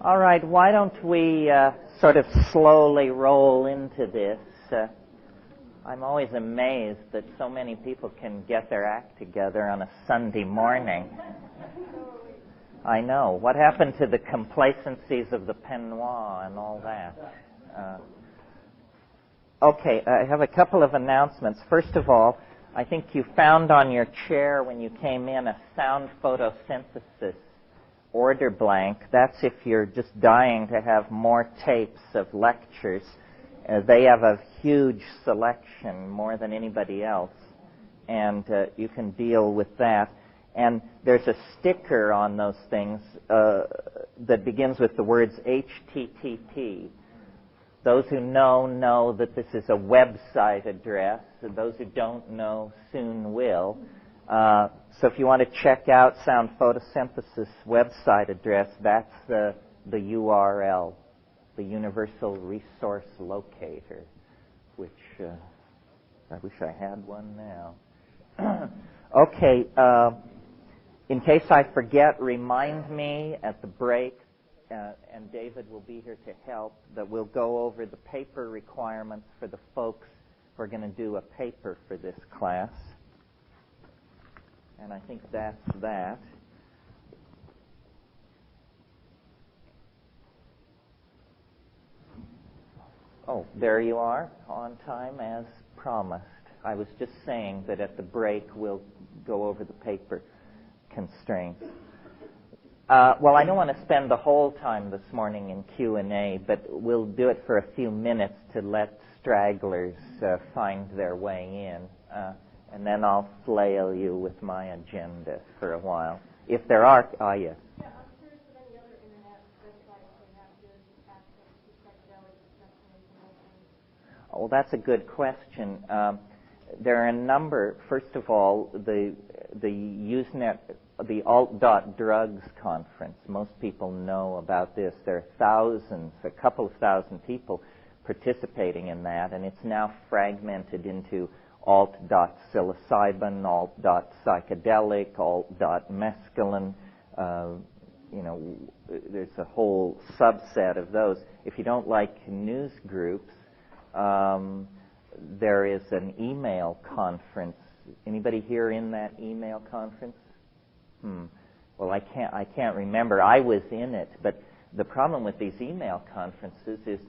All right, why don't we sort of slowly roll into this? I'm always amazed that so many people can get their act together on a Sunday morning. I know. What happened to the complacencies of the Pen Noir and all that? Okay, I have a couple of announcements. First of all, I think you found on your chair when you came in a sound photosynthesis order blank. That's if you're just dying to have more tapes of lectures. They have a huge selection, more than anybody else, and you can deal with that. And there's a sticker on those things that begins with the words HTTP. Those who know that this is a website address. Those who don't know soon will. So if you want to check out Sound Photosynthesis website address, that's the URL, the Universal Resource Locator, which I wish I had one now. Okay, in case I forget, remind me at the break, and David will be here to help, that we'll go over the paper requirements for the folks who are going to do a paper for this class. And I think that's that. Oh, there you are, on time as promised. I was just saying that at the break we'll go over the paper constraints. Well, I don't want to spend the whole time this morning in Q&A, but we'll do it for a few minutes to let stragglers find their way in. And then I'll flail you with my agenda for a while. If there are, yes. Yeah, I'm curious if any other internet websites they have good access to psychedelic information. Oh, that's a good question. There are a number. First of all, the Usenet, the Alt.Drugs conference. Most people know about this. There are thousands, a couple of thousand people participating in that, and it's now fragmented into alt.psilocybin, alt.psychedelic, alt.mescaline. There's a whole subset of those. If you don't like news groups, there is an email conference. Anybody here in that email conference? Well, I can't remember. I was in it, but the problem with these email conferences is,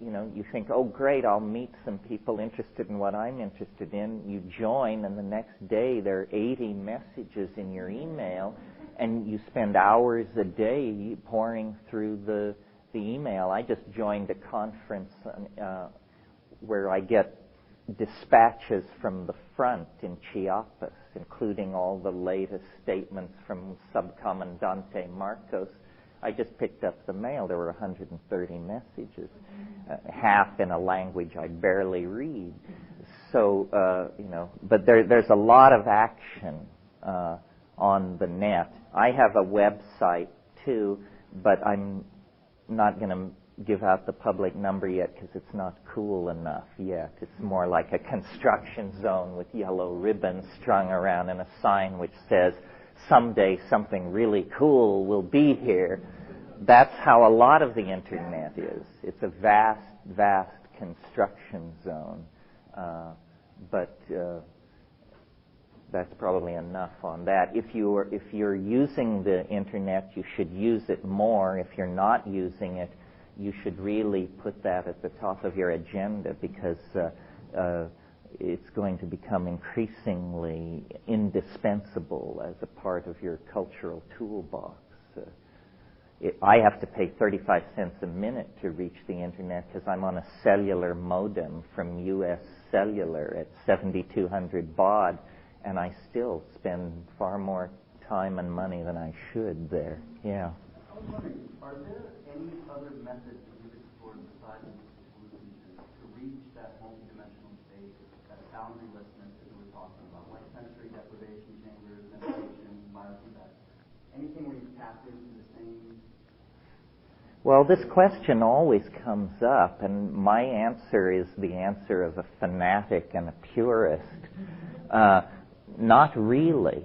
you think, oh, great, I'll meet some people interested in what I'm interested in. You join, and the next day there are 80 messages in your email, and you spend hours a day pouring through the email. I just joined a conference where I get dispatches from the front in Chiapas, including all the latest statements from Subcomandante Marcos. I just picked up the mail. There were 130 messages, half in a language I barely read. So, but there's a lot of action on the net. I have a website, too, but I'm not going to give out the public number yet because it's not cool enough yet. It's more like a construction zone with yellow ribbons strung around and a sign which says, someday something really cool will be here. That's how a lot of the internet is. It's a vast, vast construction zone. But that's probably enough on that. If you're using the internet, you should use it more. If you're not using it, you should really put that at the top of your agenda, because it's going to become increasingly indispensable as a part of your cultural toolbox. I have to pay 35 cents a minute to reach the internet because I'm on a cellular modem from U.S. Cellular at 7,200 baud, and I still spend far more time and money than I should there. Yeah. I was wondering, are there any other methods that you've explored besides hallucinogens to reach that multidimensional state, that boundarylessness that we were talking about, like sensory deprivation chambers, meditation, biofeedback? Anything where you tap into the same? Well, this question always comes up, and my answer is the answer of a fanatic and a purist. Not really.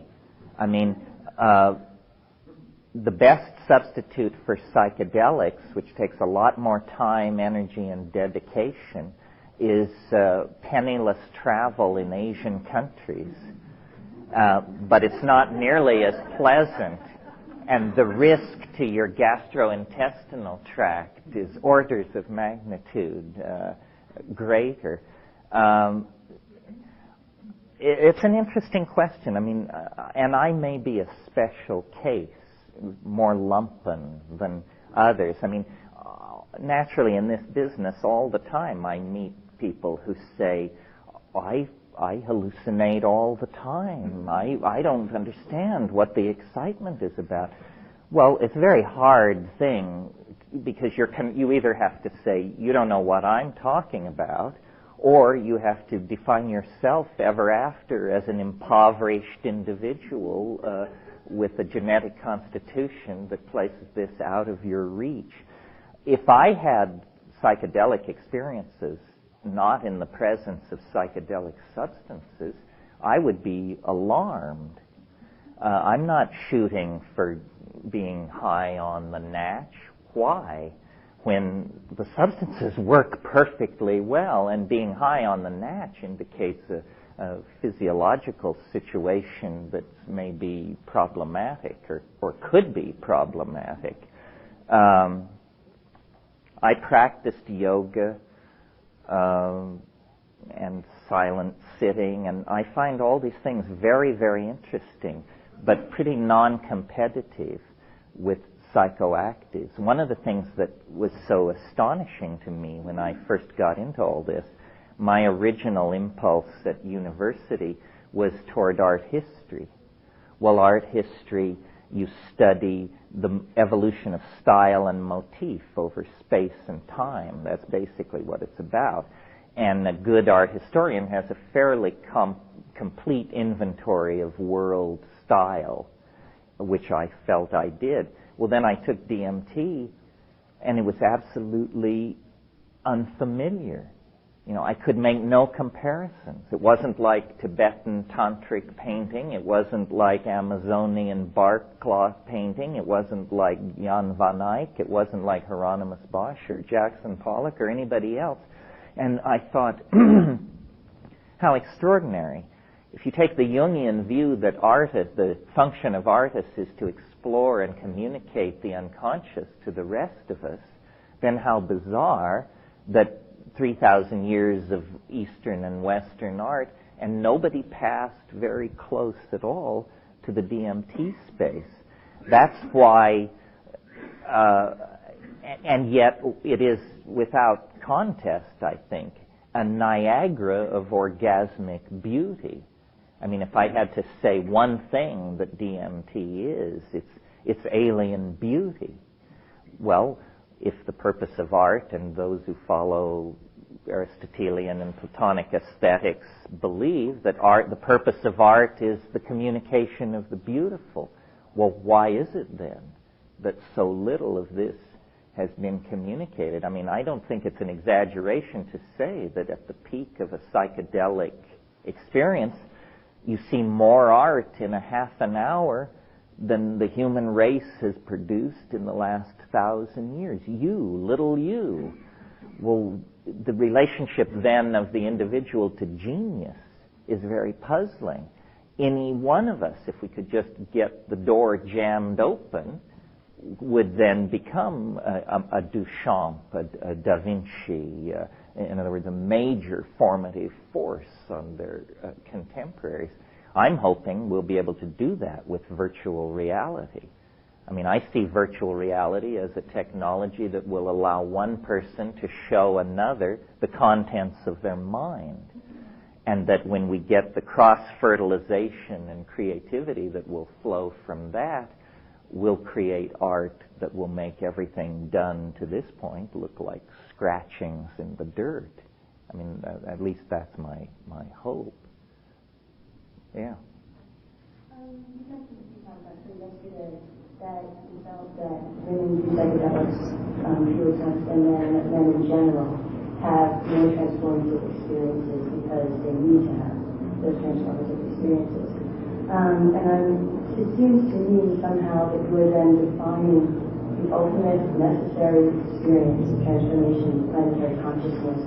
I mean, the best substitute for psychedelics, which takes a lot more time, energy, and dedication, is penniless travel in Asian countries. But it's not nearly as pleasant, and the risk to your gastrointestinal tract is orders of magnitude greater. It's an interesting question. I mean, and I may be a special case, more lumpen than others. I mean, naturally in this business all the time I meet people who say, I hallucinate all the time. I don't understand what the excitement is about. Well, it's a very hard thing because you either have to say, you don't know what I'm talking about, or you have to define yourself ever after as an impoverished individual with a genetic constitution that places this out of your reach. If I had psychedelic experiences not in the presence of psychedelic substances, I would be alarmed. I'm not shooting for being high on the natch. Why? When the substances work perfectly well, and being high on the natch indicates a physiological situation that may be problematic or could be problematic. I practiced yoga and silent sitting, and I find all these things very, very interesting, but pretty non-competitive with psychoactives. One of the things that was so astonishing to me when I first got into all this, my original impulse at university was toward art history. Well, art history, you study the evolution of style and motif over space and time. That's basically what it's about. And a good art historian has a fairly complete inventory of world style, which I felt I did. Well, then I took DMT, and it was absolutely unfamiliar. You know, I could make no comparisons. It wasn't like Tibetan tantric painting. It wasn't like Amazonian bark cloth painting. It wasn't like Jan van Eyck. It wasn't like Hieronymus Bosch or Jackson Pollock or anybody else. And I thought, how extraordinary. If you take the Jungian view that the function of artists is to explore and communicate the unconscious to the rest of us, then how bizarre that 3,000 years of Eastern and Western art, and nobody passed very close at all to the DMT space. That's why, and yet it is without contest, I think, a Niagara of orgasmic beauty. I mean, if I had to say one thing that DMT is, it's alien beauty. Well, if the purpose of art, and those who follow Aristotelian and Platonic aesthetics believe that the purpose of art is the communication of the beautiful, well, why is it then that so little of this has been communicated? I mean, I don't think it's an exaggeration to say that at the peak of a psychedelic experience, you see more art in a half an hour than the human race has produced in the last 1,000 years. Little you. Well, the relationship then of the individual to genius is very puzzling. Any one of us, if we could just get the door jammed open, would then become a Duchamp, a Da Vinci, in other words, a major formative force on their contemporaries. I'm hoping we'll be able to do that with virtual reality. I mean, I see virtual reality as a technology that will allow one person to show another the contents of their mind. And that when we get the cross-fertilization and creativity that will flow from that, we'll create art that will make everything done to this point look like scratchings in the dirt. I mean, at least that's my hope. Yeah. You mentioned a few times, actually, yesterday, that you felt that women who psychedelics, fewer times than men in general, have more transformative experiences because they need to have those transformative experiences. It seems to me somehow that we're then defining the ultimate necessary experience of transformation in planetary consciousness,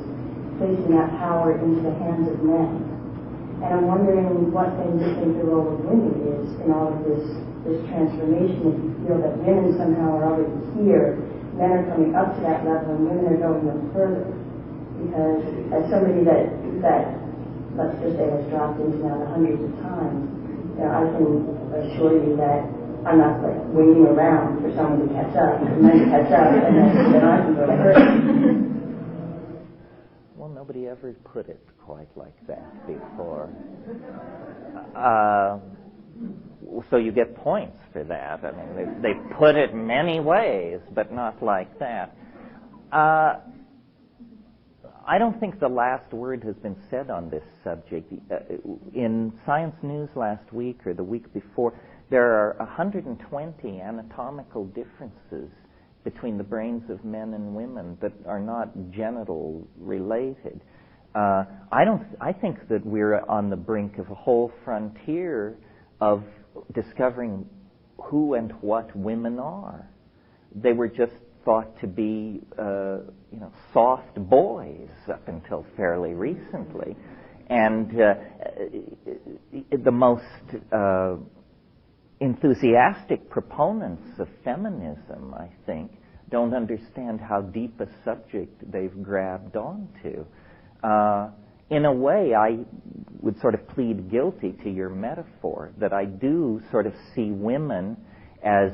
placing that power into the hands of men. And I'm wondering what then you think the role of women is in all of this transformation. If you feel that women somehow are already here, men are coming up to that level, and women are going no further. Because as somebody that let's just say has dropped into now the hundreds of times, I can assure you that I'm not like waiting around for someone to catch up, and then to catch up, and then I can go to her. Well, nobody ever put it quite like that before. So you get points for that. I mean, they put it many ways, but not like that. I don't think the last word has been said on this subject. In Science News last week or the week before, there are 120 anatomical differences between the brains of men and women that are not genital related. I think that we're on the brink of a whole frontier of discovering who and what women are. They were just thought to be, soft boys up until fairly recently, and the most enthusiastic proponents of feminism, I think, don't understand how deep a subject they've grabbed onto. In a way, I would sort of plead guilty to your metaphor that I do sort of see women as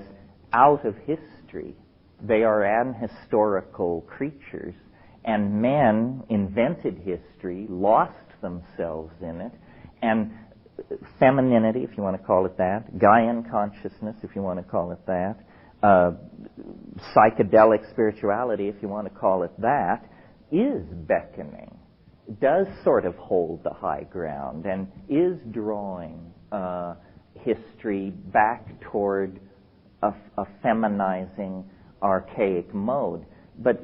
out of history. They are ahistorical creatures, and men invented history, lost themselves in it, and femininity, if you want to call it that, Gaian consciousness, if you want to call it that, psychedelic spirituality, if you want to call it that, is beckoning, does sort of hold the high ground, and is drawing history back toward a feminizing, archaic mode. But,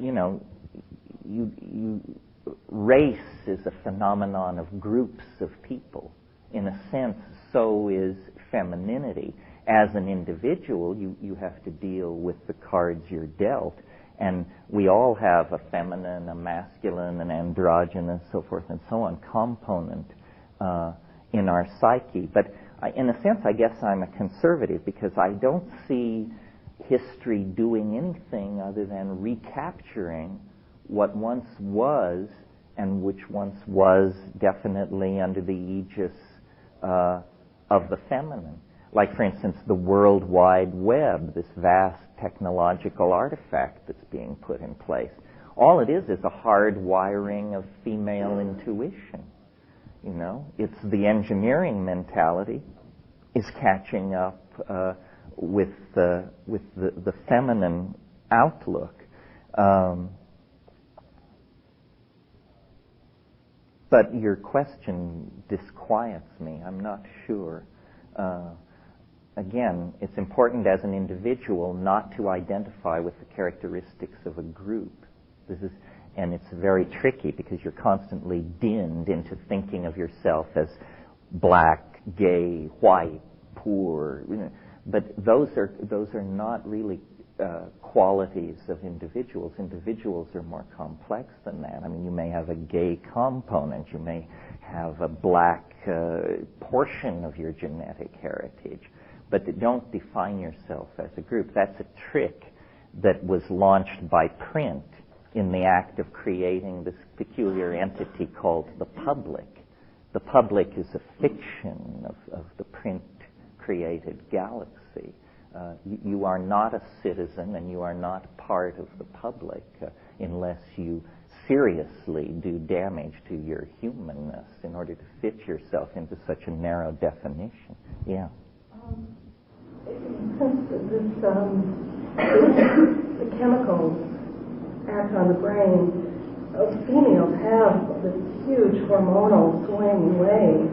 race is a phenomenon of groups of people. In a sense, so is femininity. As an individual, you have to deal with the cards you're dealt. And we all have a feminine, a masculine, an androgynous, so forth and so on, component in our psyche. But in a sense, I guess I'm a conservative because I don't see history doing anything other than recapturing what once was, and which once was definitely under the aegis of the feminine. Like, for instance, the World Wide Web, this vast technological artifact that's being put in place. All it is a hard wiring of female intuition. It's the engineering mentality is catching up with the feminine outlook. But your question disquiets me. I'm not sure. Again, it's important as an individual not to identify with the characteristics of a group. And it's very tricky because you're constantly dinned into thinking of yourself as black, gay, white, poor. But those are not really qualities of individuals. Individuals are more complex than that. I mean, you may have a gay component. You may have a black portion of your genetic heritage. But don't define yourself as a group. That's a trick that was launched by print in the act of creating this peculiar entity called the public. The public is a fiction of the print-created galaxy. You are not a citizen and you are not part of the public unless you seriously do damage to your humanness in order to fit yourself into such a narrow definition. Yeah. Since the chemicals act on the brain, females have this huge hormonal swing way.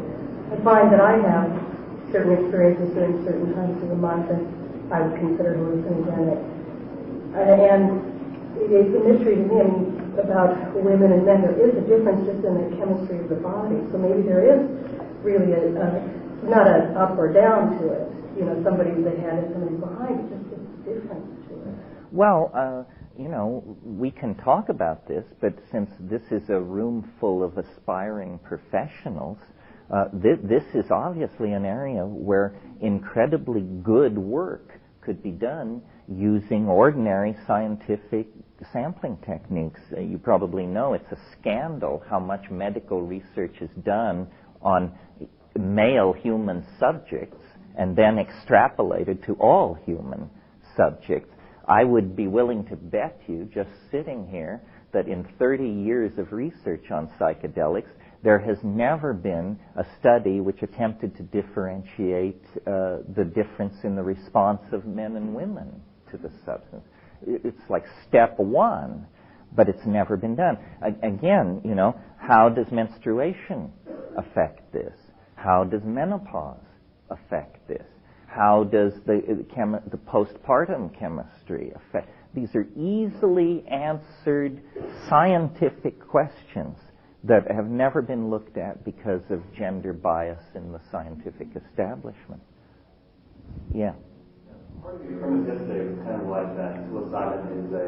I find that I have certain experiences during certain times of the month that I would consider hallucinogenic. And it's a mystery to me about women and men. There is a difference just in the chemistry of the body. So maybe there is really not an up or down to it. Somebody's ahead and somebody's behind. It's just a difference to it. Well, we can talk about this, but since this is a room full of aspiring professionals, this is obviously an area where incredibly good work could be done using ordinary scientific sampling techniques. You probably know it's a scandal how much medical research is done on male human subjects and then extrapolated to all human subjects. I would be willing to bet you, just sitting here, that in 30 years of research on psychedelics, there has never been a study which attempted to differentiate the difference in the response of men and women to the substance. It's like step one, but it's never been done. Again, how does menstruation affect this? How does menopause affect this? How does the postpartum chemistry affect? These are easily answered scientific questions that have never been looked at because of gender bias in the scientific establishment. Yeah. From a history, it's kind of like that psilocybin is a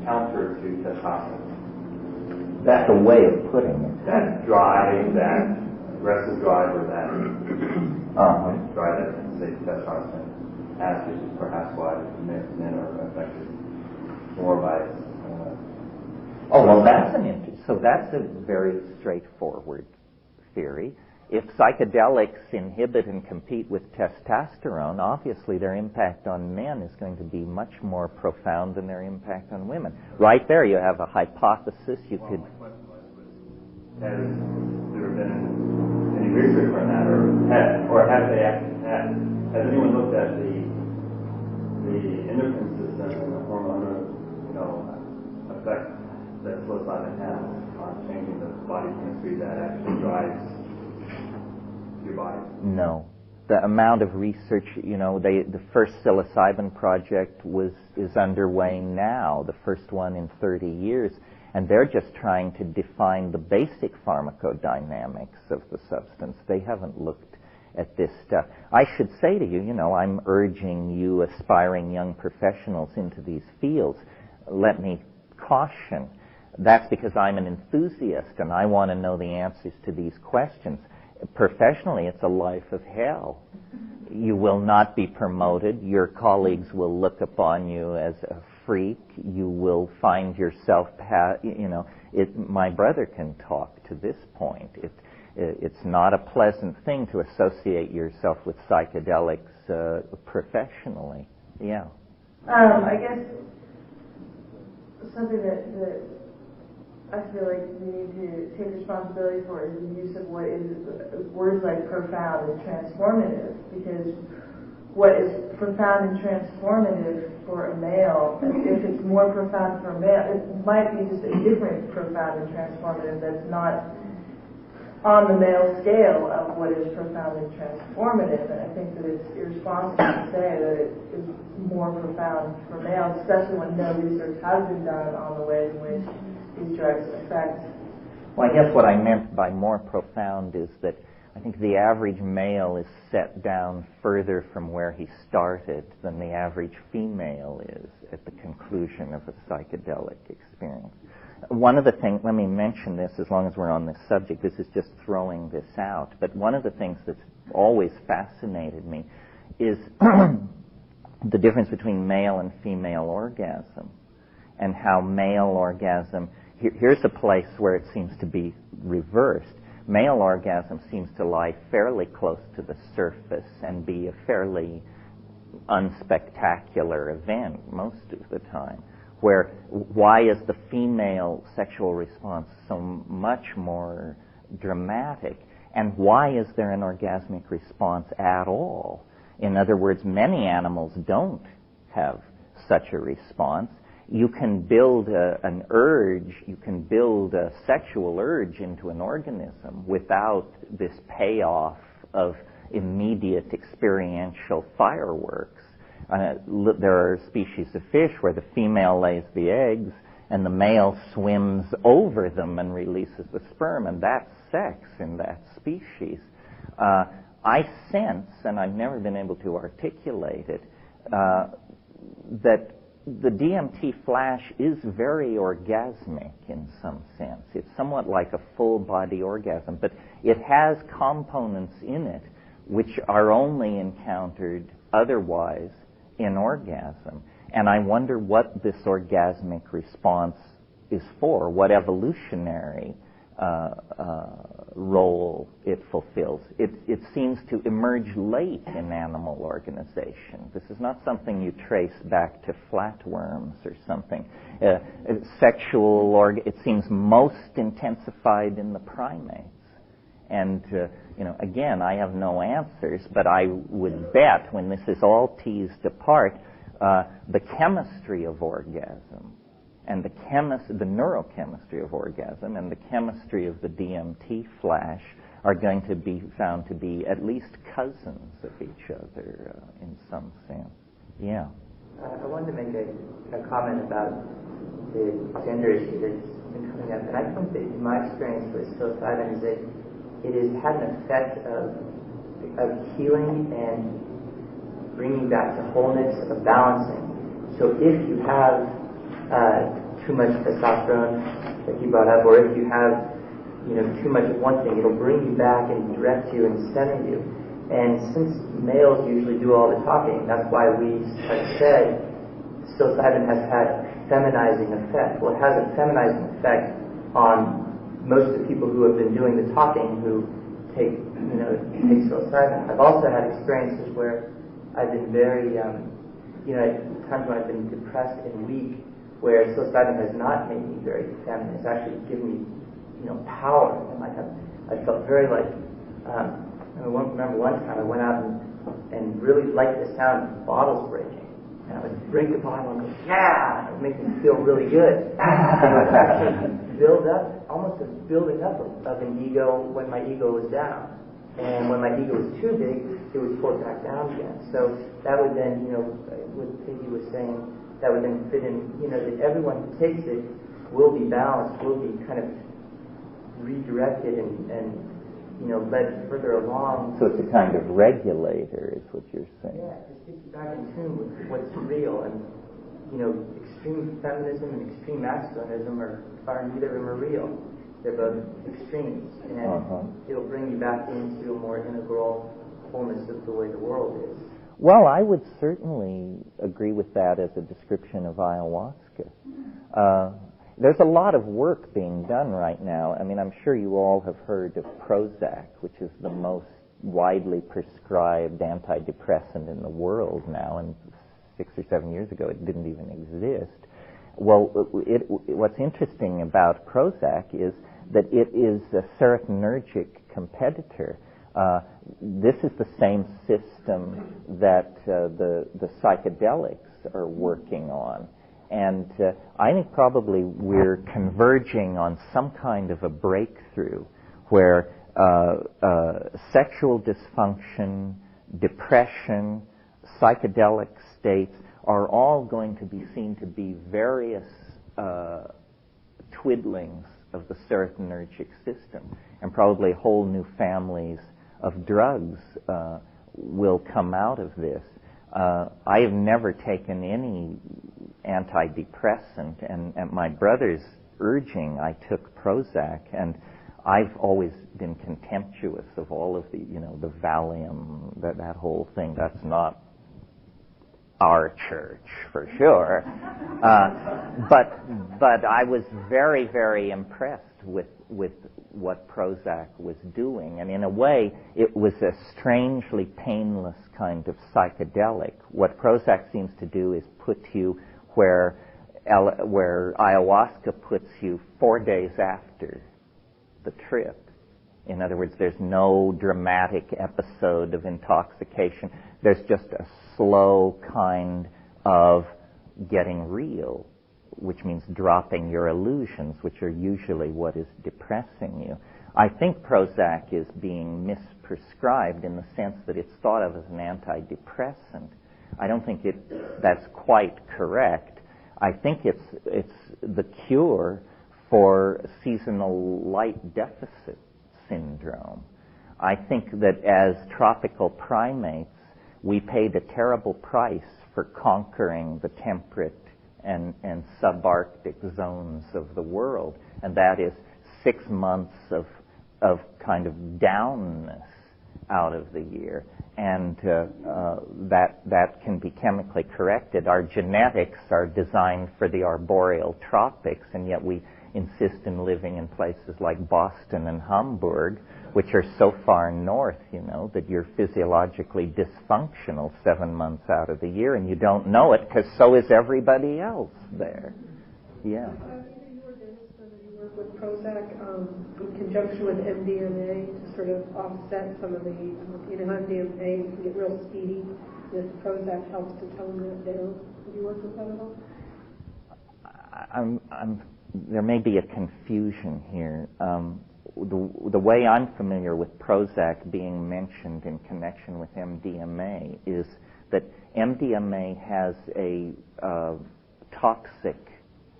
counter to testosterone. That's a way of putting it. That drive, that aggressive drive, or that drive that, say, testosterone has, which is perhaps why men are affected more by it. That's a very straightforward theory. If psychedelics inhibit and compete with testosterone, obviously their impact on men is going to be much more profound than their impact on women. Right there, you have a hypothesis. You could. Has there been any research on that, or has anyone looked at the endocrine system and the hormonal, effect that psilocybin has on changing the body chemistry that actually drives your body? No. The amount of research, the first psilocybin project is underway now, the first one in 30 years, and they're just trying to define the basic pharmacodynamics of the substance. They haven't looked at this stuff. I should say to you, I'm urging you aspiring young professionals into these fields. Let me caution. That's because I'm an enthusiast and I want to know the answers to these questions. Professionally, it's a life of hell. You will not be promoted. Your colleagues will look upon you as a freak. You will find yourself, my brother can talk to this point. It's not a pleasant thing to associate yourself with psychedelics professionally. Yeah. I guess something that I feel like we need to take responsibility for is the use of what is words like profound and transformative, because what is profound and transformative for a male, if it's more profound for a male, it might be just a different profound and transformative that's not on the male scale of what is profound and transformative. And I think that it's irresponsible to say that it is more profound for males, especially when no research has been done on the ways in which these drugs affect. Well, I guess what I meant by more profound is that I think the average male is set down further from where he started than the average female is at the conclusion of a psychedelic experience. One of the things, let me mention this as long as we're on this subject, this is just throwing this out, but one of the things that's always fascinated me is the difference between male and female orgasm, and how male orgasm, here's a place where it seems to be reversed. Male orgasm seems to lie fairly close to the surface and be a fairly unspectacular event most of the time. Why is the female sexual response so much more dramatic? And why is there an orgasmic response at all? In other words, many animals don't have such a response. You can build an urge, you can build a sexual urge into an organism without this payoff of immediate experiential fireworks. There are species of fish where the female lays the eggs and the male swims over them and releases the sperm, and that's sex in that species. I sense, and I've never been able to articulate it, that the DMT flash is very orgasmic in some sense. It's somewhat like a full-body orgasm, but it has components in it which are only encountered otherwise in orgasm. And I wonder what this orgasmic response is for, what evolutionary role it fulfills. It seems to emerge late in animal organization. This is not something you trace back to flatworms or something. It seems most intensified in the primates. And, again, I have no answers, but I would bet when this is all teased apart, the chemistry of orgasm and the neurochemistry of orgasm and the chemistry of the DMT flash are going to be found to be at least cousins of each other in some sense. Yeah. I wanted to make a comment about the gender issue that's been coming up, and I think that in my experience with psilocybin is that it has had an effect of healing and bringing back to wholeness, of balancing. So if you have too much testosterone, like you brought up, or if you have too much of one thing, it'll bring you back and direct you and center you. And since males usually do all the talking, that's why we have said psilocybin has had a feminizing effect. Well, it has a feminizing effect on most of the people who have been doing the talking who take psilocybin. I've also had experiences where I've been very, at times when I've been depressed and weak, where psilocybin has not made me very feminine. It's actually given me, power. And I felt very like, I remember one time I went out and really liked the sound of bottles breaking. And I would break the bottle and go, yeah! It would make me feel really good. It would actually build up, almost a building up of an ego when my ego was down. And when my ego was too big, it would pull it back down again. So that would then, what Piggy was saying, that would then fit in, that everyone who takes it will be balanced, will be kind of redirected and led further along. So it's a kind of regulator, is what you're saying. Yeah, it gets you back in tune with what's real. And, extreme feminism and extreme masculinism are neither of them are real. They're both extremes. And it'll bring you back into a more integral wholeness of the way the world is. Well, I would certainly agree with that as a description of ayahuasca. There's a lot of work being done right now. I mean, I'm sure you all have heard of Prozac, which is the most widely prescribed antidepressant in the world now, and 6 or 7 years ago it didn't even exist. Well, what's interesting about Prozac is that it is a serotonergic competitor. This is the same system that the psychedelics are working on. And I think probably we're converging on some kind of a breakthrough where sexual dysfunction, depression, psychedelic states are all going to be seen to be various twiddlings of the serotonergic system. And probably whole new families of drugs will come out of this. I have never taken any antidepressant, and at my brother's urging, I took Prozac, and I've always been contemptuous of all of the, the Valium, that whole thing. That's not our church, for sure. But I was very, very impressed with what Prozac was doing. And in a way, it was a strangely painless kind of psychedelic. What Prozac seems to do is put you where ayahuasca puts you 4 days after the trip. In other words, there's no dramatic episode of intoxication. There's just a slow kind of getting real, which means dropping your illusions, which are usually what is depressing you. I think Prozac is being misprescribed in the sense that it's thought of as an antidepressant. I don't think that's quite correct. I think it's the cure for seasonal light deficit syndrome. I think that as tropical primates, we paid a terrible price for conquering the temperate and subarctic zones of the world, and that is 6 months of kind of downness out of the year, and that can be chemically corrected. Our genetics are designed for the arboreal tropics, and yet we insist in living in places like Boston and Hamburg, which are so far north, that you're physiologically dysfunctional 7 months out of the year, and you don't know it because so is everybody else there. Yeah. You were dentist, so that you work with Prozac in conjunction with MDMA to sort of offset some of the, MDMA can get real speedy. This Prozac helps to tone that down. Have you worked with that at all? There may be a confusion here. The way I'm familiar with Prozac being mentioned in connection with MDMA is that MDMA has a toxic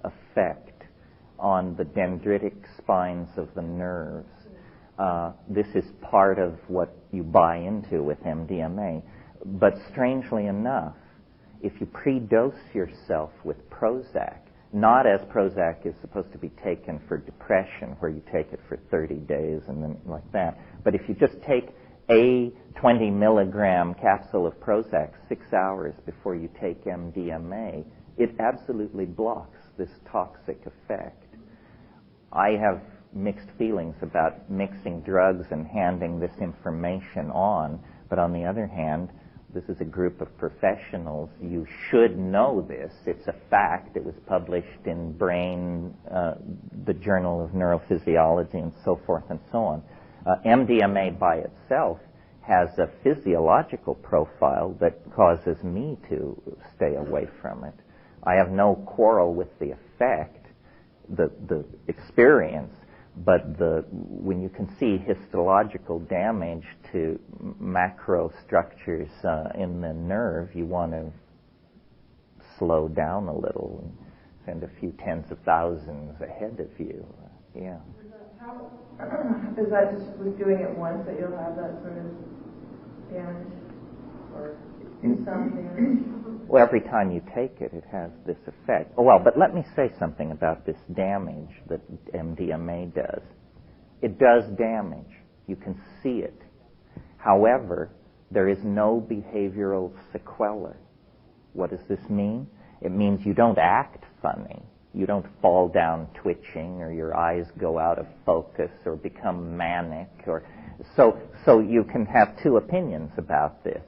effect on the dendritic spines of the nerves. This is part of what you buy into with MDMA. But strangely enough, if you pre-dose yourself with Prozac, not as Prozac is supposed to be taken for depression, where you take it for 30 days and then like that, but if you just take a 20 milligram capsule of Prozac 6 hours before you take MDMA, it absolutely blocks this toxic effect. I have mixed feelings about mixing drugs and handing this information on, but on the other hand, this is a group of professionals. You should know this. It's a fact. It was published in Brain, the Journal of Neurophysiology, and so forth and so on. MDMA by itself has a physiological profile that causes me to stay away from it. I have no quarrel with the effect, the experience, but when you can see histological damage to macro structures in the nerve, you want to slow down a little and send a few tens of thousands ahead of you. Yeah. Is that just with doing it once that you'll have that sort of damage, or some damage? Well, every time you take it, it has this effect. Oh, well, but let me say something about this damage that MDMA does. It does damage. You can see it. However, there is no behavioral sequelae. What does this mean? It means you don't act funny. You don't fall down twitching, or your eyes go out of focus, or become manic, or so you can have two opinions about this.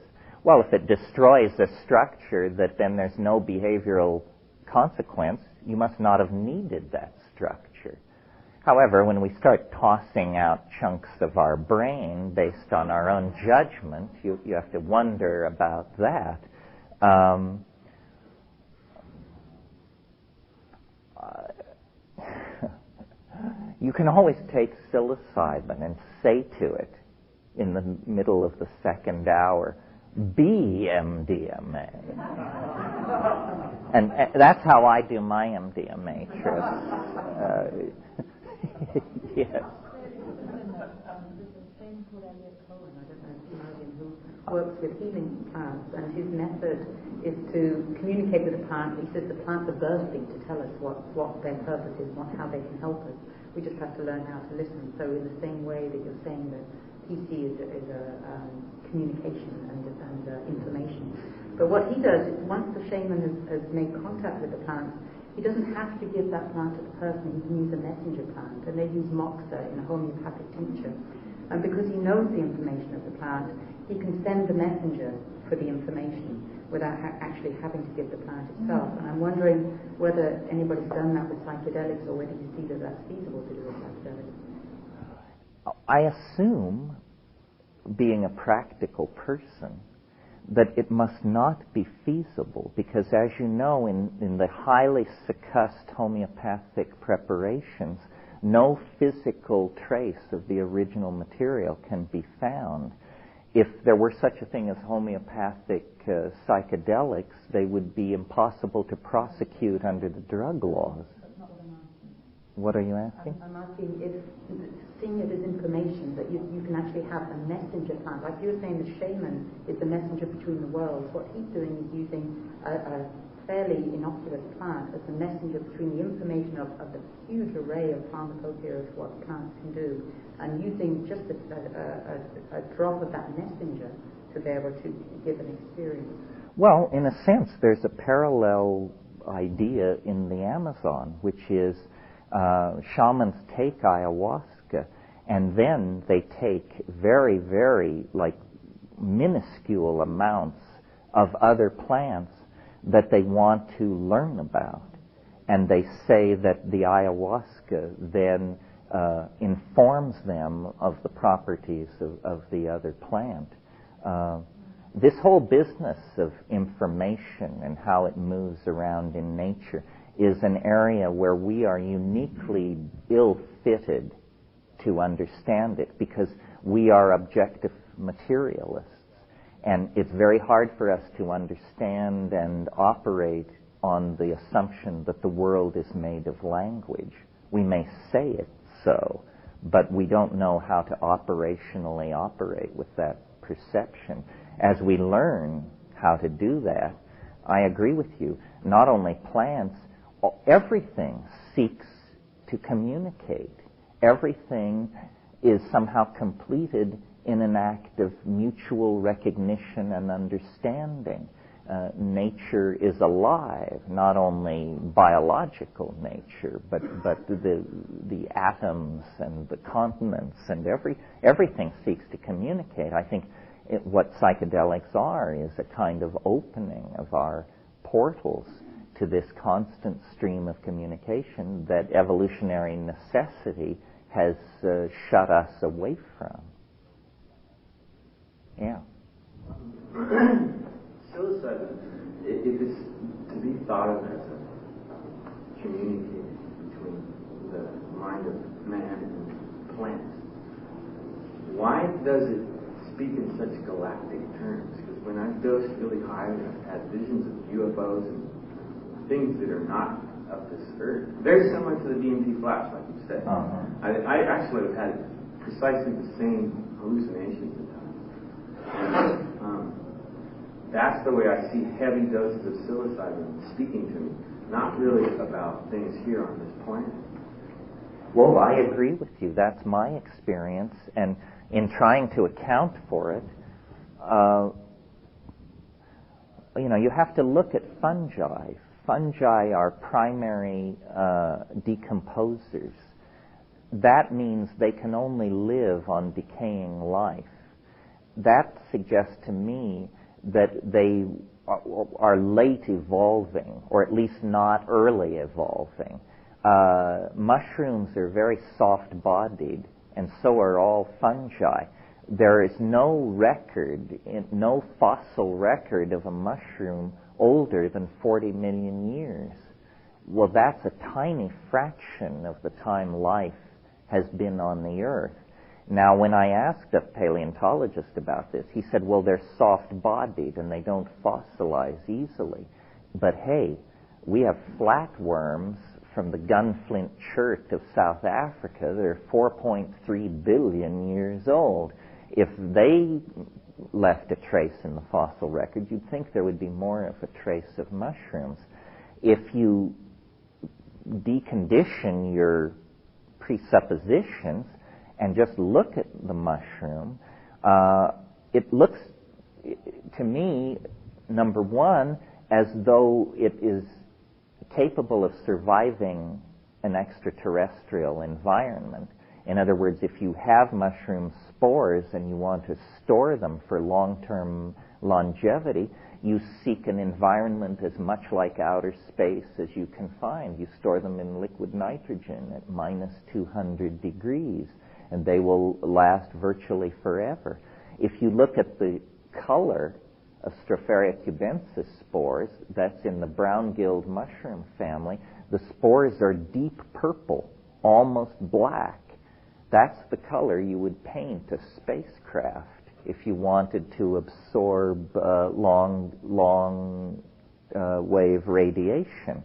Well, if it destroys a structure that then there's no behavioral consequence, you must not have needed that structure. However, when we start tossing out chunks of our brain based on our own judgment, you have to wonder about that. You can always take psilocybin and say to it in the middle of the second hour, be MDMA. And that's how I do my MDMA trips. Yes. Works with healing plants, and his method is to communicate with the plant. He says the plants are bursting to tell us what their purpose is, how they can help us. We just have to learn how to listen. So in the same way that you're saying that PC is a communication and information. But what he does is, once the shaman has made contact with the plant, he doesn't have to give that plant to the person. He can use a messenger plant, and they use moxa in a homeopathic tincture. And because he knows the information of the plant, he can send the messenger for the information without actually having to give the plant itself. And I'm wondering whether anybody's done that with psychedelics, or whether you see that that's feasible to do with psychedelics. I assume, being a practical person, that it must not be feasible, because as you know, in the highly succussed homeopathic preparations, no physical trace of the original material can be found. If there were such a thing as homeopathic psychedelics, they would be impossible to prosecute under the drug laws. What are you asking? I'm asking if seeing it as information, that you can actually have a messenger plant. Like you were saying, the shaman is the messenger between the worlds. What he's doing is using a fairly innocuous plant as the messenger between the information of the huge array of pharmacopoeia of what plants can do, and using just a drop of that messenger to be able to give an experience. Well, in a sense, there's a parallel idea in the Amazon, which is shamans take ayahuasca and then they take very, very, like, minuscule amounts of other plants that they want to learn about. And they say that the ayahuasca then informs them of the properties of the other plant. This whole business of information and how it moves around in nature is an area where we are uniquely ill-fitted to understand it, because we are objective materialists. And it's very hard for us to understand and operate on the assumption that the world is made of language. We may say it so, but we don't know how to operationally operate with that perception. As we learn how to do that, I agree with you. Not only plants, everything seeks to communicate. Everything is somehow completed in an act of mutual recognition and understanding. Nature is alive, not only biological nature, but the atoms and the continents and everything seeks to communicate. I think what psychedelics are is a kind of opening of our portals to this constant stream of communication that evolutionary necessity has shut us away from. Yeah. Psilocybin, if it's to be thought of as a communicator between the mind of man and plants, why does it speak in such galactic terms? Because when I've dosed really high, I've had visions of UFOs and things that are not of this earth. Very similar to the DMT flash, like you said. I actually have had precisely the same hallucinations at times. And that's the way I see heavy doses of psilocybin speaking to me, not really about things here on this planet. Well, I agree with you. That's my experience. And in trying to account for it, you have to look at fungi. Fungi are primary decomposers. That means they can only live on decaying life. That suggests to me that they are late evolving, or at least not early evolving. Mushrooms are very soft-bodied, and so are all fungi. There is no record, no fossil record of a mushroom older than 40 million years. Well, that's a tiny fraction of the time life has been on the earth. Now, when I asked a paleontologist about this, he said, well, they're soft-bodied and they don't fossilize easily. But hey, we have flatworms from the gunflint chert of South Africa. They're 4.3 billion years old. If they left a trace in the fossil record, you'd think there would be more of a trace of mushrooms. If you decondition your presuppositions and just look at the mushroom, it looks to me, number one, as though it is capable of surviving an extraterrestrial environment. In other words, if you have mushroom spores and you want to store them for long-term longevity, you seek an environment as much like outer space as you can find. You store them in liquid nitrogen at minus 200 degrees, and they will last virtually forever. If you look at the color of Stropharia cubensis spores, that's in the brown-gilled mushroom family, the spores are deep purple, almost black. That's the color you would paint a spacecraft if you wanted to absorb long wave radiation.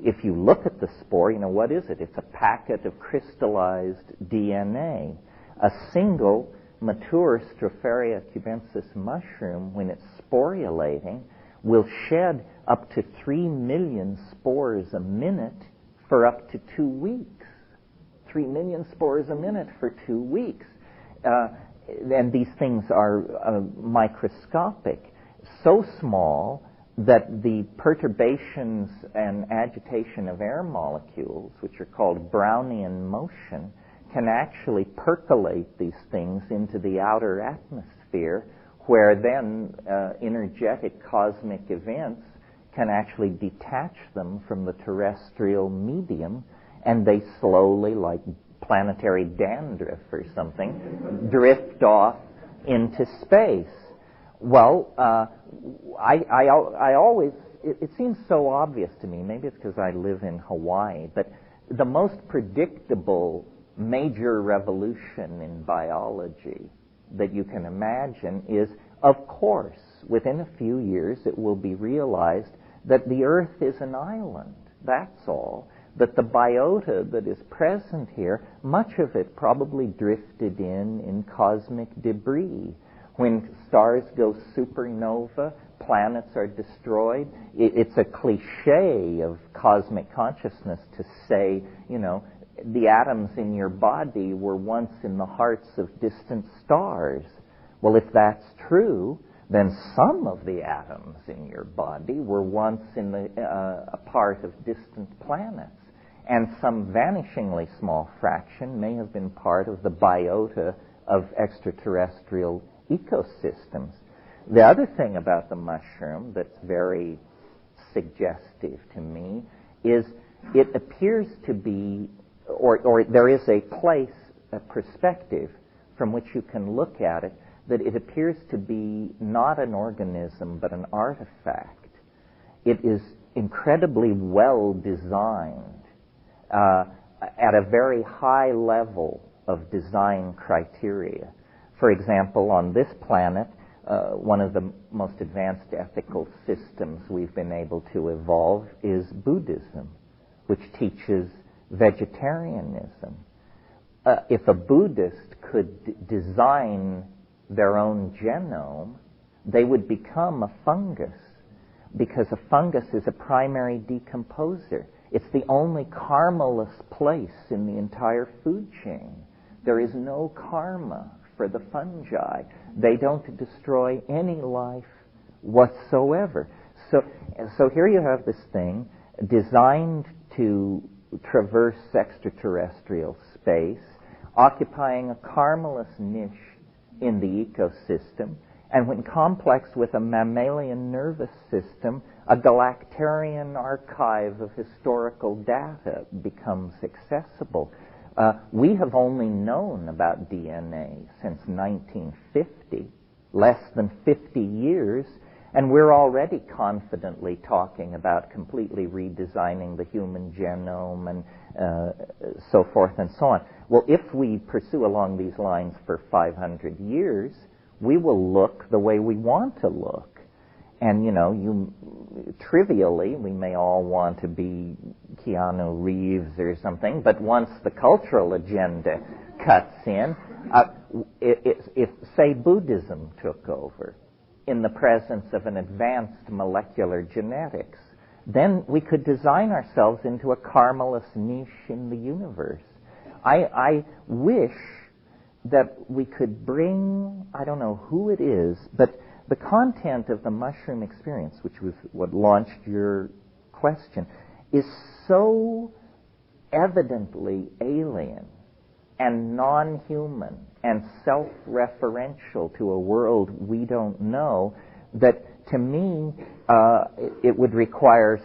if you look at the spore, what is it? It's a packet of crystallized DNA. A single mature Stropharia cubensis mushroom, when it's sporulating, will shed up to 3 million spores a minute for up to 2 weeks. 3 million spores a minute for 2 weeks. And these things are microscopic, so small that the perturbations and agitation of air molecules, which are called Brownian motion, can actually percolate these things into the outer atmosphere, where then energetic cosmic events can actually detach them from the terrestrial medium, and they slowly, like planetary dandruff or something, drift off into space. Well, I always, it seems so obvious to me, maybe it's because I live in Hawaii, but the most predictable major revolution in biology that you can imagine is, of course, within a few years it will be realized that the Earth is an island. That's all. That the biota that is present here, much of it probably drifted in cosmic debris. When stars go supernova, planets are destroyed. It's a cliche of cosmic consciousness to say, the atoms in your body were once in the hearts of distant stars. Well, if that's true, then some of the atoms in your body were once in a part of distant planets. And some vanishingly small fraction may have been part of the biota of extraterrestrial ecosystems. The other thing about the mushroom that's very suggestive to me is it appears to be, or there is a place, a perspective from which you can look at it, that it appears to be not an organism but an artifact. It is incredibly well designed at a very high level of design criteria. For example, on this planet, one of the most advanced ethical systems we've been able to evolve is Buddhism, which teaches vegetarianism. If a Buddhist could design their own genome, they would become a fungus, because a fungus is a primary decomposer. It's the only karmaless place in the entire food chain. There is no karma for the fungi. They don't destroy any life whatsoever. So here you have this thing designed to traverse extraterrestrial space, occupying a karmaless niche in the ecosystem, and when complex with a mammalian nervous system, a galactarian archive of historical data becomes accessible. We have only known about DNA since 1950, less than 50 years, and we're already confidently talking about completely redesigning the human genome and so forth and so on. Well, if we pursue along these lines for 500 years, we will look the way we want to look. And, trivially, we may all want to be Keanu Reeves or something, but once the cultural agenda cuts in, if, say, Buddhism took over in the presence of an advanced molecular genetics, then we could design ourselves into a karmaless niche in the universe. I wish that we could bring, I don't know who it is, but the content of the mushroom experience, which was what launched your question, is so evidently alien and non-human and self-referential to a world we don't know that, to me, it would require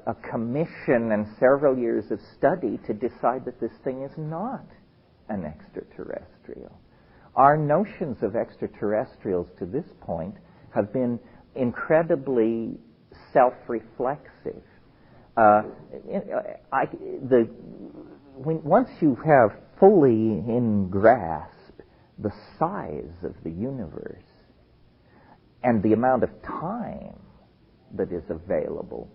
a commission and several years of study to decide that this thing is not an extraterrestrial. Our notions of extraterrestrials to this point have been incredibly self-reflexive. Once you have fully in grasp the size of the universe and the amount of time that is available,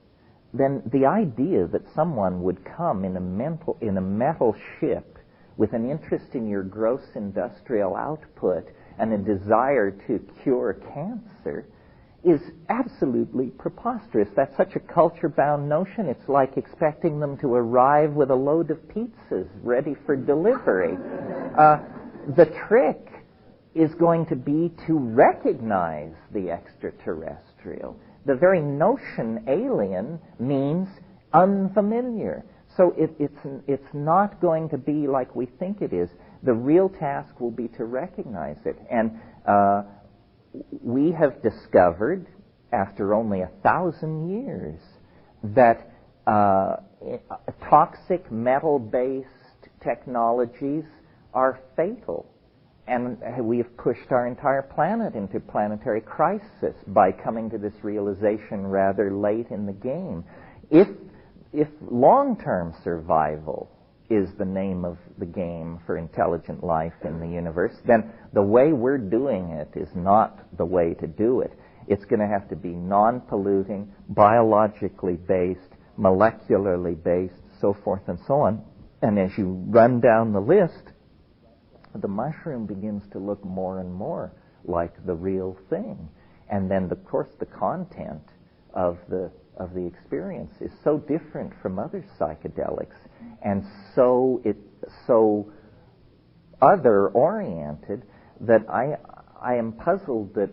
then the idea that someone would come in a metal ship with an interest in your gross industrial output and a desire to cure cancer is absolutely preposterous. That's such a culture-bound notion. It's like expecting them to arrive with a load of pizzas ready for delivery. The trick is going to be to recognize the extraterrestrial. The very notion alien means unfamiliar. So it's not going to be like we think it is. The real task will be to recognize it. And we have discovered, after only 1,000 years, that toxic metal-based technologies are fatal. And we have pushed our entire planet into planetary crisis by coming to this realization rather late in the game. If long-term survival is the name of the game for intelligent life in the universe, then the way we're doing it is not the way to do it. It's going to have to be non-polluting, biologically based, molecularly based, so forth and so on. And as you run down the list, the mushroom begins to look more and more like the real thing. And then, of course, the content of the experience is so different from other psychedelics and so other-oriented that I am puzzled that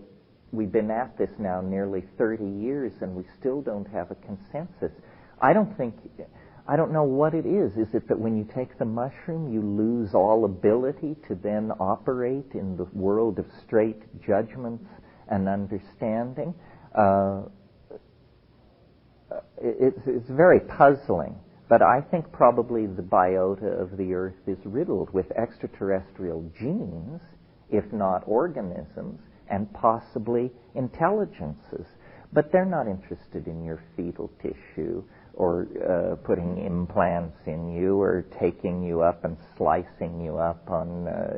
we've been at this now nearly 30 years and we still don't have a consensus. I don't know what it is. Is it that when you take the mushroom, you lose all ability to then operate in the world of straight judgments and understanding? It's very puzzling. But I think probably the biota of the Earth is riddled with extraterrestrial genes, if not organisms, and possibly intelligences. But they're not interested in your fetal tissue or putting implants in you or taking you up and slicing you up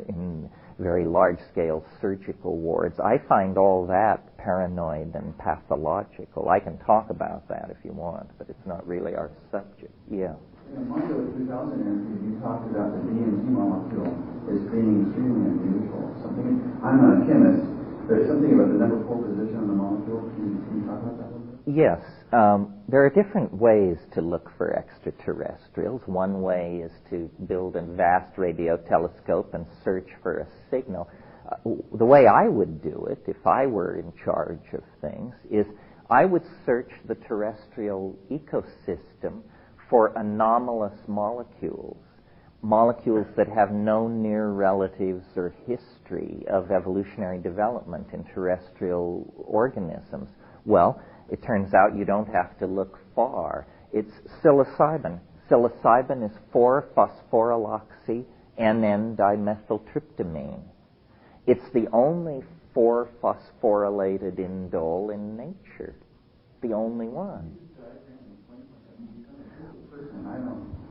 in very large-scale surgical wards. I find all that paranoid and pathological. I can talk about that if you want, but it's not really our subject. Yeah. In the Mondo 2000 interview, you talked about the DMT molecule as being extremely unusual. I'm not a chemist. There's something about the number 4 position on the molecule. Can you talk about that a little bit? Yes. There are different ways to look for extraterrestrials. One way is to build a vast radio telescope and search for a signal. The way I would do it, if I were in charge of things, is I would search the terrestrial ecosystem for anomalous molecules that have no near relatives or history of evolutionary development in terrestrial organisms. Well, it turns out you don't have to look far. It's psilocybin. Psilocybin is 4-phosphoryloxy NN-dimethyltryptamine. It's the only 4-phosphorylated indole in nature. The only one.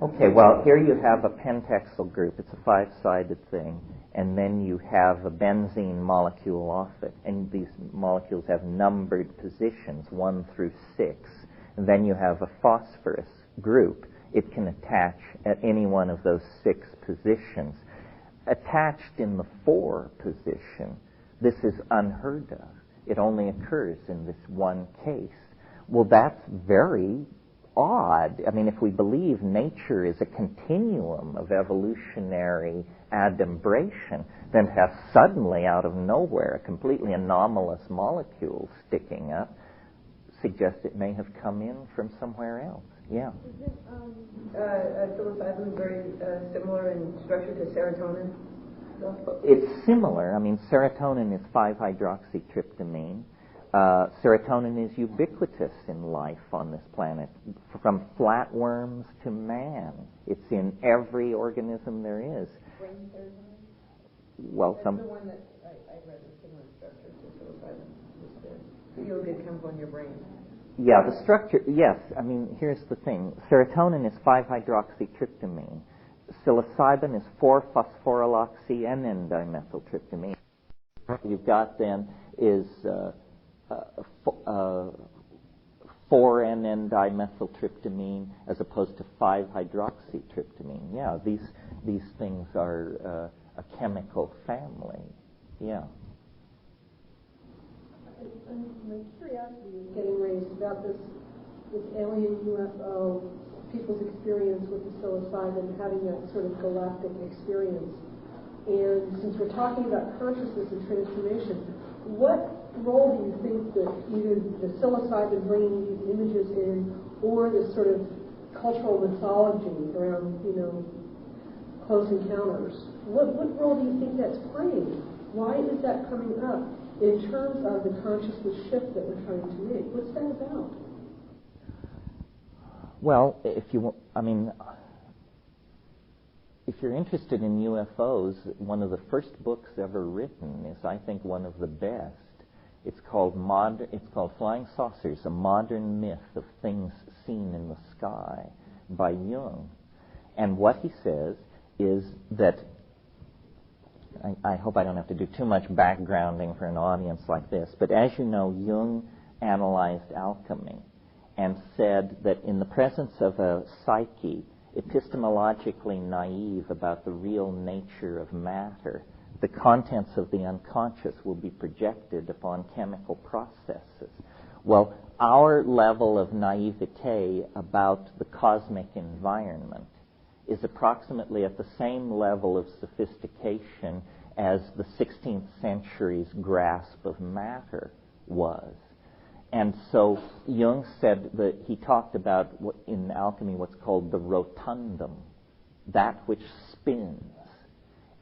Okay, well, here you have a pentexyl group. It's a 5-sided thing. And then you have a benzene molecule off it. And these molecules have numbered positions, 1 through 6. And then you have a phosphorus group. It can attach at any one of those 6 positions. Attached in the 4 position, this is unheard of. It only occurs in this one case. Well, that's very odd. I mean, if we believe nature is a continuum of evolutionary adumbration, then to have suddenly out of nowhere a completely anomalous molecule sticking up suggests it may have come in from somewhere else. Yeah. Isn't psilocybin very similar in structure to serotonin? It's similar. I mean, serotonin is 5-hydroxytryptamine. Serotonin is ubiquitous in life on this planet, from flatworms to man. It's in every organism there is. Brain serotonin? Well, That's the one that I read a similar structure to psilocybin. The feel-good chemical in your brain. Yeah, the structure, yes. I mean, here's the thing. Serotonin is 5-hydroxytryptamine. Psilocybin is 4-phosphoryloxy NN-dimethyltryptamine. What you've got then is 4-N-N-dimethyltryptamine as opposed to 5-hydroxytryptamine. Yeah, these things are a chemical family. Yeah. My curiosity is getting raised about this alien UFO, people's experience with the psilocybin, having that sort of galactic experience. And since we're talking about consciousness and transformation, what role do you think that either the psilocybin bringing these images in, or this sort of cultural mythology around, close encounters, what role do you think that's playing? Why is that coming up in terms of the consciousness shift that we're trying to make? What's that about? Well, if you're interested in UFOs, one of the first books ever written is, I think, one of the best. It's called Flying Saucers, A Modern Myth of Things Seen in the Sky by Jung. And what he says is that, I hope I don't have to do too much backgrounding for an audience like this, but as you know, Jung analyzed alchemy and said that in the presence of a psyche epistemologically naive about the real nature of matter, the contents of the unconscious will be projected upon chemical processes. Well, our level of naivete about the cosmic environment is approximately at the same level of sophistication as the 16th century's grasp of matter was. And so Jung said that he talked about in alchemy what's called the rotundum, that which spins.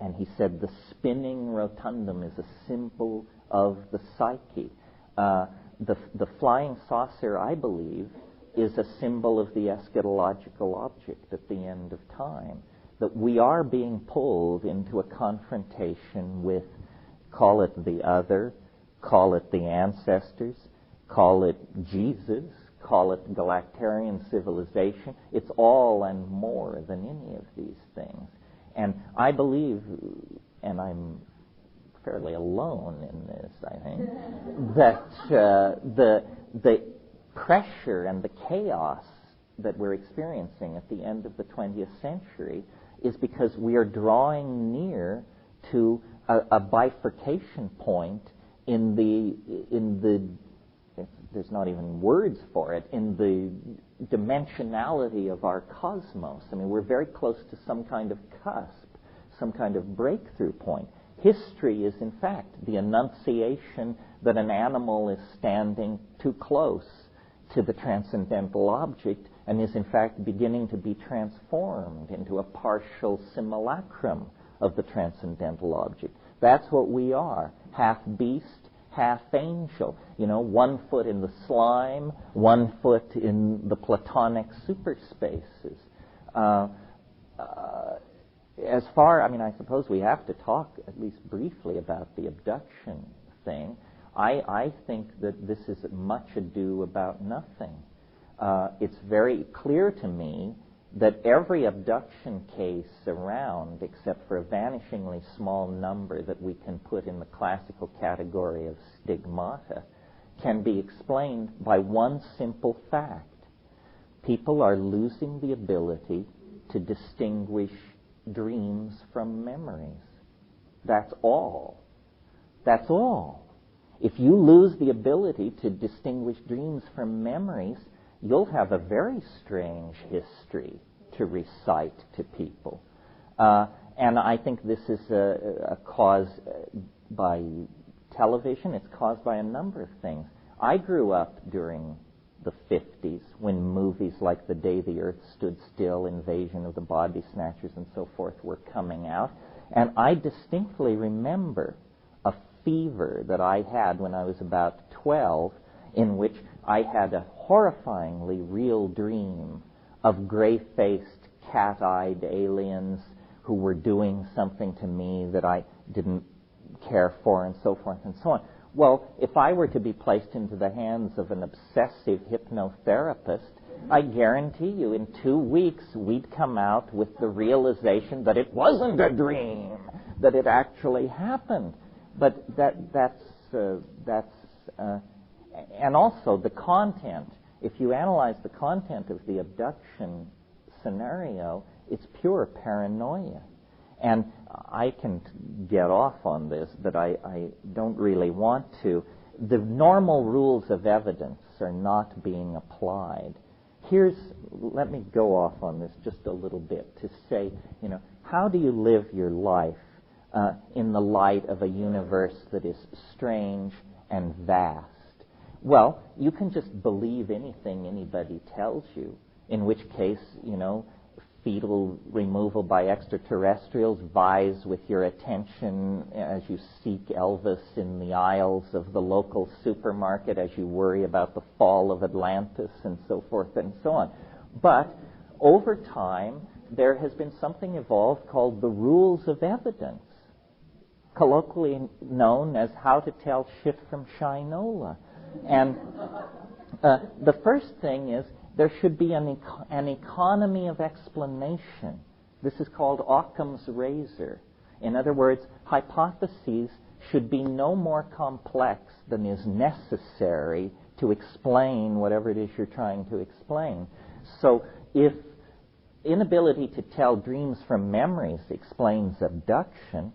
And he said the spinning rotundum is a symbol of the psyche. The flying saucer, I believe, is a symbol of the eschatological object at the end of time. That we are being pulled into a confrontation with, call it the other, call it the ancestors, call it Jesus, call it Galactarian civilization. It's all and more than any of these things. And I believe, and I'm fairly alone in this, I think, that the pressure and the chaos that we're experiencing at the end of the 20th century is because we are drawing near to a bifurcation point in the there's not even words for it, in the dimensionality of our cosmos. I mean, we're very close to some kind of cusp, some kind of breakthrough point. History is, in fact, the annunciation that an animal is standing too close to the transcendental object and is, in fact, beginning to be transformed into a partial simulacrum of the transcendental object. That's what we are, half beast, half angel. One foot in the slime, one foot in the platonic superspaces. I suppose we have to talk at least briefly about the abduction thing. I think that this is much ado about nothing. It's very clear to me that every abduction case around, except for a vanishingly small number that we can put in the classical category of stigmata, can be explained by one simple fact. People are losing the ability to distinguish dreams from memories. That's all. That's all. If you lose the ability to distinguish dreams from memories, you'll have a very strange history to recite to people. And I think this is a cause by television. It's caused by a number of things. I grew up during the 50s when movies like The Day the Earth Stood Still, Invasion of the Body Snatchers, and so forth were coming out. And I distinctly remember a fever that I had when I was about 12, in which I had a horrifyingly real dream of gray-faced, cat-eyed aliens who were doing something to me that I didn't care for, and so forth and so on. Well, if I were to be placed into the hands of an obsessive hypnotherapist, I guarantee you in 2 weeks we'd come out with the realization that it wasn't a dream, that it actually happened. But that's and also the content if you analyze the content of the abduction scenario, it's pure paranoia. And I can get off on this, but I don't really want to. The normal rules of evidence are not being applied. Let me go off on this just a little bit to say, how do you live your life in the light of a universe that is strange and vast? Well, you can just believe anything anybody tells you, in which case, fetal removal by extraterrestrials vies with your attention as you seek Elvis in the aisles of the local supermarket, as you worry about the fall of Atlantis and so forth and so on. But over time, there has been something evolved called the rules of evidence, colloquially known as how to tell shit from shinola. And the first thing is, there should be an economy of explanation. This is called Occam's razor. In other words, hypotheses should be no more complex than is necessary to explain whatever it is you're trying to explain. So if inability to tell dreams from memories explains abduction,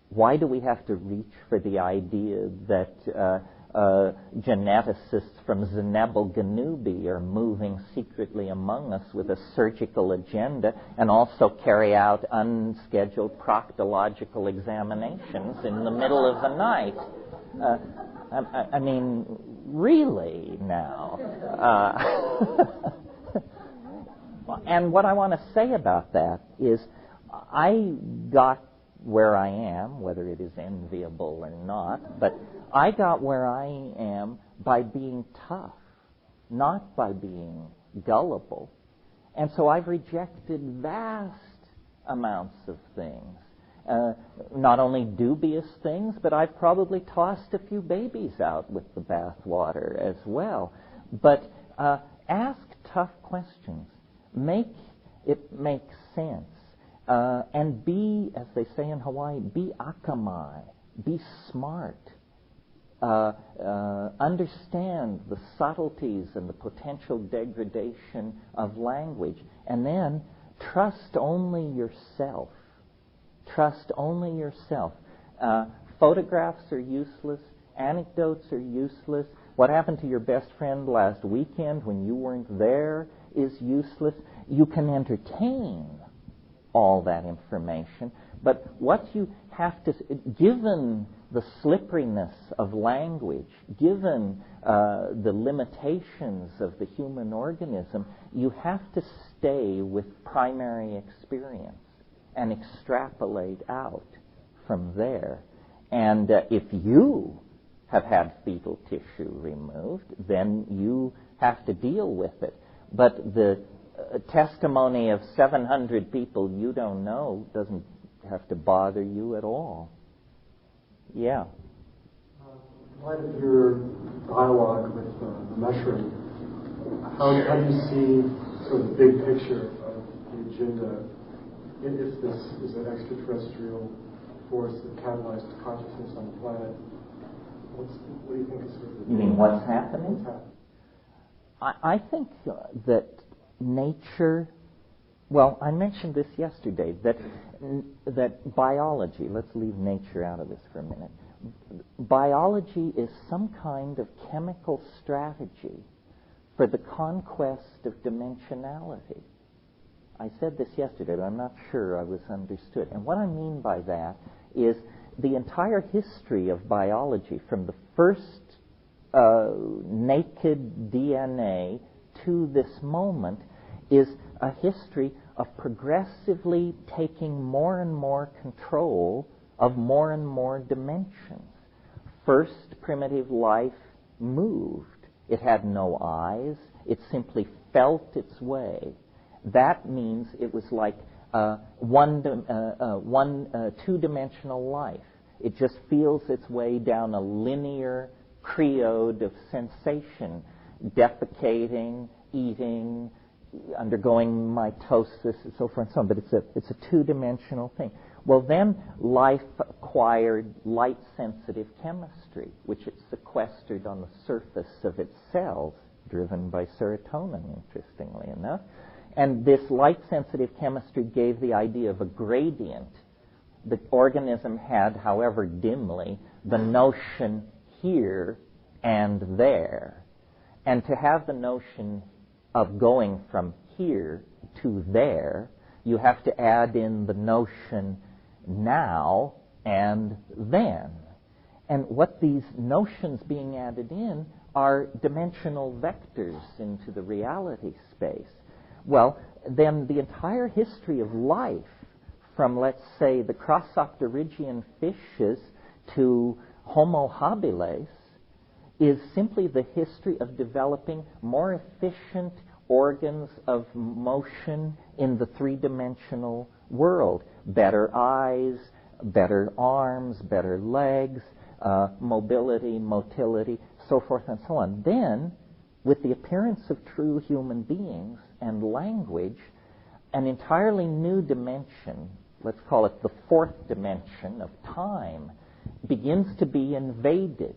why do we have to reach for the idea that geneticists from Zenebel Ganubi are moving secretly among us with a surgical agenda and also carry out unscheduled proctological examinations in the middle of the night? I mean, really now. And what I want to say about that is I got where I am, whether it is enviable or not, but I got where I am by being tough, not by being gullible. And so I've rejected vast amounts of things, not only dubious things, but I've probably tossed a few babies out with the bathwater as well. But ask tough questions. Make it make sense. And be, as they say in Hawaii, be akamai, be smart. Understand the subtleties and the potential degradation of language. And then trust only yourself. Trust only yourself. Photographs are useless. Anecdotes are useless. What happened to your best friend last weekend when you weren't there is useless. You can entertain all that information, but what you have to, given the slipperiness of language, given the limitations of the human organism, you have to stay with primary experience and extrapolate out from there. And if you have had fetal tissue removed, then you have to deal with it. But the testimony of 700 people you don't know doesn't have to bother you at all. Yeah. In light of your dialogue with the mushroom, how do you see sort of the big picture of the agenda? If this is an extraterrestrial force that catalyzed consciousness on the planet, what do you think is sort of the... You mean what's happening? What's happening? I think that nature, well, I mentioned this yesterday, that biology, let's leave nature out of this for a minute, biology is some kind of chemical strategy for the conquest of dimensionality. I said this yesterday, but I'm not sure I was understood. And what I mean by that is the entire history of biology, from the first naked DNA to this moment, is a history of progressively taking more and more control of more and more dimensions. First, primitive life moved. It had no eyes. It simply felt its way. That means it was like two-dimensional life. It just feels its way down a linear creode of sensation, defecating, eating, undergoing mitosis, and so forth and so on. But it's a two-dimensional thing. Well, then life acquired light-sensitive chemistry, which it sequestered on the surface of its cells driven by serotonin, interestingly enough. And this light-sensitive chemistry gave the idea of a gradient. The organism had, however dimly, the notion here and there. And to have the notion of going from here to there, you have to add in the notion now and then. And what these notions being added in are dimensional vectors into the reality space. Well, then the entire history of life, from, let's say, the Crossopterygian fishes to Homo habilis, is simply the history of developing more efficient organs of motion in the three-dimensional world. Better eyes, better arms, better legs, mobility, motility, so forth and so on. Then, with the appearance of true human beings and language, an entirely new dimension, let's call it the fourth dimension of time, begins to be invaded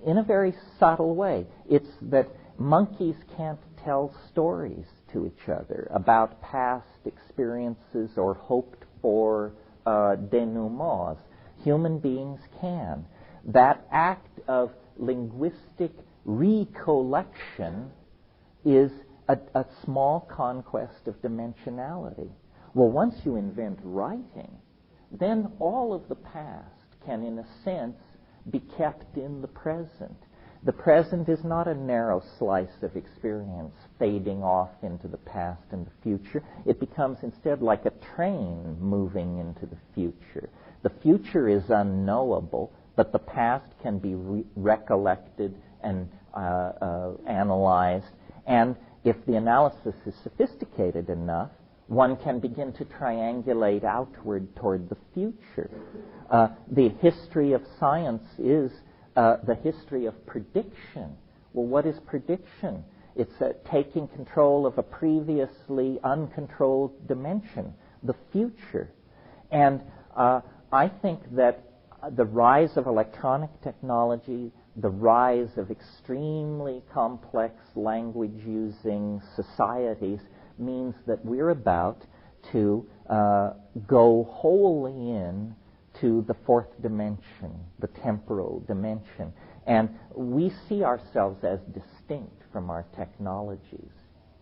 in a very subtle way. It's that monkeys can't tell stories to each other about past experiences or hoped for denouements. Human beings can. That act of linguistic recollection is a small conquest of dimensionality. Well, once you invent writing, then all of the past can, in a sense, be kept in the present. The present is not a narrow slice of experience fading off into the past and the future. It becomes instead like a train moving into the future. The future is unknowable, but the past can be recollected and analyzed. And if the analysis is sophisticated enough, one can begin to triangulate outward toward the future. The history of science is the history of prediction. Well, what is prediction? It's taking control of a previously uncontrolled dimension, the future. And I think that the rise of electronic technology, the rise of extremely complex language-using societies means that we're about to go wholly in to the fourth dimension, the temporal dimension. And we see ourselves as distinct from our technologies.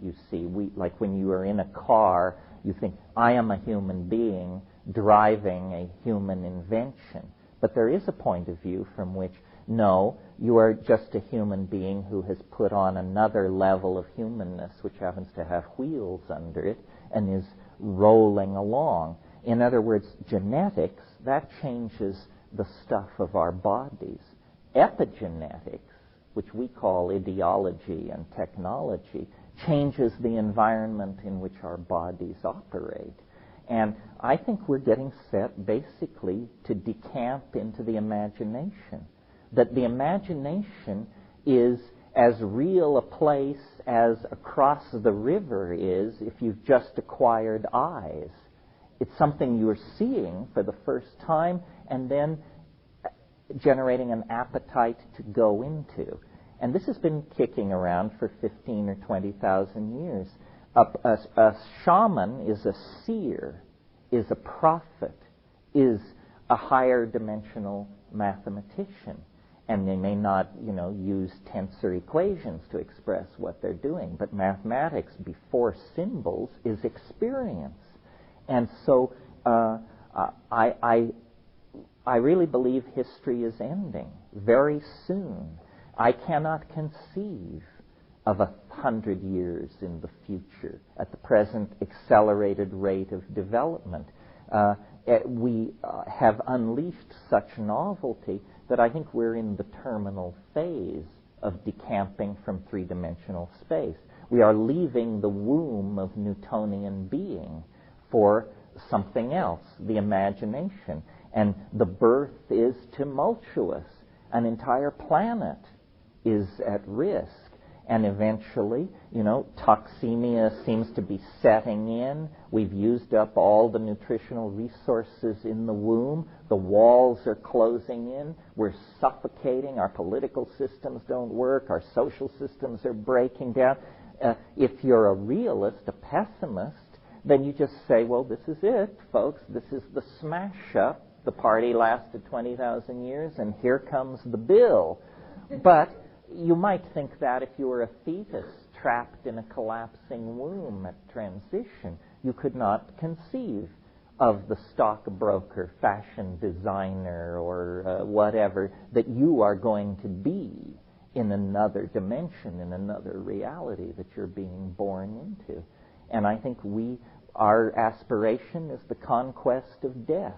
You see, like when you are in a car, you think, I am a human being driving a human invention. But there is a point of view from which, no, you are just a human being who has put on another level of humanness, which happens to have wheels under it, and is rolling along. In other words, genetics, that changes the stuff of our bodies. Epigenetics, which we call ideology and technology, changes the environment in which our bodies operate. And I think we're getting set basically to decamp into the imagination. That the imagination is as real a place as across the river is if you've just acquired eyes. It's something you're seeing for the first time and then generating an appetite to go into. And this has been kicking around for 15 or 20,000 years. A shaman is a seer, is a prophet, is a higher dimensional mathematician. And they may not, use tensor equations to express what they're doing, but mathematics before symbols is experience. And so I really believe history is ending very soon. I cannot conceive of 100 years in the future at the present accelerated rate of development. We have unleashed such novelty that I think we're in the terminal phase of decamping from three-dimensional space. We are leaving the womb of Newtonian being for something else, the imagination. And the birth is tumultuous. An entire planet is at risk. And eventually, toxemia seems to be setting in. We've used up all the nutritional resources in the womb. The walls are closing in. We're suffocating. Our political systems don't work. Our social systems are breaking down. If you're a realist, a pessimist, then you just say, well, this is it, folks. This is the smash up. The party lasted 20,000 years, and here comes the bill. But you might think that if you were a fetus trapped in a collapsing womb at transition, you could not conceive of the stockbroker, fashion designer, or whatever that you are going to be in another dimension, in another reality that you're being born into. And I think our aspiration is the conquest of death.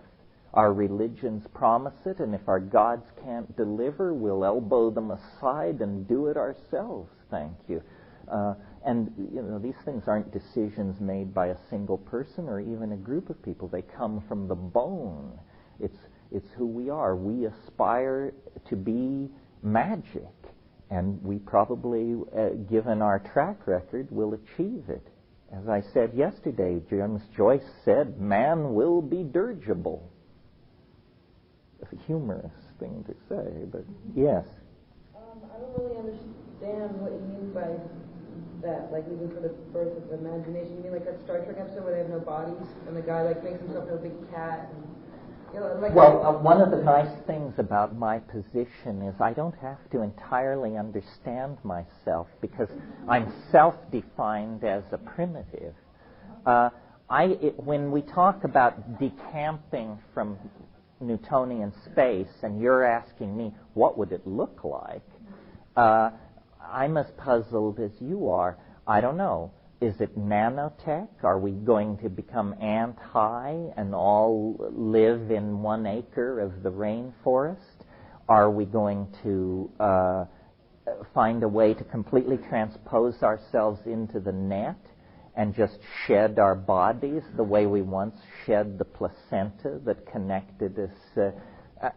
Our religions promise it, and if our gods can't deliver, we'll elbow them aside and do it ourselves, thank you. And these things aren't decisions made by a single person or even a group of people. They come from the bone. It's who we are. We aspire to be magic, and we probably, given our track record, will achieve it. As I said yesterday, James Joyce said, man will be dirigible. A humorous thing to say, but yes. I don't really understand what you mean by that, like even for the birth of the imagination. You mean like that Star Trek episode where they have no bodies and the guy makes himself into a big cat? And, one of the nice things about my position is I don't have to entirely understand myself because I'm self-defined as a primitive. When we talk about decamping from Newtonian space, and you're asking me, what would it look like? I'm as puzzled as you are. I don't know. Is it nanotech? Are we going to become ant-high and all live in 1 acre of the rainforest? Are we going to find a way to completely transpose ourselves into the net and just shed our bodies the way we once shed the placenta that connected us?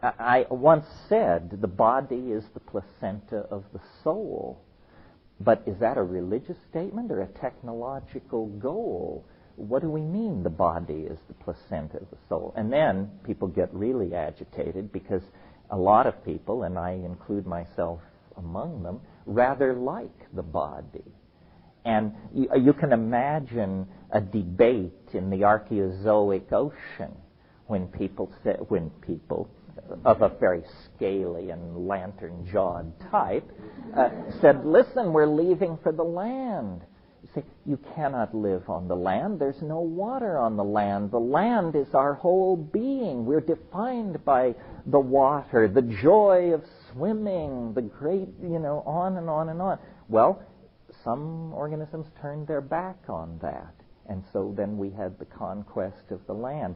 I once said the body is the placenta of the soul. But is that a religious statement or a technological goal? What do we mean the body is the placenta of the soul? And then people get really agitated because a lot of people, and I include myself among them, rather like the body. And you can imagine a debate in the Archaeozoic ocean when people of a very scaly and lantern-jawed type said, listen, we're leaving for the land. You say, you cannot live on the land. There's no water on the land. The land is our whole being. We're defined by the water, the joy of swimming, the great, on and on and on. Well, some organisms turned their back on that. And so then we had the conquest of the land.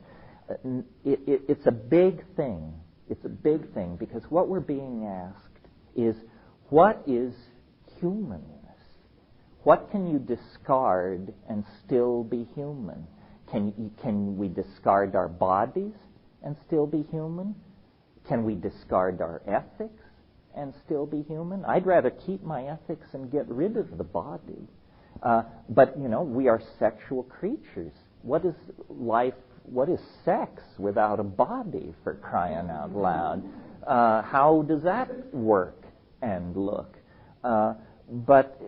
It's a big thing. It's a big thing because what we're being asked is, what is humanness? What can you discard and still be human? Can we discard our bodies and still be human? Can we discard our ethics and still be human? I'd rather keep my ethics and get rid of the body. But, we are sexual creatures. What is life? What is sex without a body, for crying out loud? How does that work and look? But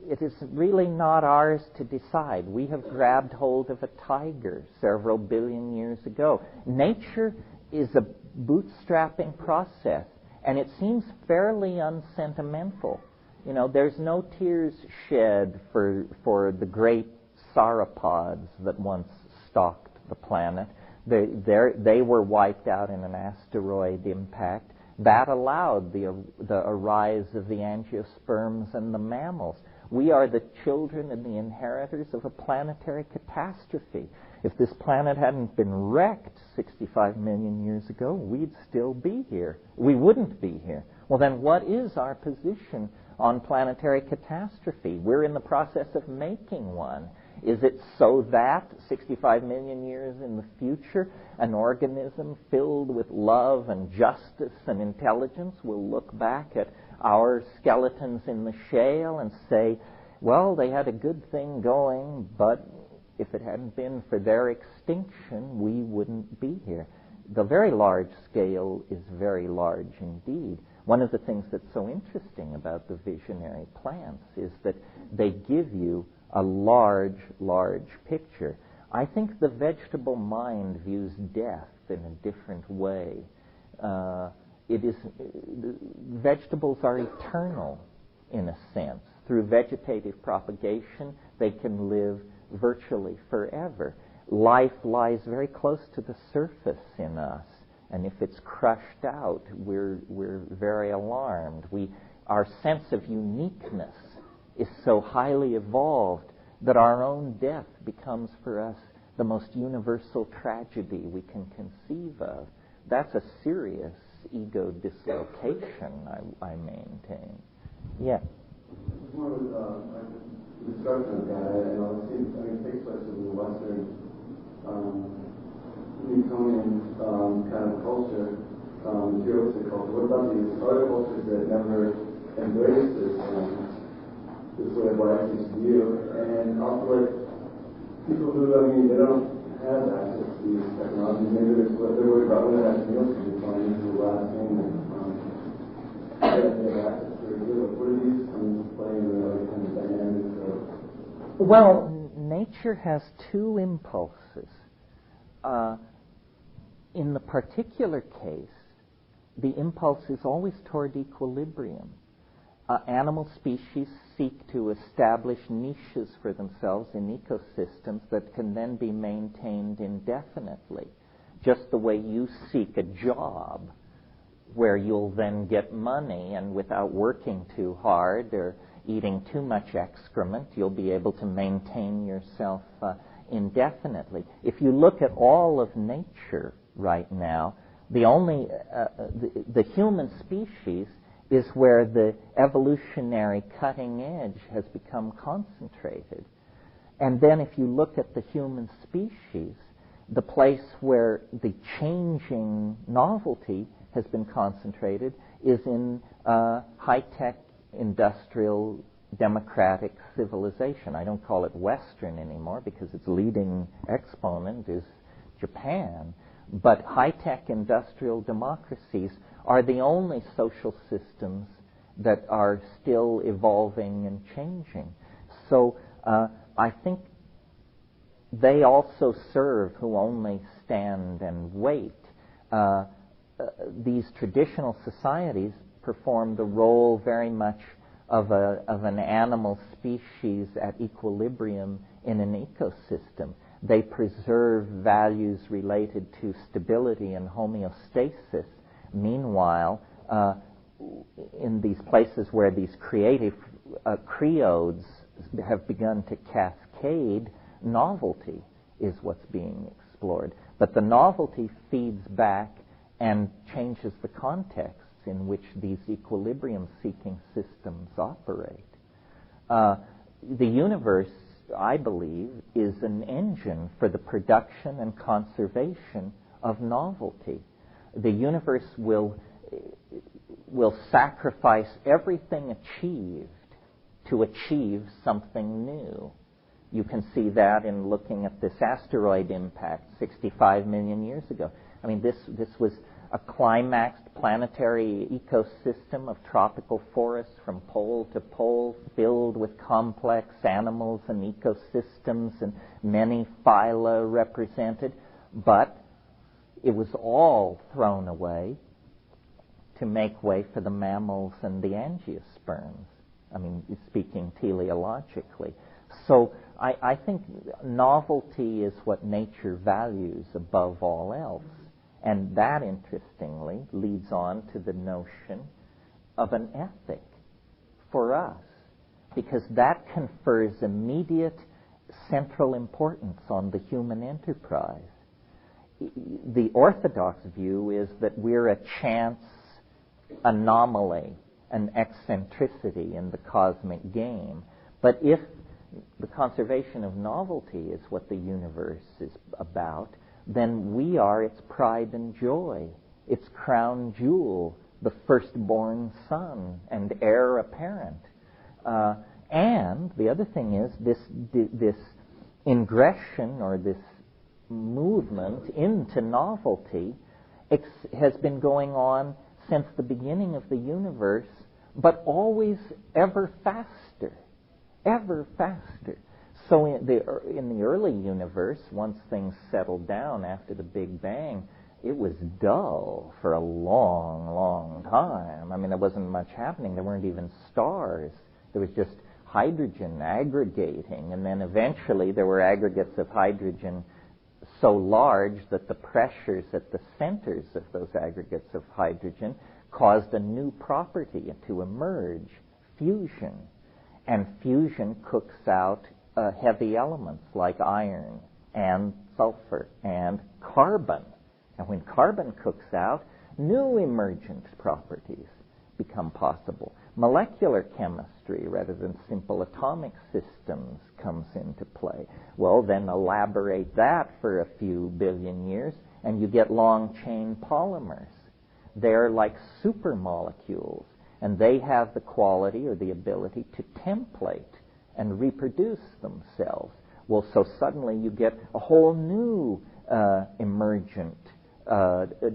it is really not ours to decide. We have grabbed hold of a tiger several billion years ago. Nature is a bootstrapping process, and it seems fairly unsentimental. There's no tears shed for the great sauropods that once stalked the planet. They were wiped out in an asteroid impact. That allowed the arise of the angiosperms and the mammals. We are the children and the inheritors of a planetary catastrophe. If this planet hadn't been wrecked 65 million years ago, we'd still be here. We wouldn't be here. Well, then what is our position on planetary catastrophe? We're in the process of making one. Is it so that 65 million years in the future, an organism filled with love and justice and intelligence will look back at our skeletons in the shale and say, well, they had a good thing going, but if it hadn't been for their extinction, we wouldn't be here. The very large scale is very large indeed. One of the things that's so interesting about the visionary plants is that they give you a large, large picture. I think the vegetable mind views death in a different way. Vegetables are eternal in a sense. Through vegetative propagation, they can live virtually forever. Life lies very close to the surface in us, and if it's crushed out, we're very alarmed. Our sense of uniqueness is so highly evolved that our own death becomes for us the most universal tragedy we can conceive of. That's a serious ego dislocation, I maintain. Yeah. More of a discussion of that, it takes place in the Western Newtonian kind of culture, materialistic culture. What about these other cultures that never embrace this way of life, this view, and also like people who, they don't have access to these technologies. Maybe they're worried about whether that meal can be fine into the last thing that they have access to. What are these things playing in the kind of dynamics of? Well, nature has two impulses. In the particular case, the impulse is always toward equilibrium. Animal species seek to establish niches for themselves in ecosystems that can then be maintained indefinitely, just the way you seek a job where you'll then get money, and without working too hard or eating too much excrement, you'll be able to maintain yourself indefinitely. If you look at all of nature right now, the human species is where the evolutionary cutting edge has become concentrated. And then if you look at the human species, the place where the changing novelty has been concentrated is in high-tech industrial democratic civilization. I don't call it Western anymore because its leading exponent is Japan. But high-tech industrial democracies are the only social systems that are still evolving and changing. So I think they also serve who only stand and wait. These traditional societies perform the role very much of an animal species at equilibrium in an ecosystem. They preserve values related to stability and homeostasis. Meanwhile, in these places where these creative creodes have begun to cascade, novelty is what's being explored. But the novelty feeds back and changes the contexts in which these equilibrium-seeking systems operate. The universe, I believe, is an engine for the production and conservation of novelty. The universe will sacrifice everything achieved to achieve something new. You can see that in looking at this asteroid impact 65 million years ago. I mean, this was a climaxed planetary ecosystem of tropical forests from pole to pole, filled with complex animals and ecosystems and many phyla represented, but it was all thrown away to make way for the mammals and the angiosperms. I mean, speaking teleologically. So I think novelty is what nature values above all else. And that, interestingly, leads on to the notion of an ethic for us, because that confers immediate central importance on the human enterprise. The orthodox view is that we're a chance anomaly, an eccentricity in the cosmic game. But if the conservation of novelty is what the universe is about, then we are its pride and joy, its crown jewel, the firstborn son and heir apparent. And the other thing is this ingression or this movement into novelty has been going on since the beginning of the universe, but always ever faster, ever faster. So in the early universe, once things settled down after the Big Bang, it was dull for a long, long time. I mean, there wasn't much happening. There weren't even stars. There was just hydrogen aggregating, and then eventually there were aggregates of hydrogen so large that the pressures at the centers of those aggregates of hydrogen caused a new property to emerge, fusion. And fusion cooks out heavy elements like iron and sulfur and carbon. And when carbon cooks out, new emergent properties become possible. Molecular chemistry, rather than simple atomic systems, comes into play. Well, then elaborate that for a few billion years, and you get long-chain polymers. They're like supermolecules, and they have the quality or the ability to template and reproduce themselves. Well, so suddenly you get a whole new emergent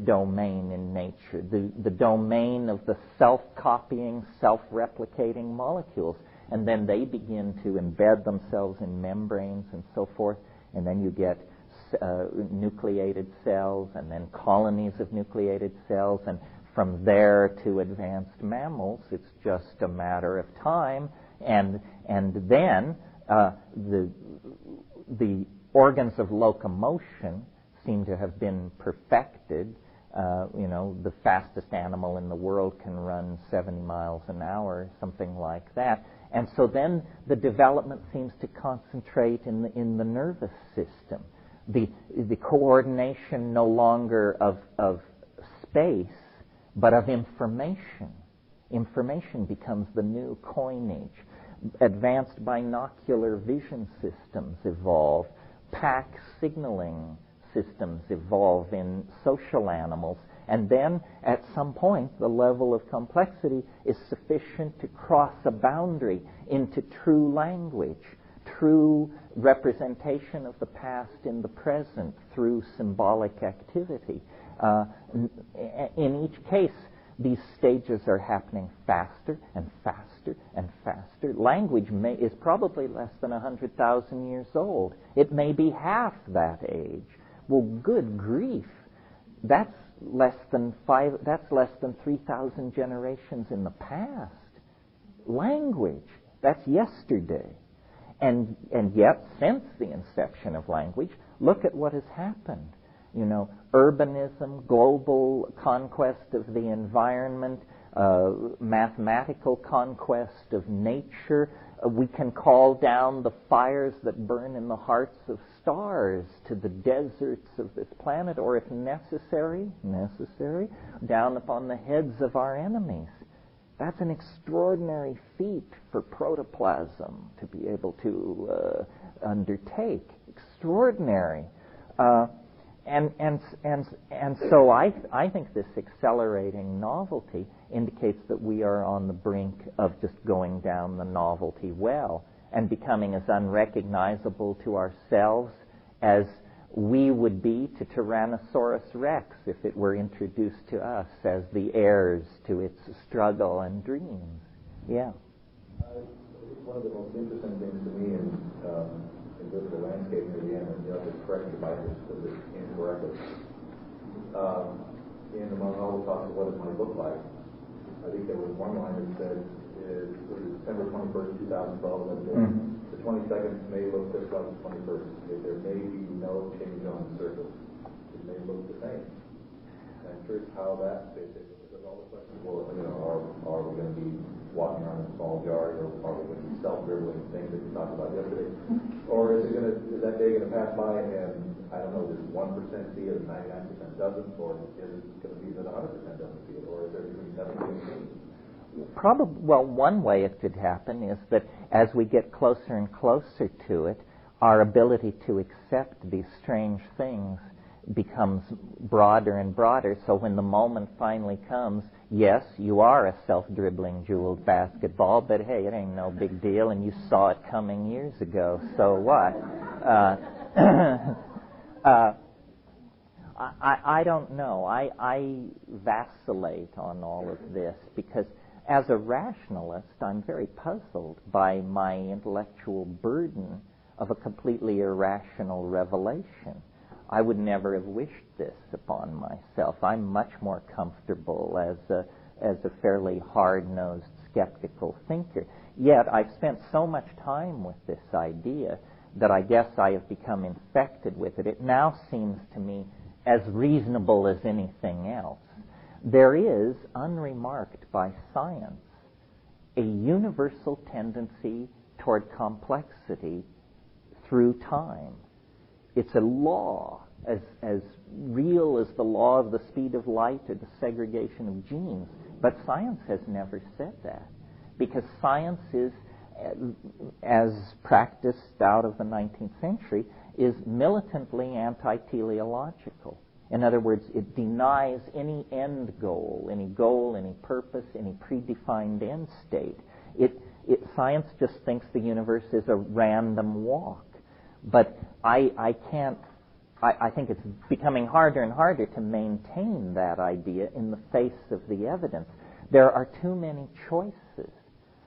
domain in nature, the domain of the self-copying, self-replicating molecules. And then they begin to embed themselves in membranes and so forth, and then you get nucleated cells, and then colonies of nucleated cells, and from there to advanced mammals, it's just a matter of time. And then the organs of locomotion seem to have been perfected. The fastest animal in the world can run 70 miles an hour, something like that. And so then the development seems to concentrate in the nervous system. The coordination no longer of space, but of information. Information becomes the new coinage. Advanced binocular vision systems evolve. Pack signaling systems evolve in social animals. And then, at some point, the level of complexity is sufficient to cross a boundary into true language, true representation of the past in the present through symbolic activity. In each case, these stages are happening faster and faster and faster. Language is probably less than 100,000 years old. It may be half that age. Well, good grief, that's less than 3,000 generations in the past. Language, that's yesterday. And yet, since the inception of language, look at what has happened. Urbanism, global conquest of the environment, mathematical conquest of nature. We can call down the fires that burn in the hearts of stars to the deserts of this planet, or if necessary, down upon the heads of our enemies. That's an extraordinary feat for protoplasm to be able to undertake. Extraordinary. And so I think this accelerating novelty indicates that we are on the brink of just going down the novelty well and becoming as unrecognizable to ourselves as we would be to Tyrannosaurus rex if it were introduced to us as the heirs to its struggle and dreams. Yeah. I think one of the most interesting things to me in visible landscape near the end, and just correct me if I understood this incorrectly. In the monologue talks of what it might look like. I think there was one line that said, it was December 21st, 2012, and the 22nd may look just like the 21st. There may be no change on the surface. It may look the same. And I'm curious how that fits in. Because all the questions, well, are we going to be walking around in small jars, or are we going to be self-dribbling things that you talked about yesterday? Or is that day going to pass by and, I don't know, does 1% see it, or 99% doesn't, or is it going to be that 100% doesn't see it, or is there going to be nothing in between? Well, one way it could happen is that as we get closer and closer to it, our ability to accept these strange things becomes broader and broader. So when the moment finally comes, yes, you are a self-dribbling jeweled basketball, but hey, it ain't no big deal, and you saw it coming years ago. So what? I don't know. I vacillate on all of this because as a rationalist, I'm very puzzled by my intellectual burden of a completely irrational revelation. I would never have wished this upon myself. I'm much more comfortable as a fairly hard-nosed skeptical thinker. Yet I've spent so much time with this idea that I guess I have become infected with it. It now seems to me as reasonable as anything else. There is, unremarked by science, a universal tendency toward complexity through time. It's a law, as real as the law of the speed of light or the segregation of genes. But science has never said that, because science is, as practiced out of the 19th century, is militantly anti-teleological. In other words, it denies any end goal, any purpose, any predefined end state. Science just thinks the universe is a random walk. But I think it's becoming harder and harder to maintain that idea in the face of the evidence. There are too many choices.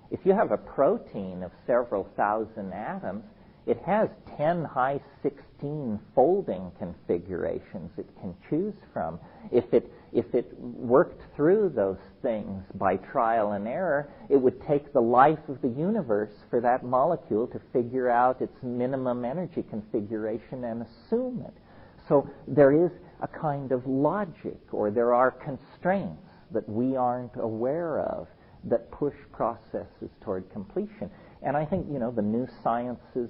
If you have a protein of several thousand atoms, it has 10 high 16 folding configurations it can choose from. If it worked through those things by trial and error, it would take the life of the universe for that molecule to figure out its minimum energy configuration and assume it. So there is a kind of logic, or there are constraints that we aren't aware of that push processes toward completion. And I think, the new sciences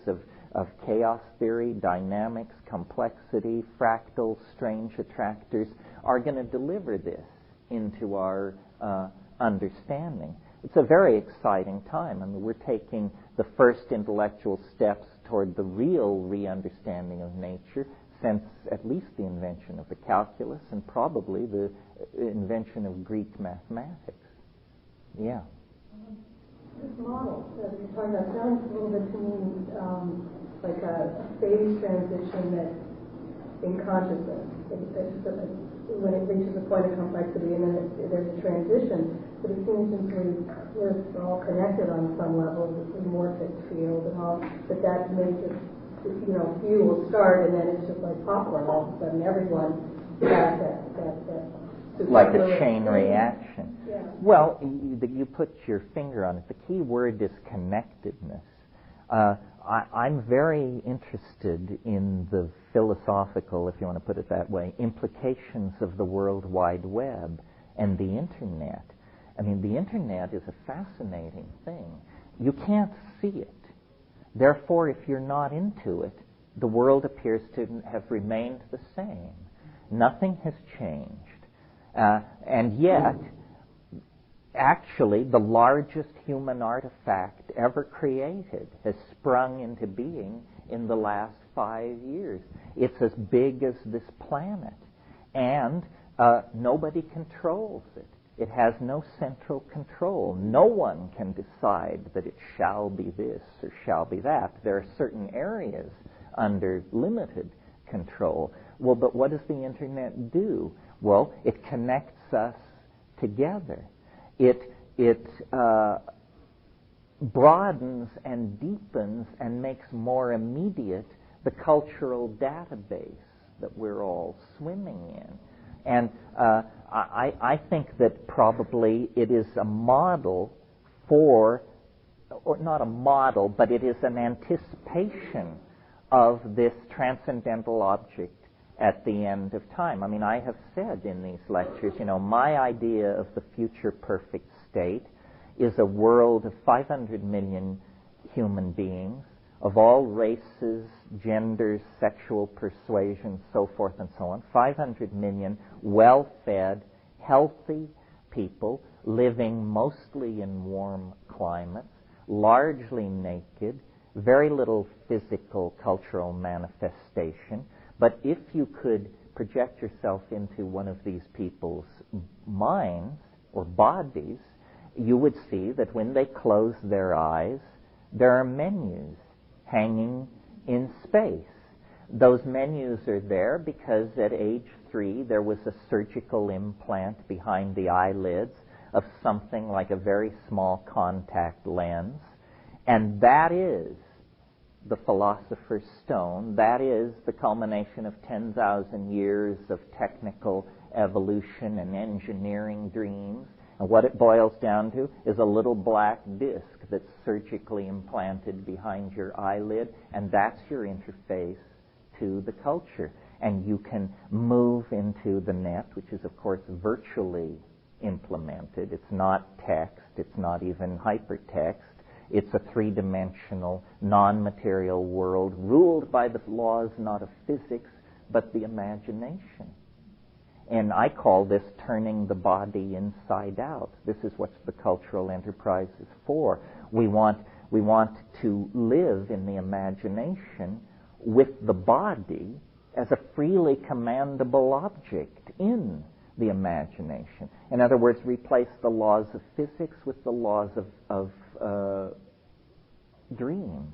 of chaos theory, dynamics, complexity, fractals, strange attractors are going to deliver this into our understanding. It's a very exciting time. I mean, we're taking the first intellectual steps toward the real re-understanding of nature since at least the invention of the calculus and probably the invention of Greek mathematics. Yeah. This model that you're talking about sounds a little bit to me like a phase transition that in consciousness. When it reaches a point of complexity and then there's a transition, but it seems to me we're all connected on some level, the morphic field and all, but that may just, few will start and then it's just like popcorn. All of a sudden everyone has that like a chain reaction. Yeah. Well, you put your finger on it. The key word is connectedness. I'm very interested in the philosophical, if you want to put it that way, implications of the World Wide Web and the Internet. I mean, the Internet is a fascinating thing. You can't see it. Therefore, if you're not into it, the world appears to have remained the same. Nothing has changed. And yet, actually, the largest human artifact ever created has sprung into being in the last 5 years. It's as big as this planet, and nobody controls it. It has no central control. No one can decide that it shall be this or shall be that. There are certain areas under limited control. Well, but what does the Internet do? Well, it connects us together. It broadens and deepens and makes more immediate the cultural database that we're all swimming in. And I think that probably it is a model for, or not a model, but it is an anticipation of this transcendental object at the end of time. I mean, I have said in these lectures, my idea of the future perfect state is a world of 500 million human beings of all races, genders, sexual persuasions, so forth and so on. 500 million well-fed, healthy people living mostly in warm climates, largely naked, very little physical cultural manifestation. But if you could project yourself into one of these people's minds or bodies, you would see that when they close their eyes, there are menus hanging in space. Those menus are there because at age 3 there was a surgical implant behind the eyelids of something like a very small contact lens. And that is the philosopher's stone. That is the culmination of 10,000 years of technical evolution and engineering dreams. And what it boils down to is a little black disc that's surgically implanted behind your eyelid, and that's your interface to the culture. And you can move into the net, which is, of course, virtually implemented. It's not text. It's not even hypertext. It's a three-dimensional, non-material world ruled by the laws not of physics, but the imagination. And I call this turning the body inside out. This is what the cultural enterprise is for. We want to live in the imagination with the body as a freely commandable object in the imagination. In other words, replace the laws of physics with the laws of dream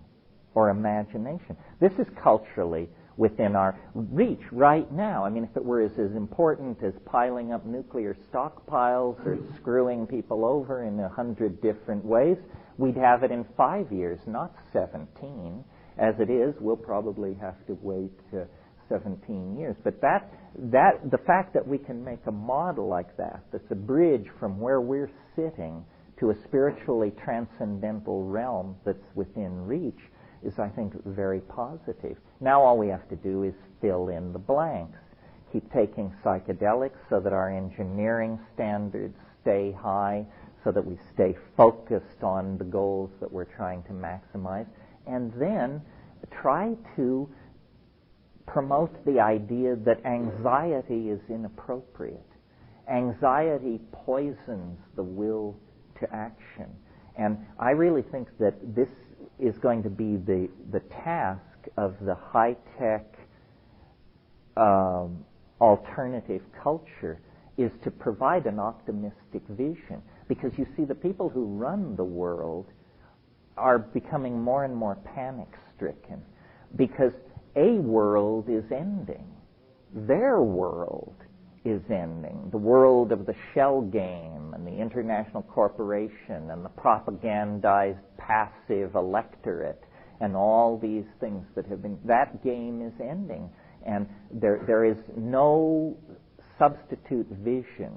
or imagination. This is culturally within our reach right now. I mean, if it were as important as piling up nuclear stockpiles or screwing people over in 100 different ways, we'd have it in 5 years, not 17. As it is, we'll probably have to wait 17 years. But the fact that we can make a model like that, that's a bridge from where we're sitting to a spiritually transcendental realm that's within reach, is, I think, very positive. Now all we have to do is fill in the blanks. Keep taking psychedelics so that our engineering standards stay high, so that we stay focused on the goals that we're trying to maximize, and then try to promote the idea that anxiety is inappropriate. Anxiety poisons the will to action. And I really think that this is going to be the task of the high-tech alternative culture, is to provide an optimistic vision. Because you see, the people who run the world are becoming more and more panic-stricken because a world is ending. Their world is ending. The world of the shell game and the international corporation and the propagandized passive electorate and all these things that have been, that game is ending. And there is no substitute vision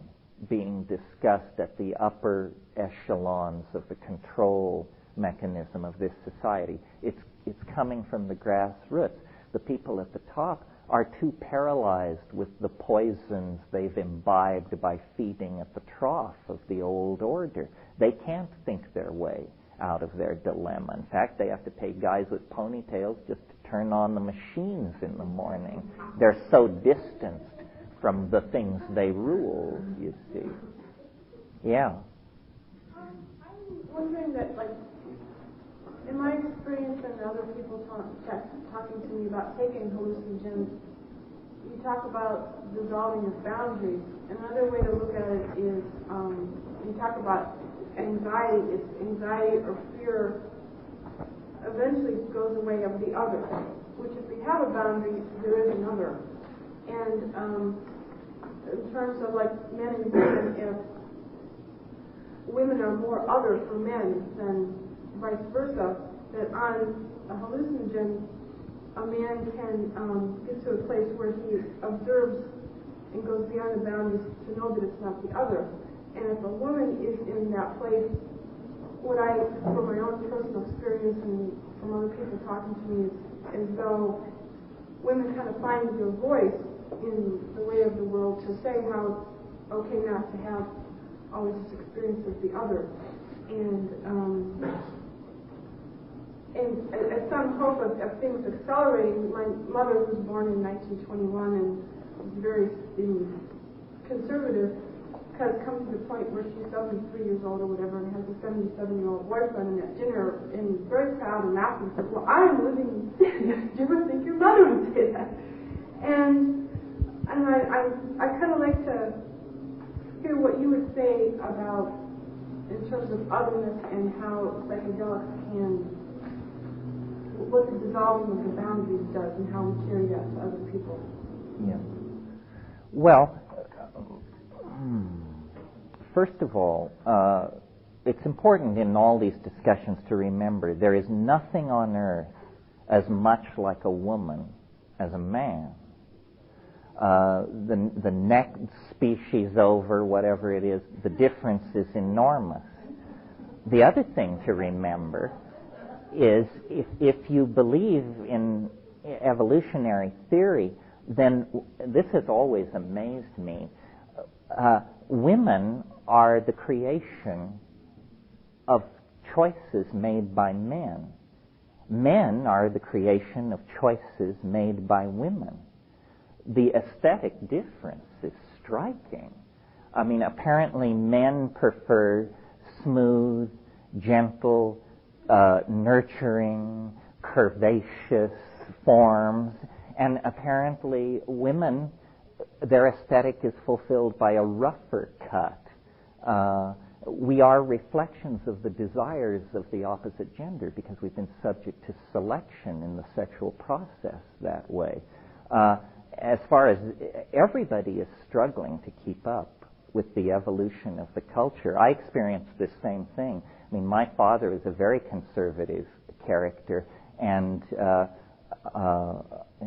being discussed at the upper echelons of the control mechanism of this society. It's coming from the grassroots. The people at the top are too paralyzed with the poisons they've imbibed by feeding at the trough of the old order. They can't think their way out of their dilemma. In fact, they have to pay guys with ponytails just to turn on the machines in the morning. They're so distanced from the things they rule, you see. Yeah. I'm wondering that, like, in my experience and other people talking to me about taking hallucinogens, you talk about dissolving of boundaries. Another way to look at it is you talk about anxiety. It's anxiety or fear eventually goes away of the other, which if we have a boundary, there is another. And in terms of like men and women, if women are more other for men than vice versa, that on a hallucinogen, a man can get to a place where he observes and goes beyond the boundaries to know that it's not the other. And if a woman is in that place, what I, from my own personal experience and from other people talking to me, is as though women kind of find their voice in the way of the world to say how it's okay not to have always this experience with the other. And at some hope of things accelerating, my mother was born in 1921 and was very conservative, has come to the point where she's 73 years old or whatever and has a 77-year-old boyfriend, and at dinner and he's very proud and laughing and says, well, I'm living in Syria. Do you ever think your mother would say that? And I kind of like to hear what you would say about, in terms of otherness and how psychedelics can, what the dissolving of the boundaries does and how we carry that to other people. Yeah. Well, first of all, it's important in all these discussions to remember there is nothing on earth as much like a woman as a man. The next species over, whatever it is, the difference is enormous. The other thing to remember is if you believe in evolutionary theory, then this has always amazed me. Women are the creation of choices made by men. Men are the creation of choices made by women. The aesthetic difference is striking. I mean, apparently men prefer smooth, gentle, nurturing, curvaceous forms, and apparently women, their aesthetic is fulfilled by a rougher cut. We are reflections of the desires of the opposite gender because we've been subject to selection in the sexual process that way. As far as everybody is struggling to keep up with the evolution of the culture, I experienced this same thing. I mean, my father is a very conservative character, and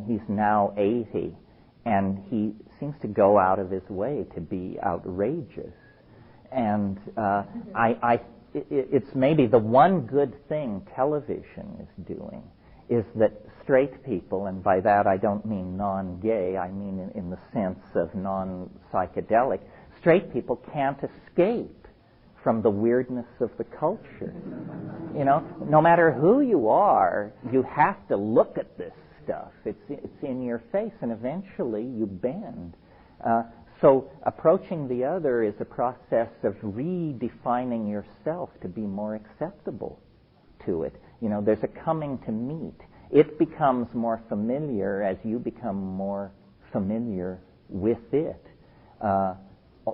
he's now 80, and he seems to go out of his way to be outrageous. And it's maybe the one good thing television is doing is that straight people, and by that I don't mean non-gay, I mean in the sense of non-psychedelic, straight people can't escape from the weirdness of the culture. You know, no matter who you are, you have to look at this stuff. It's in your face, and eventually you bend. So approaching the other is a process of redefining yourself to be more acceptable to it. You know, there's a coming to meet. It becomes more familiar as you become more familiar with it.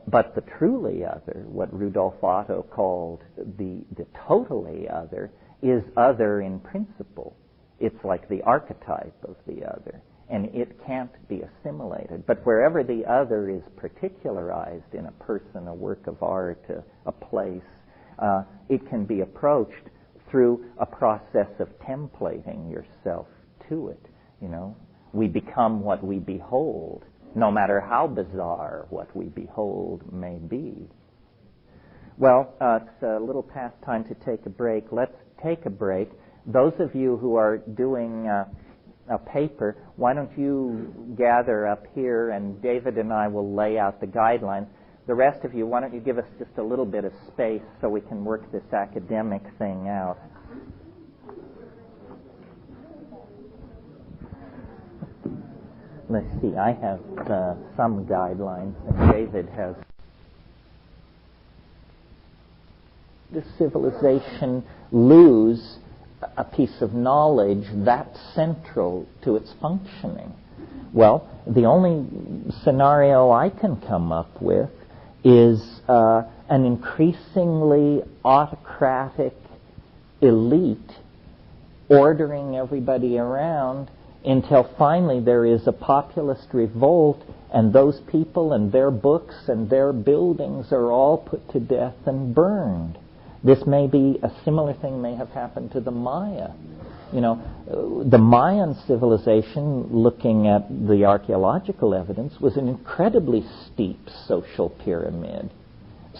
But the truly other, what Rudolf Otto called the totally other, is other in principle. It's like the archetype of the other, and it can't be assimilated. But wherever the other is particularized in a person, a work of art, a place, it can be approached through a process of templating yourself to it. You know, we become what we behold, no matter how bizarre what we behold may be. Well, it's a little past time to take a break. Let's take a break. Those of you who are doing a paper, why don't you gather up here, and David and I will lay out the guidelines. The rest of you, why don't you give us just a little bit of space so we can work this academic thing out. Let's see, I have some guidelines, and David has. Does civilization lose a piece of knowledge that's central to its functioning? Well, the only scenario I can come up with is an increasingly autocratic elite ordering everybody around until finally there is a populist revolt, and those people and their books and their buildings are all put to death and burned. This may be a similar thing may have happened to the Maya. You know, the Mayan civilization, looking at the archaeological evidence, was an incredibly steep social pyramid.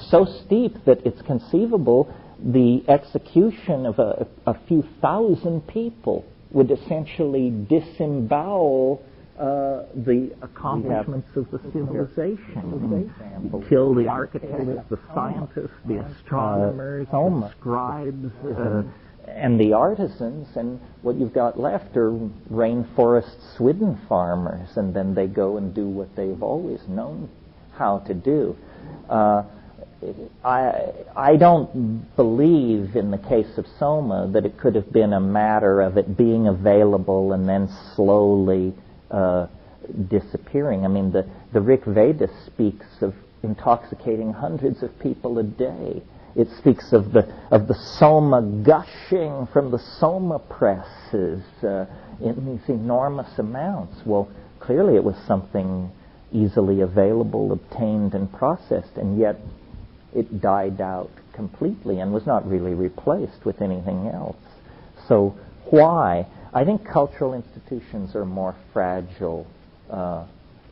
So steep that it's conceivable the execution of a few thousand people would essentially disembowel the accomplishments of the civilization. Kill the architects, the scientists, the astronomers, the scribes, and the artisans, and what you've got left are rainforest swidden farmers, and then they go and do what they've always known how to do. I don't believe in the case of Soma that it could have been a matter of it being available and then slowly disappearing. I mean, the Rig Veda speaks of intoxicating hundreds of people a day. It speaks of the Soma gushing from the Soma presses in these enormous amounts. Well, clearly it was something easily available, obtained, and processed, and yet it died out completely and was not really replaced with anything else. So why? I think cultural institutions are more fragile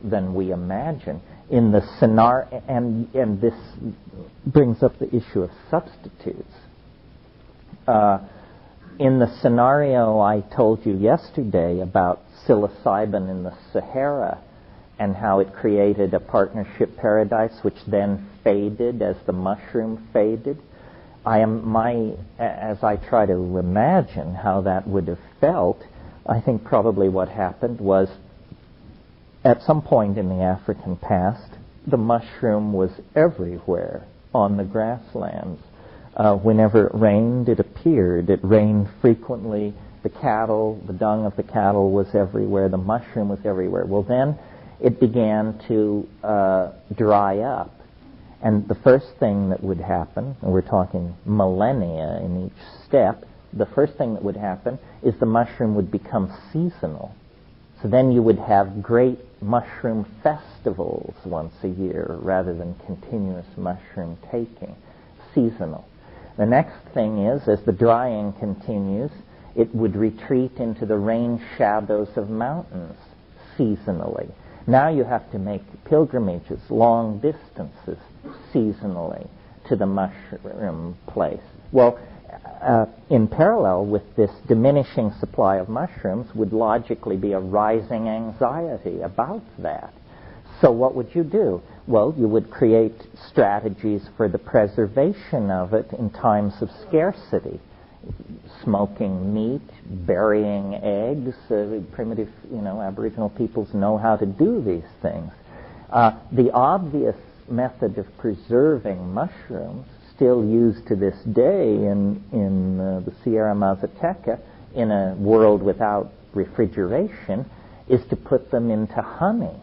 than we imagine. In the scenario, and this brings up the issue of substitutes. In the scenario I told you yesterday about psilocybin in the Sahara and how it created a partnership paradise which then faded as the mushroom faded, as I try to imagine how that would have felt, I think probably what happened was at some point in the African past, the mushroom was everywhere on the grasslands. Whenever it rained, it appeared. It rained frequently. The dung of the cattle was everywhere. The mushroom was everywhere. Well, then it began to dry up. And the first thing that would happen, and we're talking millennia in each step, the first thing that would happen is the mushroom would become seasonal. So then you would have great mushroom festivals once a year rather than continuous mushroom taking, seasonal. The next thing is, as the drying continues, it would retreat into the rain shadows of mountains seasonally. Now you have to make pilgrimages, long distances, seasonally to the mushroom place. Well, in parallel with this diminishing supply of mushrooms would logically be a rising anxiety about that. So what would you do? Well, you would create strategies for the preservation of it in times of scarcity. Smoking meat, burying eggs. Primitive, Aboriginal peoples know how to do these things. The obvious method of preserving mushrooms, still used to this day in the Sierra Mazateca, in a world without refrigeration, is to put them into honey.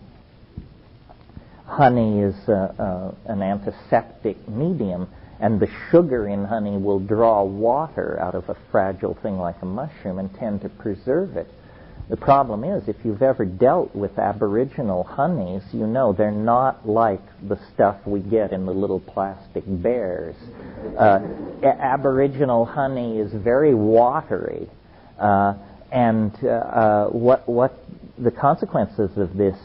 Honey is an antiseptic medium, and the sugar in honey will draw water out of a fragile thing like a mushroom and tend to preserve it. The problem is, if you've ever dealt with Aboriginal honeys, you know they're not like the stuff we get in the little plastic bears. Aboriginal honey is very watery, and what the consequences of this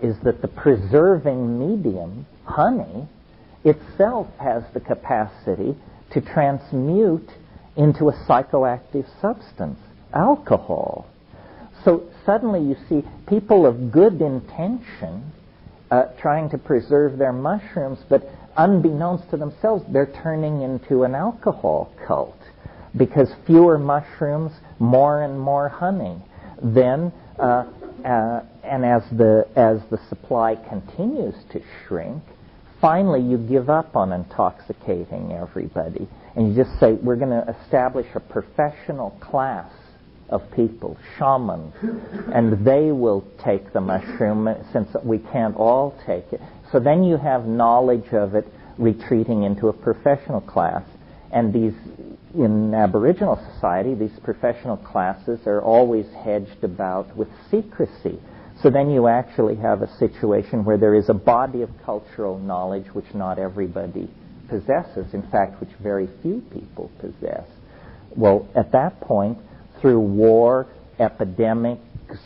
is that the preserving medium, honey, itself has the capacity to transmute into a psychoactive substance, alcohol. So suddenly you see people of good intention trying to preserve their mushrooms, but unbeknownst to themselves, they're turning into an alcohol cult, because fewer mushrooms, more and more honey. Then, and as the supply continues to shrink, finally you give up on intoxicating everybody, and you just say, we're going to establish a professional class of people, shamans, and they will take the mushroom since we can't all take it. So then you have knowledge of it retreating into a professional class. And these, in Aboriginal society, these professional classes are always hedged about with secrecy. So then you actually have a situation where there is a body of cultural knowledge which not everybody possesses, in fact, which very few people possess. Well, at that point, through war, epidemic,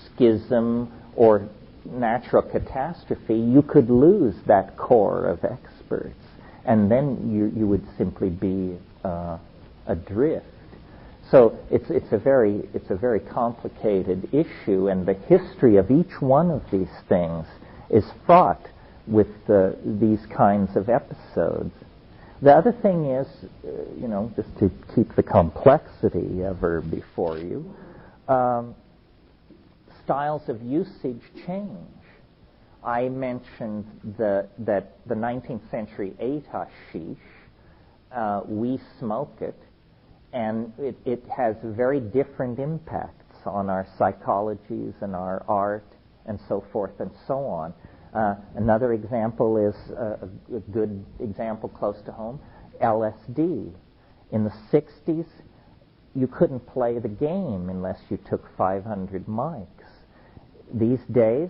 schism, or natural catastrophe, you could lose that core of experts, and then you would simply be adrift. So it's a very complicated issue, and the history of each one of these things is fraught with these kinds of episodes. The other thing is, just to keep the complexity ever before you, styles of usage change. I mentioned that the 19th century ate hashish. We smoke it, and it has very different impacts on our psychologies and our art and so forth and so on. Another example is a good example close to home, LSD. In the 60s, you couldn't play the game unless you took 500 mics. These days,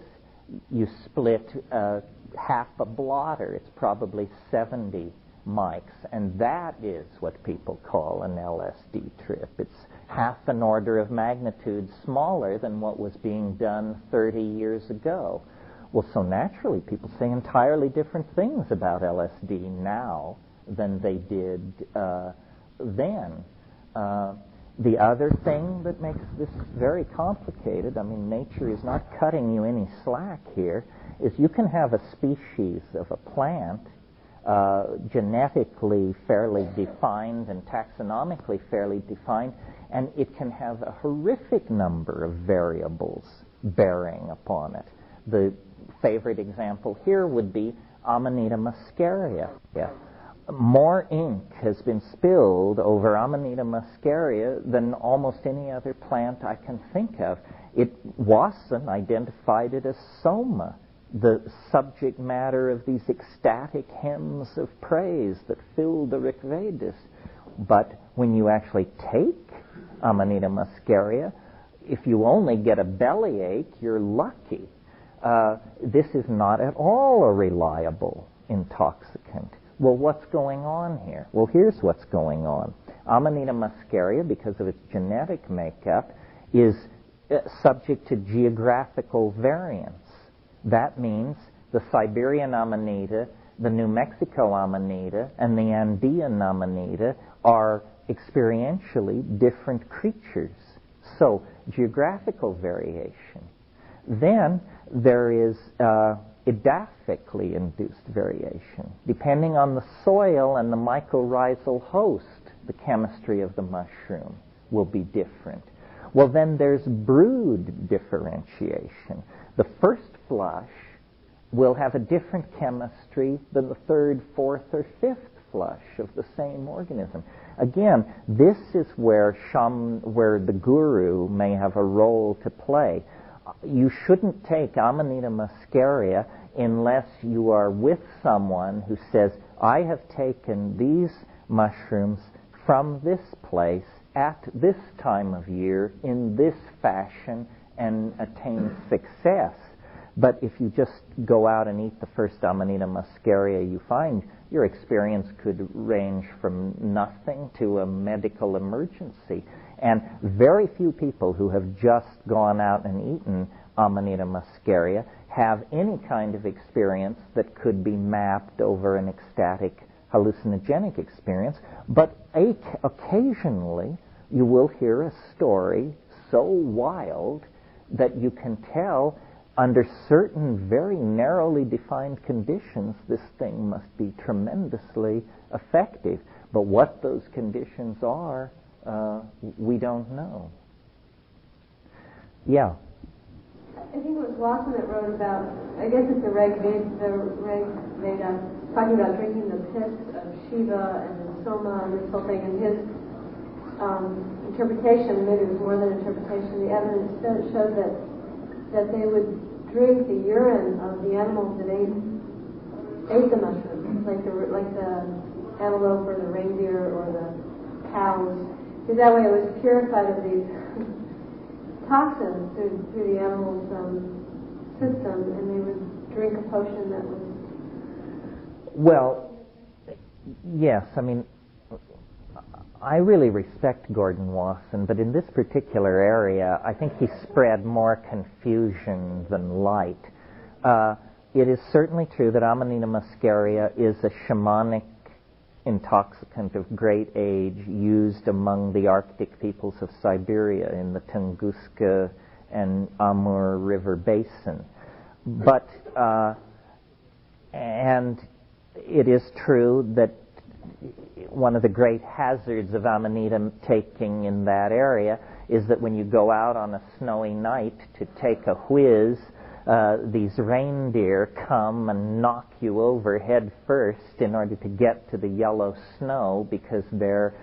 you split half a blotter. It's probably 70 mics, and that is what people call an LSD trip. It's half an order of magnitude smaller than what was being done 30 years ago. Well, so naturally, people say entirely different things about LSD now than they did then. The other thing that makes this very complicated, I mean, nature is not cutting you any slack here, is you can have a species of a plant genetically fairly defined and taxonomically fairly defined, and it can have a horrific number of variables bearing upon it. The favorite example here would be Amanita muscaria. Yeah. More ink has been spilled over Amanita muscaria than almost any other plant I can think of. Wasson identified it as soma, the subject matter of these ecstatic hymns of praise that filled the Rig Vedas. But when you actually take Amanita muscaria, if you only get a bellyache, you're lucky. This is not at all a reliable intoxicant. Well, what's going on here? Well, here's what's going on. Amanita muscaria, because of its genetic makeup, is subject to geographical variance. That means the Siberian Amanita, the New Mexico Amanita, and the Andean Amanita are experientially different creatures. So, geographical variation. Then there is edaphically induced variation. Depending on the soil and the mycorrhizal host, the chemistry of the mushroom will be different. Well, then there's brood differentiation. The first flush will have a different chemistry than the third, fourth, or fifth flush of the same organism. Again, this is where the guru may have a role to play. You shouldn't take Amanita muscaria unless you are with someone who says, I have taken these mushrooms from this place at this time of year in this fashion and attain success. But if you just go out and eat the first Amanita muscaria you find, your experience could range from nothing to a medical emergency. And very few people who have just gone out and eaten Amanita muscaria have any kind of experience that could be mapped over an ecstatic hallucinogenic experience. But occasionally you will hear a story so wild that you can tell under certain very narrowly defined conditions this thing must be tremendously effective. But what those conditions are, we don't know. Yeah. I think it was Watson that wrote about, I guess it's the Rig Veda, talking about drinking the piss of Shiva and the Soma and this whole thing, and his interpretation, maybe it was more than interpretation, the evidence showed that they would drink the urine of the animals that ate the mushrooms, like the antelope or the reindeer or the cows, because that way it was purified of these toxins through the animal's system, and they would drink a potion that was... Well, yes, I mean, I really respect Gordon Wasson, but in this particular area, I think he spread more confusion than light. It is certainly true that Amanita muscaria is a shamanic intoxicant of great age used among the Arctic peoples of Siberia in the Tunguska and Amur River basin. But, and it is true that one of the great hazards of Amanita taking in that area is that when you go out on a snowy night to take a whiz, these reindeer come and knock you over head first in order to get to the yellow snow because they're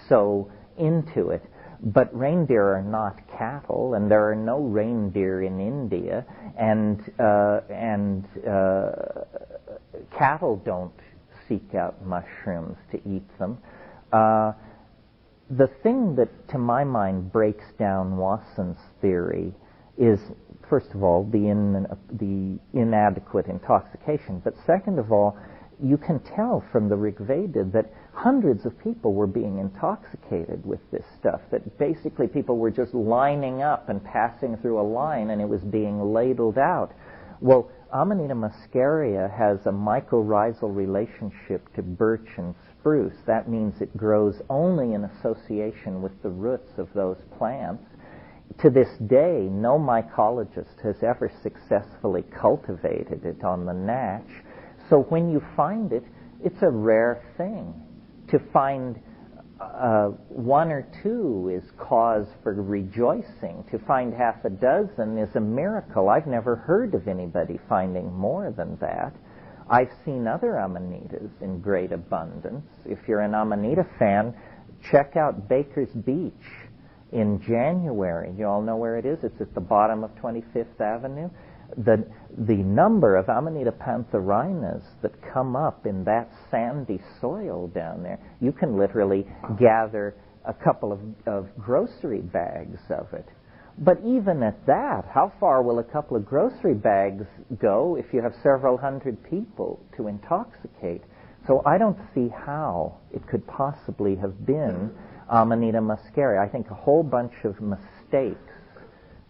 so into it. But reindeer are not cattle, and there are no reindeer in India, and cattle don't seek out mushrooms to eat them. The thing that, to my mind, breaks down Watson's theory is, first of all, the inadequate intoxication. But second of all, you can tell from the Rig Veda that hundreds of people were being intoxicated with this stuff, that basically people were just lining up and passing through a line and it was being ladled out. Well, Amanita muscaria has a mycorrhizal relationship to birch and spruce. That means it grows only in association with the roots of those plants. To this day, no mycologist has ever successfully cultivated it on the natch. So when you find it, it's a rare thing. To find one or two is cause for rejoicing. To find half a dozen is a miracle. I've never heard of anybody finding more than that. I've seen other amanitas in great abundance. If you're an Amanita fan, check out Baker's Beach in January. You all know where it is? It's at the bottom of 25th Avenue. The number of Amanita pantherinas that come up in that sandy soil down there, you can literally gather a couple of grocery bags of it. But even at that, how far will a couple of grocery bags go if you have several hundred people to intoxicate? So I don't see how it could possibly have been Amanita muscaria. I think a whole bunch of mistakes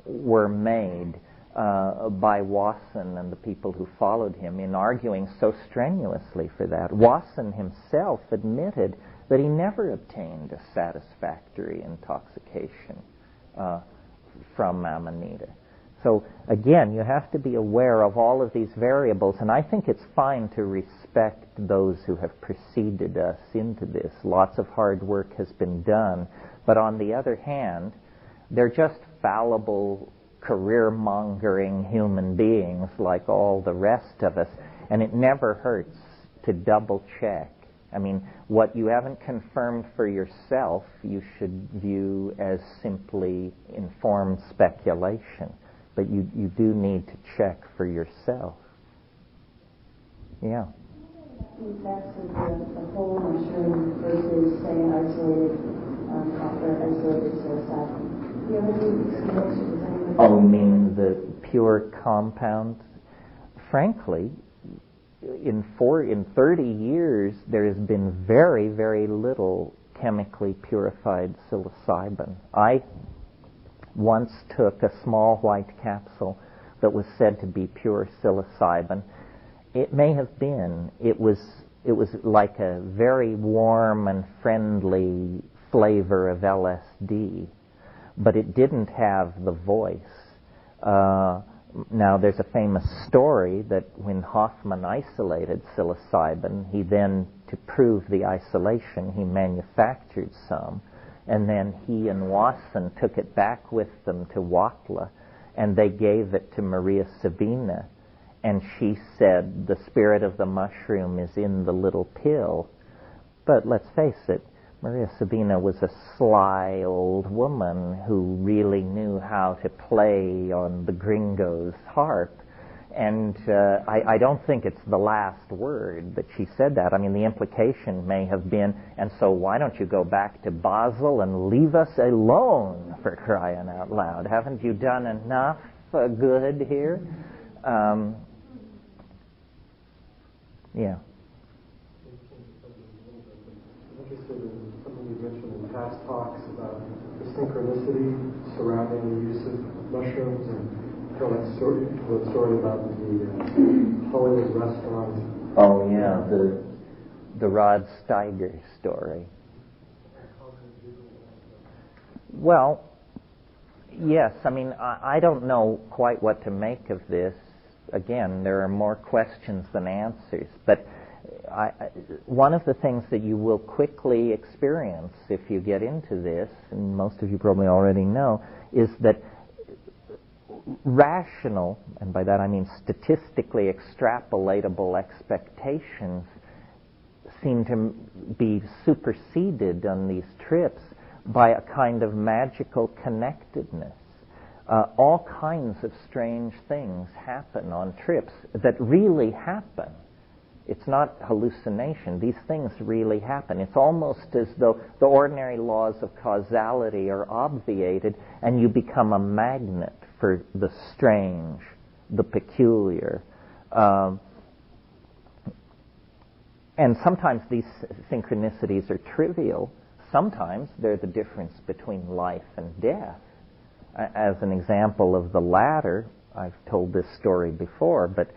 were made by Wasson and the people who followed him in arguing so strenuously for that. Wasson himself admitted that he never obtained a satisfactory intoxication from Amanita. So again, you have to be aware of all of these variables, and I think it's fine to respect those who have preceded us into this. Lots of hard work has been done, but on the other hand, they're just fallible, career-mongering human beings like all the rest of us, and it never hurts to double-check. I mean, what you haven't confirmed for yourself, you should view as simply informed speculation. But you do need to check for yourself. Yeah. The effects of the whole mushroom versus, say, an isolated copper, isolated psilocybin. Do you have any experience with anything? Oh, you mean the pure compounds? Frankly, in 30 years, there has been very, very little chemically purified psilocybin. I once took a small white capsule that was said to be pure psilocybin. It may have been. It was like a very warm and friendly flavor of LSD, but it didn't have the voice. Now, there's a famous story that when Hoffman isolated psilocybin, he then, to prove the isolation, he manufactured some. And then he and Wasson took it back with them to Huautla, and they gave it to Maria Sabina. And she said, the spirit of the mushroom is in the little pill. But let's face it, Maria Sabina was a sly old woman who really knew how to play on the gringo's harp. And I don't think it's the last word that she said that. I mean, the implication may have been, and so why don't you go back to Basel and leave us alone, for crying out loud? Haven't you done enough good here? Yeah. I'm interested in something you mentioned in past talks about the synchronicity surrounding the use of mushrooms and the story about the Hollywood restaurant. Oh yeah, the Rod Steiger story. Well, yes. I mean, I don't know quite what to make of this. Again, there are more questions than answers. But one of the things that you will quickly experience if you get into this, and most of you probably already know, is that rational, and by that I mean statistically extrapolatable expectations seem to be superseded on these trips by a kind of magical connectedness. All kinds of strange things happen on trips that really happen. It's not hallucination. These things really happen. It's almost as though the ordinary laws of causality are obviated and you become a magnet for the strange, the peculiar. And sometimes these synchronicities are trivial. Sometimes they're the difference between life and death. As an example of the latter, I've told this story before, but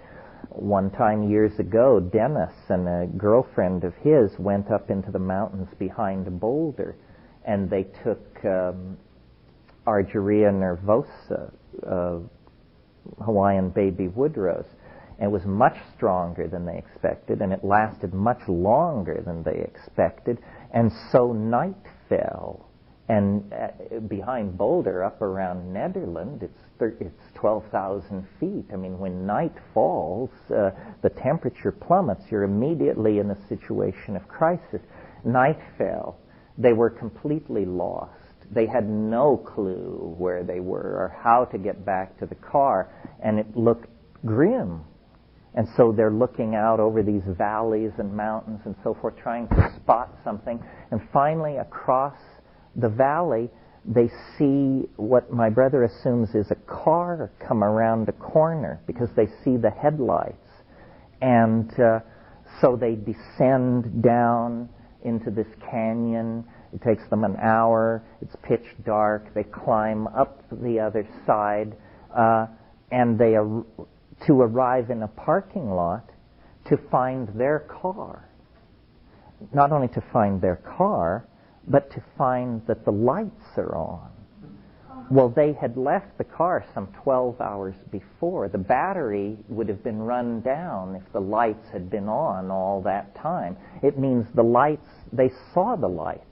one time years ago, Dennis and a girlfriend of his went up into the mountains behind Boulder, and they took Argyria nervosa, Hawaiian baby wood rose. And it was much stronger than they expected, and it lasted much longer than they expected, and so night fell. And behind Boulder, up around Nederland, it's 12,000 feet. I mean, when night falls, the temperature plummets. You're immediately in a situation of crisis. Night fell. They were completely lost. They had no clue where they were or how to get back to the car, and it looked grim. And so they're looking out over these valleys and mountains and so forth, trying to spot something. And finally, across the valley, they see what my brother assumes is a car come around a corner because they see the headlights. And so they descend down into this canyon. It takes them an hour. It's pitch dark. They climb up the other side, and they to arrive in a parking lot to find their car. Not only to find their car, but to find that the lights are on. Well, they had left the car some 12 hours before. The battery would have been run down if the lights had been on all that time. It means the lights, they saw the lights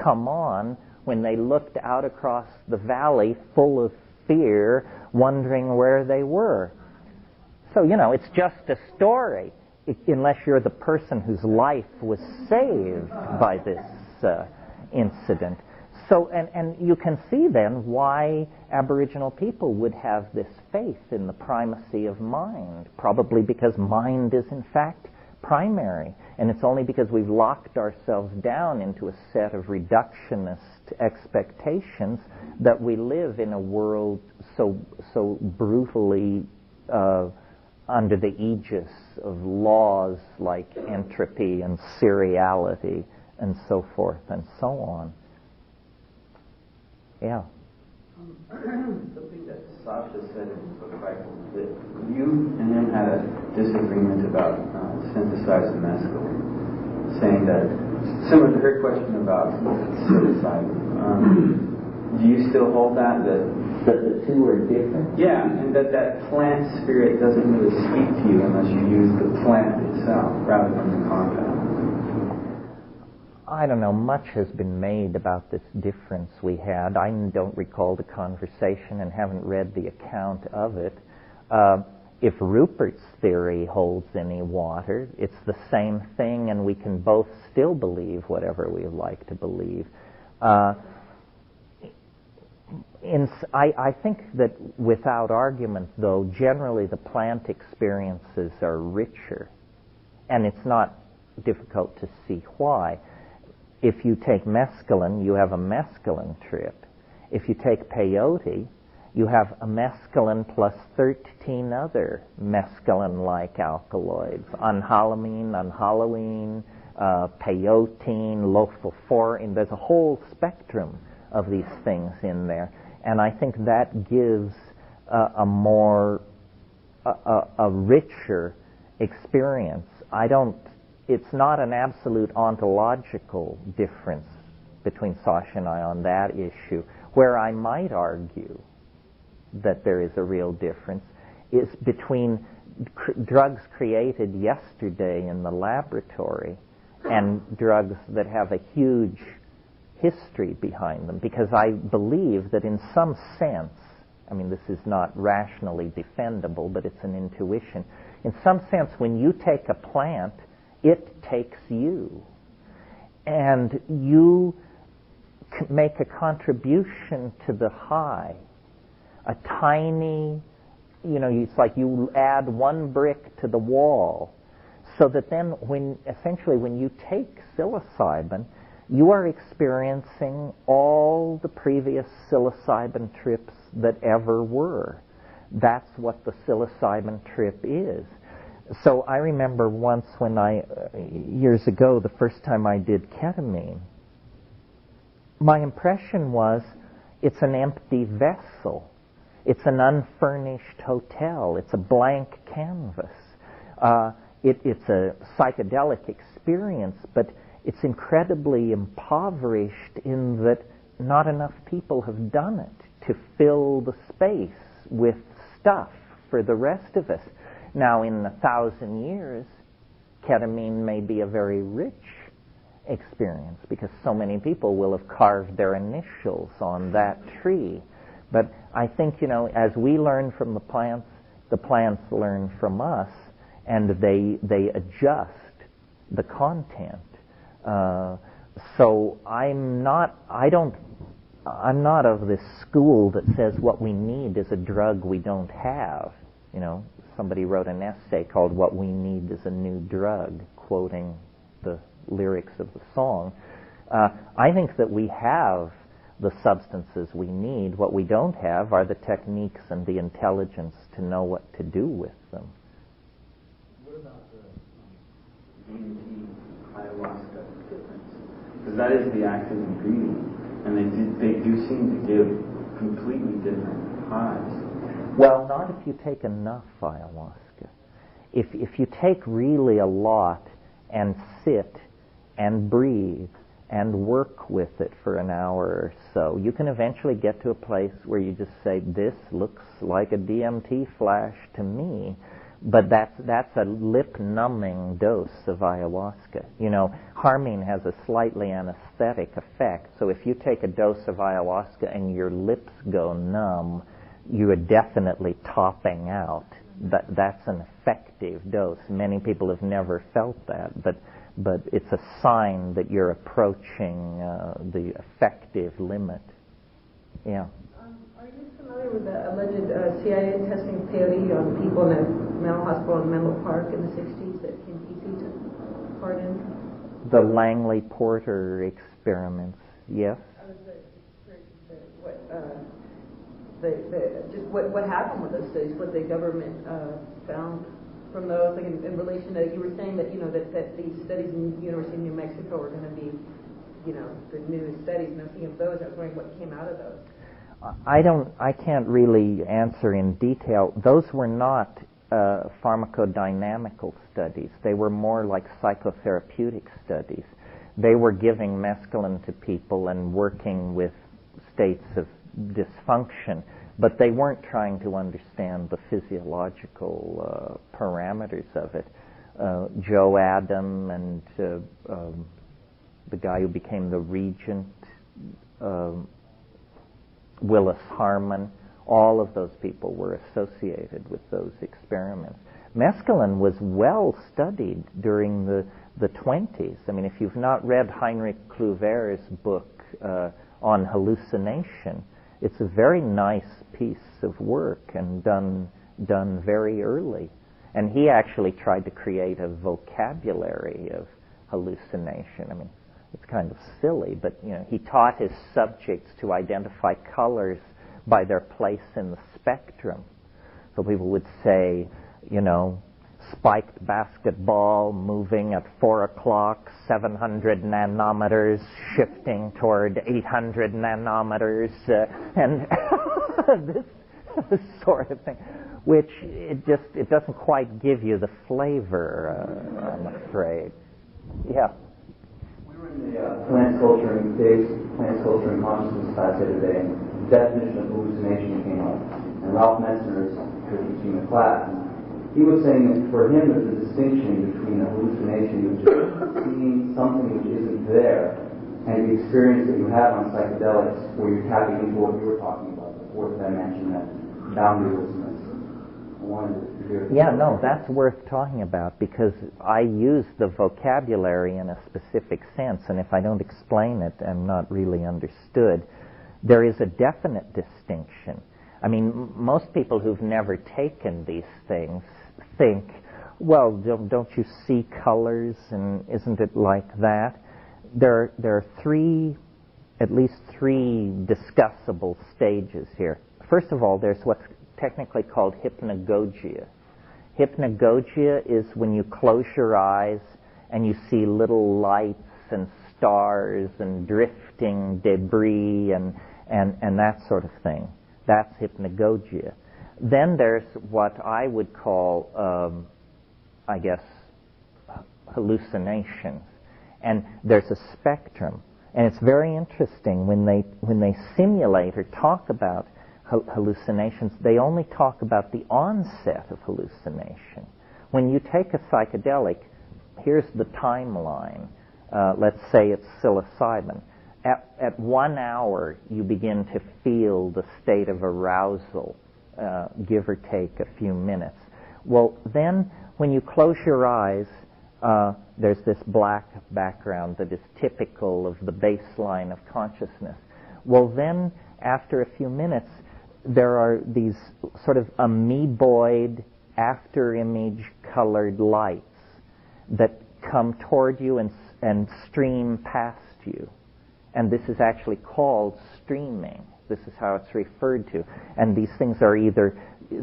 come on when they looked out across the valley full of fear, wondering where they were. So, it's just a story, unless you're the person whose life was saved by this incident. So, and you can see then why Aboriginal people would have this faith in the primacy of mind, probably because mind is in fact primary, and it's only because we've locked ourselves down into a set of reductionist expectations that we live in a world so brutally under the aegis of laws like entropy and seriality and so forth and so on. Yeah. Something that Sasha said in his book, right, that you and him had a disagreement about synthesized mescaline, saying that, similar to her question about psilocybin, do you still hold that the two are different? Yeah, and that plant spirit doesn't really speak to you unless you use the plant itself rather than the compound. I don't know, much has been made about this difference we had. I don't recall the conversation and haven't read the account of it. If Rupert's theory holds any water, it's the same thing, and we can both still believe whatever we like to believe. I think that without argument, though, generally the plant experiences are richer, and it's not difficult to see why. If you take mescaline, you have a mescaline trip. If you take peyote, you have a mescaline plus 13 other mescaline-like alkaloids. Anhalamine, anhaloine, peyote, lophophorine. There's a whole spectrum of these things in there. And I think that gives a richer experience. It's not an absolute ontological difference between Sasha and I on that issue. Where I might argue that there is a real difference is between drugs created yesterday in the laboratory and drugs that have a huge history behind them. Because I believe that in some sense, I mean, this is not rationally defendable, but it's an intuition. In some sense, when you take a plant, it takes you. And you make a contribution to the high. A tiny, it's like you add one brick to the wall. So that then essentially when you take psilocybin, you are experiencing all the previous psilocybin trips that ever were. That's what the psilocybin trip is. So I remember once when years ago, the first time I did ketamine, my impression was it's an empty vessel. It's an unfurnished hotel. It's a blank canvas. It's a psychedelic experience, but it's incredibly impoverished in that not enough people have done it to fill the space with stuff for the rest of us. Now, in 1,000 years, ketamine may be a very rich experience because so many people will have carved their initials on that tree. But I think, as we learn from the plants learn from us, and they adjust the content. So I'm not of this school that says what we need is a drug we don't have. Somebody wrote an essay called "What We Need Is a New Drug," quoting the lyrics of the song. I think that we have the substances we need. What we don't have are the techniques and the intelligence to know what to do with them. What about the DMT ayahuasca difference? Because that is the active ingredient, and they do seem to give completely different highs. Well, not if you take enough ayahuasca. If you take really a lot and sit and breathe and work with it for an hour or so, you can eventually get to a place where you just say, this looks like a DMT flash to me. But that's a lip-numbing dose of ayahuasca. Harmine has a slightly anesthetic effect. So if you take a dose of ayahuasca and your lips go numb, you are definitely topping out. That's an effective dose. Many people have never felt that, but it's a sign that you're approaching the effective limit. Yeah. Are you familiar with the alleged CIA testing of peyote on people in a mental hospital in Menlo Park in the 60s that Kim Kesey took part in? The Langley Porter experiments, yes. I was what happened with those studies, what the government found from those, like in relation to, you were saying that, that these studies in the University of New Mexico are going to be, the newest studies, and I was thinking of those, I was wondering what came out of those. I can't really answer in detail. Those were not pharmacodynamical studies. They were more like psychotherapeutic studies. They were giving mescaline to people and working with states of dysfunction, but they weren't trying to understand the physiological parameters of it. Joe Adam and the guy who became the regent, Willis Harmon, all of those people were associated with those experiments. Mescaline was well studied during the 20s. I mean, if you've not read Heinrich Kluwer's book on hallucination, it's a very nice piece of work and done very early. And he actually tried to create a vocabulary of hallucination. I mean, it's kind of silly, but he taught his subjects to identify colors by their place in the spectrum. So people would say, spiked basketball moving at 4 o'clock, 700 nanometers, shifting toward 800 nanometers, and this sort of thing, which it doesn't quite give you the flavor, I'm afraid. Yeah. We were in the plant culture and consciousness class the other day. The definition of hallucination came up, and Ralph Messner is teaching the class. He was saying that for him there's a distinction between a hallucination, which is seeing something which isn't there, and the experience that you have on psychedelics where you're tapping into what you were talking about, the fourth dimension, that boundarylessness. I wanted to hear. Yeah, no, that's worth talking about because I use the vocabulary in a specific sense, and if I don't explain it, I'm not really understood. There is a definite distinction. I mean, most people who've never taken these things think, well, don't you see colors, and isn't it like that? There are at least three discussable stages here. First of all, there's what's technically called hypnagogia. Hypnagogia is when you close your eyes and you see little lights and stars and drifting debris and that sort of thing. That's hypnagogia. Then there's what I would call, I guess, hallucinations. And there's a spectrum. And it's very interesting when they simulate or talk about hallucinations, they only talk about the onset of hallucination. When you take a psychedelic, here's the timeline. Let's say it's psilocybin. At 1 hour, you begin to feel the state of arousal, give or take a few minutes. Well, then, when you close your eyes, there's this black background that is typical of the baseline of consciousness. Well, then, after a few minutes, there are these sort of amoeboid, after-image colored lights that come toward you and stream past you. And this is actually called streaming. This is how it's referred to. And these things are either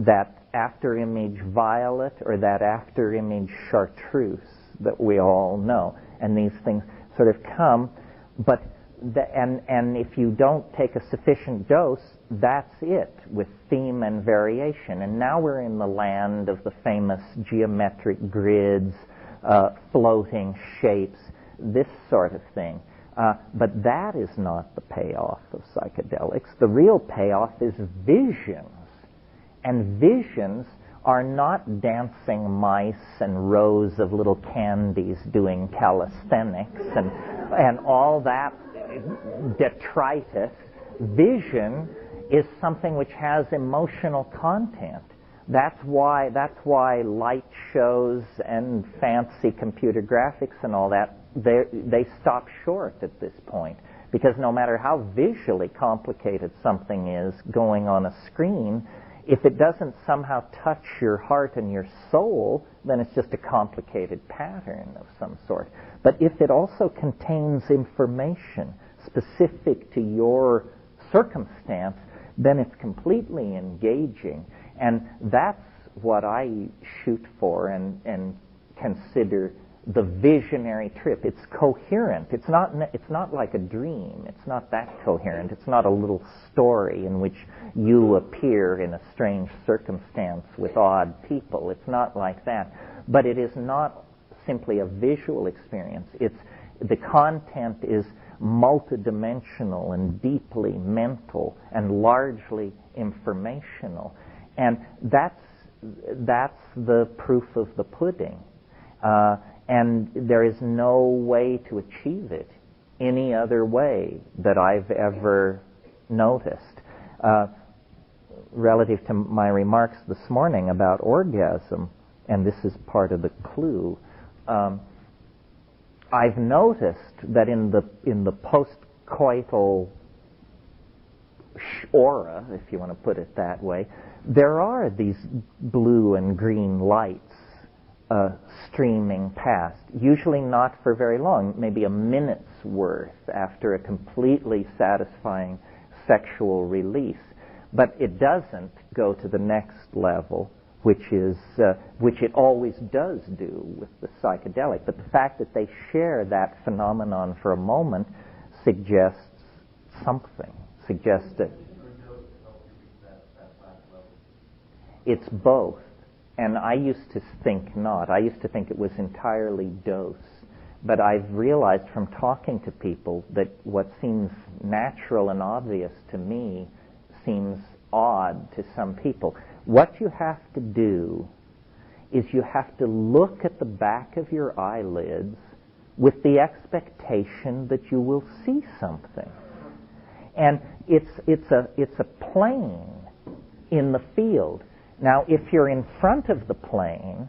that after-image violet or that after-image chartreuse that we all know. And these things sort of come, but and if you don't take a sufficient dose, that's it with theme and variation. And now we're in the land of the famous geometric grids, floating shapes, this sort of thing. But that is not the payoff of psychedelics. The real payoff is visions. And visions are not dancing mice and rows of little candies doing calisthenics and all that detritus. Vision is something which has emotional content. That's why light shows and fancy computer graphics and all that, they stop short at this point. Because no matter how visually complicated something is going on a screen, if it doesn't somehow touch your heart and your soul, then it's just a complicated pattern of some sort. But if it also contains information specific to your circumstance, then it's completely engaging. And that's what I shoot for and consider the visionary trip. It's coherent. It's not like a dream. It's not that coherent. It's not a little story in which you appear in a strange circumstance with odd people. It's not like that. But it is not simply a visual experience. The content is multidimensional and deeply mental and largely informational. And that's the proof of the pudding. And there is no way to achieve it any other way that I've ever noticed. Relative to my remarks this morning about orgasm, and this is part of the clue, I've noticed that in the post-coital aura, if you want to put it that way, there are these blue and green lights streaming past, usually not for very long, maybe a minute's worth after a completely satisfying sexual release. But it doesn't go to the next level, which it always does do with the psychedelic. But the fact that they share that phenomenon for a moment suggests something, suggests that it's both. And I used to think not. I used to think it was entirely dose. But I've realized from talking to people that what seems natural and obvious to me seems odd to some people. What you have to do is you have to look at the back of your eyelids with the expectation that you will see something. And it's a plane in the field. Now, if you're in front of the plane,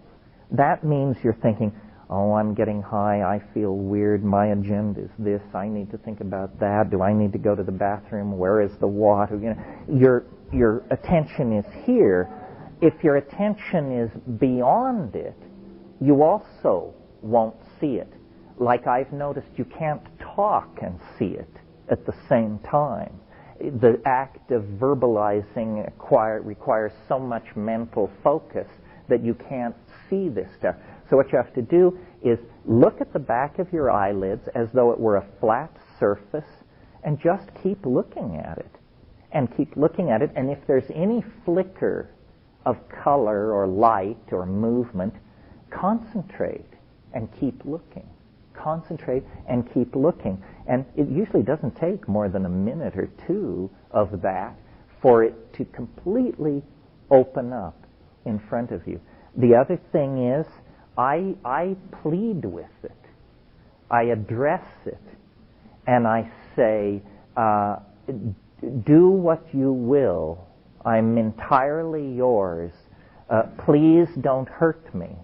that means you're thinking, oh, I'm getting high, I feel weird, my agenda is this, I need to think about that, do I need to go to the bathroom, where is the water? You know, your attention is here. If your attention is beyond it, you also won't see it. Like I've noticed, you can't talk and see it at the same time. The act of verbalizing requires so much mental focus that you can't see this stuff. So what you have to do is look at the back of your eyelids as though it were a flat surface and just keep looking at it. And keep looking at it, and if there's any flicker of color or light or movement, concentrate and keep looking. Concentrate and keep looking. And it usually doesn't take more than a minute or two of that for it to completely open up in front of you. The other thing is, I plead with it. I address it. And I say, do what you will. I'm entirely yours. Please don't hurt me.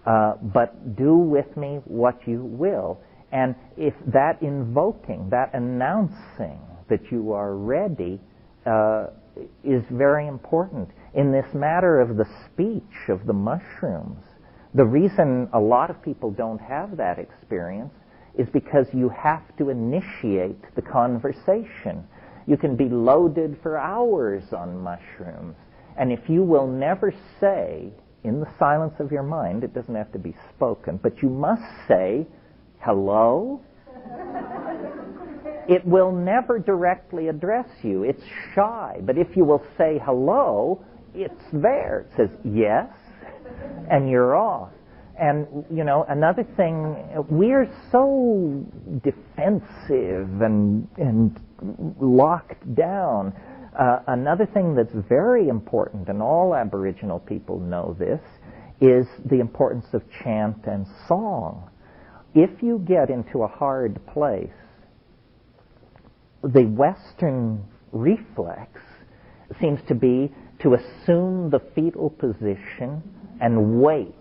But do with me what you will. And if that invoking, that announcing that you are ready is very important. In this matter of the speech of the mushrooms, the reason a lot of people don't have that experience is because you have to initiate the conversation. You can be loaded for hours on mushrooms, and if you will never say, in the silence of your mind, it doesn't have to be spoken, but you must say, hello? It will never directly address you. It's shy. But if you will say hello, it's there. It says yes, and you're off. And, you know, another thing, we're so defensive and locked down. Another thing that's very important, and all Aboriginal people know this, is the importance of chant and song. If you get into a hard place, the Western reflex seems to be to assume the fetal position and wait,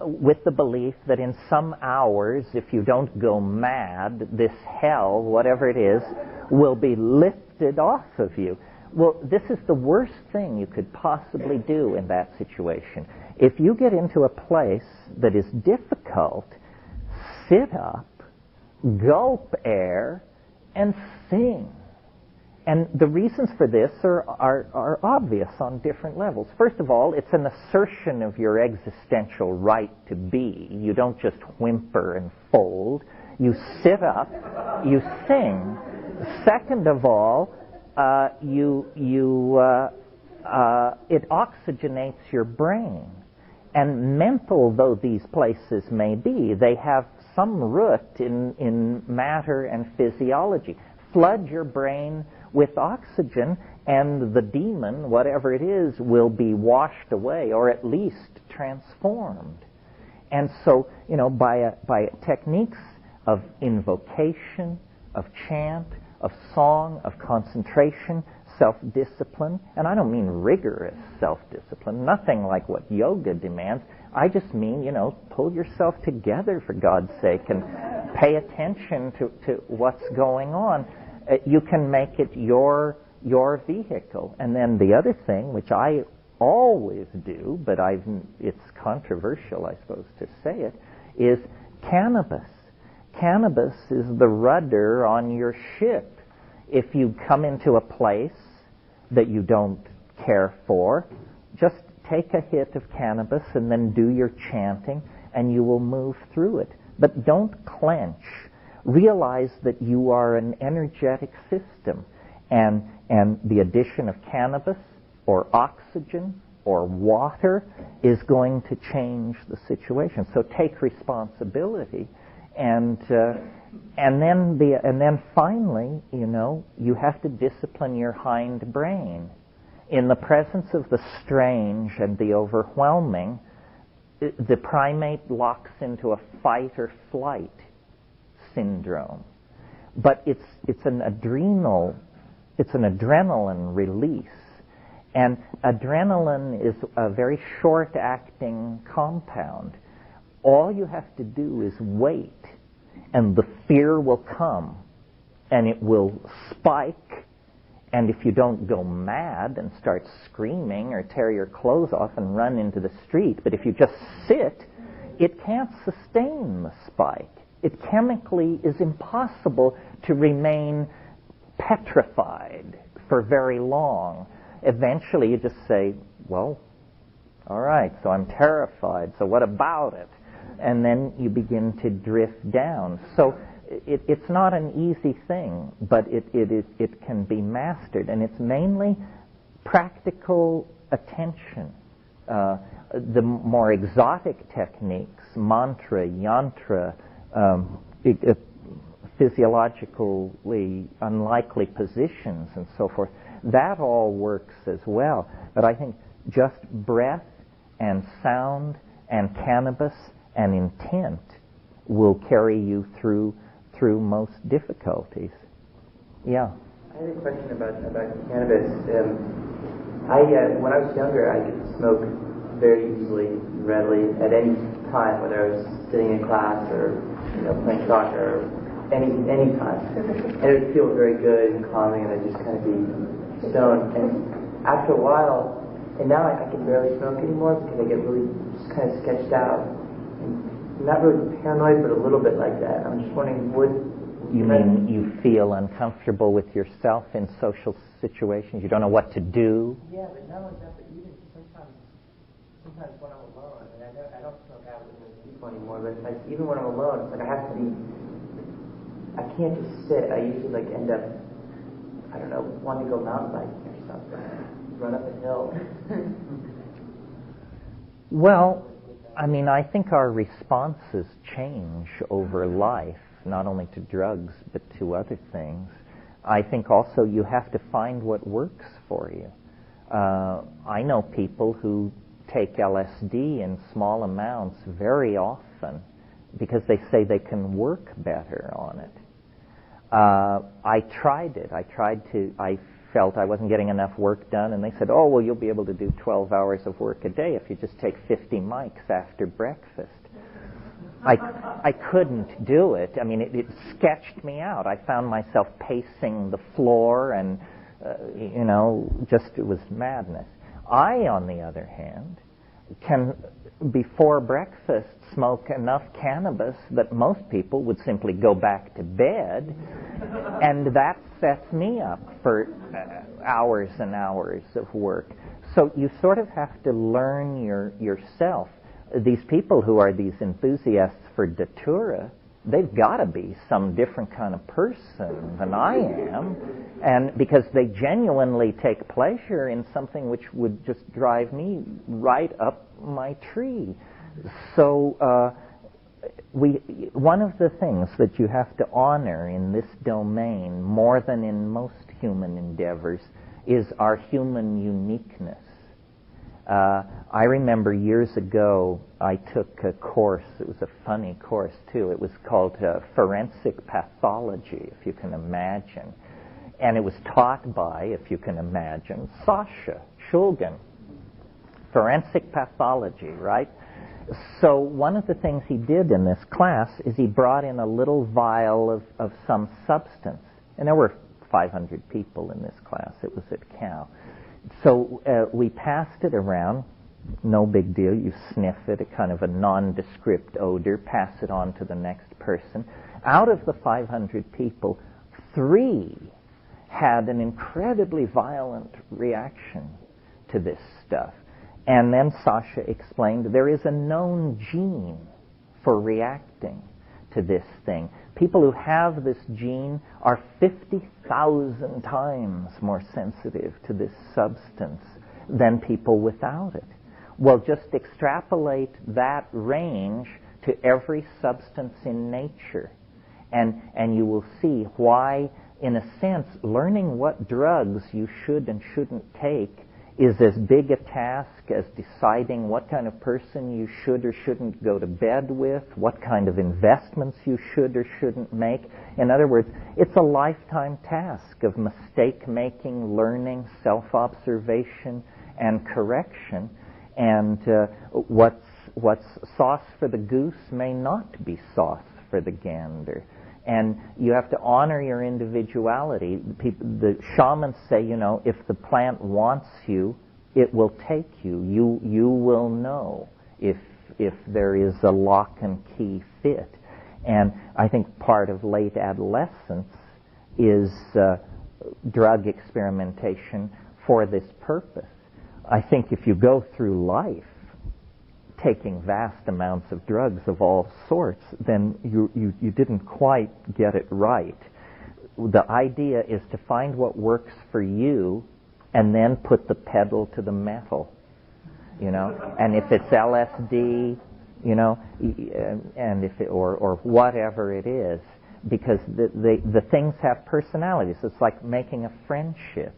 with the belief that in some hours, if you don't go mad, this hell, whatever it is, will be lifted off of you. Well, this is the worst thing you could possibly do in that situation. If you get into a place that is difficult, sit up, gulp air, and sing. And the reasons for this are obvious on different levels. First of all, it's an assertion of your existential right to be. You don't just whimper and fold. You sit up, you sing. Second of all, it oxygenates your brain. And mental though these places may be, they have some root in matter and physiology. Flood your brain with oxygen, and the demon, whatever it is, will be washed away, or at least transformed. And so, you know, by techniques of invocation, of chant, of song, of concentration, self-discipline, and I don't mean rigorous self-discipline, nothing like what yoga demands. I just mean, you know, pull yourself together, for God's sake, and pay attention to what's going on. You can make it your vehicle. And then the other thing, which I always do, but it's controversial, I suppose, to say it, is cannabis. Cannabis is the rudder on your ship. If you come into a place that you don't care for, just take a hit of cannabis and then do your chanting, and you will move through it. But don't clench. Realize that you are an energetic system, and the addition of cannabis or oxygen or water is going to change the situation. So take responsibility, and then finally, you know, you have to discipline your hind brain. In the presence of the strange and the overwhelming, the primate locks into a fight or flight syndrome. but it's an adrenal, it's an adrenaline release. And adrenaline is a very short-acting compound. All you have to do is wait, and the fear will come, and it will spike, and if you don't go mad and start screaming or tear your clothes off and run into the street, but if you just sit, it can't sustain the spike. It chemically is impossible to remain petrified for very long. Eventually you just say, well, all right, so I'm terrified, so what about it? And then you begin to drift down. So it's not an easy thing, but it can be mastered, and it's mainly practical attention. The more exotic techniques, mantra, yantra, physiologically unlikely positions and so forth, that all works as well. But I think just breath and sound and cannabis and intent will carry you through most difficulties. Yeah. I had a question about cannabis. When I was younger, I could smoke very easily, readily, at any time, whether I was sitting in class or playing soccer, or any time. And it would feel very good and calming, and I'd just kind of be stoned. And after a while, and now I can barely smoke anymore because I get really just kind of sketched out. And not really paranoid, but a little bit like that. I'm just wondering, you mean you feel uncomfortable with yourself in social situations? You don't know what to do? Yeah, but not only that, but even sometimes when I'm alone, I mean, I don't smoke out with other people anymore, but like, even when I'm alone, it's like I can't just sit. I usually end up, I don't know, wanting to go mountain biking or something, run up a hill. Well, I mean, I think our responses change over life, not only to drugs, but to other things. I think also you have to find what works for you. I know people who take LSD in small amounts very often because they say they can work better on it. I tried it. I felt I wasn't getting enough work done, and they said, oh, well, you'll be able to do 12 hours of work a day if you just take 50 mics after breakfast. I couldn't do it. I mean, it sketched me out. I found myself pacing the floor, and, it was madness. I, on the other hand, can, before breakfast, smoke enough cannabis that most people would simply go back to bed, and that sets me up for hours and hours of work. So you sort of have to learn yourself. These people who are these enthusiasts for datura, they've got to be some different kind of person than I am, and because they genuinely take pleasure in something which would just drive me right up my tree. So one of the things that you have to honor in this domain, more than in most human endeavors, is our human uniqueness. I remember years ago I took a course. It was a funny course too. It was called Forensic Pathology, if you can imagine. And it was taught by, if you can imagine, Sasha Shulgin. Forensic pathology, right? So one of the things he did in this class is he brought in a little vial of some substance. And there were 500 people in this class. It was at Cal. So we passed it around. No big deal. You sniff it, a kind of a nondescript odor, pass it on to the next person. Out of the 500 people, 3 had an incredibly violent reaction to this stuff. And then Sasha explained there is a known gene for reacting to this thing. People who have this gene are 50,000 times more sensitive to this substance than people without it. Well, just extrapolate that range to every substance in nature, and you will see why, in a sense, learning what drugs you should and shouldn't take is as big a task as deciding what kind of person you should or shouldn't go to bed with, what kind of investments you should or shouldn't make. In other words, it's a lifetime task of mistake-making, learning, self-observation, and correction. And what's sauce for the goose may not be sauce for the gander. And you have to honor your individuality. The shamans say, if the plant wants you, it will take you. You will know if there is a lock and key fit. And I think part of late adolescence is drug experimentation for this purpose. I think if you go through life taking vast amounts of drugs of all sorts, then you didn't quite get it right. The idea is to find what works for you and then put the pedal to the metal, And if it's LSD, and if it, or whatever it is, because the things have personalities. It's like making a friendship.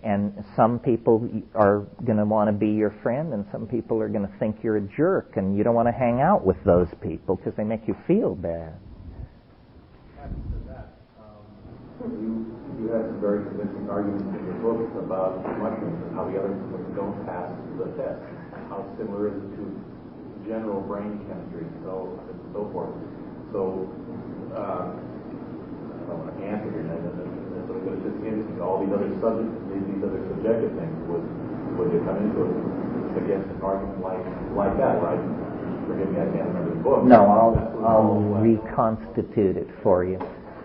And some people are going to want to be your friend, and some people are going to think you're a jerk, and you don't want to hang out with those people because they make you feel bad. You have some very convincing arguments in your book about mushrooms and how the other ones don't pass the test, and how similar is it to general brain chemistry, so forth. So, I don't want to answer here, but it's just interesting. All these other subjects, these other subjective things would come into it against an argument like that, right? Forgive me, I can't remember the book. No, I'll reconstitute it for you.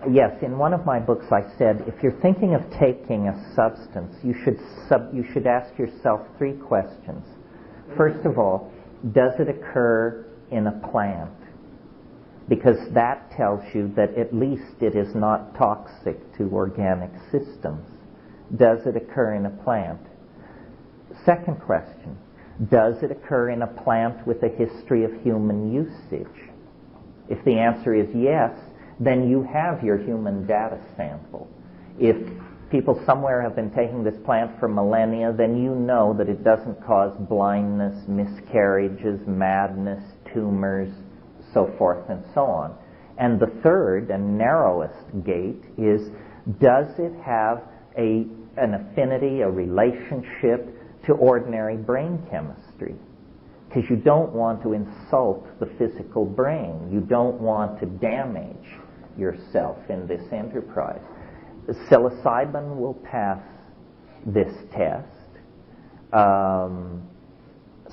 Yes, in one of my books I said, if you're thinking of taking a substance, you should ask yourself 3 questions. First of all, does it occur in a plant? Because that tells you that at least it is not toxic to organic systems. Does it occur in a plant? Second question, does it occur in a plant with a history of human usage? If the answer is yes, then you have your human data sample. If people somewhere have been taking this plant for millennia, then you know that it doesn't cause blindness, miscarriages, madness, tumors, so forth and so on. And the third and narrowest gate is, does it have an affinity, a relationship to ordinary brain chemistry? Because you don't want to insult the physical brain. You don't want to damage yourself in this enterprise. Psilocybin will pass this test.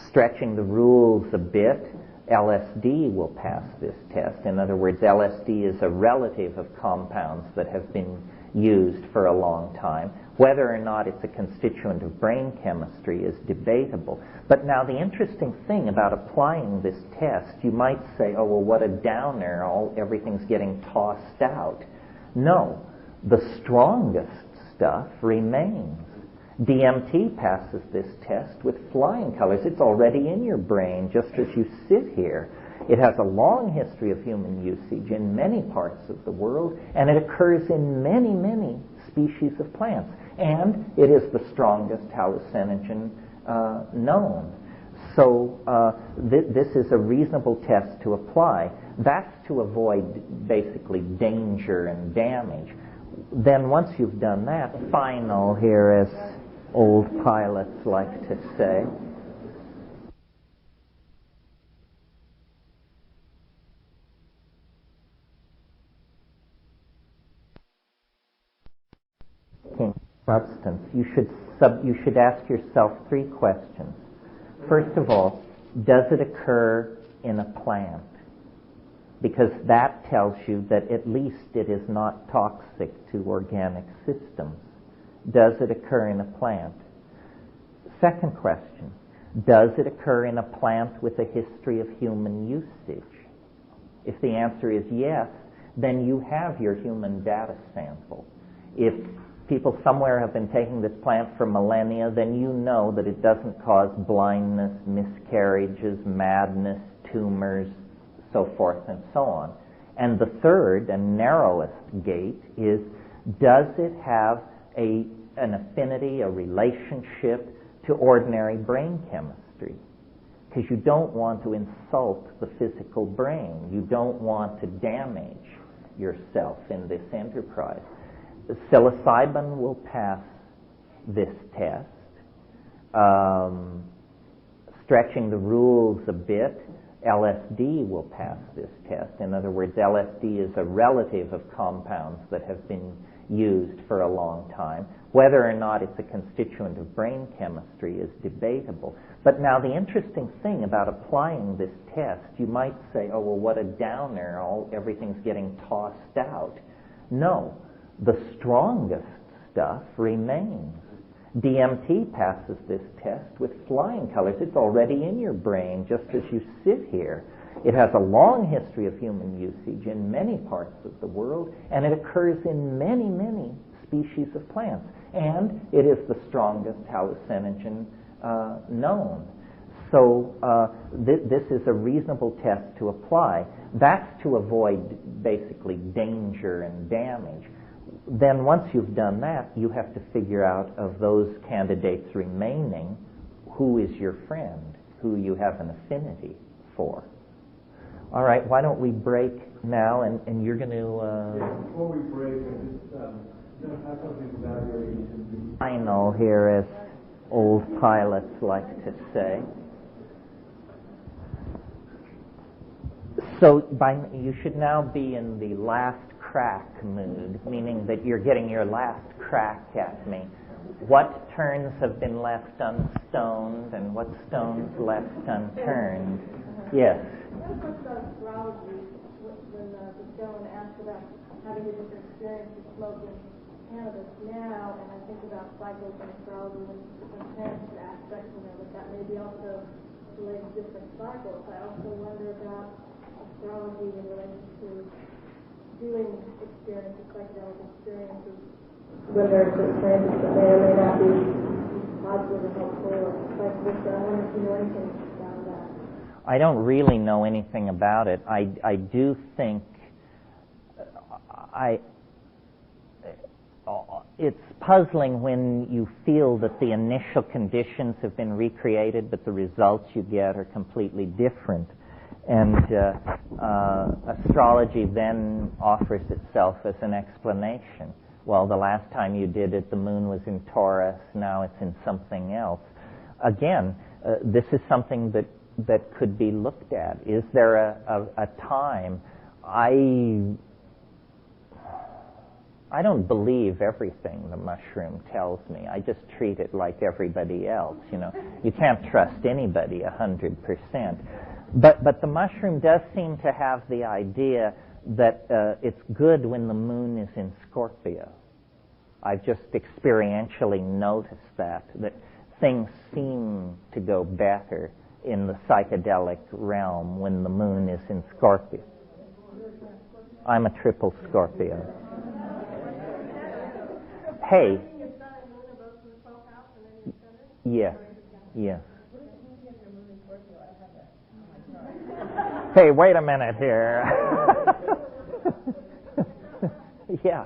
Stretching the rules a bit, LSD will pass this test. In other words, LSD is a relative of compounds that have been used for a long time. Whether or not it's a constituent of brain chemistry is debatable. But now the interesting thing about applying this test, you might say, oh, well, what a downer, everything's getting tossed out. No, the strongest stuff remains. DMT passes this test with flying colors. It's already in your brain just as you sit here. It has a long history of human usage in many parts of the world, and it occurs in many, many species of plants. And it is the strongest hallucinogen known. So this is a reasonable test to apply. That's to avoid basically danger and damage. Then once you've done that, final here, as old pilots like to say, substance, you should ask yourself 3 questions. First of all, does it occur in a plant? Because that tells you that at least it is not toxic to organic systems. Does it occur in a plant? Second question, does it occur in a plant with a history of human usage? If the answer is yes, then you have your human data sample. If people somewhere have been taking this plant for millennia, then you know that it doesn't cause blindness, miscarriages, madness, tumors, so forth and so on. And the third and narrowest gate is, does it have an affinity, a relationship to ordinary brain chemistry, because you don't want to insult the physical brain. You don't want to damage yourself in this enterprise. Psilocybin will pass this test. Stretching the rules a bit, LSD will pass this test. In other words, LSD is a relative of compounds that have been used for a long time. Whether or not it's a constituent of brain chemistry is debatable. But now the interesting thing about applying this test, you might say, oh, well, what a downer, everything's getting tossed out. No, the strongest stuff remains. DMT passes this test with flying colors. It's already in your brain just as you sit here. It has a long history of human usage in many parts of the world, and it occurs in many, many species of plants. And it is the strongest hallucinogen known. So this is a reasonable test to apply. That's to avoid basically danger and damage. Then once you've done that, you have to figure out of those candidates remaining, who is your friend, who you have an affinity for. All right, why don't we break now, and you're going to... Before we break, I just have something about your agency. Final here, as old pilots like to say. So you should now be in the last crack mood, meaning that you're getting your last crack at me. What turns have been left unstoned and what stones left unturned? Yes. I have a question about astrology. When the gentleman asked about having a different experience with smoking cannabis now, and I think about cycles and astrology and different planets aspects, but that may be also related to different cycles. I also wonder about astrology in relation to doing experiences, psychedelic experiences, whether it's experiences that may or may not be positive or helpful or like this. I wonder if you know anything about that. I don't really know anything about it. I do think it's puzzling when you feel that the initial conditions have been recreated, but the results you get are completely different. And astrology then offers itself as an explanation. Well, the last time you did it, the moon was in Taurus, now it's in something else. Again, this is something that could be looked at. Is there a time? I don't believe everything the mushroom tells me. I just treat it like everybody else. You can't trust anybody 100%. But the mushroom does seem to have the idea that it's good when the moon is in Scorpio. I've just experientially noticed that things seem to go better in the psychedelic realm when the moon is in Scorpio. I'm a triple Scorpio. Hey. Yes. Yes. Hey, wait a minute here. Yeah.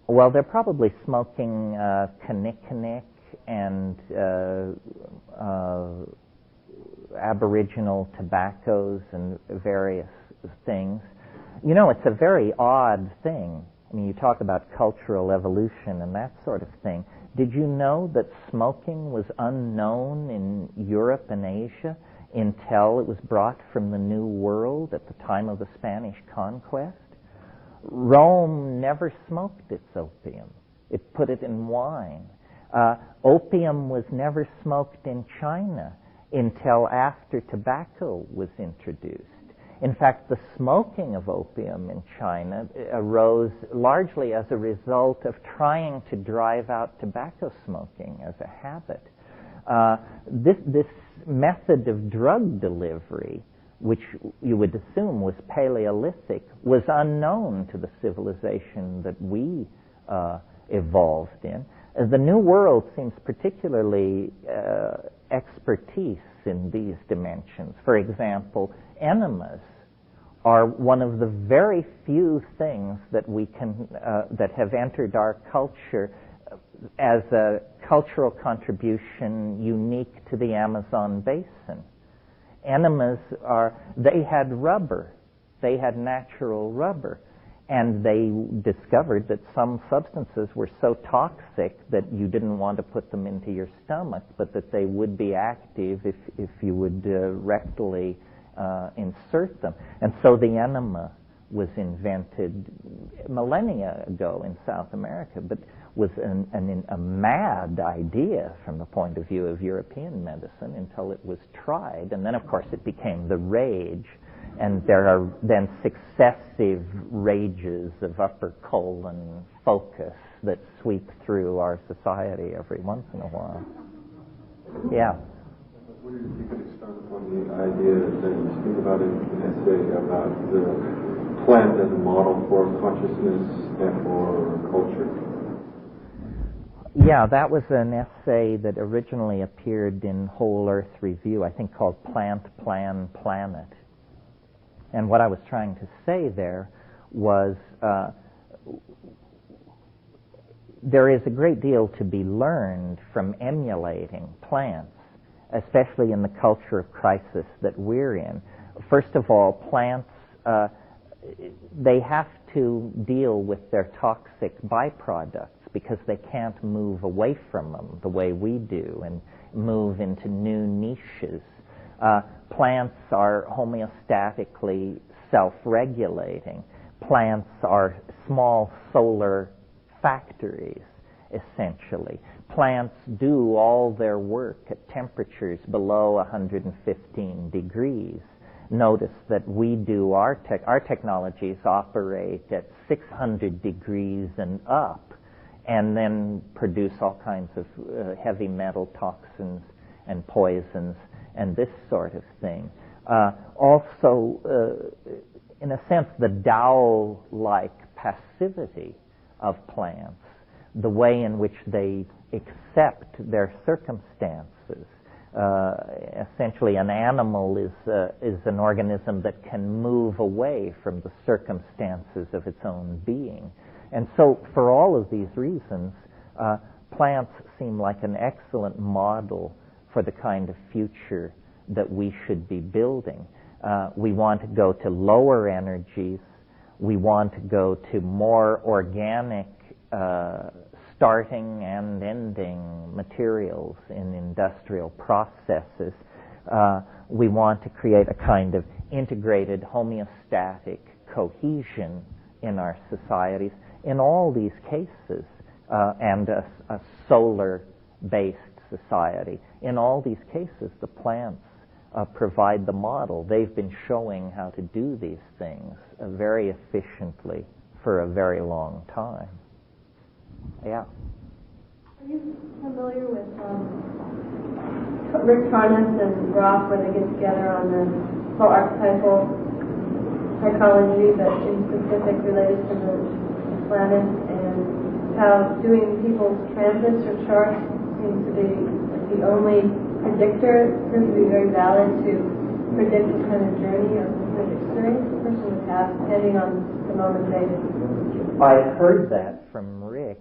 Well, they're probably smoking kinnikinnick and aboriginal tobaccos and various things. It's a very odd thing. I mean, you talk about cultural evolution and that sort of thing. Did you know that smoking was unknown in Europe and Asia until it was brought from the New World at the time of the Spanish conquest? Rome never smoked its opium. It put it in wine. Opium was never smoked in China until after tobacco was introduced. In fact, the smoking of opium in China arose largely as a result of trying to drive out tobacco smoking as a habit. This method of drug delivery, which you would assume was Paleolithic, was unknown to the civilization that we evolved in. The New World seems particularly expertise in these dimensions. For example, enemas are one of the very few things that we can that have entered our culture as a cultural contribution unique to the Amazon basin. Enemas they had rubber, they had natural rubber, and they discovered that some substances were so toxic that you didn't want to put them into your stomach, but that they would be active if you would rectally insert them. And so the enema was invented millennia ago in South America, but was a mad idea from the point of view of European medicine until it was tried. And then, of course, it became the rage. And there are then successive rages of upper colon focus that sweep through our society every once in a while. Yeah. What if you could expand upon the idea that you speak about in an essay about the plant as a model for consciousness and for culture? Yeah, that was an essay that originally appeared in Whole Earth Review, I think called Plant, Plan, Planet. And what I was trying to say there was there is a great deal to be learned from emulating plants, especially in the culture of crisis that we're in. First of all, plants, they have to deal with their toxic byproducts because they can't move away from them the way we do and move into new niches. Plants are homeostatically self-regulating. Plants are small solar factories, essentially. Plants do all their work at temperatures below 115 degrees. Notice that we do our technologies operate at 600 degrees and up, and then produce all kinds of heavy metal toxins and poisons and this sort of thing. Also, in a sense, the Tao-like passivity of plants, the way in which they accept their circumstances. Essentially, an animal is an organism that can move away from the circumstances of its own being. And so, for all of these reasons, plants seem like an excellent model for the kind of future that we should be building. We want to go to lower energies. We want to go to more organic starting and ending materials in industrial processes. We want to create a kind of integrated homeostatic cohesion in our societies. In all these cases, and a solar-based society, in all these cases, the plants provide the model. They've been showing how to do these things very efficiently for a very long time. Yeah. Are you familiar with Rick Tarnas and Roth, where they get together on the whole archetypal psychology, but in specific related to the planet, and how doing people's transits or charts seems to be the only predictor, proves to be very valid to predict the kind of journey or kind of experience the person would have, depending on the moment they I heard that from Rick.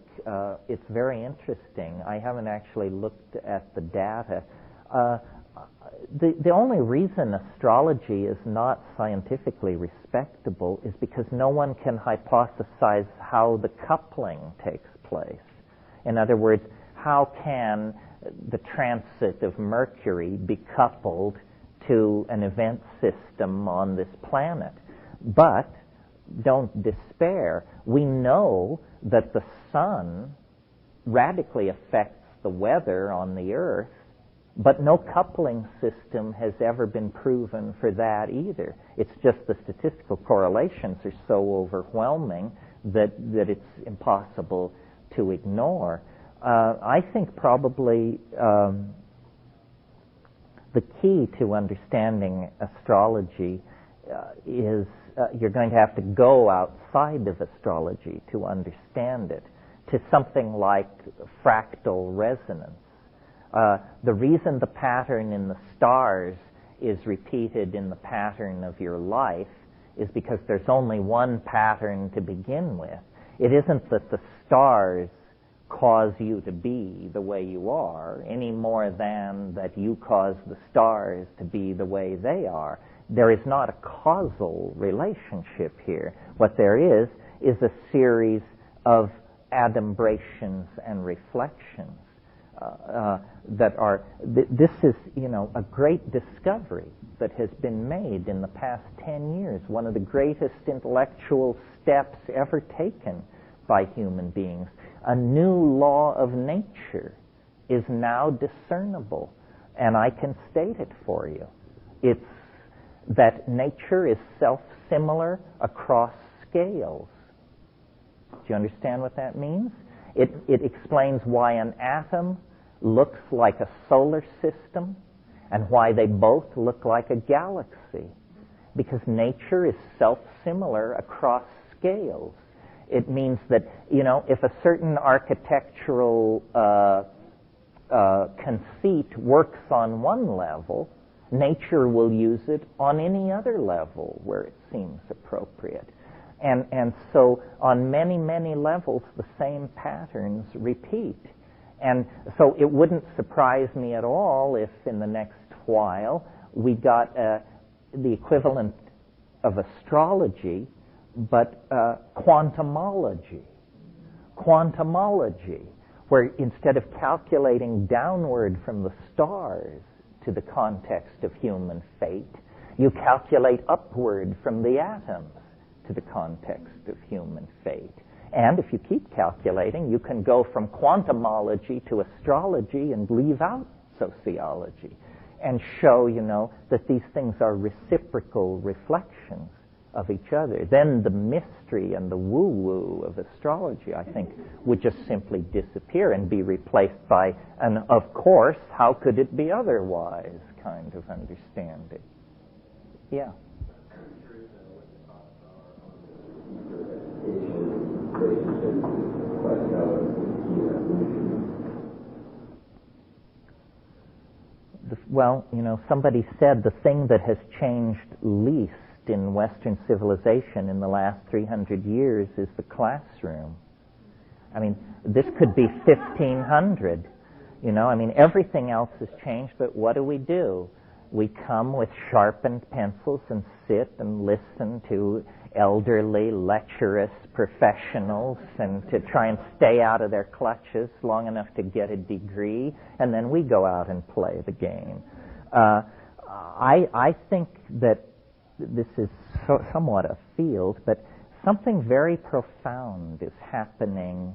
It's very interesting. I haven't actually looked at the data. The only reason astrology is not scientifically respectable is because no one can hypothesize how the coupling takes place. In other words, how can the transit of Mercury be coupled to an event system on this planet? But don't despair. We know that the sun radically affects the weather on the Earth, but no coupling system has ever been proven for that either. It's just the statistical correlations are so overwhelming that it's impossible to ignore. I think probably the key to understanding astrology is you're going to have to go outside of astrology to understand it, to something like fractal resonance. The reason the pattern in the stars is repeated in the pattern of your life is because there's only one pattern to begin with. It isn't that the stars cause you to be the way you are any more than that you cause the stars to be the way they are. There is not a causal relationship here. What there is a series of adumbrations and reflections that are. This is, a great discovery that has been made in the past 10 years. One of the greatest intellectual steps ever taken by human beings. A new law of nature is now discernible, and I can state it for you. It's that nature is self-similar across scales. Do you understand what that means? It explains why an atom looks like a solar system and why they both look like a galaxy. Because nature is self-similar across scales. It means that, if a certain architectural conceit works on one level, nature will use it on any other level where it seems appropriate. And so on many, many levels, the same patterns repeat. And so it wouldn't surprise me at all if in the next while we got the equivalent of astrology, but quantumology. Quantumology, where instead of calculating downward from the stars to the context of human fate, you calculate upward from the atoms to the context of human fate. And if you keep calculating, you can go from quantumology to astrology and leave out sociology and show, that these things are reciprocal reflections of each other. Then the mystery and the woo-woo of astrology, I think, would just simply disappear and be replaced by an, of course, how could it be otherwise kind of understanding. Yeah. Well, somebody said the thing that has changed least in Western civilization in the last 300 years is the classroom. I mean, this could be 1500. Everything else has changed, but what do? We come with sharpened pencils and sit and listen to elderly, lecherous professionals and to try and stay out of their clutches long enough to get a degree, and then we go out and play the game. I think that this is somewhat a field, but something very profound is happening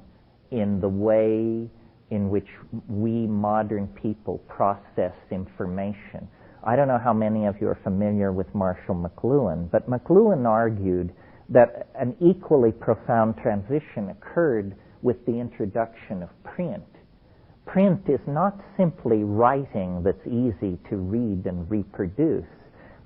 in the way in which we modern people process information. I don't know how many of you are familiar with Marshall McLuhan, but McLuhan argued that an equally profound transition occurred with the introduction of print. Print is not simply writing that's easy to read and reproduce.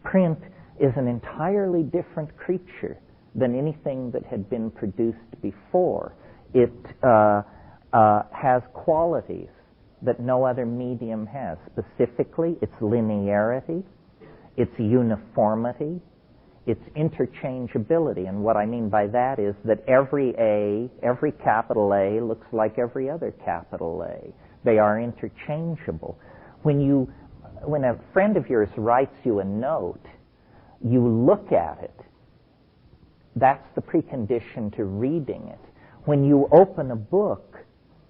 Print is an entirely different creature than anything that had been produced before. It has qualities that no other medium has. Specifically, its linearity, its uniformity, its interchangeability. And what I mean by that is that every capital A looks like every other capital A. They are interchangeable. When a friend of yours writes you a note, you look at it. That's the precondition to reading it. When you open a book,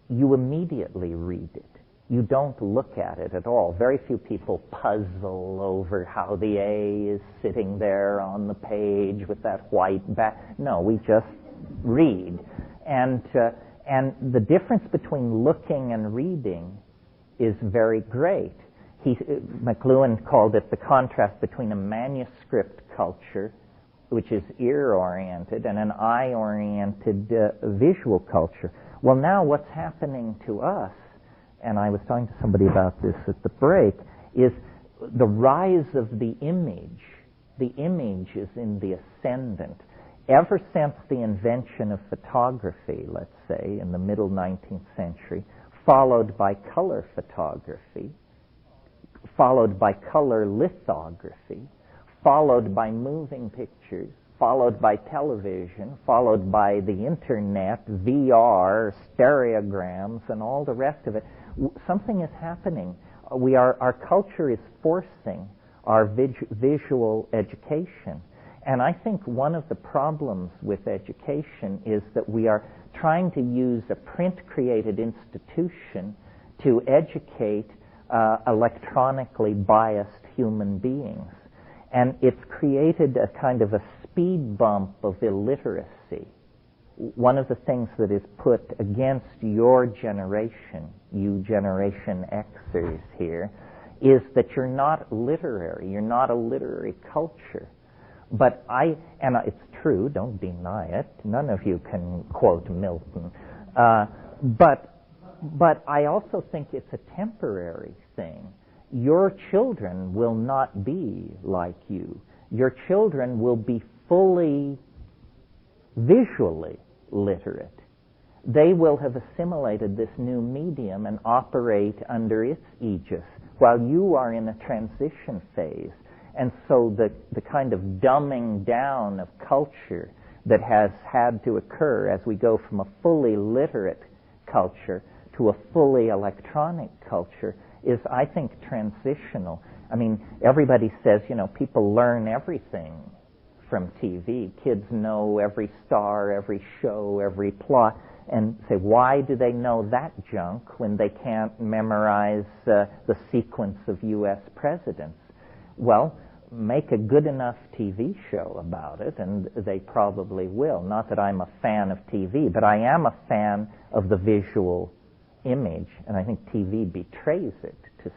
you immediately read it. You don't look at it at all. Very few people puzzle over how the A is sitting there on the page with that white back. No, we just read. And the difference between looking and reading is very great. McLuhan called it the contrast between a manuscript culture, which is ear-oriented, and an eye-oriented visual culture. Well, now what's happening to us, and I was talking to somebody about this at the break, is the rise of the image. The image is in the ascendant. Ever since the invention of photography, let's say, in the middle 19th century, followed by color photography, followed by color lithography, followed by moving pictures, followed by television, followed by the internet, VR, stereograms, and all the rest of it. Something is happening. Our culture is forcing our visual education. And I think one of the problems with education is that we are trying to use a print-created institution to educate electronically biased human beings. And it's created a kind of a speed bump of illiteracy. One of the things that is put against your generation, you Generation Xers here, is that you're not literary. You're not a literary culture. But and it's true, don't deny it. None of you can quote Milton. But I also think it's a temporary thing. Your children will not be like you. Your children will be fully visually literate. They will have assimilated this new medium and operate under its aegis while you are in a transition phase. And so the kind of dumbing down of culture that has had to occur as we go from a fully literate culture to a fully electronic culture is, I think, transitional. I mean, everybody says, people learn everything from TV. Kids know every star, every show, every plot, and say, why do they know that junk when they can't memorize the sequence of U.S. presidents? Well, make a good enough TV show about it, and they probably will. Not that I'm a fan of TV, but I am a fan of the visual image, and I think TV betrays it to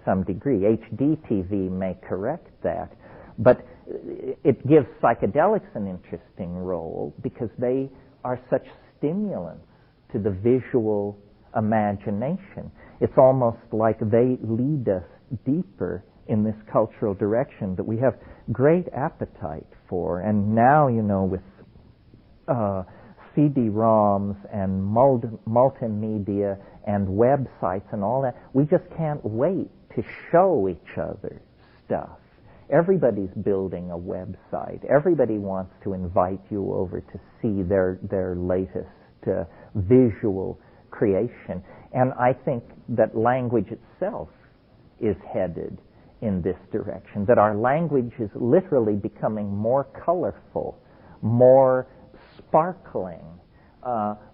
some degree. HD TV may correct that, but it gives psychedelics an interesting role because they are such stimulants to the visual imagination. It's almost like they lead us deeper in this cultural direction that we have great appetite for. And now, with CD-ROMs and multimedia and websites and all that, we just can't wait to show each other stuff. Everybody's building a website. Everybody wants to invite you over to see their latest visual creation. And I think that language itself is headed in this direction, that our language is literally becoming more colorful, more sparkling,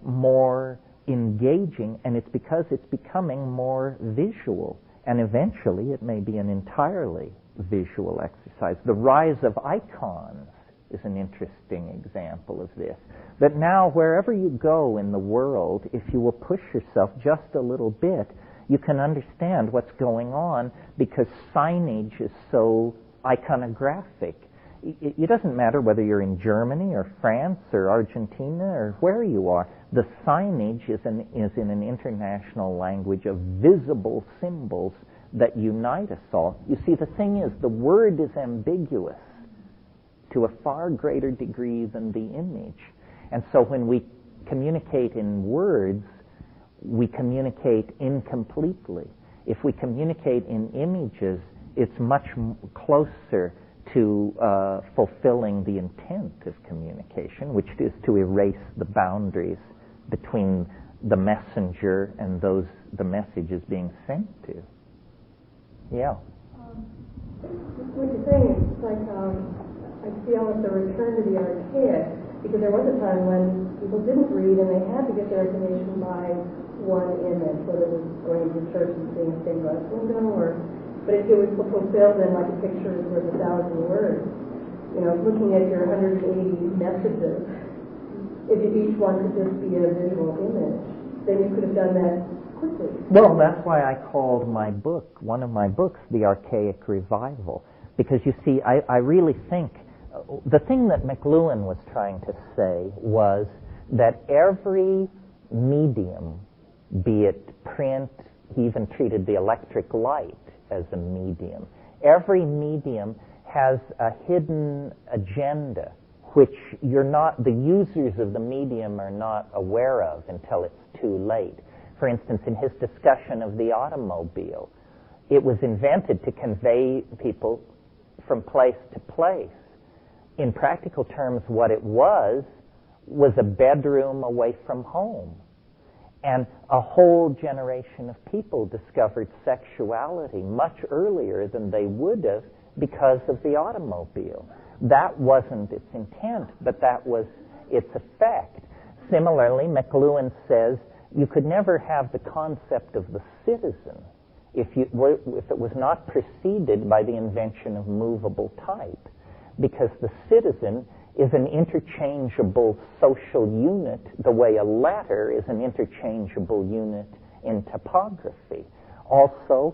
more engaging, and it's because it's becoming more visual. And eventually it may be an entirely visual exercise. The rise of icons is an interesting example of this. That now wherever you go in the world, if you will push yourself just a little bit, you can understand what's going on because signage is so iconographic. It doesn't matter whether you're in Germany or France or Argentina or where you are. The signage is in an international language of visible symbols that unite us all. You see, the thing is, the word is ambiguous to a far greater degree than the image. And so when we communicate in words, we communicate incompletely. If we communicate in images, it's much closer to fulfilling the intent of communication, which is to erase the boundaries between the messenger and the message is being sent to. Yeah. What you're saying is like I see almost a return to the archaic, because there was a time when people didn't read and they had to get their information by one image, whether it was going to church and seeing a stained glass window, but if it was fulfilled in like a picture is worth 1,000 words. Looking at your 180 messages, if each one could just be a visual image, then you could have done that quickly. Well, that's why I called one of my books, The Archaic Revival, because you see, I really think the thing that McLuhan was trying to say was that every medium, be it print, he even treated the electric light as a medium. Every medium has a hidden agenda which the users of the medium are not aware of until it's too late. For instance, in his discussion of the automobile, it was invented to convey people from place to place. in practical terms, what it was a bedroom away from home. And a whole generation of people discovered sexuality much earlier than they would have because of the automobile. That wasn't its intent, but that was its effect. Similarly, McLuhan says you could never have the concept of the citizen if it was not preceded by the invention of movable type, because the citizen is an interchangeable social unit the way a letter is an interchangeable unit in typography. Also,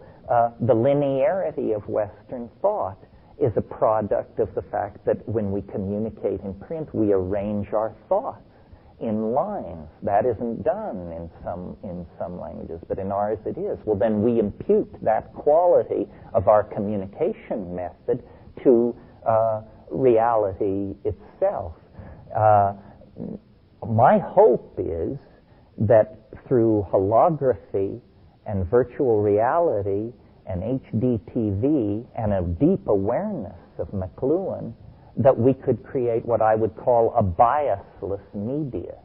the linearity of Western thought is a product of the fact that when we communicate in print, we arrange our thoughts in lines. That isn't done in some languages, but in ours it is. Well, then we impute that quality of our communication method to reality itself. My hope is that through holography and virtual reality and HD TV and a deep awareness of McLuhan, that we could create what I would call a biasless media.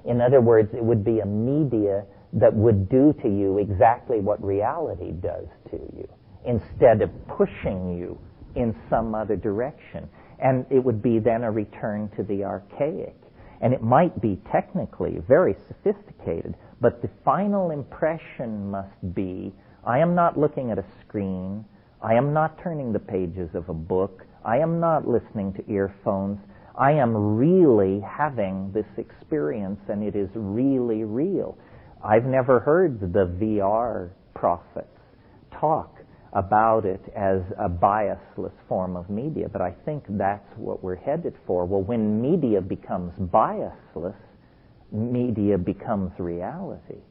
In other words, it would be a media that would do to you exactly what reality does to you, instead of pushing you in some other direction. And it would be then a return to the archaic. And it might be technically very sophisticated, but the final impression must be, I am not looking at a screen, I am not turning the pages of a book, I am not listening to earphones, I am really having this experience, and it is really real. I've never heard the VR prophets talk about it as a biasless form of media, but I think that's what we're headed for. Well, when media becomes biasless, media becomes reality.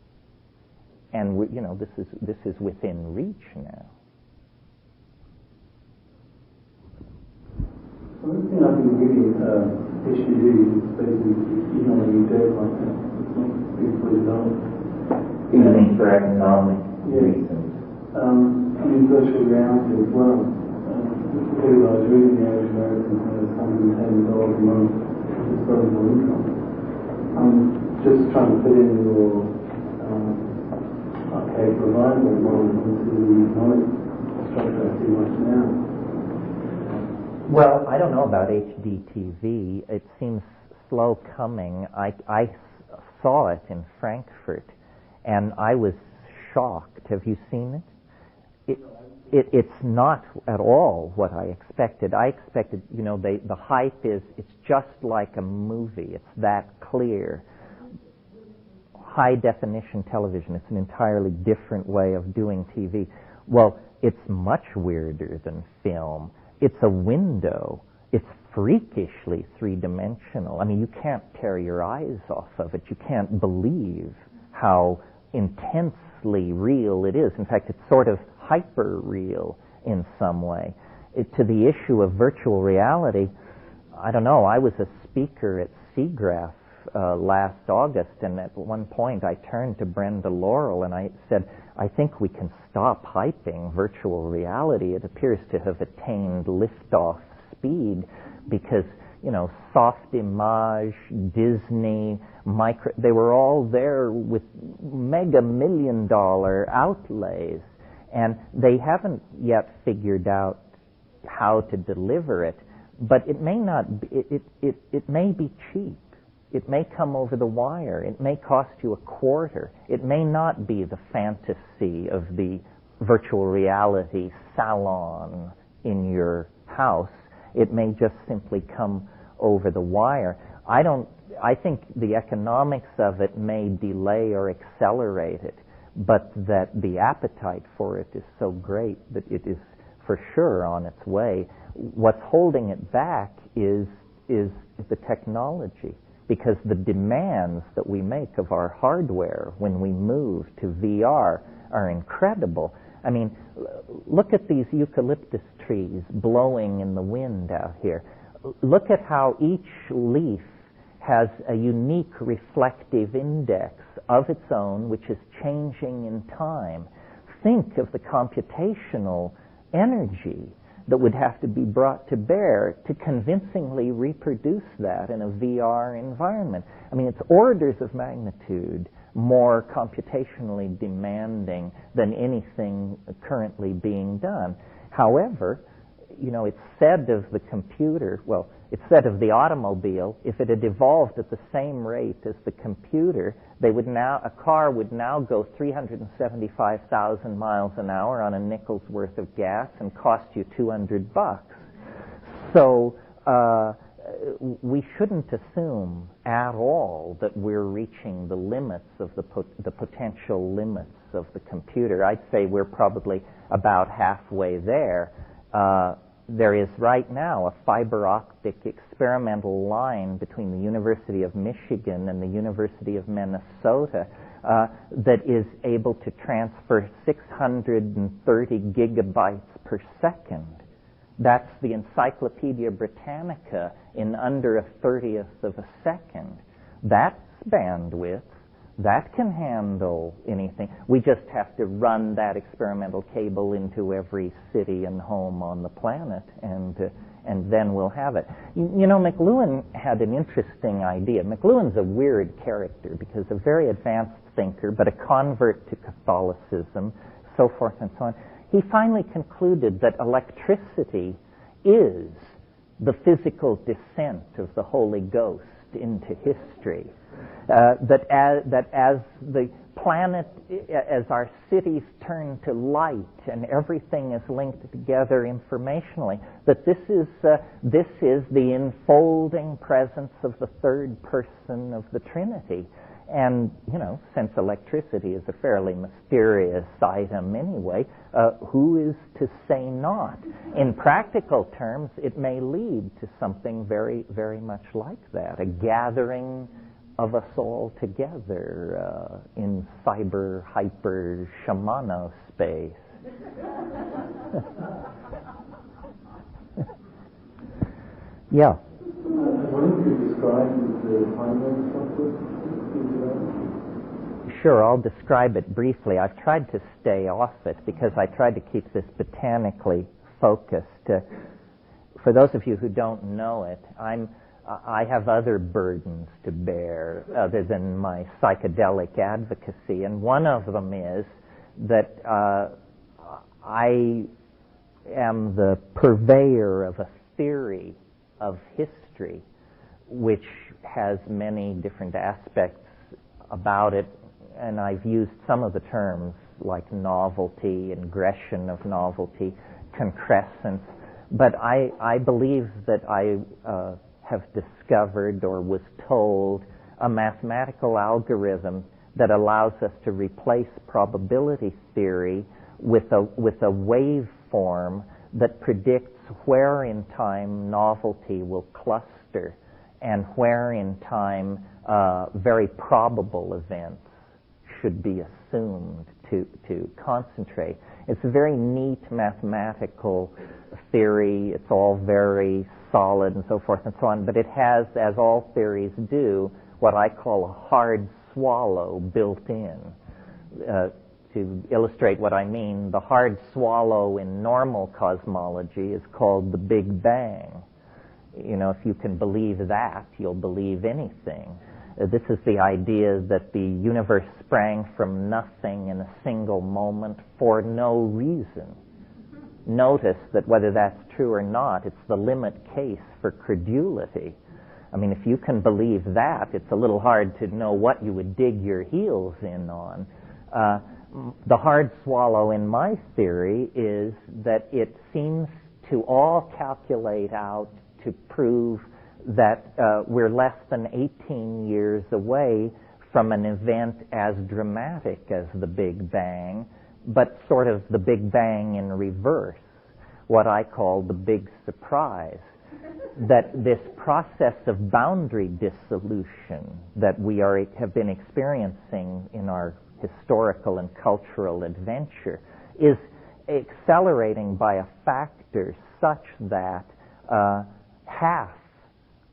And this is within reach now. One thing I've been reading, HDD, is basically emailing you dead like that. It's not beautifully developed. Using for economic reasons. Virtual reality as well. Because I was reading the average American has $110 a month disposable income. I'm just trying to fit in your archaic revival model into the economic structure I see right now. Well, I don't know about HD TV. It seems slow coming. I saw it in Frankfurt, and I was shocked. Have you seen it? It's not at all what I expected. I expected, the hype is, it's just like a movie. It's that clear. High definition television. It's an entirely different way of doing TV. Well, it's much weirder than film. It's a window. It's freakishly three-dimensional. I mean, you can't tear your eyes off of it. You can't believe how intensely real it is. In fact, it's sort of hyper-real in some way. To the issue of virtual reality, I don't know, I was a speaker at SIGGRAPH last August, and at one point I turned to Brenda Laurel and I said, I think we can stop hyping virtual reality. It appears to have attained liftoff speed because, Soft Image, Disney, they were all there with mega $1 million outlays, and they haven't yet figured out how to deliver it. But it may not be, it may be cheap. It may come over the wire. It may cost you $0.25. It may not be the fantasy of the virtual reality salon in your house. It may just simply come over the wire. I think the economics of it may delay or accelerate it, but that the appetite for it is so great that it is for sure on its way. What's holding it back is the technology, because the demands that we make of our hardware when we move to VR are incredible. I mean, look at these eucalyptus trees blowing in the wind out here. Look at how each leaf has a unique reflective index of its own, which is changing in time. Think of the computational energy that would have to be brought to bear to convincingly reproduce that in a VR environment. I mean, it's orders of magnitude more computationally demanding than anything currently being done. However, it's said of the computer, it's said of the automobile, if it had evolved at the same rate as the computer, a car would now go 375,000 miles an hour on a nickel's worth of gas and cost you $200. So we shouldn't assume at all that we're reaching the limits of the potential limits of the computer. I'd say we're probably about halfway there. There is right now a fiber optic experimental line between the University of Michigan and the University of Minnesota that is able to transfer 630 gigabytes per second. That's the Encyclopedia Britannica in under a 30th of a second. That's bandwidth. That can handle anything. We just have to run that experimental cable into every city and home on the planet, and then we'll have it. McLuhan had an interesting idea. McLuhan's a weird character because a very advanced thinker, but a convert to Catholicism, so forth and so on. He finally concluded that electricity is the physical descent of the Holy Ghost into history. That as the planet, as our cities turn to light and everything is linked together informationally, that this is the enfolding presence of the third person of the Trinity. And, since electricity is a fairly mysterious item anyway, who is to say not? In practical terms, it may lead to something very, very much like that, a gathering of us all together in cyber, hyper, shamano space. Yeah. What if you describe the timeline structure? Sure, I'll describe it briefly. I've tried to stay off it because I tried to keep this botanically focused. For those of you who don't know it, I have other burdens to bear other than my psychedelic advocacy, and one of them is that I am the purveyor of a theory of history which has many different aspects about it, and I've used some of the terms like novelty, ingression of novelty, concrescence, but I believe that I have discovered or was told a mathematical algorithm that allows us to replace probability theory with a waveform that predicts where in time novelty will cluster and where in time very probable events should be assumed to concentrate. It's a very neat mathematical theory. It's all very solid and so forth and so on, but it has, as all theories do, what I call a hard swallow built in. To illustrate what I mean, the hard swallow in normal cosmology is called the Big Bang. If you can believe that, you'll believe anything. This is the idea that the universe sprang from nothing in a single moment for no reason. Notice that whether that's true or not, it's the limit case for credulity. I mean, if you can believe that, it's a little hard to know what you would dig your heels in on. The hard swallow in my theory is that it seems to all calculate out to prove that we're less than 18 years away from an event as dramatic as the Big Bang, but sort of the Big Bang in reverse, what I call the big surprise. That this process of boundary dissolution that we have been experiencing in our historical and cultural adventure is accelerating by a factor such that half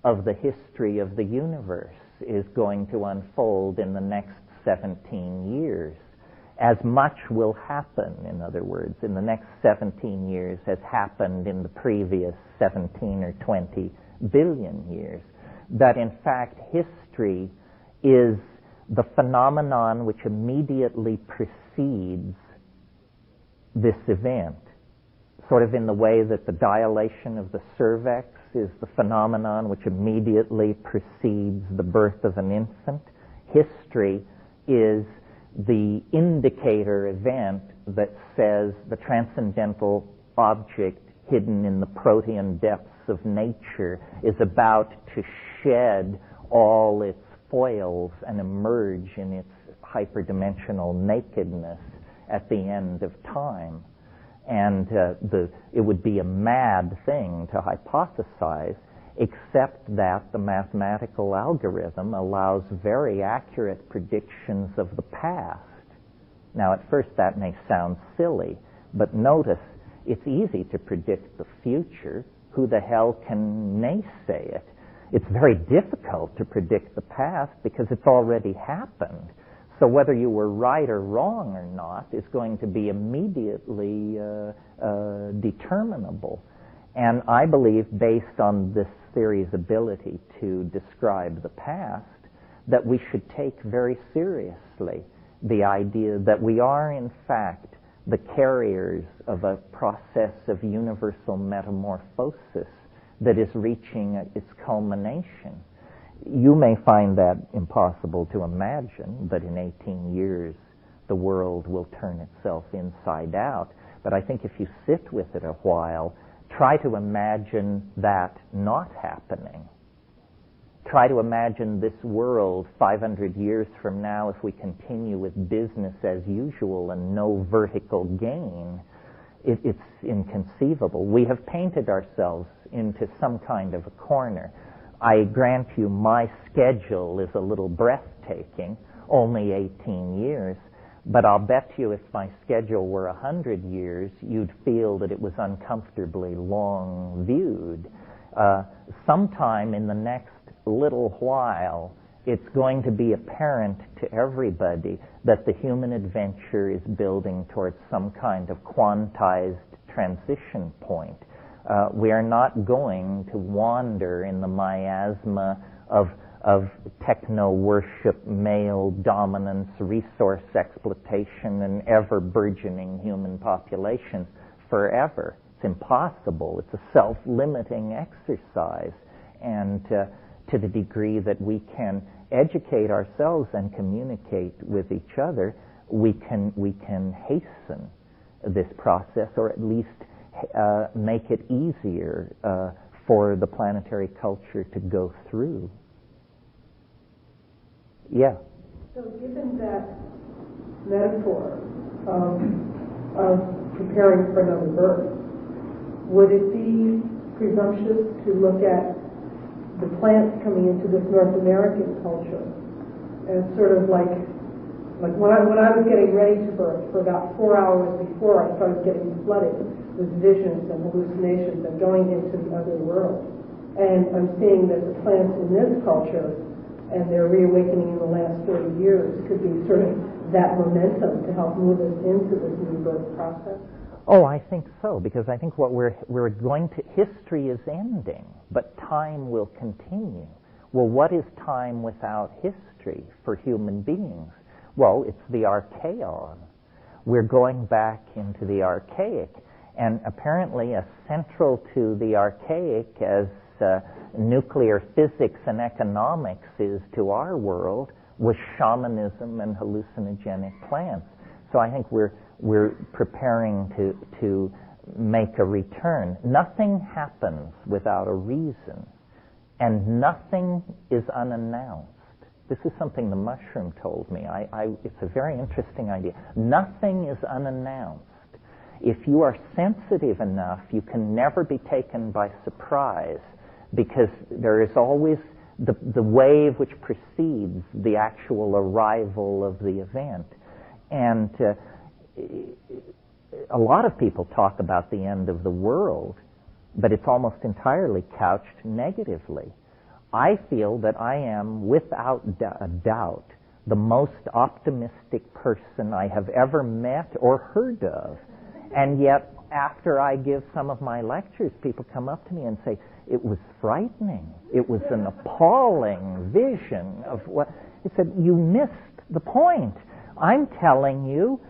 of the history of the universe is going to unfold in the next 17 years. As much will happen, in other words, in the next 17 years as happened in the previous 17 or 20 billion years. That in fact history is the phenomenon which immediately precedes this event, sort of in the way that the dilation of the cervix is the phenomenon which immediately precedes the birth of an infant. History is the indicator event that says the transcendental object hidden in the protean depths of nature is about to shed all its foils and emerge in its hyperdimensional nakedness at the end of time. And it would be a mad thing to hypothesize, except that the mathematical algorithm allows very accurate predictions of the past. Now, at first that may sound silly, but notice it's easy to predict the future. Who the hell can naysay it? It's very difficult to predict the past because it's already happened. So whether you were right or wrong or not is going to be immediately determinable. And I believe, based on this theory's ability to describe the past, that we should take very seriously the idea that we are, in fact, the carriers of a process of universal metamorphosis that is reaching its culmination. You may find that impossible to imagine, that in 18 years the world will turn itself inside out. But I think if you sit with it a while, try to imagine that not happening. Try to imagine this world 500 years from now, if we continue with business as usual and no vertical gain. It's inconceivable. We have painted ourselves into some kind of a corner. I grant you my schedule is a little breathtaking, only 18 years, but I'll bet you if my schedule were 100 years, you'd feel that it was uncomfortably long viewed. Sometime in the next little while, it's going to be apparent to everybody that the human adventure is building towards some kind of quantized transition point. We are not going to wander in the miasma of techno-worship, male dominance, resource exploitation, and ever-burgeoning human populations forever. It's impossible. It's a self-limiting exercise. And to the degree that we can educate ourselves and communicate with each other, we can hasten this process, or at least make it easier for the planetary culture to go through. Yeah. So given that metaphor of preparing for another birth, would it be presumptuous to look at the plants coming into this North American culture as sort of like when I was getting ready to birth, for about 4 hours before, I started getting flooded with visions and hallucinations of going into the other world. And I'm seeing that the plants in this culture and their reawakening in the last 30 years could be sort of that momentum to help move us into this new birth process. Oh, I think so, because I think what we're going to, history is ending, but time will continue. Well, what is time without history for human beings? Well, it's the archaeon. We're going back into the archaic, and apparently as central to the archaic as nuclear physics and economics is to our world was shamanism and hallucinogenic plants. So I think we're preparing to make a return. Nothing happens without a reason, and nothing is unannounced. This is something the mushroom told me. It's a very interesting idea. Nothing is unannounced. If you are sensitive enough, you can never be taken by surprise, because there is always the wave which precedes the actual arrival of the event. And a lot of people talk about the end of the world, but it's almost entirely couched negatively. I feel that I am, without a doubt, the most optimistic person I have ever met or heard of. And yet, after I give some of my lectures, people come up to me and say, it was frightening. It was an appalling vision of what... He said, you missed the point. I'm telling you,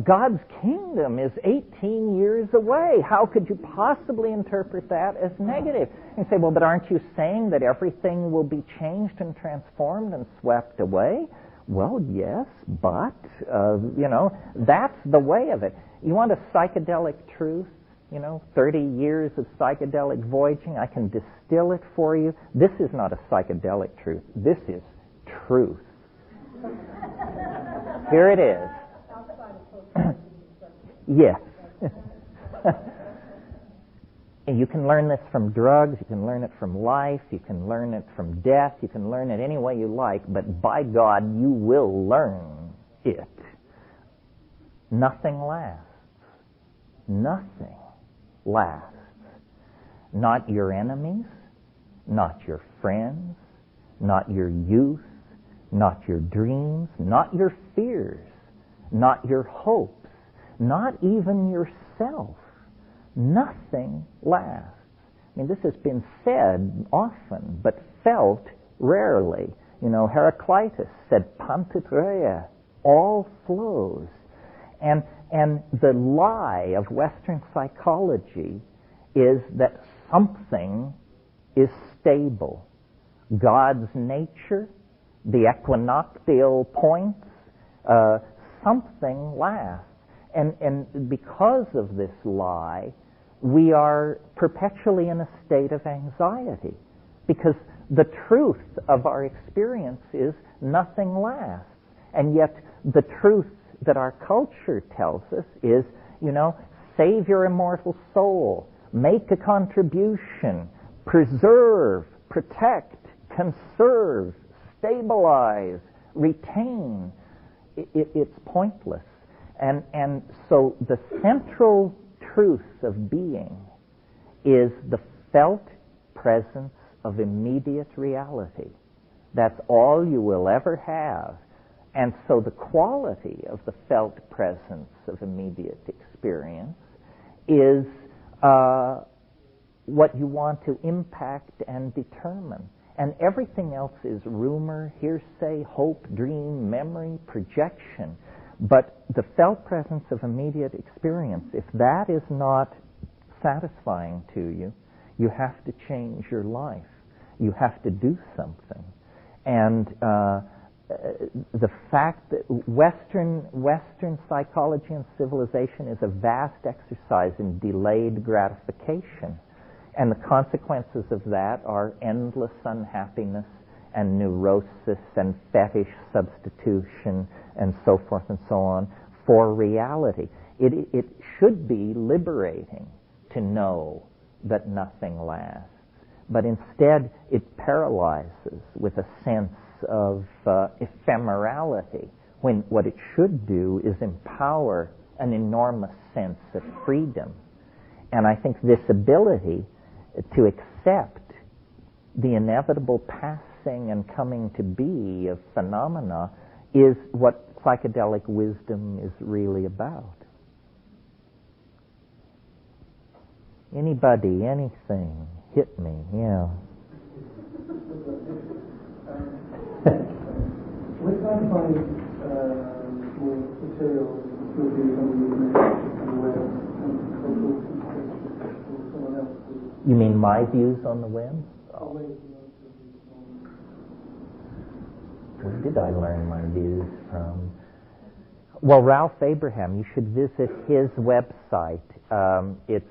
God's kingdom is 18 years away. How could you possibly interpret that as negative? And you say, well, but aren't you saying that everything will be changed and transformed and swept away? Well, yes, but, that's the way of it. You want a psychedelic truth? 30 years of psychedelic voyaging, I can distill it for you. This is not a psychedelic truth. This is truth. Here it is. Yes. And you can learn this from drugs, you can learn it from life, you can learn it from death, you can learn it any way you like, but by God, you will learn it. Nothing lasts. Nothing lasts. Not your enemies, not your friends, not your youth, not your dreams, not your fears, not your hopes, not even yourself. Nothing lasts. I mean, this has been said often, but felt rarely. Heraclitus said, Pantitreia, all flows. And the lie of Western psychology is that something is stable. God's nature, the equinoctial points, something lasts. And because of this lie, we are perpetually in a state of anxiety. Because the truth of our experience is nothing lasts. And yet the truth that our culture tells us is, save your immortal soul, make a contribution, preserve, protect, conserve, stabilize, retain. It's pointless. And so the central truth of being is the felt presence of immediate reality. That's all you will ever have. And so the quality of the felt presence of immediate experience is what you want to impact and determine. And everything else is rumor, hearsay, hope, dream, memory, projection. But the felt presence of immediate experience, if that is not satisfying to you, you have to change your life. You have to do something. And the fact that Western psychology and civilization is a vast exercise in delayed gratification. And the consequences of that are endless unhappiness and neurosis and fetish substitution and so forth and so on for reality. It should be liberating to know that nothing lasts. But instead, it paralyzes with a sense of ephemerality, when what it should do is empower an enormous sense of freedom. And I think this ability to accept the inevitable passing and coming to be of phenomena is what psychedelic wisdom is really about. Anybody, anything, hit me, yeah. What kind of material would be on the web and someone else? You mean my views on the web? Oh. Where did I learn my views from? Well, Ralph Abraham, you should visit his website. It's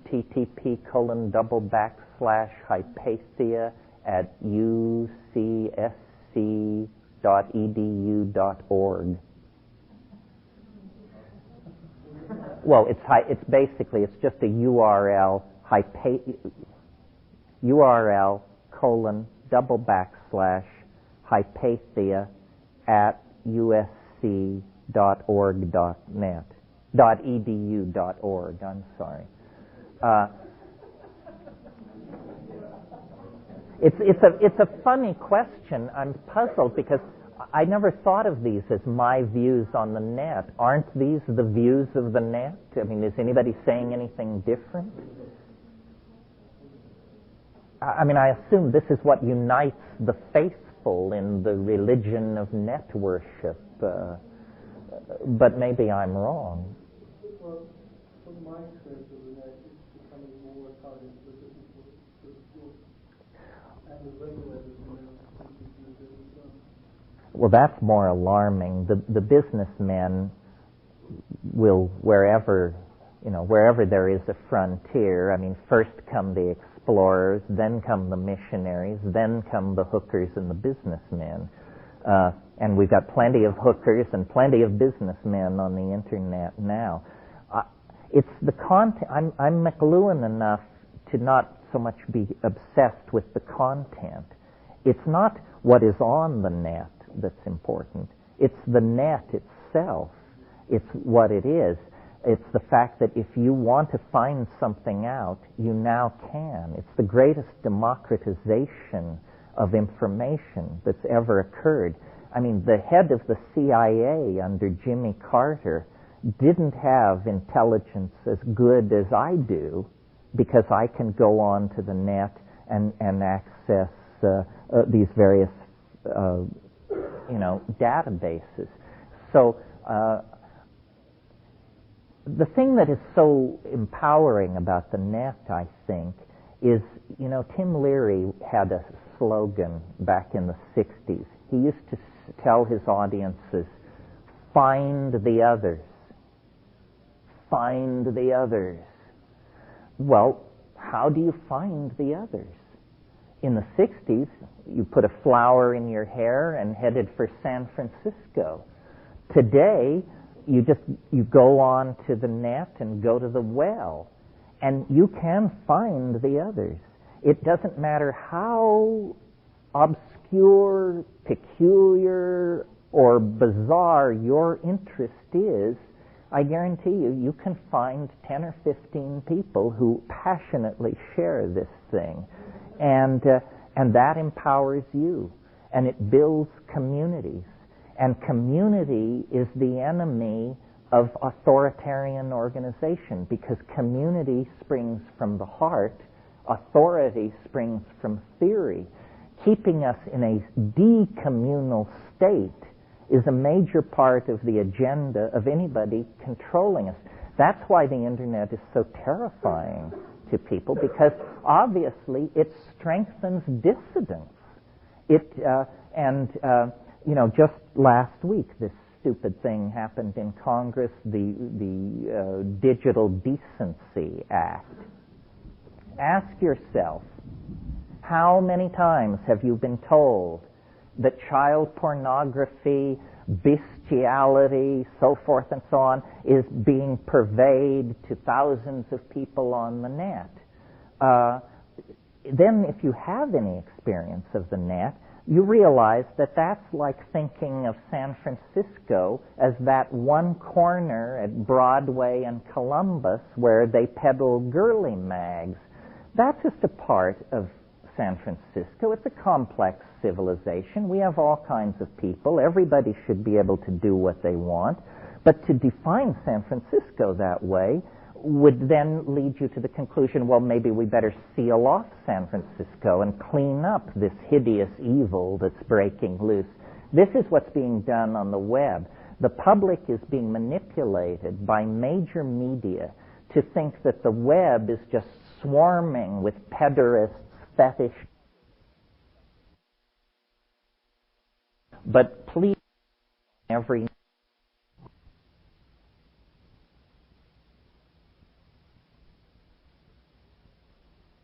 http://hypatia@ucsc.edu.org. Well, it's basically just a URL, .edu.org, I'm sorry. It's a funny question. I'm puzzled because I never thought of these as my views on the net. Aren't these the views of the net? I mean, is anybody saying anything different? I mean, I assume this is what unites the faithful in the religion of net worship, but maybe I'm wrong. Well, from my experience of the net, it's becoming more targeted specific for the school and the regulators in their Well, that's more alarming. The businessmen will, wherever there is a frontier, I mean, first come the explorers, then come the missionaries, then come the hookers and the businessmen. And we've got plenty of hookers and plenty of businessmen on the internet now. It's the content. I'm McLuhan enough to not so much be obsessed with the content. It's not what is on the net that's important. It's the net itself. It's what it is. It's the fact that if you want to find something out, you now can. It's the greatest democratization of information that's ever occurred. I mean, the head of the CIA under Jimmy Carter didn't have intelligence as good as I do because I can go on to the net and access these various databases. So the thing that is so empowering about the net, I think, is, Tim Leary had a slogan back in the 60s. He used to tell his audiences, find the others. Find the others. Well, how do you find the others? In the 60s, you put a flower in your hair and headed for San Francisco. Today, you go on to the net and go to the well, and you can find the others. It doesn't matter how obscure, peculiar, or bizarre your interest is, I guarantee you can find 10 or 15 people who passionately share this thing. And that empowers you, and it builds communities. And community is the enemy of authoritarian organization, because community springs from the heart, authority springs from theory. Keeping us in a decommunal state is a major part of the agenda of anybody controlling us. That's why the internet is so terrifying to people, because obviously it strengthens dissidence. Just last week, this stupid thing happened in Congress, the Digital Decency Act. Ask yourself, how many times have you been told that child pornography, bestiality, so forth and so on, is being purveyed to thousands of people on the net? Then if you have any experience of the net, you realize that that's like thinking of San Francisco as that one corner at Broadway and Columbus where they peddle girly mags. That's just a part of San Francisco. It's a complex civilization. We have all kinds of people. Everybody should be able to do what they want. But to define San Francisco that way would then lead you to the conclusion, well, maybe we better seal off San Francisco and clean up this hideous evil that's breaking loose. This is what's being done on the web. The public is being manipulated by major media to think that the web is just swarming with pederasts, fetish. But please, every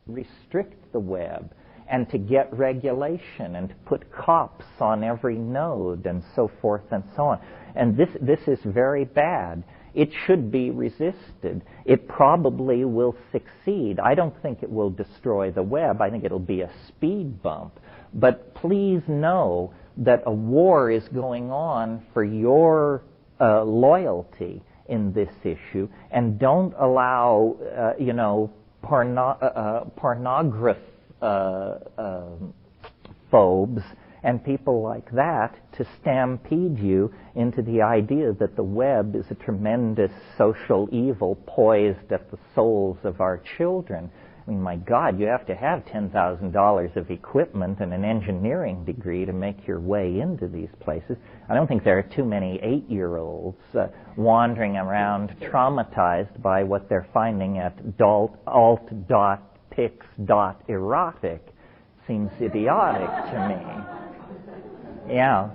restrict the web and to get regulation and to put cops on every node and so forth and so on. And this is very bad. It should be resisted. It probably will succeed. I don't think it will destroy the web. I think it'll be a speed bump. But please know that a war is going on for your loyalty in this issue, and don't allow, phobes and people like that to stampede you into the idea that the web is a tremendous social evil poised at the souls of our children. I mean, my God, you have to have $10,000 of equipment and an engineering degree to make your way into these places. I don't think there are too many 8-year-olds wandering around traumatized by what they're finding at alt.pix.erotic. Seems idiotic to me. Yeah.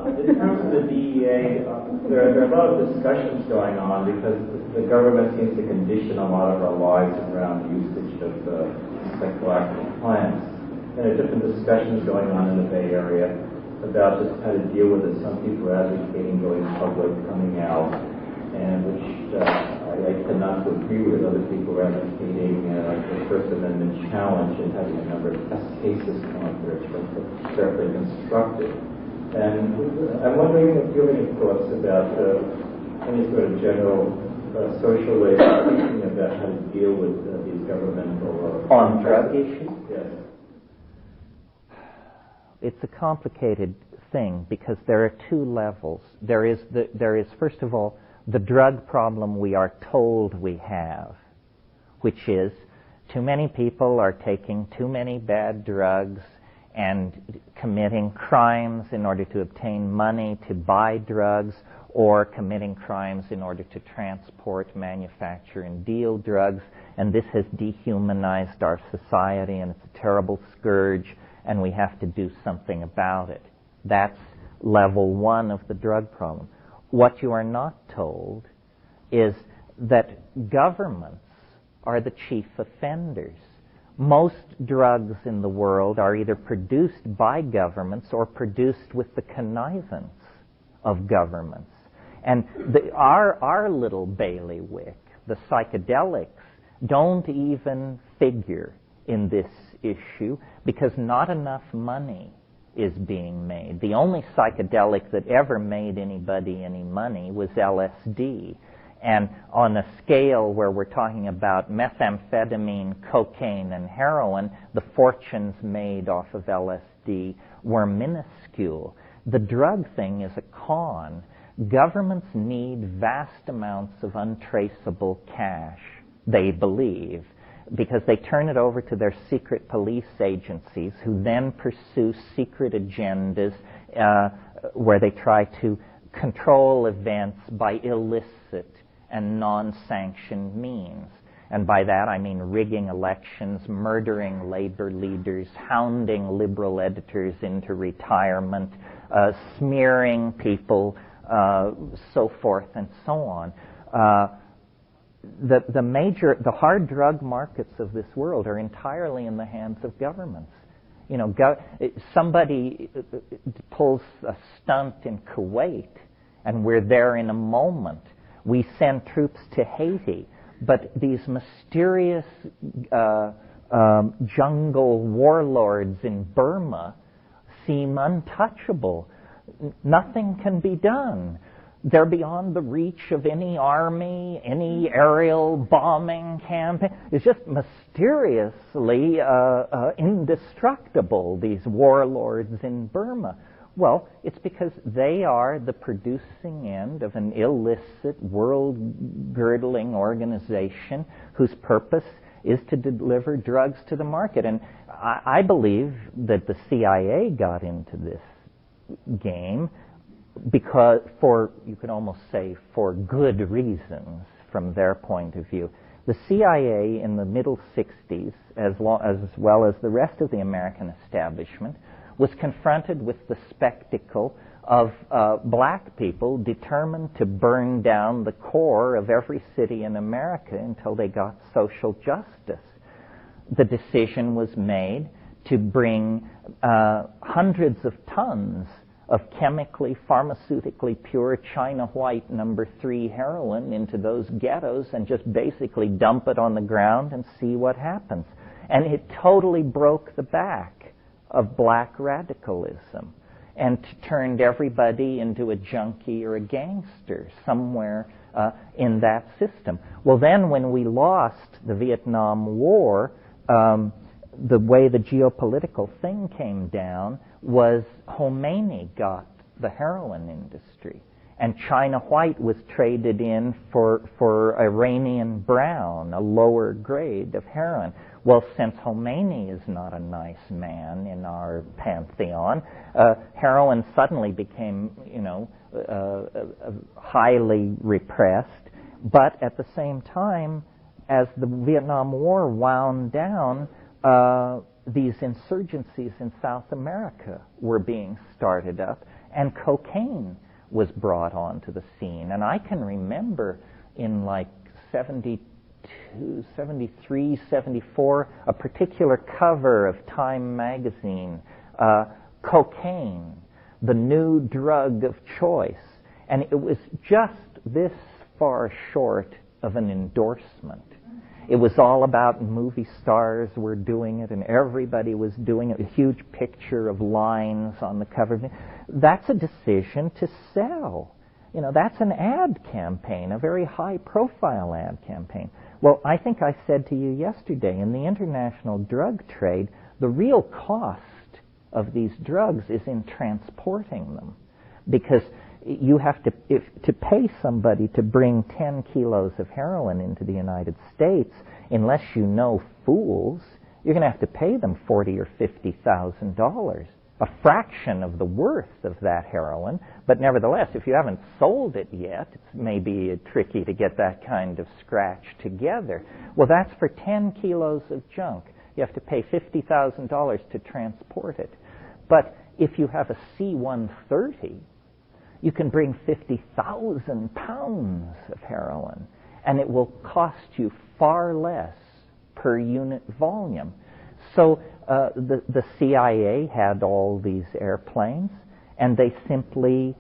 In terms of the DEA, there are a lot of discussions going on because the government seems to condition a lot of our lives around the usage of psychoactive plants. And there are different discussions going on in the Bay Area about just how to deal with it. Some people are advocating going public, coming out, and which I tend not to agree with. Other people are advocating the First Amendment challenge and having a number of test cases come up there to carefully constructed. And I'm wondering if you have any thoughts about any sort of general social way of thinking about how to deal with these governmental... On drug issues? Yes. It's a complicated thing because there are two levels. There is, first of all, the drug problem we are told we have, which is too many people are taking too many bad drugs and committing crimes in order to obtain money to buy drugs, or committing crimes in order to transport, manufacture, and deal drugs. And this has dehumanized our society, and it's a terrible scourge, and we have to do something about it. That's level one of the drug problem. What you are not told is that governments are the chief offenders. Most drugs in the world are either produced by governments or produced with the connivance of governments. And our little bailiwick, the psychedelics, don't even figure in this issue because not enough money is being made. The only psychedelic that ever made anybody any money was LSD. And on a scale where we're talking about methamphetamine, cocaine, and heroin, the fortunes made off of LSD were minuscule. The drug thing is a con. Governments need vast amounts of untraceable cash, they believe, because they turn it over to their secret police agencies who then pursue secret agendas where they try to control events by illicit and non-sanctioned means. And by that I mean rigging elections, murdering labor leaders, hounding liberal editors into retirement, smearing people, so forth and so on. The hard drug markets of this world are entirely in the hands of governments. You know, somebody pulls a stunt in Kuwait, and we're there in a moment. We send troops to Haiti, but these mysterious jungle warlords in Burma seem untouchable. Nothing can be done. They're beyond the reach of any army, any aerial bombing campaign. It's just mysteriously indestructible, these warlords in Burma. Well, it's because they are the producing end of an illicit, world-girdling organization whose purpose is to deliver drugs to the market. And I believe that the CIA got into this game because, you could almost say, for good reasons from their point of view. The CIA in the middle 60s, as well as the rest of the American establishment, was confronted with the spectacle of black people determined to burn down the core of every city in America until they got social justice. The decision was made to bring hundreds of tons of chemically, pharmaceutically pure China White number 3 heroin into those ghettos and just basically dump it on the ground and see what happens. And it totally broke the back of black radicalism and turned everybody into a junkie or a gangster somewhere in that system. Well, then when we lost the Vietnam War, the way the geopolitical thing came down was Khomeini got the heroin industry, and China White was traded in for Iranian brown, a lower grade of heroin. Well, since Khomeini is not a nice man in our pantheon, heroin suddenly became, highly repressed. But at the same time, as the Vietnam War wound down, these insurgencies in South America were being started up, and cocaine was brought onto the scene. And I can remember in like 72, 73, 74, a particular cover of Time magazine, cocaine, the new drug of choice. And it was just this far short of an endorsement. It was all about movie stars were doing it and everybody was doing it, a huge picture of lines on the cover. That's a decision to sell. That's an ad campaign, a very high-profile ad campaign. Well, I think I said to you yesterday, in the international drug trade, the real cost of these drugs is in transporting them. Because you have to pay somebody to bring 10 kilos of heroin into the United States, unless you know fools, you're going to have to pay them $40,000 or $50,000, a fraction of the worth of that heroin. But nevertheless, if you haven't sold it yet, it's maybe tricky to get that kind of scratch together. Well, that's for 10 kilos of junk. You have to pay $50,000 to transport it. But if you have a C-130, you can bring 50,000 pounds of heroin, and it will cost you far less per unit volume. So the CIA had all these airplanes, and they simply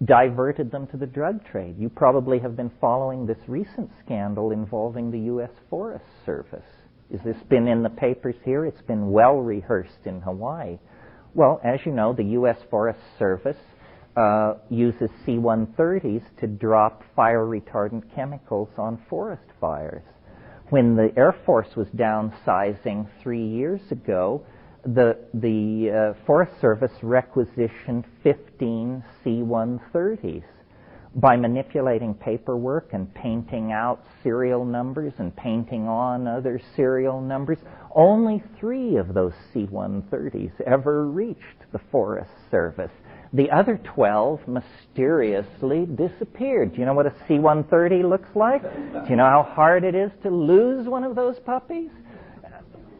diverted them to the drug trade. You probably have been following this recent scandal involving the U.S. Forest Service. Has this been in the papers here? It's been well rehearsed in Hawaii. Well, as you know, the U.S. Forest Service uses C-130s to drop fire-retardant chemicals on forest fires. When the Air Force was downsizing 3 years ago, the Forest Service requisitioned 15 C-130s. By manipulating paperwork and painting out serial numbers and painting on other serial numbers, only 3 of those C-130s ever reached the Forest Service. The other 12 mysteriously disappeared. Do you know what a C-130 looks like? Do you know how hard it is to lose one of those puppies?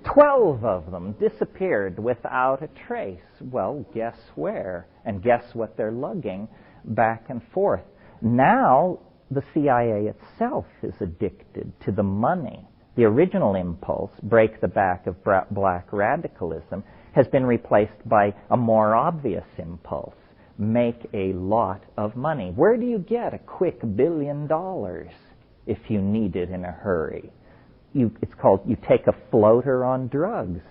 12 of them disappeared without a trace. Well, guess where? And guess what they're lugging back and forth? Now, the CIA itself is addicted to the money. The original impulse, break the back of black radicalism, has been replaced by a more obvious impulse, make a lot of money. Where do you get a quick $1 billion if you need it in a hurry? It's called, you take a floater on drugs.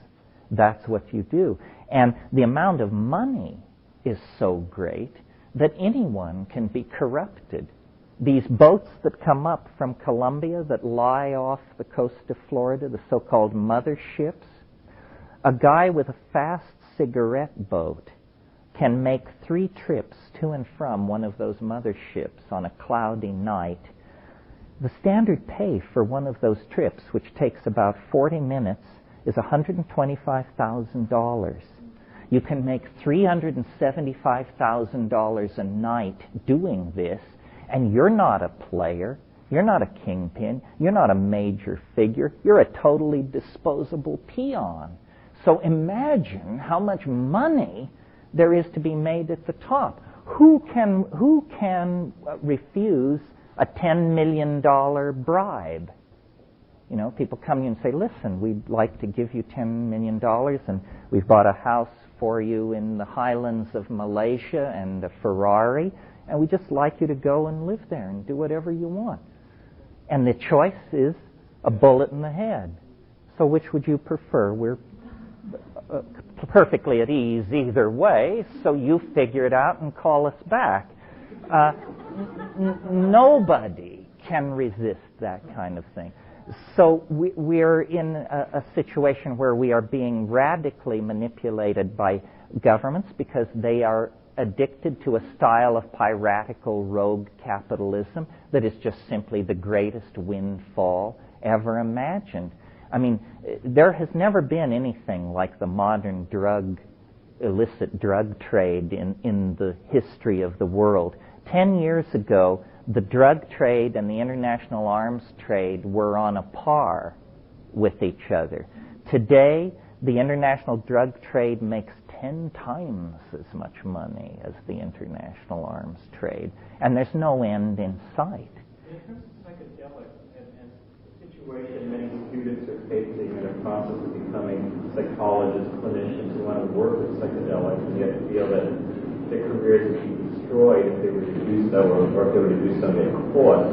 That's what you do. And the amount of money is so great that anyone can be corrupted. These boats that come up from Colombia that lie off the coast of Florida, the so-called motherships, a guy with a fast cigarette boat can make 3 trips to and from one of those motherships on a cloudy night. The standard pay for one of those trips, which takes about 40 minutes, is $125,000. You can make $375,000 a night doing this, and you're not a player, you're not a kingpin, you're not a major figure, you're a totally disposable peon. So imagine how much money there is to be made at the top. Who can refuse a $10 million bribe? You know, people come in and say, listen, we'd like to give you $10 million, and we've bought a house for you in the highlands of Malaysia and a Ferrari, and we'd just like you to go and live there and do whatever you want. And the choice is a bullet in the head. So which would you prefer? We're perfectly at ease either way, so you figure it out and call us back. Nobody can resist that kind of thing. So we're in a situation where we are being radically manipulated by governments because they are addicted to a style of piratical rogue capitalism that is just simply the greatest windfall ever imagined. I mean, there has never been anything like the modern illicit drug trade in the history of the world. 10 years ago, the drug trade and the international arms trade were on a par with each other. Today, the international drug trade makes 10 times as much money as the international arms trade, and there's no end in sight. In terms of psychedelics and the situation many students are facing in a process of becoming psychologists, clinicians who want to work with psychedelics, and yet feel that their careers would be destroyed if they were to do so, or if they were to do so in court,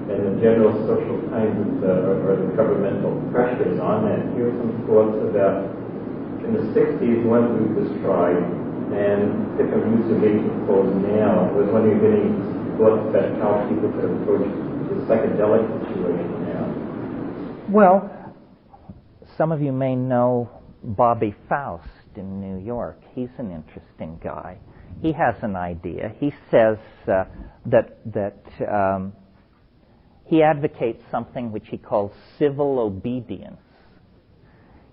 and the general social kinds of or the governmental pressures on that. Here are some thoughts about, in the 60s, one group was tried, and different groups are being proposed now. I was wondering if any thoughts about how people could approach the psychedelic situation now. Well, some of you may know Bobby Faust in New York. He's an interesting guy. He has an idea. He says that he advocates something which he calls civil obedience.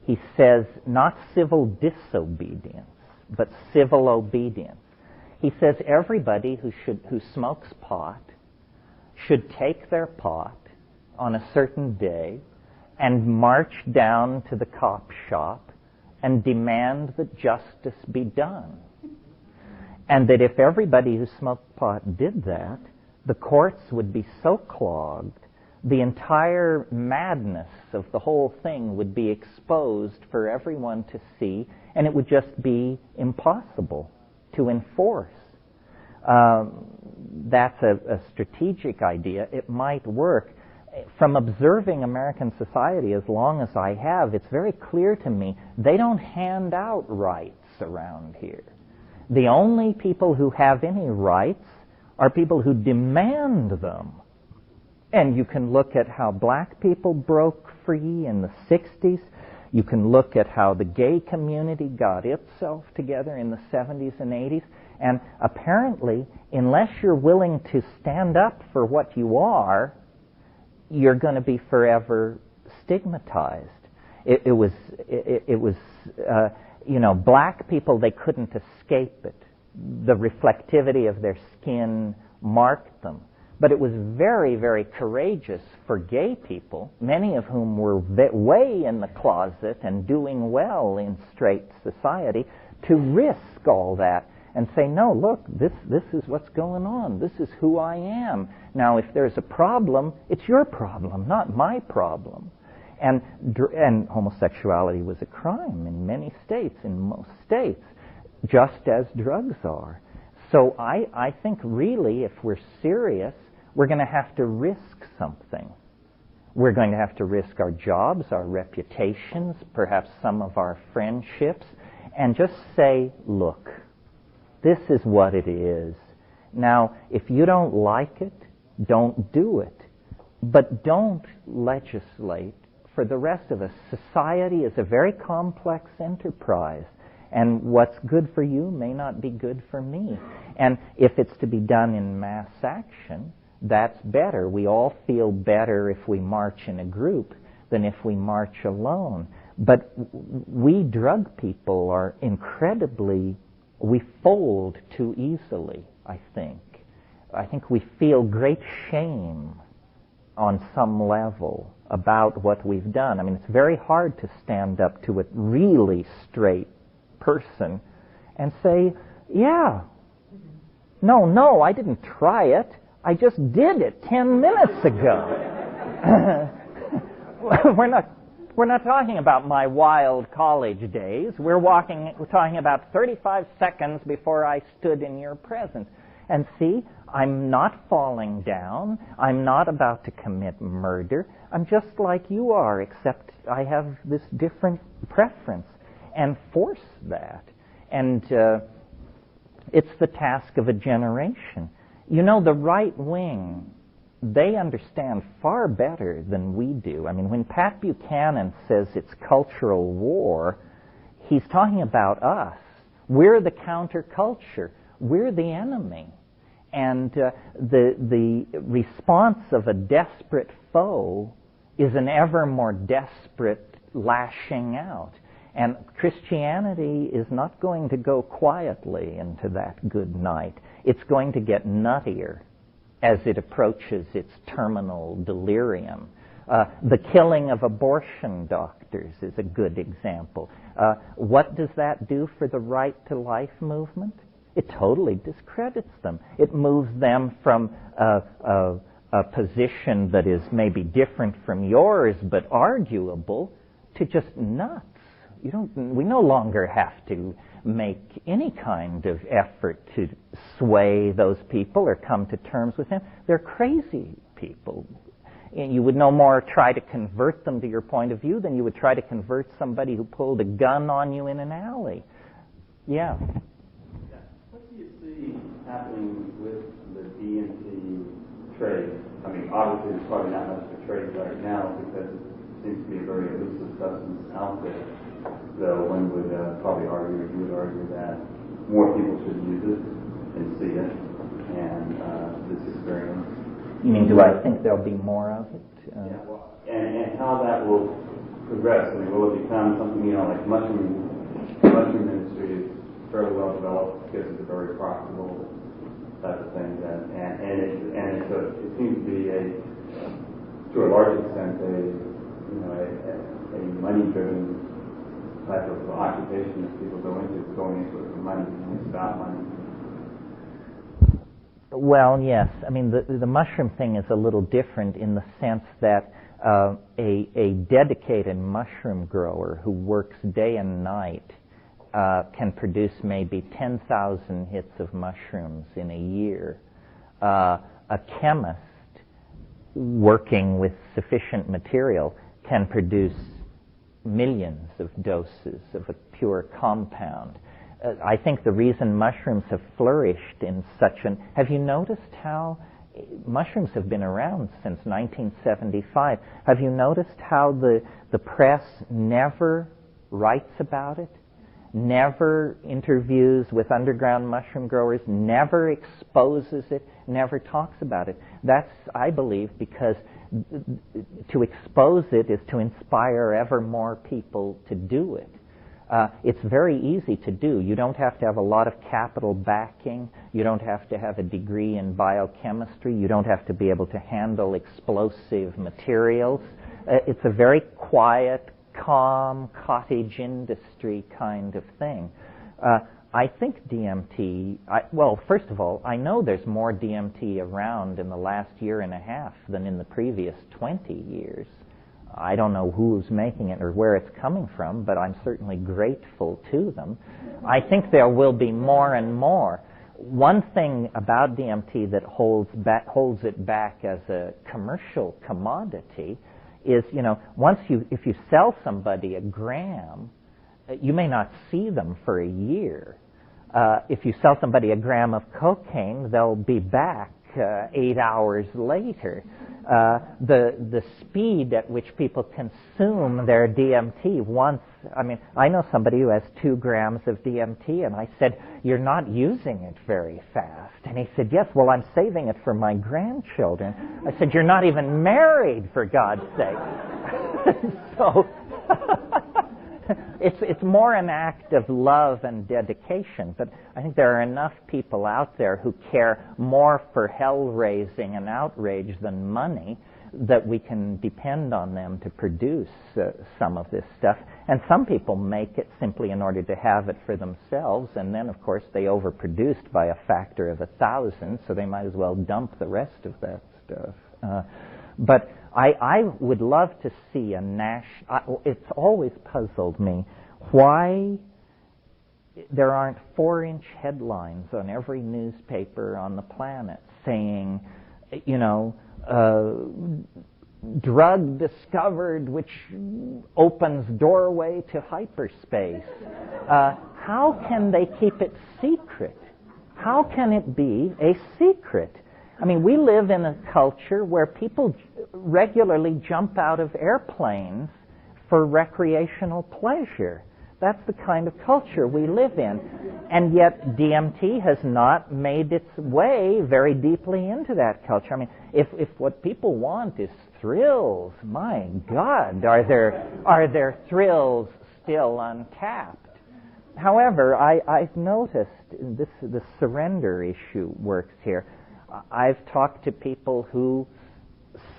He says not civil disobedience, but civil obedience. He says everybody who smokes pot should take their pot on a certain day and march down to the cop shop and demand that justice be done. And that if everybody who smoked pot did that, the courts would be so clogged, the entire madness of the whole thing would be exposed for everyone to see, and it would just be impossible to enforce. That's a strategic idea. It might work. From observing American society as long as I have, it's very clear to me they don't hand out rights around here. The only people who have any rights are people who demand them. And you can look at how black people broke free in the 60s. You can look at how the gay community got itself together in the 70s and 80s. And apparently, unless you're willing to stand up for what you are, you're going to be forever stigmatized. It was black people, they couldn't escape it. The reflectivity of their skin marked them. But it was very, very courageous for gay people, many of whom were way in the closet and doing well in straight society, to risk all that and say, no, look, this is what's going on. This is who I am. Now, if there's a problem, it's your problem, not my problem. And homosexuality was a crime in many states, in most states, just as drugs are. So I think really, if we're serious, we're going to have to risk something. We're going to have to risk our jobs, our reputations, perhaps some of our friendships, and just say, look, this is what it is. Now, if you don't like it, don't do it. But don't legislate for the rest of us. Society is a very complex enterprise, and what's good for you may not be good for me. And if it's to be done in mass action, that's better. We all feel better if we march in a group than if we march alone. But we drug people are we fold too easily, I think. I think we feel great shame on some level about what we've done. I mean, it's very hard to stand up to a really straight person and say, yeah, no, I didn't try it. I just did it 10 minutes ago. We're not talking about my wild college days. We're talking about 35 seconds before I stood in your presence. And see, I'm not falling down. I'm not about to commit murder. I'm just like you are, except I have this different preference. And force that. And it's the task of a generation. You know, the right wing, they understand far better than we do. I mean, when Pat Buchanan says it's cultural war, he's talking about us. We're the counterculture. We're the enemy. And the response of a desperate foe is an ever more desperate lashing out. And Christianity is not going to go quietly into that good night. It's going to get nuttier as it approaches its terminal delirium. The killing of abortion doctors is a good example. What does that do for the right to life movement? It totally discredits them. It moves them from a position that is maybe different from yours but arguable to just nuts. We no longer have to make any kind of effort to sway those people or come to terms with them. They're crazy people. And you would no more try to convert them to your point of view than you would try to convert somebody who pulled a gun on you in an alley. Yeah. What do you see happening with the DMT trade? I mean, obviously there's probably not much of a trade right now because it seems to be a very elusive substance out there. Though one would probably argue, you would argue that more people should use it and see it and this experience. You mean, do I think there'll be more of it? Yeah, well, and how that will progress. I mean, will it become something, like mushroom industry is fairly well developed because it's a very profitable type of thing. It seems to be to a large extent, a money-driven type of occupation that people go into, going into it for money, and it's about money. Well, yes. I mean, the mushroom thing is a little different in the sense that a dedicated mushroom grower who works day and night can produce maybe 10,000 hits of mushrooms in a year. A chemist working with sufficient material can produce millions of doses of a pure compound. I think the reason mushrooms have flourished in such an... Have you noticed how mushrooms have been around since 1975? Have you noticed how the press never writes about it, never interviews with underground mushroom growers, never exposes it, never talks about it? That's, I believe, because to expose it is to inspire ever more people to do it. It's very easy to do. You don't have to have a lot of capital backing. You don't have to have a degree in biochemistry. You don't have to be able to handle explosive materials. It's a very quiet, calm, cottage industry kind of thing. I think DMT, well, first of all, I know there's more DMT around in the last year and a half than in the previous 20 years. I don't know who's making it or where it's coming from, but I'm certainly grateful to them. I think there will be more and more. One thing about DMT that holds it back as a commercial commodity is, if you sell somebody a gram, you may not see them for a year. If you sell somebody a gram of cocaine, they'll be back 8 hours later. The speed at which people consume their DMT I know somebody who has 2 grams of DMT, and I said, "You're not using it very fast." And he said, "Yes, well, I'm saving it for my grandchildren." I said, "You're not even married, for God's sake." So it's more an act of love and dedication, but I think there are enough people out there who care more for hell-raising and outrage than money that we can depend on them to produce some of this stuff. And some people make it simply in order to have it for themselves, and then, of course, they overproduced by a factor of 1,000, so they might as well dump the rest of that stuff. But I would love to see a national... It's always puzzled me why there aren't 4-inch headlines on every newspaper on the planet saying, drug discovered which opens doorway to hyperspace. How can they keep it secret? How can it be a secret? I mean, we live in a culture where people regularly jump out of airplanes for recreational pleasure. That's the kind of culture we live in. And yet DMT has not made its way very deeply into that culture. I mean, if what people want is thrills, my God, are there thrills still untapped? However, I've noticed the surrender issue works here. I've talked to people who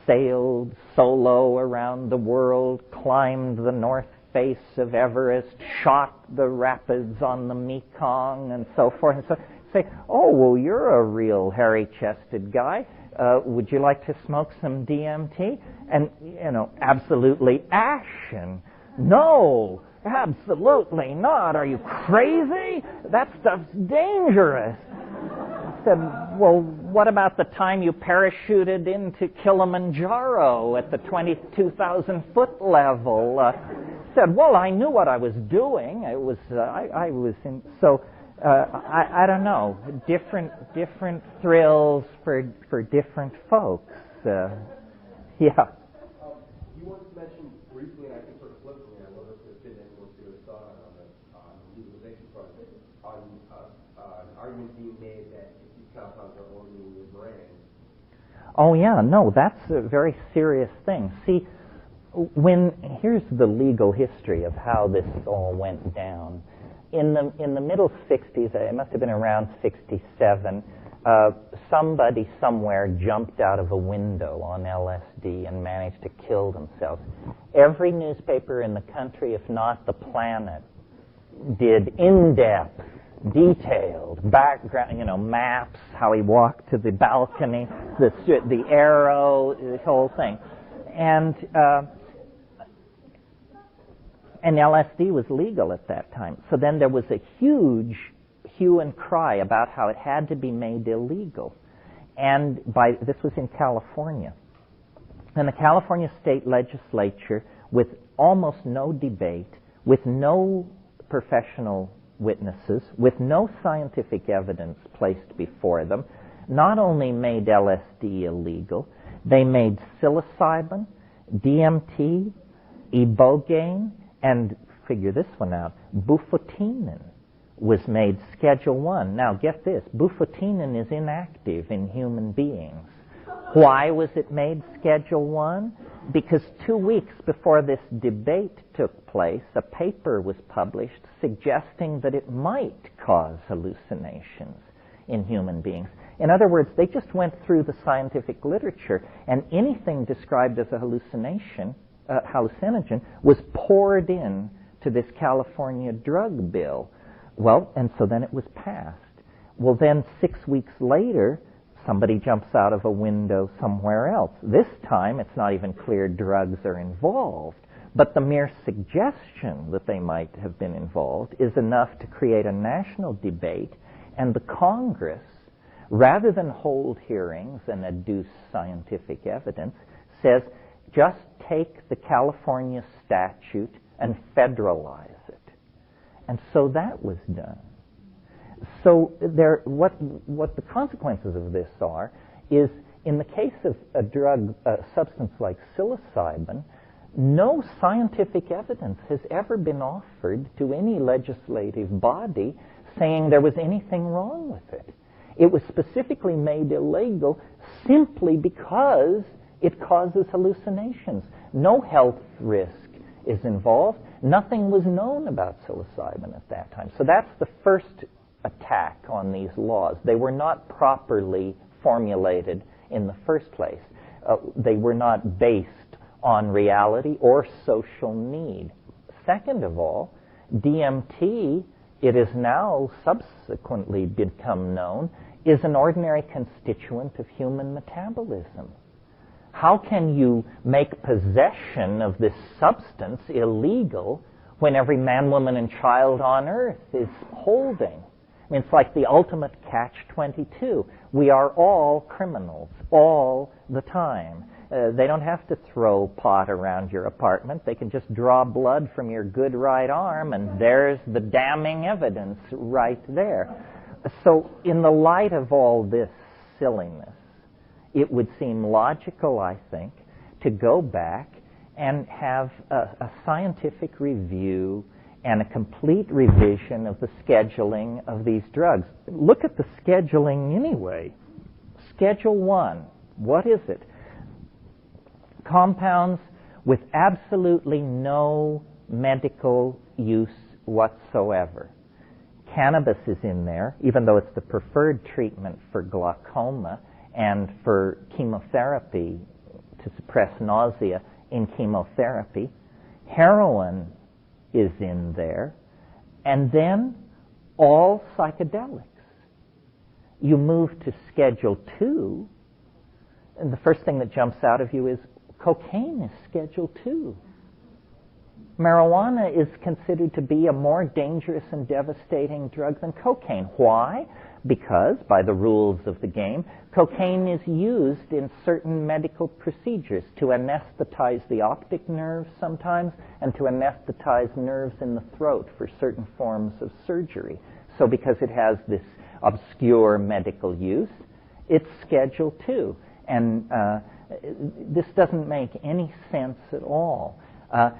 sailed solo around the world, climbed the north face of Everest, shot the rapids on the Mekong, and so forth. And so say, oh, well, you're a real hairy-chested guy. Would you like to smoke some DMT? And, absolutely ashen. No, absolutely not. Are you crazy? That stuff's dangerous. I said, well, what about the time you parachuted into Kilimanjaro at the 22,000-foot level? Said, well, I knew what I was doing. It was I was in. So I don't know. Different thrills for different folks. Yeah. You once mentioned briefly, and I think sort of flippantly, I wonder if there's been anyone who has thought on the legalization front, on an argument being made that if these compounds are already in your brain. Oh yeah, no, that's a very serious thing. See, here's the legal history of how this all went down. In the middle 60s, it must have been around 67, somebody somewhere jumped out of a window on LSD and managed to kill themselves. Every newspaper in the country, if not the planet, did in-depth, detailed background, maps, how he walked to the balcony, the arrow, the whole thing. And LSD was legal at that time. So then there was a huge hue and cry about how it had to be made illegal. And this was in California. And the California state legislature, with almost no debate, with no professional witnesses, with no scientific evidence placed before them, not only made LSD illegal, they made psilocybin, DMT, ibogaine, and figure this one out, bufotenin was made Schedule 1. Now get this, bufotenin is inactive in human beings. Why was it made Schedule 1? Because 2 weeks before this debate took place, a paper was published suggesting that it might cause hallucinations in human beings. In other words, they just went through the scientific literature, and anything described as a hallucination, hallucinogen, was poured in to this California drug bill. Well, and so then it was passed. Well, then 6 weeks later, somebody jumps out of a window somewhere else. This time, it's not even clear drugs are involved, but the mere suggestion that they might have been involved is enough to create a national debate, and the Congress, rather than hold hearings and adduce scientific evidence, says, just take the California statute and federalize it. And so that was done. So what the consequences of this are is, in the case of a substance like psilocybin, no scientific evidence has ever been offered to any legislative body saying there was anything wrong with it. It was specifically made illegal simply because it causes hallucinations. No health risk is involved. Nothing was known about psilocybin at that time. So that's the first attack on these laws. They were not properly formulated in the first place. They were not based on reality or social need. Second of all, DMT, it is now subsequently become known, is an ordinary constituent of human metabolism. How can you make possession of this substance illegal when every man, woman, and child on earth is holding? I mean, it's like the ultimate catch-22. We are all criminals, all the time. They don't have to throw pot around your apartment. They can just draw blood from your good right arm, and there's the damning evidence right there. So in the light of all this silliness, it would seem logical, I think, to go back and have a scientific review and a complete revision of the scheduling of these drugs. Look at the scheduling anyway. Schedule 1, what is it? Compounds with absolutely no medical use whatsoever. Cannabis is in there, even though it's the preferred treatment for glaucoma and for chemotherapy to suppress nausea in chemotherapy. Heroin is in there, and then all psychedelics. You move to Schedule 2, and the first thing that jumps out of you is cocaine is Schedule 2. Marijuana is considered to be a more dangerous and devastating drug than cocaine. Why? Because, by the rules of the game, cocaine is used in certain medical procedures to anesthetize the optic nerve sometimes and to anesthetize nerves in the throat for certain forms of surgery. So because it has this obscure medical use, it's Schedule 2. And this doesn't make any sense at all.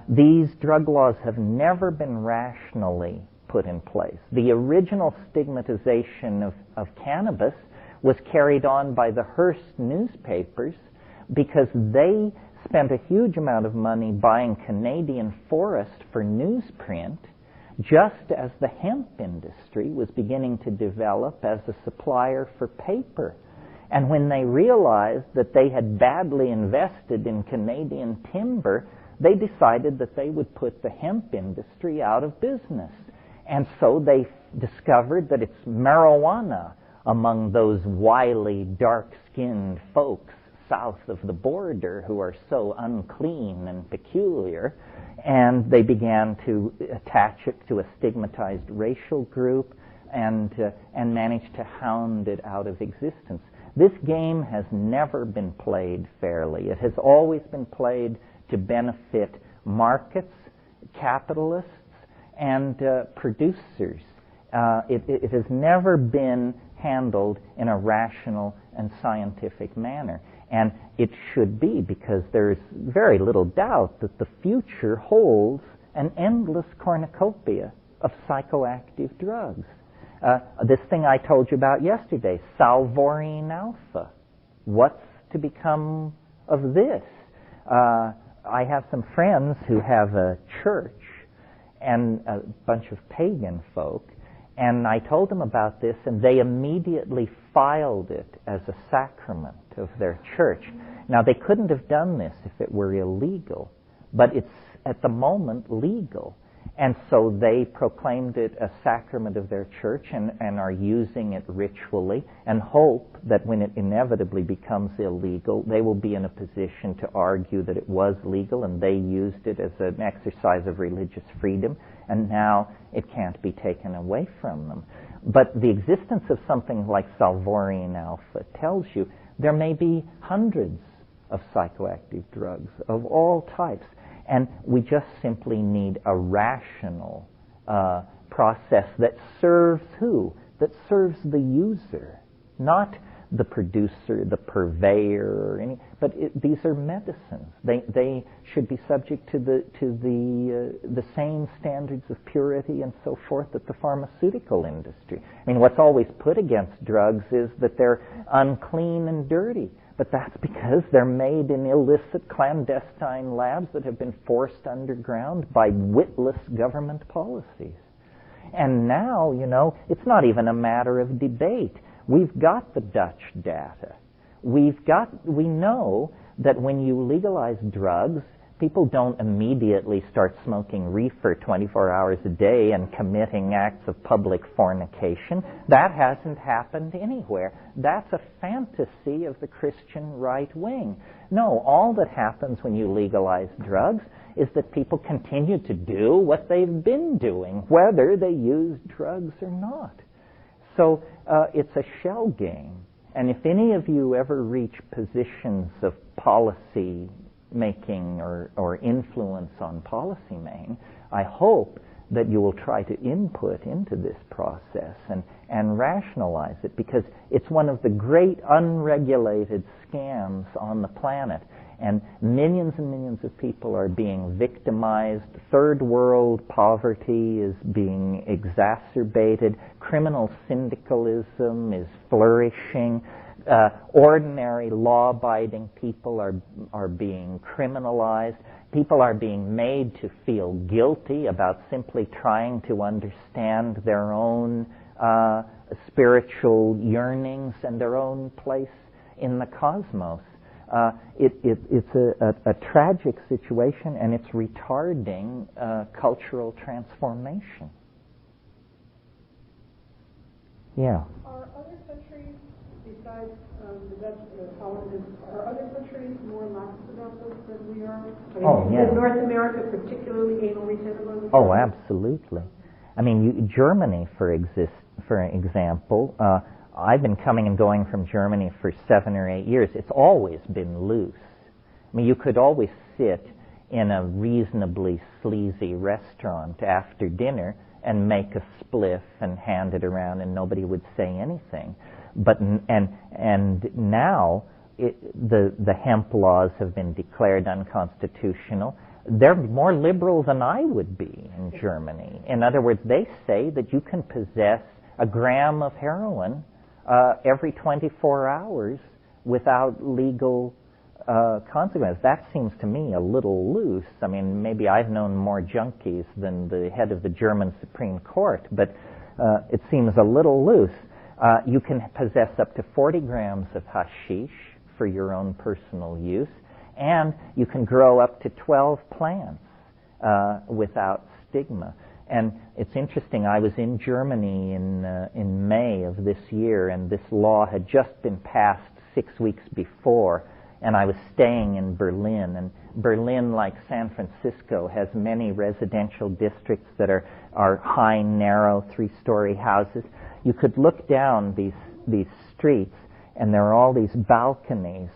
These drug laws have never been rationally put in place. The original stigmatization of cannabis was carried on by the Hearst newspapers because they spent a huge amount of money buying Canadian forest for newsprint, just as the hemp industry was beginning to develop as a supplier for paper. And when they realized that they had badly invested in Canadian timber, they decided that they would put the hemp industry out of business. And so they discovered that it's marijuana among those wily, dark-skinned folks south of the border who are so unclean and peculiar. And they began to attach it to a stigmatized racial group and managed to hound it out of existence. This game has never been played fairly. It has always been played to benefit markets, capitalists, and producers. It has never been handled in a rational and scientific manner. And it should be, because there's very little doubt that the future holds an endless cornucopia of psychoactive drugs. This thing I told you about yesterday, salvorine alpha. What's to become of this? I have some friends who have a church and a bunch of pagan folk, and I told them about this, and they immediately filed it as a sacrament of their church. Now, they couldn't have done this if it were illegal, but it's at the moment legal. And so they proclaimed it a sacrament of their church and are using it ritually, and hope that when it inevitably becomes illegal, they will be in a position to argue that it was legal and they used it as an exercise of religious freedom, and now it can't be taken away from them. But the existence of something like salvorine alpha tells you there may be hundreds of psychoactive drugs of all types. And we just simply need a rational process that serves who? That serves the user, not the producer, the purveyor, or any. But these are medicines. They should be subject to the same standards of purity and so forth that the pharmaceutical industry. I mean, what's always put against drugs is that they're unclean and dirty. But that's because they're made in illicit, clandestine labs that have been forced underground by witless government policies. And now, it's not even a matter of debate. We've got the Dutch data. We know that when you legalize drugs, people don't immediately start smoking reefer 24 hours a day and committing acts of public fornication. That hasn't happened anywhere. That's a fantasy of the Christian right wing. No, all that happens when you legalize drugs is that people continue to do what they've been doing, whether they use drugs or not. So it's a shell game. And if any of you ever reach positions of policy making or influence on policy making, I hope that you will try to input into this process and rationalize it, because it's one of the great unregulated scams on the planet. And millions of people are being victimized. Third world poverty is being exacerbated. Criminal syndicalism is flourishing. Ordinary law-abiding people are being criminalized. People are being made to feel guilty about simply trying to understand their own spiritual yearnings and their own place in the cosmos. It's a tragic situation, and it's retarding cultural transformation. Yeah. Are other countries, besides the Dutch, Holland, are other countries more lax about this than we are? Yeah. Is North America particularly anal retention? Oh, absolutely. I mean, Germany, for example, I've been coming and going from Germany for 7 or 8 years. It's always been loose. I mean, you could always sit in a reasonably sleazy restaurant after dinner and make a spliff and hand it around, and nobody would say anything. But and now the hemp laws have been declared unconstitutional. They're more liberal than I would be in Germany. In other words, they say that you can possess a gram of heroin every 24 hours without legal consequence. That seems to me a little loose. I mean, maybe I've known more junkies than the head of the German Supreme Court, but it seems a little loose. You can possess up to 40 grams of hashish for your own personal use, and you can grow up to 12 plants without stigma. And it's interesting, I was in Germany in May of this year, and this law had just been passed 6 weeks before, and I was staying in Berlin. And Berlin, like San Francisco, has many residential districts that are high, narrow, 3-story houses. You could look down these streets, and there are all these balconies,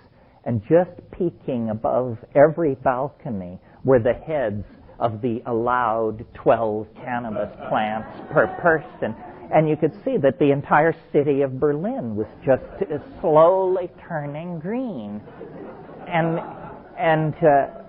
and just peeking above every balcony were the heads of the allowed 12 cannabis plants per person. And you could see that the entire city of Berlin was just slowly turning green. And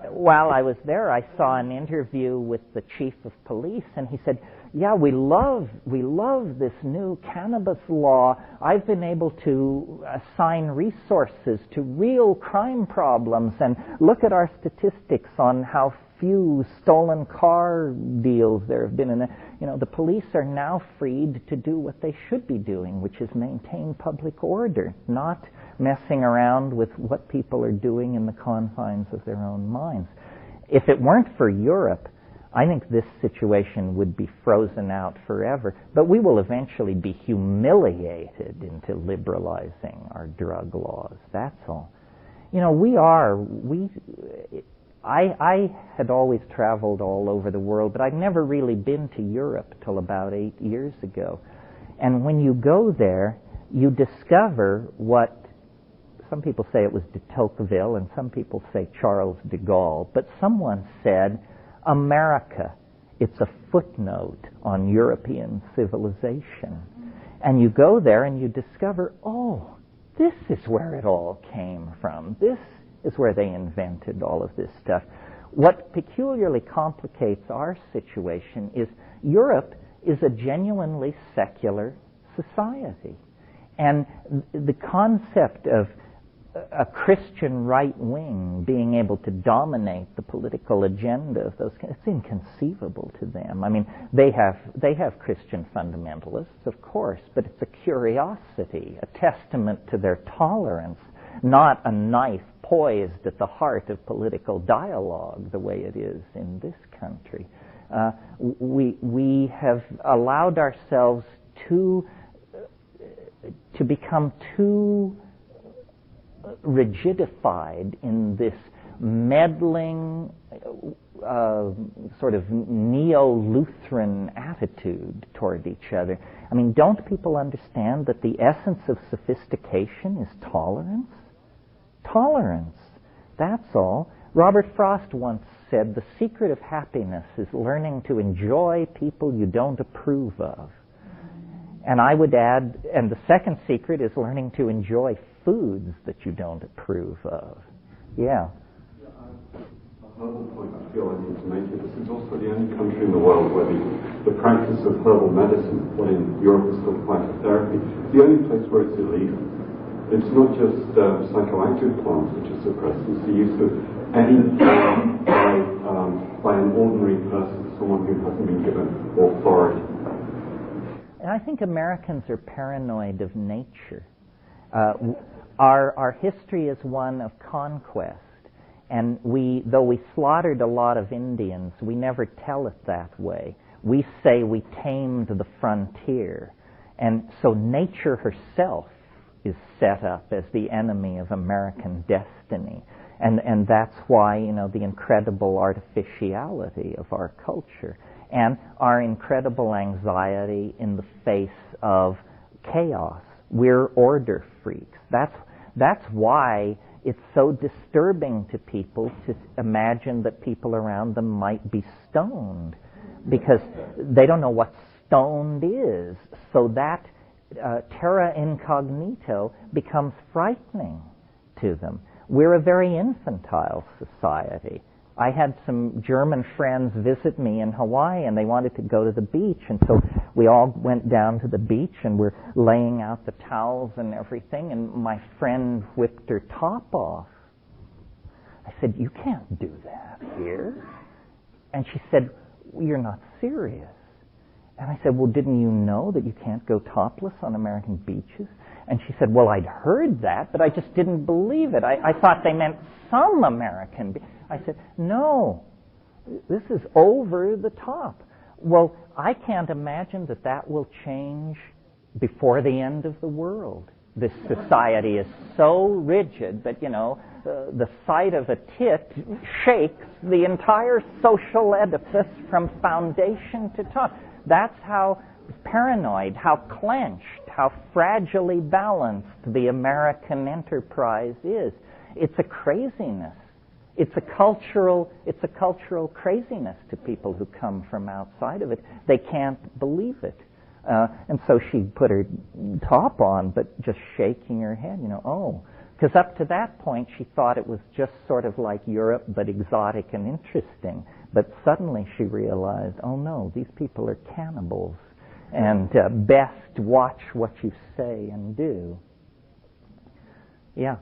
while I was there, I saw an interview with the chief of police, and he said, yeah, we love this new cannabis law. I've been able to assign resources to real crime problems, and look at our statistics on how few stolen car deals there have been. And the police are now freed to do what they should be doing, which is maintain public order, not messing around with what people are doing in the confines of their own minds. If it weren't for Europe, I think this situation would be frozen out forever. But we will eventually be humiliated into liberalizing our drug laws. That's all. I had always traveled all over the world, but I'd never really been to Europe till about 8 years ago. And when you go there, you discover what some people say it was de Tocqueville, and some people say Charles de Gaulle, but someone said, America, it's a footnote on European civilization. And you go there and you discover, oh, this is where it all came from. This is where they invented all of this stuff. What peculiarly complicates our situation is Europe is a genuinely secular society. And the concept of a Christian right wing being able to dominate the political agenda of those, it's inconceivable to them. I mean, they have Christian fundamentalists, of course, but it's a curiosity, a testament to their tolerance, not a knife poised at the heart of political dialogue the way it is in this country. We have allowed ourselves to become too rigidified in this meddling sort of neo-Lutheran attitude toward each other. I mean, don't people understand that the essence of sophistication is tolerance? Tolerance. That's all. Robert Frost once said, the secret of happiness is learning to enjoy people you don't approve of. And I would add, and the second secret is learning to enjoy foods that you don't approve of. Yeah. Another point I feel I need to make is this is also the only country in the world where the practice of herbal medicine, what in Europe is called phytotherapy, is the only place where it's illegal. It's not just psychoactive plants which are suppressed, it's the use of any by an ordinary person, someone who hasn't been given authority. And I think Americans are paranoid of nature. Our history is one of conquest. And though we slaughtered a lot of Indians, we never tell it that way. We say we tamed the frontier. And so nature herself is set up as the enemy of American destiny. And that's why, the incredible artificiality of our culture and our incredible anxiety in the face of chaos. We're order freaks. That's why it's so disturbing to people to imagine that people around them might be stoned, because they don't know what stoned is. So that terra incognito becomes frightening to them. We're a very infantile society. I had some German friends visit me in Hawaii, and they wanted to go to the beach, and so we all went down to the beach, and we're laying out the towels and everything, and my friend whipped her top off. I said, "You can't do that here." And she said, "Well, you're not serious." And I said, "Well, didn't you know that you can't go topless on American beaches?" And she said, "Well, I'd heard that, but I just didn't believe it. I thought they meant some American beaches." I said, "No, this is over the top." Well, I can't imagine that will change before the end of the world. This society is so rigid that, the sight of a tit shakes the entire social edifice from foundation to top. That's how paranoid, how clenched, how fragilely balanced the American enterprise is. It's a craziness. It's a cultural craziness to people who come from outside of it. They can't believe it. And so she put her top on, but just shaking her head, because up to that point she thought it was just sort of like Europe, but exotic and interesting. But suddenly she realized, oh no, these people are cannibals, and best watch what you say and do. Yeah.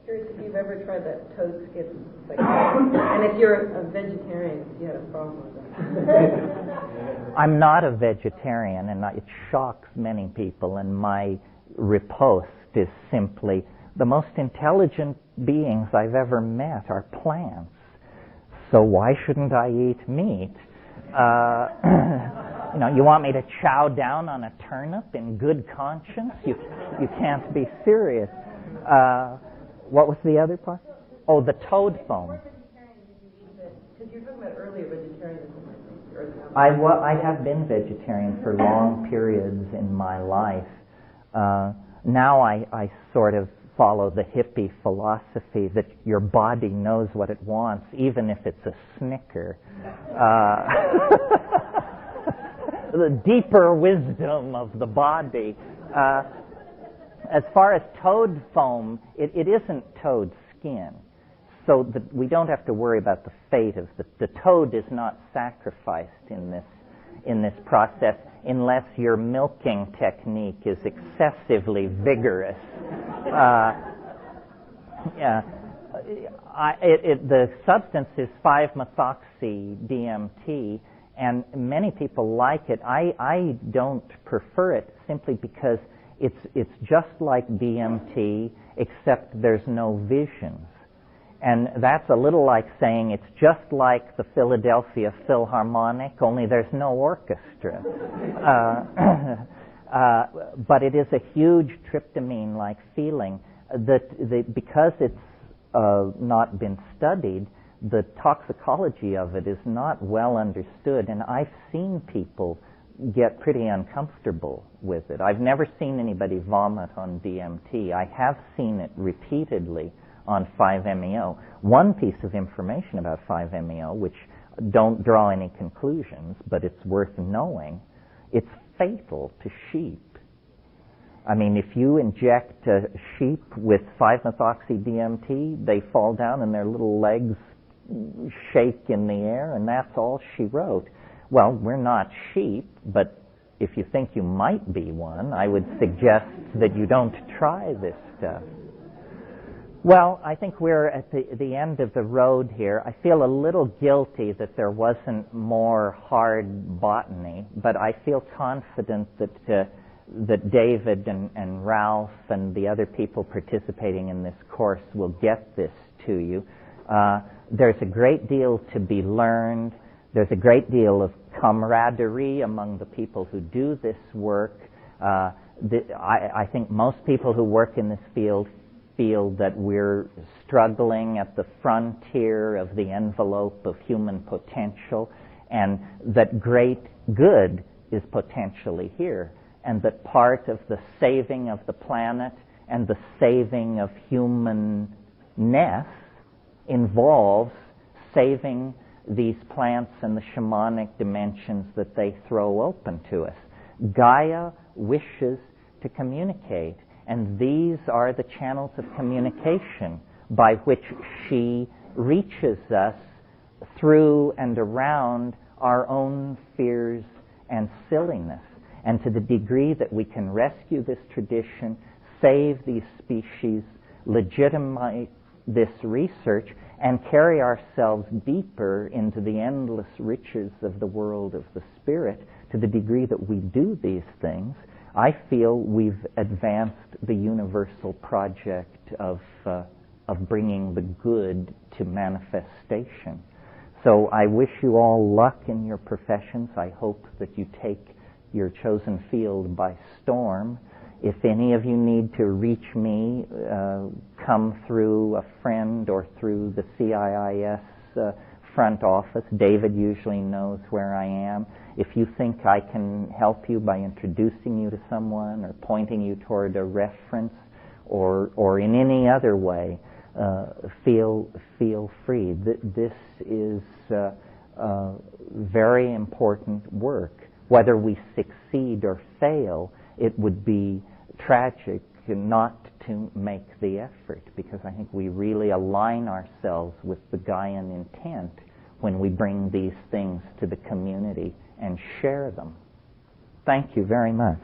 Curious if you've ever tried that toad skin, and if you're a vegetarian, if you had a problem with that. I'm not a vegetarian, and it shocks many people, and my riposte is simply, the most intelligent beings I've ever met are plants, so why shouldn't I eat meat? You want me to chow down on a turnip in good conscience? You can't be serious. What was the other part? Oh, the toad foam. Because you were talking about earlier vegetarianism, I have been vegetarian for long periods in my life. Now I sort of follow the hippie philosophy that your body knows what it wants, even if it's a Snicker. The deeper wisdom of the body. As far as toad foam, it isn't toad skin, so that we don't have to worry about the fate of the toad is not sacrificed in this process unless your milking technique is excessively vigorous. The substance is 5-methoxy-DMT, and many people like it. I don't prefer it simply because it's just like DMT, except there's no visions. And that's a little like saying it's just like the Philadelphia Philharmonic, only there's no orchestra. But it is a huge tryptamine-like feeling because it's not been studied, the toxicology of it is not well understood, and I've seen people get pretty uncomfortable with it. I've never seen anybody vomit on DMT. I have seen it repeatedly on 5-MeO. One piece of information about 5-MeO, which don't draw any conclusions, but it's worth knowing, it's fatal to sheep. I mean, if you inject a sheep with 5-methoxy-DMT, they fall down and their little legs shake in the air, and that's all she wrote. Well, we're not sheep, but if you think you might be one, I would suggest that you don't try this stuff. Well, I think we're at the end of the road here. I feel a little guilty that there wasn't more hard botany, but I feel confident that David and Ralph and the other people participating in this course will get this to you. There's a great deal to be learned. There's a great deal of camaraderie among the people who do this work. I think most people who work in this field feel that we're struggling at the frontier of the envelope of human potential, and that great good is potentially here, and that part of the saving of the planet and the saving of humanness involves saving these plants and the shamanic dimensions that they throw open to us. Gaia wishes to communicate, and these are the channels of communication by which she reaches us through and around our own fears and silliness. And to the degree that we can rescue this tradition, save these species, legitimize this research, and carry ourselves deeper into the endless riches of the world of the spirit, to the degree that we do these things, I feel we've advanced the universal project of bringing the good to manifestation. So I wish you all luck in your professions. I hope that you take your chosen field by storm. If any of you need to reach me, come through a friend or through the CIIS front office. David usually knows where I am. If you think I can help you by introducing you to someone or pointing you toward a reference or in any other way, feel free. This is very important work. Whether we succeed or fail, it would be tragic not to make the effort, because I think we really align ourselves with the Gaian intent when we bring these things to the community and share them. Thank you very much.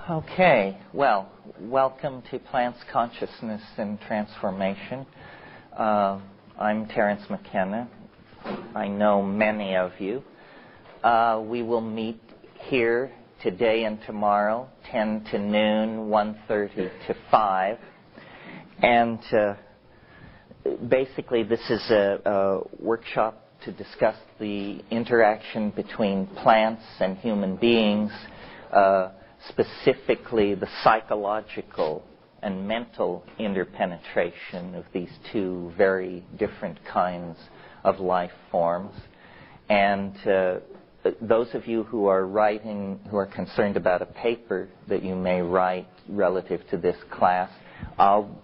Okay, well, welcome to Plants, Consciousness, and Transformation. I'm Terence McKenna. I know many of you. We will meet here today and tomorrow, 10 to noon, 1:30 to 5. And basically this is a workshop to discuss the interaction between plants and human beings, specifically the psychological and mental interpenetration of these two very different kinds of life forms. And those of you who are writing, who are concerned about a paper that you may write relative to this class, I'll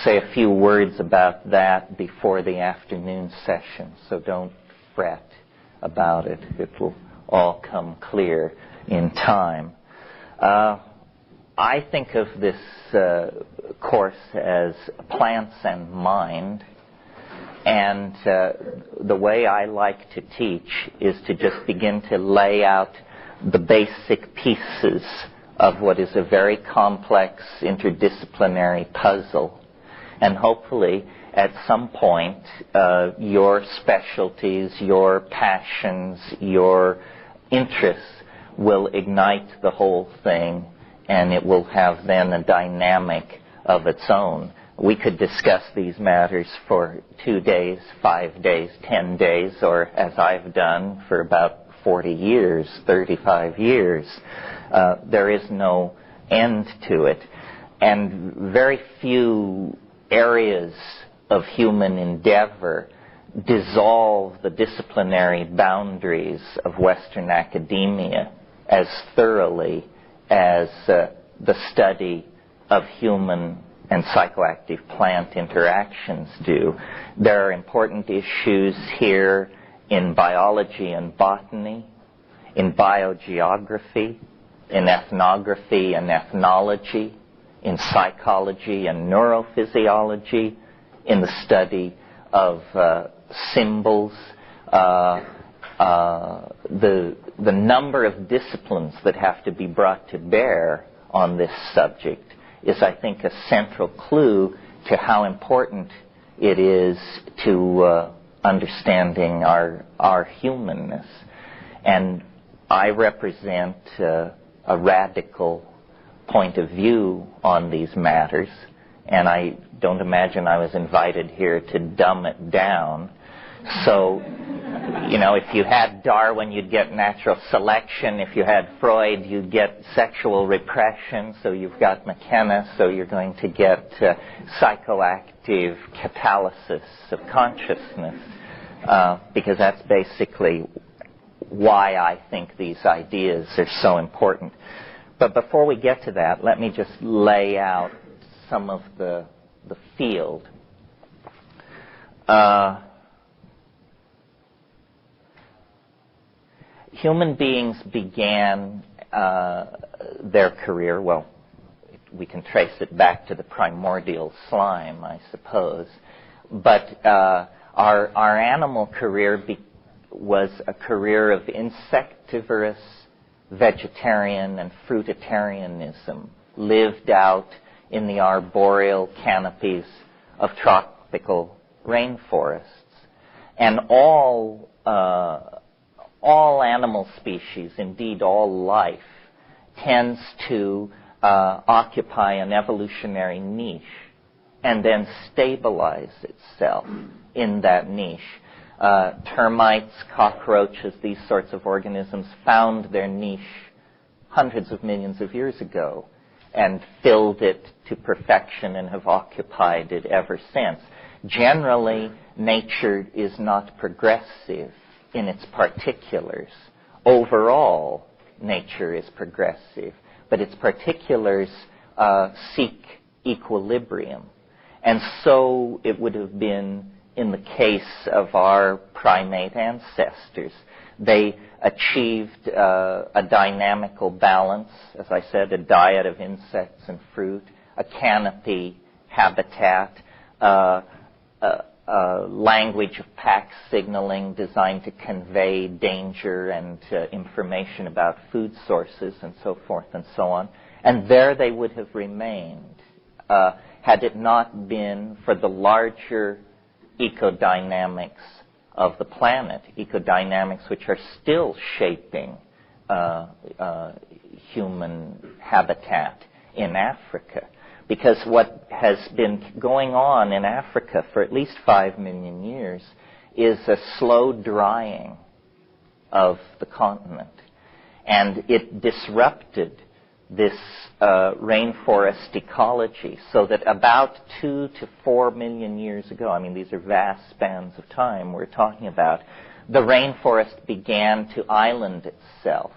say a few words about that before the afternoon session, so don't fret about it. It will all come clear in time. I think of this course as plants and mind, and the way I like to teach is to just begin to lay out the basic pieces of what is a very complex interdisciplinary puzzle. And hopefully at some point your specialties, your passions, your interests will ignite the whole thing, and it will have then a dynamic of its own. We could discuss these matters for 2 days, 5 days, 10 days, or as I've done for about 40 years, 35 years. There is no end to it. And very few areas of human endeavor dissolve the disciplinary boundaries of Western academia as thoroughly as the study of human and psychoactive plant interactions do. There are important issues here in biology and botany, in biogeography, in ethnography and ethnology, in psychology and neurophysiology, in the study of symbols. The number of disciplines that have to be brought to bear on this subject is, I think, a central clue to how important it is to understanding our humanness. And I represent a radical point of view on these matters, and I don't imagine I was invited here to dumb it down. So, if you had Darwin, you'd get natural selection. If you had Freud, you'd get sexual repression. So you've got McKenna, so you're going to get psychoactive catalysis of consciousness, because that's basically why I think these ideas are so important. But before we get to that, let me just lay out some of the field. Human beings began their career, well, we can trace it back to the primordial slime, I suppose, but our animal career was a career of insectivorous vegetarian and fruitarianism, lived out in the arboreal canopies of tropical rainforests. And all animal species, indeed all life, tends to occupy an evolutionary niche and then stabilize itself in that niche. Termites, cockroaches, these sorts of organisms found their niche hundreds of millions of years ago and filled it to perfection and have occupied it ever since. Generally, nature is not progressive in its particulars. Overall, nature is progressive, but its particulars seek equilibrium. And so it would have been in the case of our primate ancestors. They achieved a dynamical balance, as I said, a diet of insects and fruit, a canopy habitat, language of pack signaling designed to convey danger and information about food sources and so forth and so on. And there they would have remained had it not been for the larger ecodynamics of the planet, ecodynamics which are still shaping human habitat in Africa. Because what has been going on in Africa for at least 5 million years is a slow drying of the continent. And it disrupted this rainforest ecology, so that about 2 to 4 million years ago, I mean, these are vast spans of time we're talking about, the rainforest began to island itself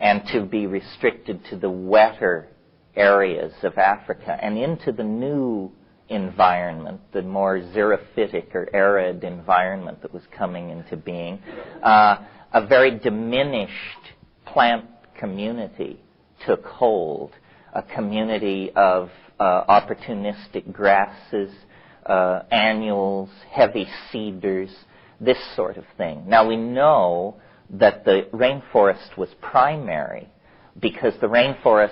and to be restricted to the wetter areas of Africa and into the new environment, the more xerophytic or arid environment that was coming into being. A very diminished plant community took hold, a community of opportunistic grasses, annuals, heavy cedars, this sort of thing. Now we know that the rainforest was primary because the rainforest,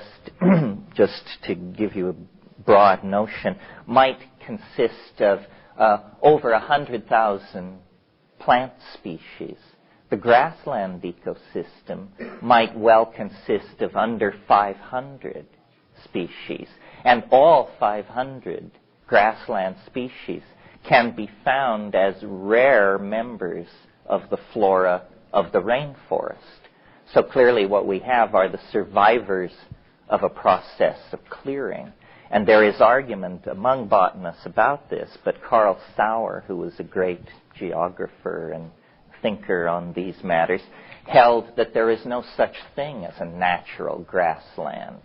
just to give you a broad notion, might consist of over 100,000 plant species. The grassland ecosystem might well consist of under 500 species, and all 500 grassland species can be found as rare members of the flora of the rainforest. So clearly what we have are the survivors of a process of clearing. And there is argument among botanists about this, but Carl Sauer, who was a great geographer and thinker on these matters, held that there is no such thing as a natural grassland,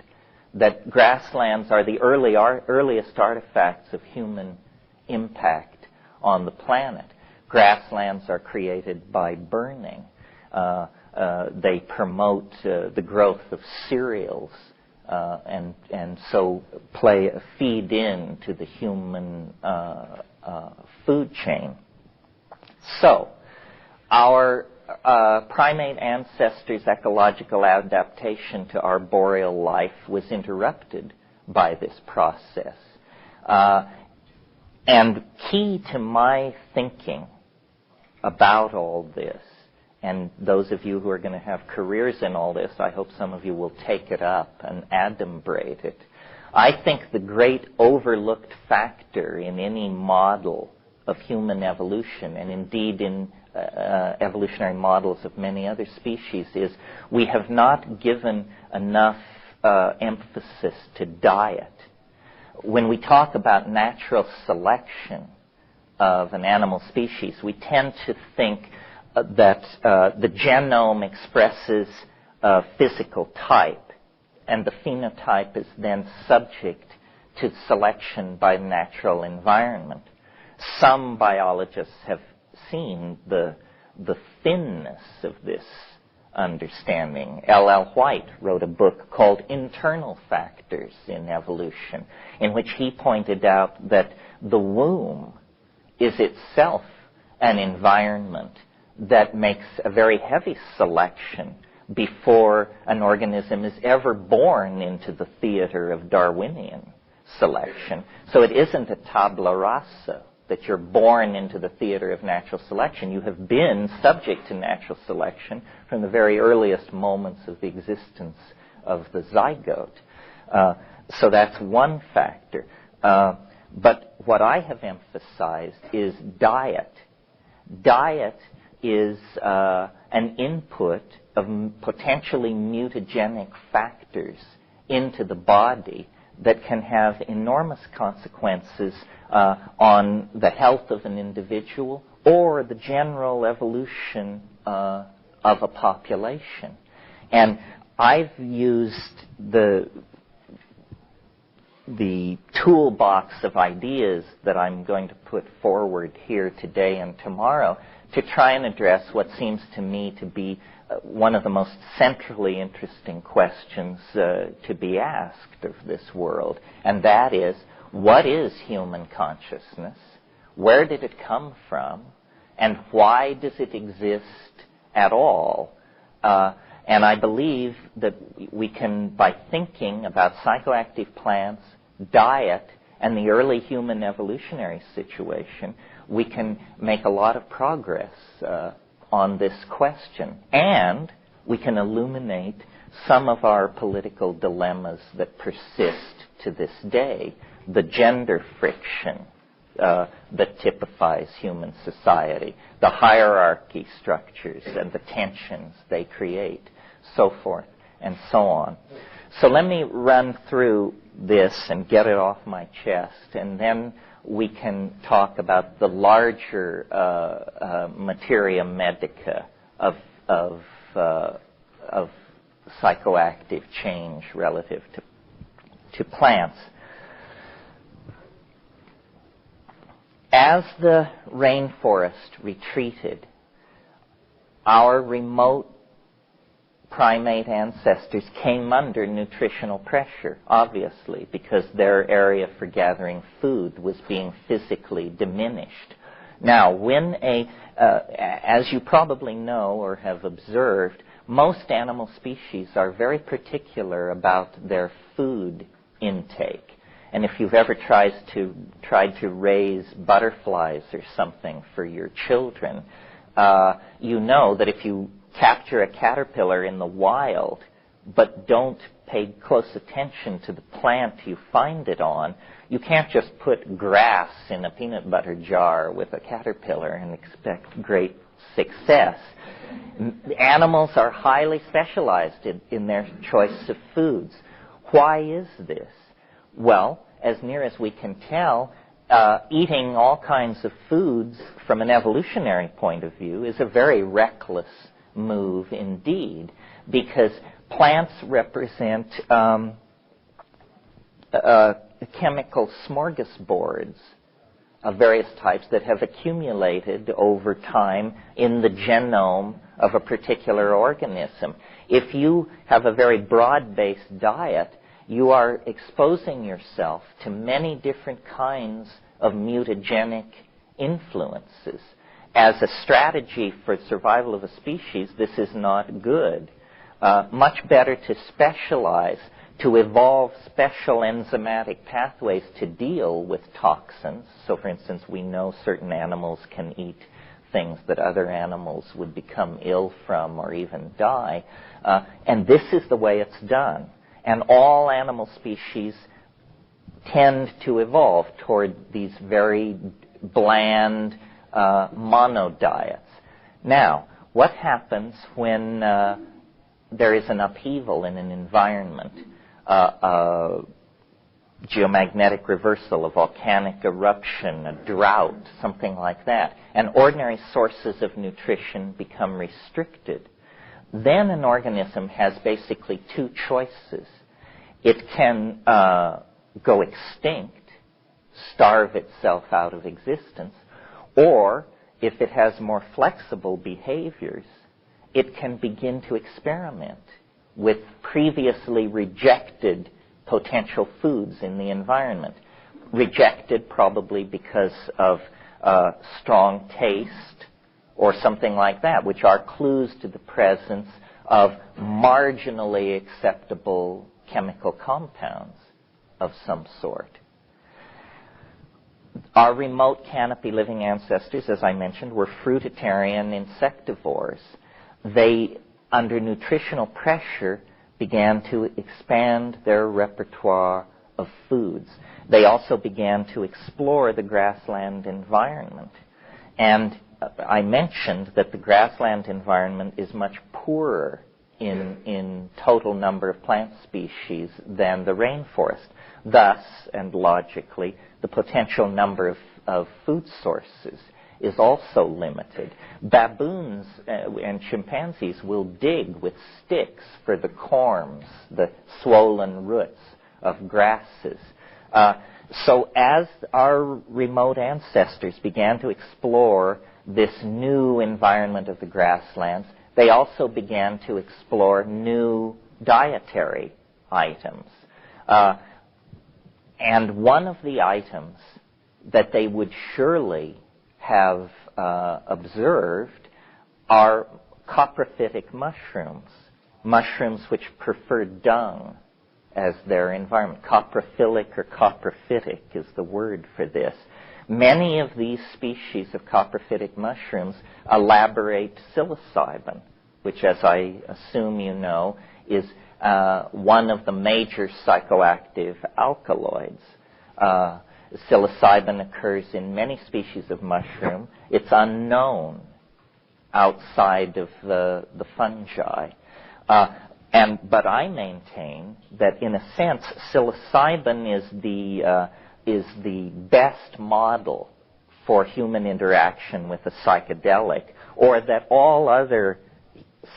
that grasslands are the earliest artifacts of human impact on the planet. Grasslands are created by burning. They promote the growth of cereals and so feed into the human food chain. So, our primate ancestors' ecological adaptation to arboreal life was interrupted by this process. And key to my thinking about all this, and those of you who are going to have careers in all this, I hope some of you will take it up and adumbrate it. I think the great overlooked factor in any model of human evolution, and indeed in evolutionary models of many other species, is we have not given enough emphasis to diet. When we talk about natural selection of an animal species, we tend to think that the genome expresses a physical type, and the phenotype is then subject to selection by natural environment. Some biologists have seen the thinness of this understanding. L.L. White wrote a book called Internal Factors in Evolution, in which he pointed out that the womb is itself an environment that makes a very heavy selection before an organism is ever born into the theater of Darwinian selection. So it isn't a tabula rasa that you're born into the theater of natural selection. You have been subject to natural selection from the very earliest moments of the existence of the zygote. So that's one factor. But what I have emphasized is diet. Diet is an input of potentially mutagenic factors into the body that can have enormous consequences on the health of an individual or the general evolution of a population. And I've used the toolbox of ideas that I'm going to put forward here today and tomorrow to try and address what seems to me to be one of the most centrally interesting questions to be asked of this world, and that is, what is human consciousness? Where did it come from? And why does it exist at all? And I believe that we can, by thinking about psychoactive plants, diet, and the early human evolutionary situation, we can make a lot of progress on this question. And we can illuminate some of our political dilemmas that persist to this day, the gender friction that typifies human society, the hierarchy structures and the tensions they create, so forth and so on. So let me run through this and get it off my chest, and then we can talk about the larger materia medica of psychoactive change relative to plants. As the rainforest retreated, our remote primate ancestors came under nutritional pressure, obviously, because their area for gathering food was being physically diminished. Now, when as you probably know or have observed, most animal species are very particular about their food intake. And if you've ever tried to raise butterflies or something for your children, you know that if you capture a caterpillar in the wild but don't pay close attention to the plant you find it on, you can't just put grass in a peanut butter jar with a caterpillar and expect great success. Animals are highly specialized in their choice of foods. Why is this? Well, as near as we can tell, eating all kinds of foods from an evolutionary point of view is a very reckless move indeed, because plants represent chemical smorgasbords of various types that have accumulated over time in the genome of a particular organism. If you have a very broad-based diet, you are exposing yourself to many different kinds of mutagenic influences. As a strategy for survival of a species, this is not good. Much better to specialize, to evolve special enzymatic pathways to deal with toxins. So, for instance, we know certain animals can eat things that other animals would become ill from or even die. And this is the way it's done. And all animal species tend to evolve toward these very bland monodiets. Now, what happens when there is an upheaval in an environment? Geomagnetic reversal, a volcanic eruption, a drought, something like that, and ordinary sources of nutrition become restricted. Then an organism has basically two choices. It can go extinct, starve itself out of existence, or if it has more flexible behaviors, it can begin to experiment with previously rejected potential foods in the environment. Rejected probably because of strong taste or something like that, which are clues to the presence of marginally acceptable chemical compounds of some sort. Our remote canopy living ancestors, as I mentioned, were fruitarian insectivores. They, under nutritional pressure, began to expand their repertoire of foods. They also began to explore the grassland environment. And I mentioned that the grassland environment is much poorer in total number of plant species than the rainforest. Thus, and logically, the potential number of food sources is also limited. Baboons and chimpanzees will dig with sticks for the corms, the swollen roots of grasses. So as our remote ancestors began to explore this new environment of the grasslands, they also began to explore new dietary items. And one of the items that they would surely have observed are coprophytic mushrooms, mushrooms which prefer dung as their environment. Coprophilic or coprophytic is the word for this. Many of these species of coprophytic mushrooms elaborate psilocybin, which, as I assume you know, is one of the major psychoactive alkaloids. Psilocybin occurs in many species of mushroom. It's unknown outside of the fungi. But I maintain that, in a sense, psilocybin is the best model for human interaction with a psychedelic, or that all other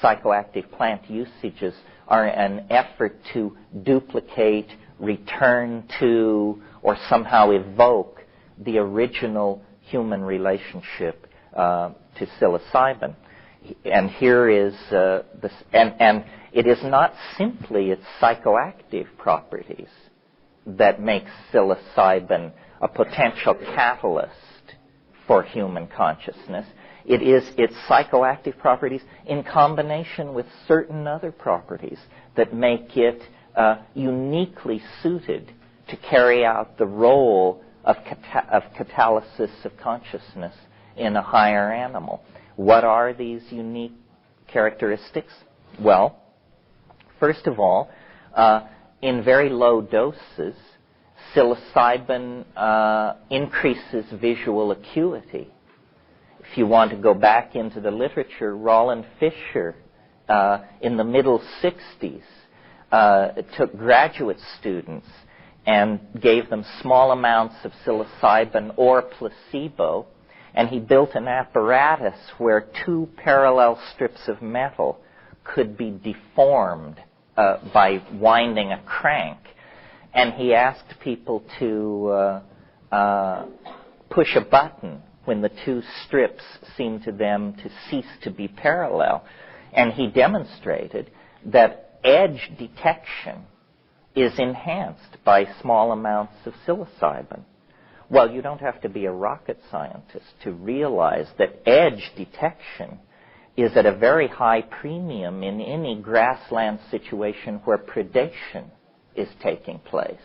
psychoactive plant usages are an effort to duplicate, return to, or somehow evoke the original human relationship to psilocybin. And here is and it is not simply its psychoactive properties that makes psilocybin a potential catalyst for human consciousness. It is its psychoactive properties in combination with certain other properties that make it uniquely suited to carry out the role of catalysis of consciousness in a higher animal. What are these unique characteristics? Well, first of all, in very low doses, psilocybin increases visual acuity. If you want to go back into the literature, Roland Fisher, in the middle 60s, took graduate students and gave them small amounts of psilocybin or placebo, and he built an apparatus where two parallel strips of metal could be deformed by winding a crank. And he asked people to push a button when the two strips seemed to them to cease to be parallel. And he demonstrated that edge detection is enhanced by small amounts of psilocybin. Well, you don't have to be a rocket scientist to realize that edge detection is at a very high premium in any grassland situation where predation is taking place.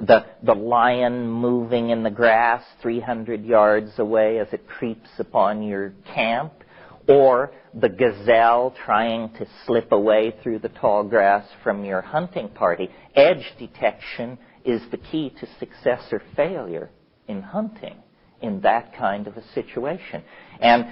The lion moving in the grass 300 yards away as it creeps upon your camp, or the gazelle trying to slip away through the tall grass from your hunting party. Edge detection is the key to success or failure in hunting in that kind of a situation. And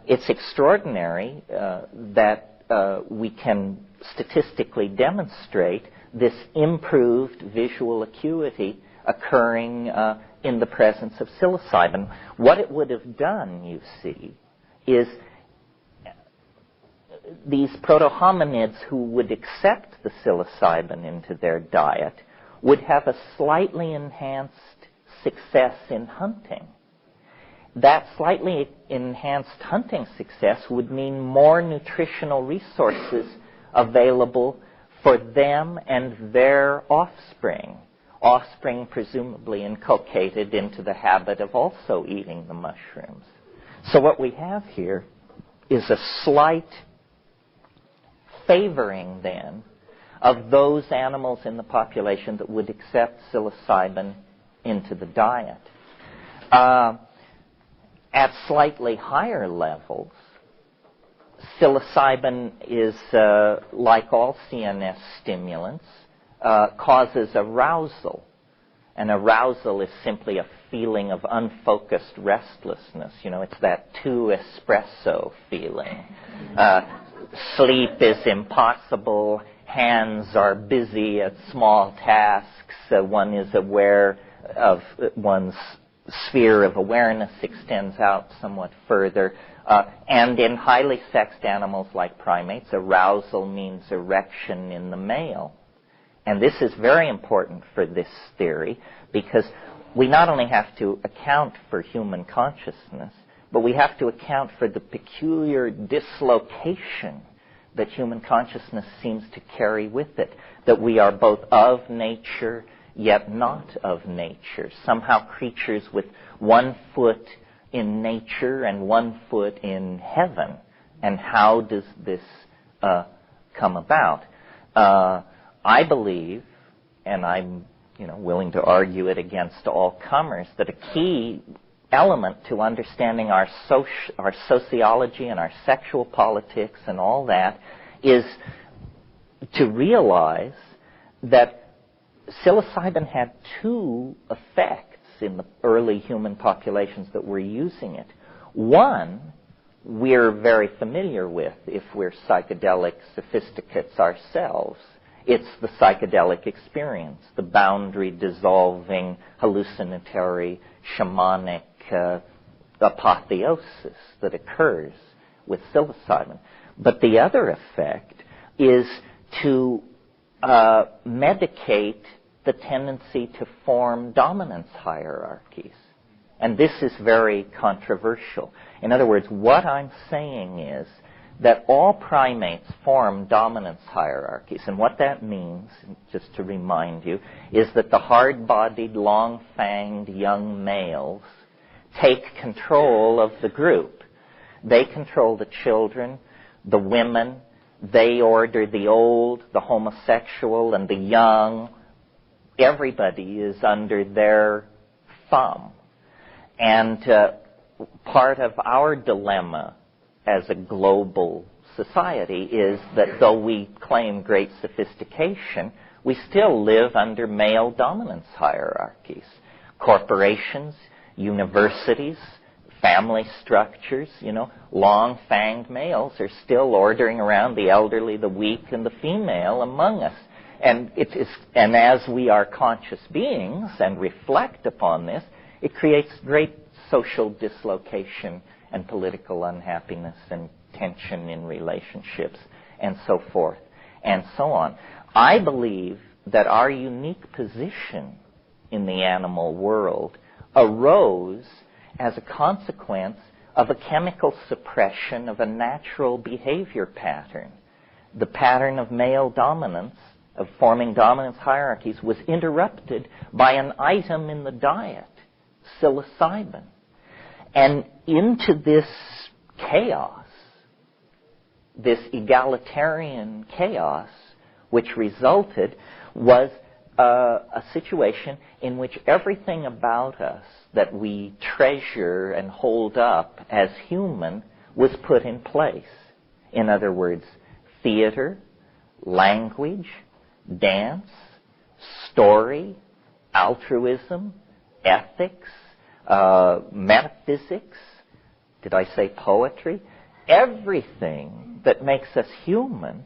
it's extraordinary that we can statistically demonstrate this improved visual acuity occurring in the presence of psilocybin. What it would have done, you see, is these proto-hominids who would accept the psilocybin into their diet would have a slightly enhanced success in hunting. That slightly enhanced hunting success would mean more nutritional resources available for them and their offspring presumably inculcated into the habit of also eating the mushrooms. So what we have here is a slight favoring, then, of those animals in the population that would accept psilocybin into the diet. At slightly higher levels, psilocybin is, like all CNS stimulants, causes arousal. And arousal is simply a feeling of unfocused restlessness. You know, it's that 2 espresso feeling. Sleep is impossible. Hands are busy at small tasks. One is aware of one's sphere of awareness extends out somewhat further. And in highly sexed animals like primates, arousal means erection in the male. And this is very important for this theory because we not only have to account for human consciousness, but we have to account for the peculiar dislocation that human consciousness seems to carry with it, that we are both of nature yet not of nature, somehow creatures with 1 foot in nature and 1 foot in heaven. And how does this come about? I believe, and I'm willing to argue it against all comers, that a key element to understanding our sociology and our sexual politics and all that is to realize that psilocybin had 2 effects in the early human populations that were using it. One, we're very familiar with if we're psychedelic sophisticates ourselves. It's the psychedelic experience, the boundary-dissolving, hallucinatory, shamanic apotheosis that occurs with psilocybin. But the other effect is to medicate the tendency to form dominance hierarchies. And this is very controversial. In other words, what I'm saying is that all primates form dominance hierarchies. And what that means, just to remind you, is that the hard-bodied, long-fanged young males take control of the group. They control the children, the women. They order the old, the homosexual, and the young. Everybody is under their thumb. And part of our dilemma as a global society is that though we claim great sophistication, we still live under male dominance hierarchies. Corporations, universities, family structures, long-fanged males are still ordering around the elderly, the weak, and the female among us. And and as we are conscious beings and reflect upon this, it creates great social dislocation and political unhappiness and tension in relationships and so forth and so on. I believe that our unique position in the animal world arose as a consequence of a chemical suppression of a natural behavior pattern. The pattern of male dominance, of forming dominance hierarchies, was interrupted by an item in the diet, psilocybin. And into this chaos, this egalitarian chaos, which resulted, was a situation in which everything about us that we treasure and hold up as human was put in place. In other words, theater, language, dance, story, altruism, ethics, metaphysics, did I say poetry? Everything that makes us human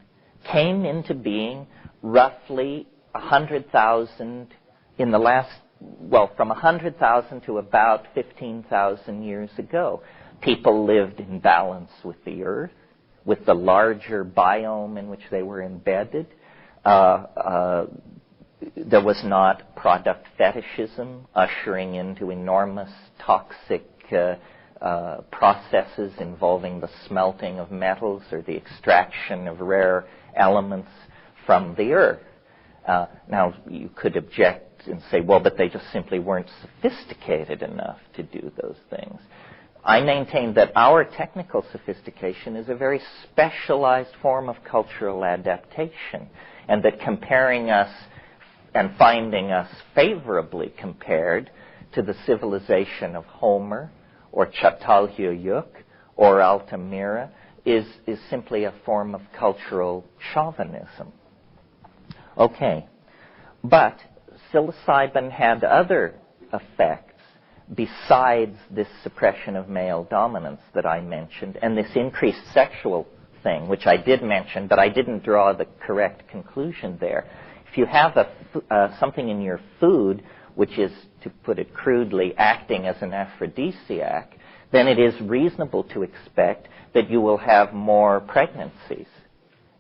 came into being roughly 100,000 in the last, well, from 100,000 to about 15,000 years ago. People lived in balance with the earth, with the larger biome in which they were embedded. There was not product fetishism ushering into enormous toxic processes involving the smelting of metals or the extraction of rare elements from the earth. Now, you could object and say, well, but they just simply weren't sophisticated enough to do those things. I maintain that our technical sophistication is a very specialized form of cultural adaptation, and that comparing us and finding us favorably compared to the civilization of Homer or Çatalhöyük or Altamira is simply a form of cultural chauvinism. Okay, but psilocybin had other effects besides this suppression of male dominance that I mentioned, and this increased sexual thing, which I did mention, but I didn't draw the correct conclusion there. If you have something in your food which is, to put it crudely, acting as an aphrodisiac, then it is reasonable to expect that you will have more pregnancies,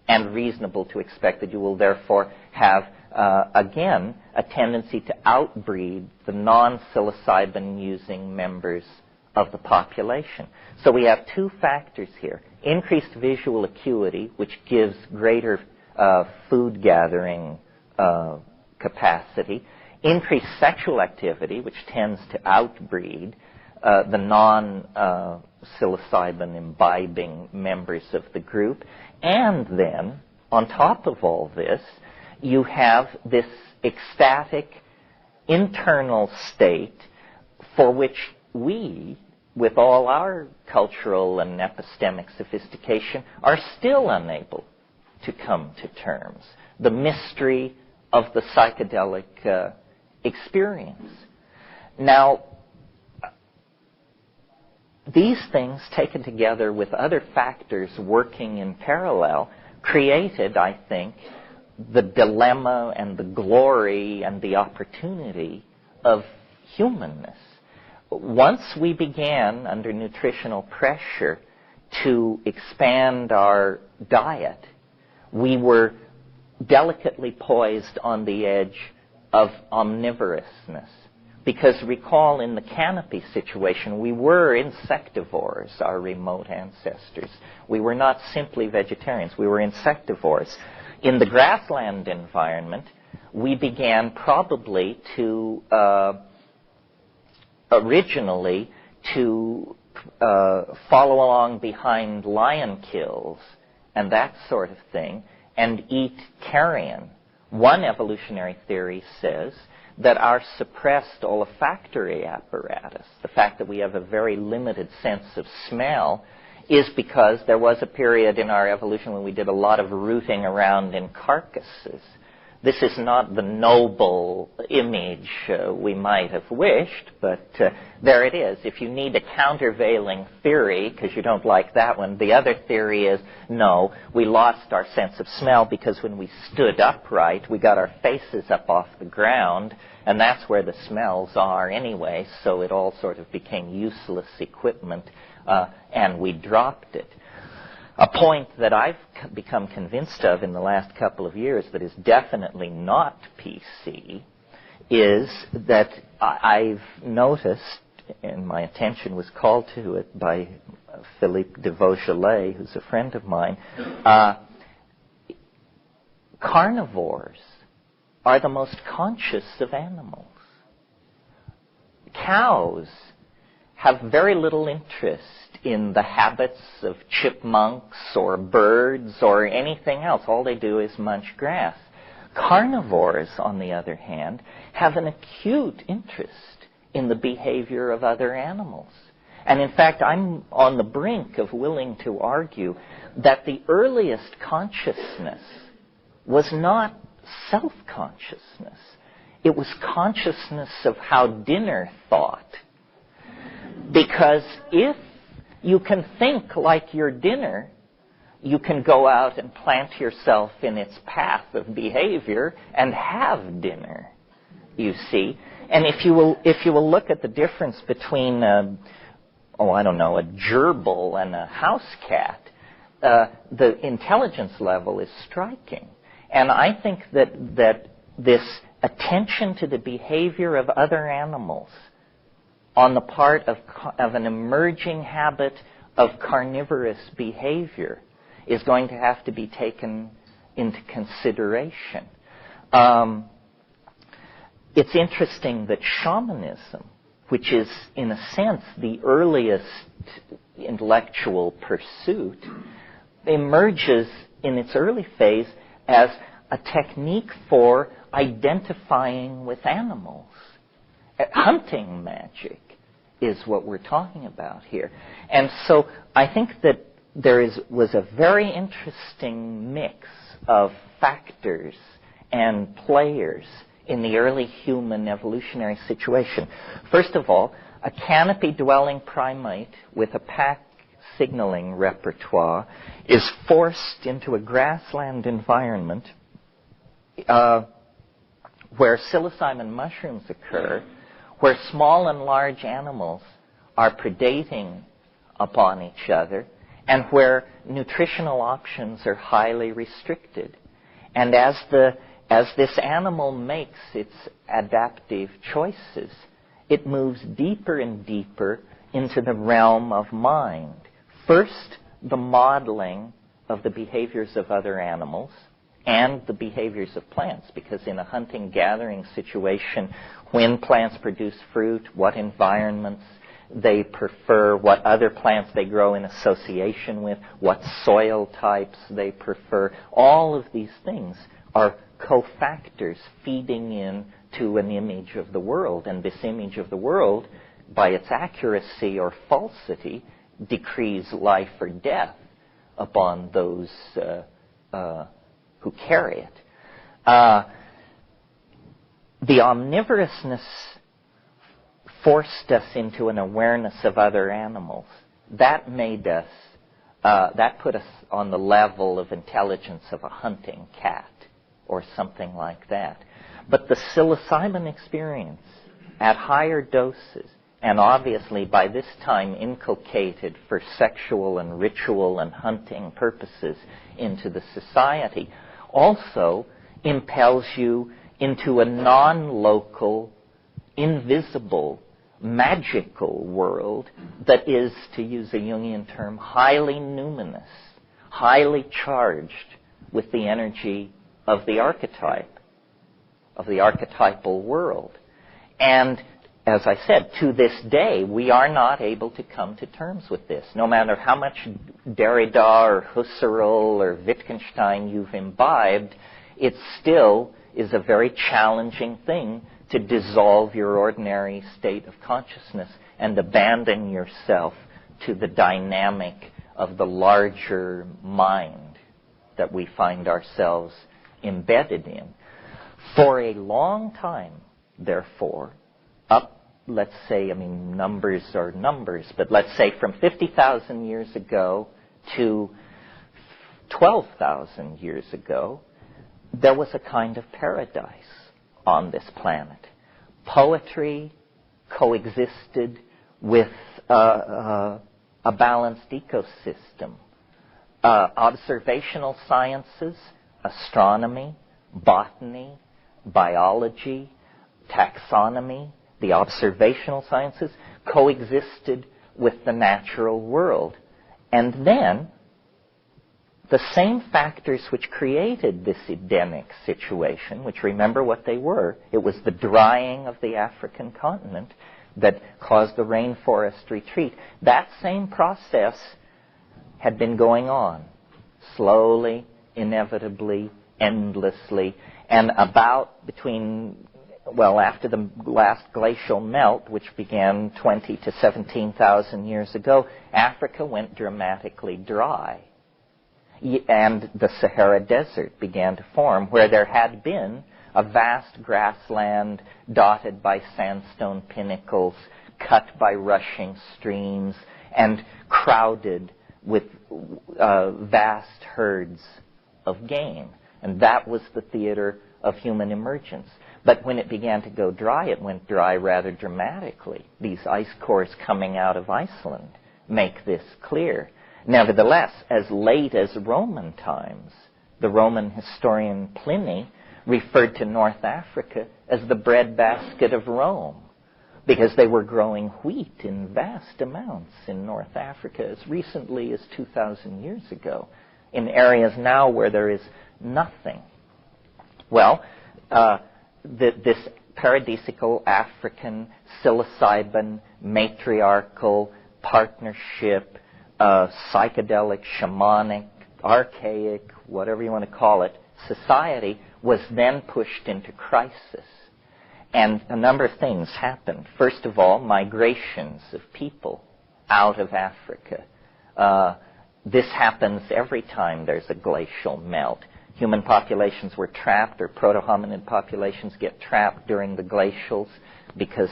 and reasonable to expect that you will therefore have, again, a tendency to outbreed the non-psilocybin-using members of the population. So we have two factors here. Increased visual acuity, which gives greater food gathering capacity. Increased sexual activity, which tends to outbreed the non-psilocybin imbibing members of the group. And then, on top of all this, you have this ecstatic internal state for which we, with all our cultural and epistemic sophistication, are still unable to come to terms. The mystery of the psychedelic experience. Now, these things, taken together with other factors working in parallel, created, I think, the dilemma and the glory and the opportunity of humanness. Once we began, under nutritional pressure, to expand our diet, we were delicately poised on the edge of omnivorousness. Because recall, in the canopy situation, we were insectivores, our remote ancestors. We were not simply vegetarians, we were insectivores. In the grassland environment, we began probably to, originally, to follow along behind lion kills and that sort of thing, and eat carrion. One evolutionary theory says that our suppressed olfactory apparatus, the fact that we have a very limited sense of smell, is because there was a period in our evolution when we did a lot of rooting around in carcasses This is not the noble image we might have wished, but there it is. If you need a countervailing theory, because you don't like that one, the other theory is, no, we lost our sense of smell because when we stood upright, we got our faces up off the ground, and that's where the smells are anyway, so it all sort of became useless equipment, and we dropped it. A point that I've become convinced of in the last couple of years that is definitely not PC is that I've noticed, and my attention was called to it by Philippe de Vaugelet, who's a friend of mine, carnivores are the most conscious of animals. Cows have very little interest in the habits of chipmunks or birds or anything else. All they do is munch grass. Carnivores, on the other hand, have an acute interest in the behavior of other animals. And in fact, I'm on the brink of willing to argue that the earliest consciousness was not self-consciousness. It was consciousness of how dinner thought. Because if you can think like your dinner, you can go out and plant yourself in its path of behavior and have dinner, you see. And if you will look at the difference between, a gerbil and a house cat, the intelligence level is striking. And I think that this attention to the behavior of other animals on the part of an emerging habit of carnivorous behavior is going to have to be taken into consideration. It's interesting that shamanism, which is in a sense the earliest intellectual pursuit, emerges in its early phase as a technique for identifying with animals. Hunting magic is what we're talking about here. And so I think that was a very interesting mix of factors and players in the early human evolutionary situation. First of all, a canopy-dwelling primate with a pack signaling repertoire is forced into a grassland environment where psilocybin mushrooms occur, where small and large animals are predating upon each other, and where nutritional options are highly restricted. And as this animal makes its adaptive choices, it moves deeper and deeper into the realm of mind. First, the modeling of the behaviors of other animals and the behaviors of plants, because in a hunting-gathering situation, when plants produce fruit, what environments they prefer, what other plants they grow in association with, what soil types they prefer, all of these things are cofactors feeding in to an image of the world. And this image of the world, by its accuracy or falsity, decrees life or death upon those who carry it. The omnivorousness forced us into an awareness of other animals. That made us, that put us on the level of intelligence of a hunting cat or something like that. But the psilocybin experience at higher doses, and obviously by this time inculcated for sexual and ritual and hunting purposes into the society, also impels you into a non-local, invisible, magical world that is, to use a Jungian term, highly numinous, highly charged with the energy of the archetype, of the archetypal world. And as I said, to this day, we are not able to come to terms with this. No matter how much Derrida or Husserl or Wittgenstein you've imbibed, it still is a very challenging thing to dissolve your ordinary state of consciousness and abandon yourself to the dynamic of the larger mind that we find ourselves embedded in. For a long time, therefore, up, let's say, numbers are numbers, but let's say from 50,000 years ago to 12,000 years ago, there was a kind of paradise on this planet. Poetry coexisted with a balanced ecosystem. Observational sciences, astronomy, botany, biology, taxonomy, the observational sciences coexisted with the natural world. And then the same factors which created this Edenic situation, which remember what they were, it was the drying of the African continent that caused the rainforest retreat. That same process had been going on, slowly, inevitably, endlessly, and after the last glacial melt, which began 20 to 17,000 years ago, Africa went dramatically dry. And the Sahara Desert began to form, where there had been a vast grassland dotted by sandstone pinnacles, cut by rushing streams, and crowded with vast herds of game. And that was the theater of human emergence. But when it began to go dry, it went dry rather dramatically. These ice cores coming out of Iceland make this clear. Nevertheless, as late as Roman times, the Roman historian Pliny referred to North Africa as the breadbasket of Rome, because they were growing wheat in vast amounts in North Africa as recently as 2,000 years ago, in areas now where there is nothing. Well, this paradisical African, psilocybin, matriarchal partnership, psychedelic, shamanic, archaic, whatever you want to call it, society was then pushed into crisis. And a number of things happened. First of all, migrations of people out of Africa. This happens every time there's a glacial melt. Human populations were trapped, or proto-hominid populations get trapped during the glacials, because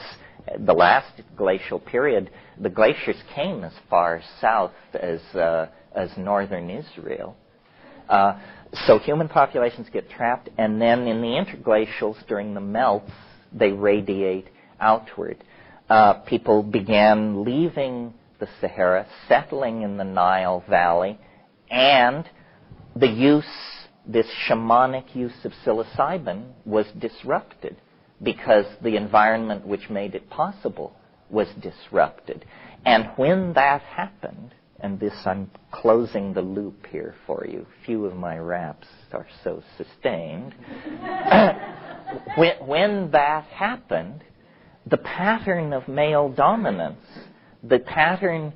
the last glacial period, the glaciers came as far south as northern Israel. So human populations get trapped, and then in the interglacials, during the melts, they radiate outward. People began leaving the Sahara, settling in the Nile Valley, and this shamanic use of psilocybin was disrupted, because the environment which made it possible was disrupted. And when that happened, and this, I'm closing the loop here for you, few of my raps are so sustained. When that happened, the pattern of male dominance, the pattern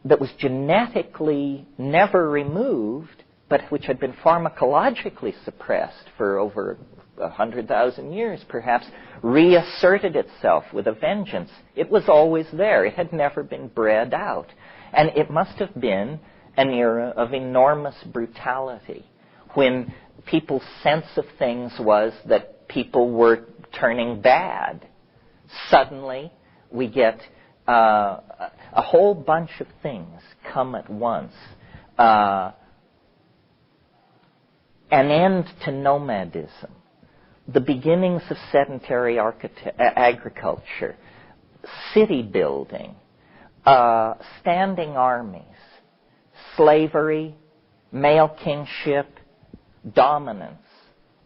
that was genetically never removed, but which had been pharmacologically suppressed for over 100,000 years perhaps, reasserted itself with a vengeance. It was always there. It had never been bred out. And it must have been an era of enormous brutality, when people's sense of things was that people were turning bad. Suddenly, we get a whole bunch of things come at once. An end to nomadism, the beginnings of sedentary agriculture, city building, standing armies, slavery, male kingship, dominance.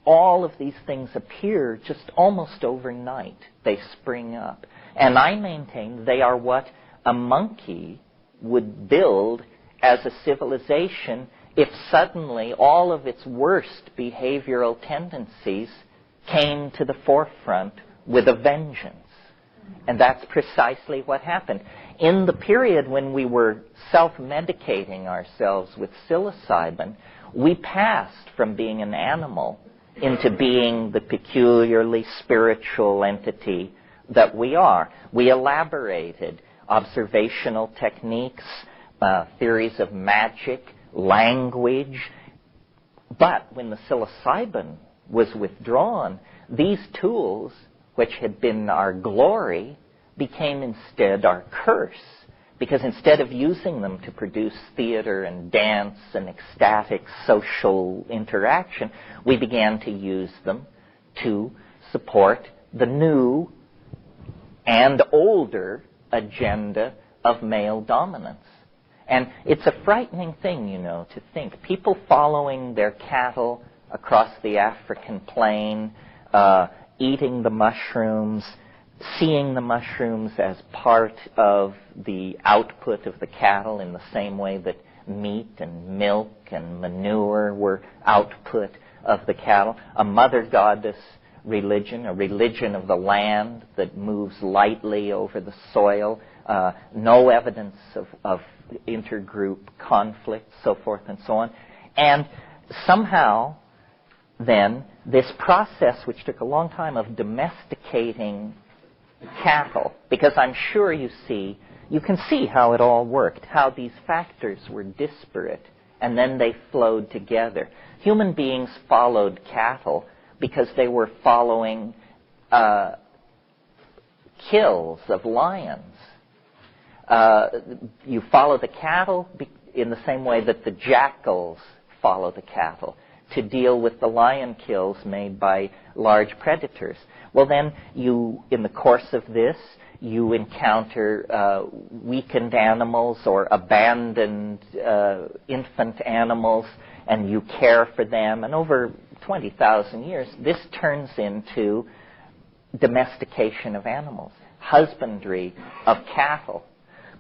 All of these things appear just almost overnight. They spring up. And I maintain they are what a monkey would build as a civilization if suddenly all of its worst behavioral tendencies came to the forefront with a vengeance. And that's precisely what happened. In the period when we were self-medicating ourselves with psilocybin, we passed from being an animal into being the peculiarly spiritual entity that we are. We elaborated observational techniques, theories of magic, language. But when the psilocybin was withdrawn, these tools, which had been our glory, became instead our curse. Because instead of using them to produce theater and dance and ecstatic social interaction, we began to use them to support the new and older agenda of male dominance. And it's a frightening thing, to think. People following their cattle across the African plain, eating the mushrooms, seeing the mushrooms as part of the output of the cattle in the same way that meat and milk and manure were output of the cattle. A mother goddess religion, a religion of the land that moves lightly over the soil, no evidence of intergroup conflict, so forth and so on. And somehow, then, this process, which took a long time, of domesticating cattle, because I'm sure you can see how it all worked, how these factors were disparate, and then they flowed together. Human beings followed cattle because they were following kills of lions. You follow the cattle in the same way that the jackals follow the cattle to deal with the lion kills made by large predators. Well, then, in the course of this, you encounter weakened animals or abandoned infant animals, and you care for them. And over 20,000 years, this turns into domestication of animals, husbandry of cattle.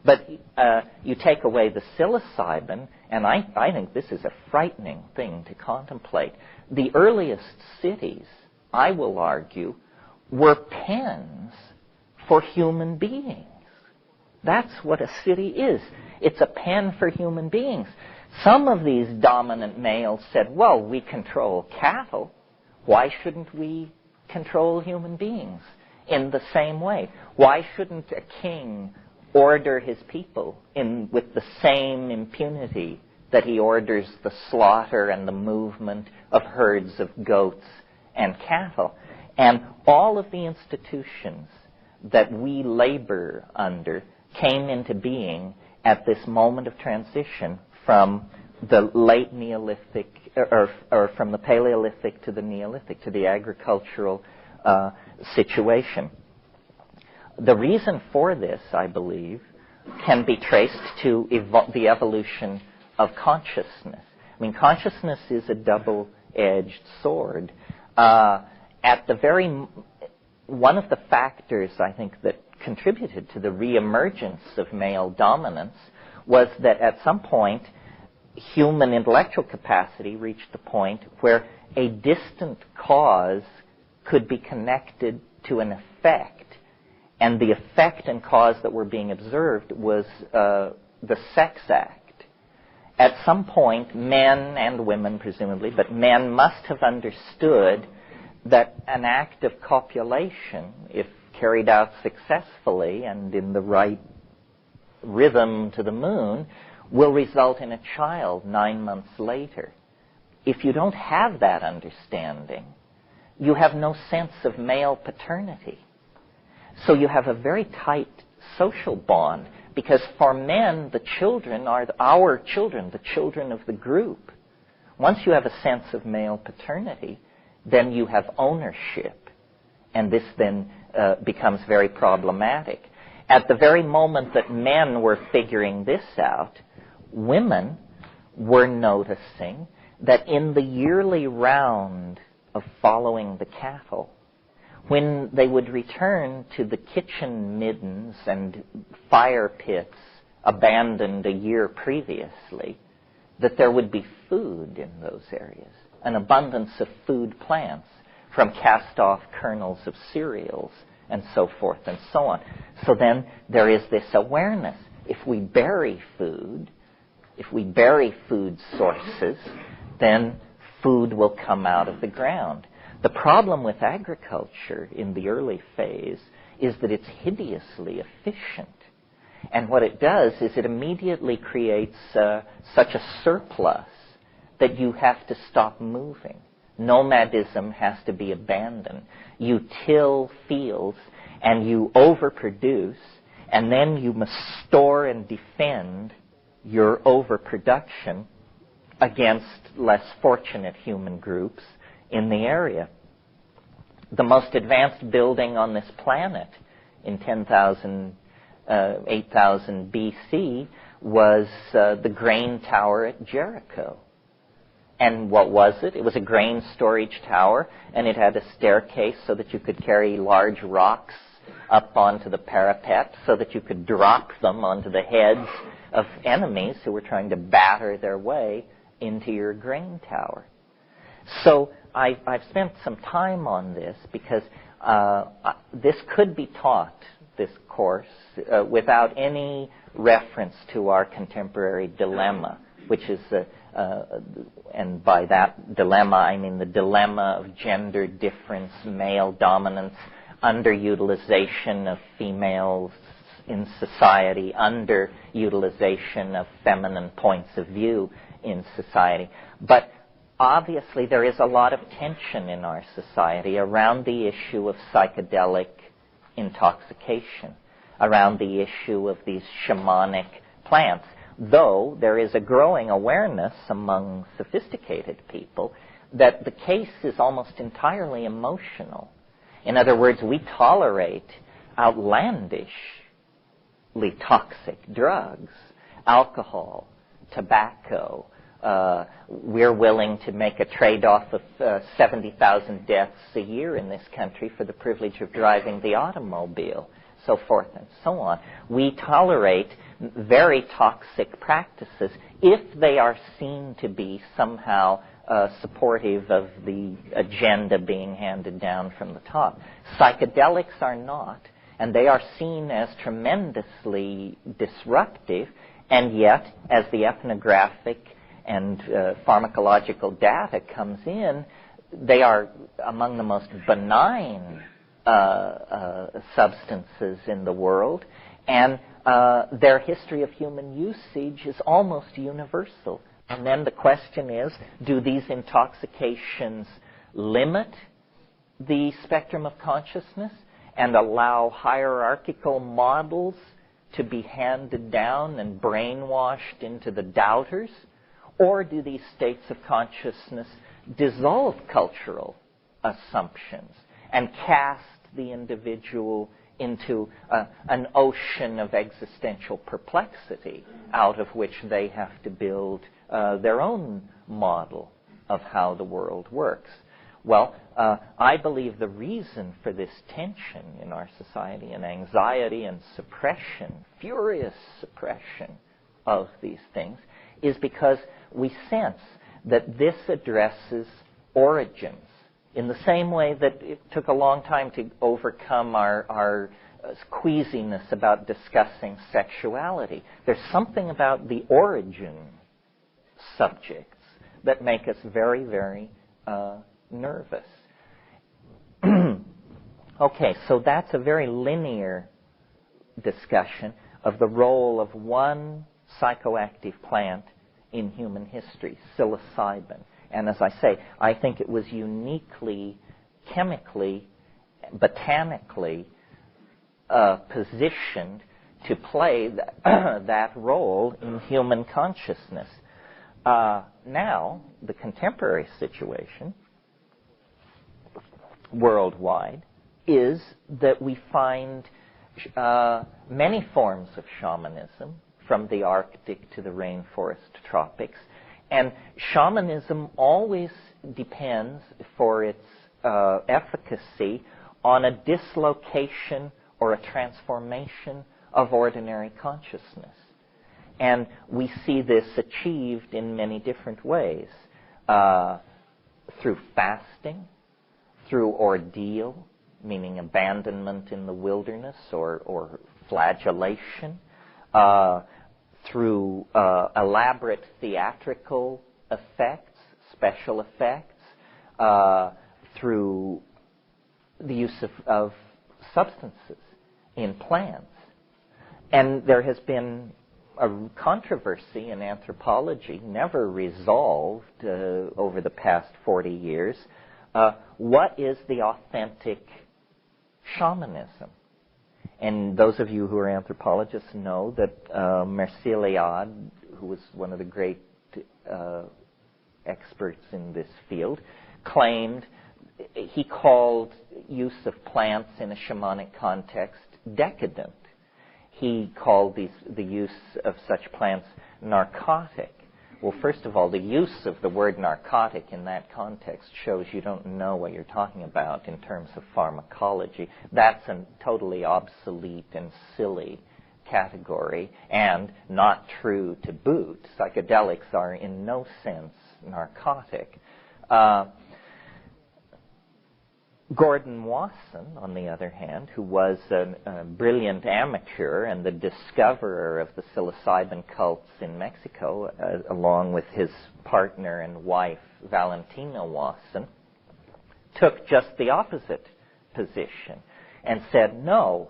But you take away the psilocybin, and I think this is a frightening thing to contemplate. The earliest cities, I will argue, were pens for human beings. That's what a city is. It's a pen for human beings. Some of these dominant males said, well, we control cattle. Why shouldn't we control human beings in the same way? Why shouldn't a king order his people with the same impunity that he orders the slaughter and the movement of herds of goats and cattle? And all of the institutions that we labor under came into being at this moment of transition from the late Neolithic, or from the Paleolithic to the Neolithic, to the agricultural situation. The reason for this, I believe, can be traced to the evolution of consciousness. I mean, consciousness is a double-edged sword. One of the factors, I think, that contributed to the reemergence of male dominance was that at some point, human intellectual capacity reached the point where a distant cause could be connected to an effect. And the effect and cause that were being observed was the sex act. At some point, men and women, presumably, but men must have understood that an act of copulation, if carried out successfully and in the right rhythm to the moon, will result in a child 9 months later. If you don't have that understanding, you have no sense of male paternity. So you have a very tight social bond, because for men, the children are our children, the children of the group. Once you have a sense of male paternity, then you have ownership, and this then becomes very problematic. At the very moment that men were figuring this out, women were noticing that in the yearly round of following the cattle, when they would return to the kitchen middens and fire pits abandoned a year previously, that there would be food in those areas, an abundance of food plants from cast-off kernels of cereals and so forth and so on. So then there is this awareness. If we bury food sources, then food will come out of the ground. The problem with agriculture in the early phase is that it's hideously efficient. And what it does is it immediately creates such a surplus that you have to stop moving. Nomadism has to be abandoned. You till fields and you overproduce, and then you must store and defend your overproduction against less fortunate human groups in the area. The most advanced building on this planet in 8,000 BC was the grain tower at Jericho. And what was it? It was a grain storage tower, and it had a staircase so that you could carry large rocks up onto the parapet so that you could drop them onto the heads of enemies who were trying to batter their way into your grain tower. So I've spent some time on this because this could be taught, this course, without any reference to our contemporary dilemma, which is, and by that dilemma I mean the dilemma of gender difference, male dominance, underutilization of females in society, underutilization of feminine points of view in society. But obviously there is a lot of tension in our society around the issue of psychedelic intoxication, around the issue of these shamanic plants, though there is a growing awareness among sophisticated people that the case is almost entirely emotional. In other words, we tolerate outlandishly toxic drugs, alcohol, tobacco. We're willing to make a trade-off of 70,000 deaths a year in this country for the privilege of driving the automobile, so forth and so on. We tolerate very toxic practices if they are seen to be somehow supportive of the agenda being handed down from the top. Psychedelics are not, and they are seen as tremendously disruptive, and yet, as the ethnographic and pharmacological data comes in, they are among the most benign substances in the world, and their history of human usage is almost universal. And then the question is, do these intoxications limit the spectrum of consciousness and allow hierarchical models to be handed down and brainwashed into the doubters? Or do these states of consciousness dissolve cultural assumptions and cast the individual into an ocean of existential perplexity out of which they have to build their own model of how the world works? Well, I believe the reason for this tension in our society and anxiety and suppression, furious suppression of these things, is because we sense that this addresses origins in the same way that it took a long time to overcome our queasiness about discussing sexuality. There's something about the origin subjects that make us very, very nervous. Okay, so that's a very linear discussion of the role of one psychoactive plant in human history, psilocybin. And as I say, I think it was uniquely, chemically, botanically positioned to play that role in human consciousness. Now, the contemporary situation worldwide is that we find many forms of shamanism, from the Arctic to the rainforest tropics. And shamanism always depends, for its efficacy, on a dislocation or a transformation of ordinary consciousness. And we see this achieved in many different ways, through fasting, through ordeal, meaning abandonment in the wilderness or flagellation, through elaborate theatrical effects, special effects, through the use of substances in plants. And there has been controversy in anthropology, never resolved over the past 40 years. What is the authentic shamanism? And those of you who are anthropologists know that Mercé-Liard, who was one of the great experts in this field, he called use of plants in a shamanic context decadent. He called the use of such plants narcotic. Well, first of all, the use of the word narcotic in that context shows you don't know what you're talking about in terms of pharmacology. That's a totally obsolete and silly category, and not true to boot. Psychedelics are in no sense narcotic. Gordon Wasson, on the other hand, who was a brilliant amateur and the discoverer of the psilocybin cults in Mexico, along with his partner and wife, Valentina Wasson, took just the opposite position and said, no,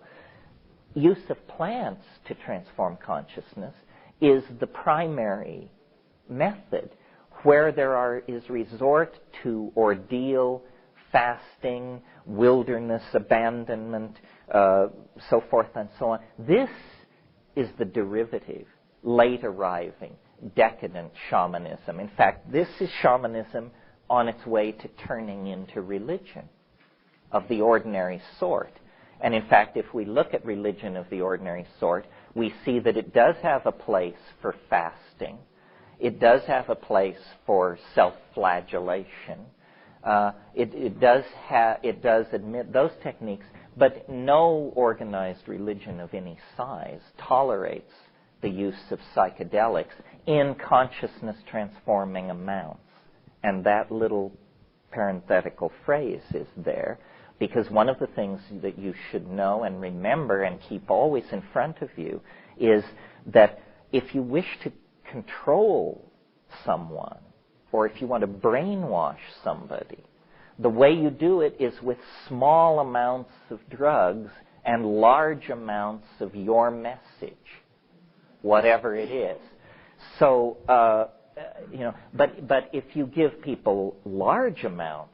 use of plants to transform consciousness is the primary method, where there is resort to ordeal, fasting, wilderness abandonment, so forth and so on. This is the derivative, late arriving, decadent shamanism. In fact, this is shamanism on its way to turning into religion of the ordinary sort. And in fact, if we look at religion of the ordinary sort, we see that it does have a place for fasting. It does have a place for self-flagellation. It does admit those techniques, but no organized religion of any size tolerates the use of psychedelics in consciousness transforming amounts. And that little parenthetical phrase is there because one of the things that you should know and remember and keep always in front of you is that if you wish to control someone, or if you want to brainwash somebody, the way you do it is with small amounts of drugs and large amounts of your message, whatever it is. So, but if you give people large amounts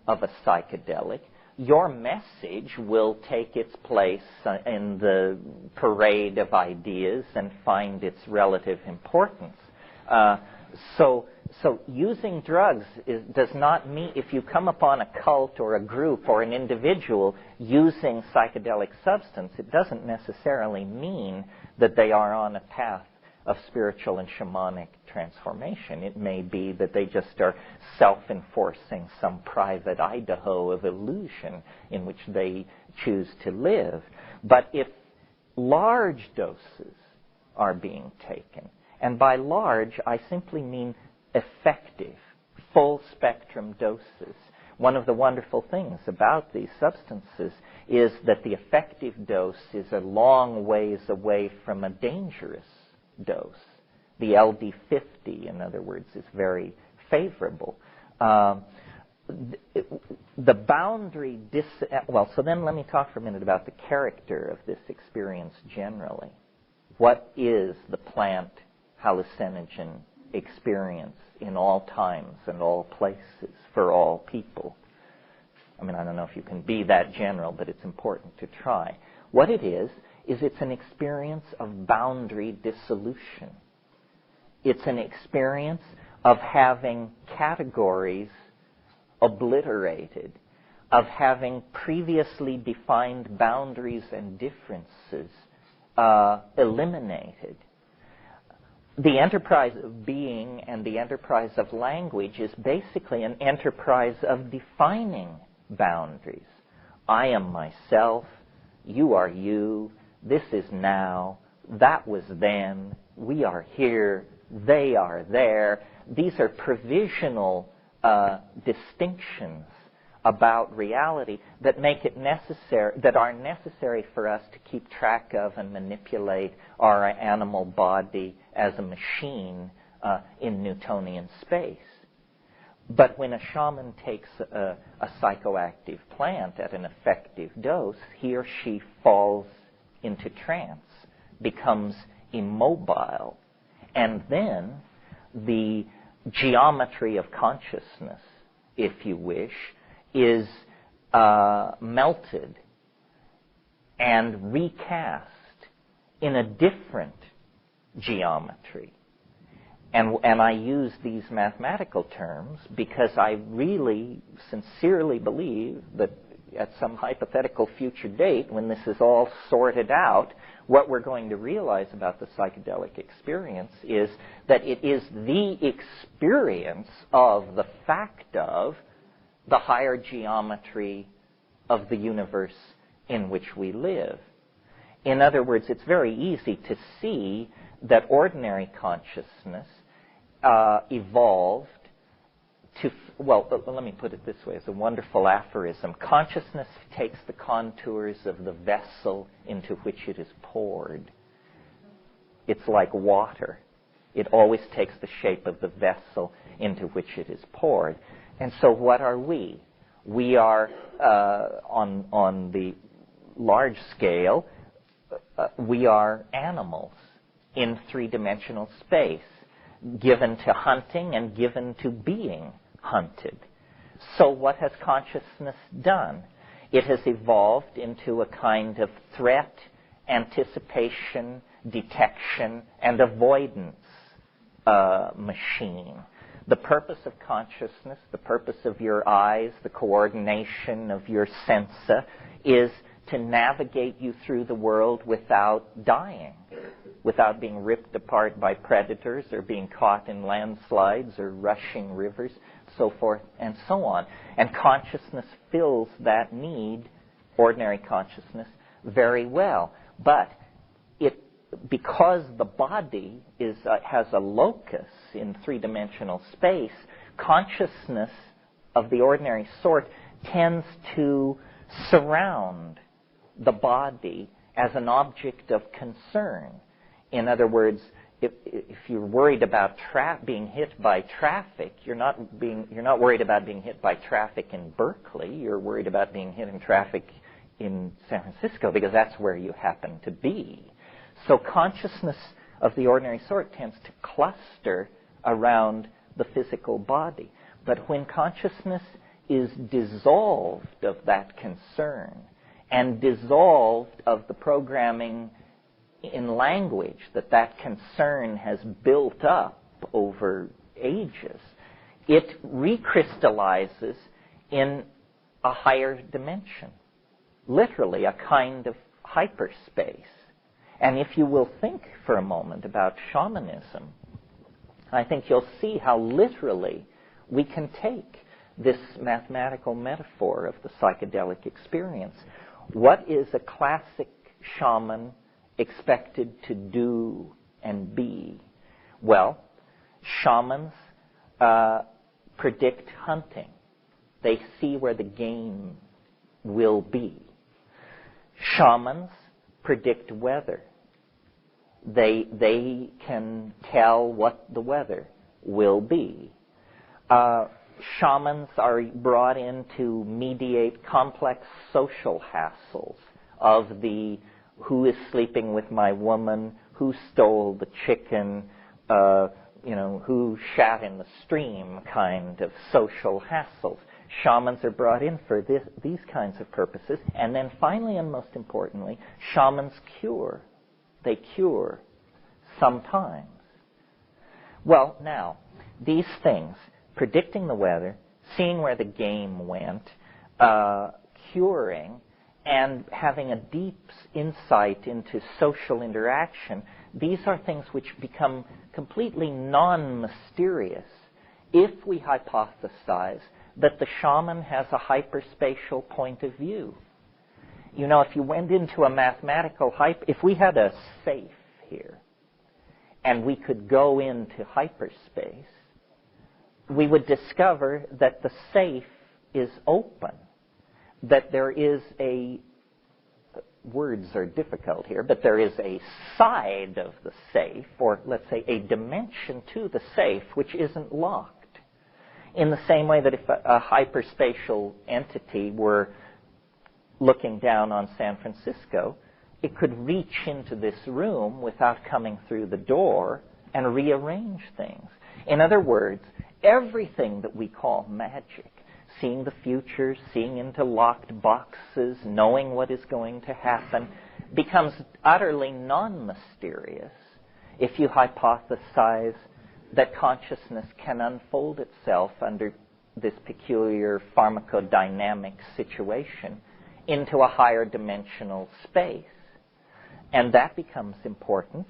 of a psychedelic, your message will take its place in the parade of ideas and find its relative importance. So using drugs does not mean, if you come upon a cult or a group or an individual using psychedelic substance, it doesn't necessarily mean that they are on a path of spiritual and shamanic transformation. It may be that they just are self-enforcing some private Idaho of illusion in which they choose to live. But if large doses are being taken, and by large I simply mean effective, full-spectrum doses. One of the wonderful things about these substances is that the effective dose is a long ways away from a dangerous dose. The LD50, in other words, is very favorable. The boundary... so then let me talk for a minute about the character of this experience generally. What is the plant hallucinogen experience in all times and all places for all people? I mean, I don't know if you can be that general, but it's important to try. What it is it's an experience of boundary dissolution. It's an experience of having categories obliterated, of having previously defined boundaries and differences eliminated. The enterprise of being and the enterprise of language is basically an enterprise of defining boundaries. I am myself, you are you, this is now, that was then, we are here, they are there. These are provisional distinctions about reality that make it necessary, that are necessary for us to keep track of and manipulate our animal body as a machine in Newtonian space. But when a shaman takes a psychoactive plant at an effective dose, he or she falls into trance, becomes immobile. And then the geometry of consciousness, if you wish, is melted and recast in a different geometry. And I use these mathematical terms because I really sincerely believe that at some hypothetical future date, when this is all sorted out, what we're going to realize about the psychedelic experience is that it is the experience of the fact of the higher geometry of the universe in which we live. In other words, it's very easy to see that ordinary consciousness evolved to, well, let me put it this way. It's a wonderful aphorism. Consciousness takes the contours of the vessel into which it is poured. It's like water. It always takes the shape of the vessel into which it is poured. And so what are we? We are, on the large scale, we are animals in three-dimensional space, given to hunting and given to being hunted. So what has consciousness done? It has evolved into a kind of threat, anticipation, detection, and avoidance machine. The purpose of consciousness, the purpose of your eyes, the coordination of your sensa is to navigate you through the world without dying, without being ripped apart by predators or being caught in landslides or rushing rivers, so forth and so on. And consciousness fills that need, ordinary consciousness, very well. But because the body has a locus in three-dimensional space, consciousness of the ordinary sort tends to surround the body as an object of concern. In other words, if you're worried about being hit by traffic, you're not worried about being hit by traffic in Berkeley. You're worried about being hit in traffic in San Francisco because that's where you happen to be. So consciousness of the ordinary sort tends to cluster around the physical body. But when consciousness is dissolved of that concern and dissolved of the programming in language that concern has built up over ages, it recrystallizes in a higher dimension, literally a kind of hyperspace. And if you will think for a moment about shamanism, I think you'll see how literally we can take this mathematical metaphor of the psychedelic experience. What is a classic shaman expected to do and be? Well, shamans predict hunting. They see where the game will be. Shamans predict weather. They can tell what the weather will be. Shamans are brought in to mediate complex social hassles of the who is sleeping with my woman, who stole the chicken, who shat in the stream kind of social hassles. Shamans are brought in for these kinds of purposes. And then finally and most importantly, shamans cure. They cure sometimes. Well, now, these things, predicting the weather, seeing where the game went, curing, and having a deep insight into social interaction, these are things which become completely non-mysterious if we hypothesize that the shaman has a hyperspatial point of view. You know, if you went into a mathematical if we had a safe here, and we could go into hyperspace, we would discover that the safe is open, that there is words are difficult here, but there is a side of the safe, or let's say a dimension to the safe, which isn't locked. In the same way that if a hyperspatial entity were looking down on San Francisco, it could reach into this room without coming through the door and rearrange things. In other words, everything that we call magic, seeing the future, seeing into locked boxes, knowing what is going to happen, becomes utterly non-mysterious if you hypothesize that consciousness can unfold itself under this peculiar pharmacodynamic situation into a higher dimensional space. And that becomes important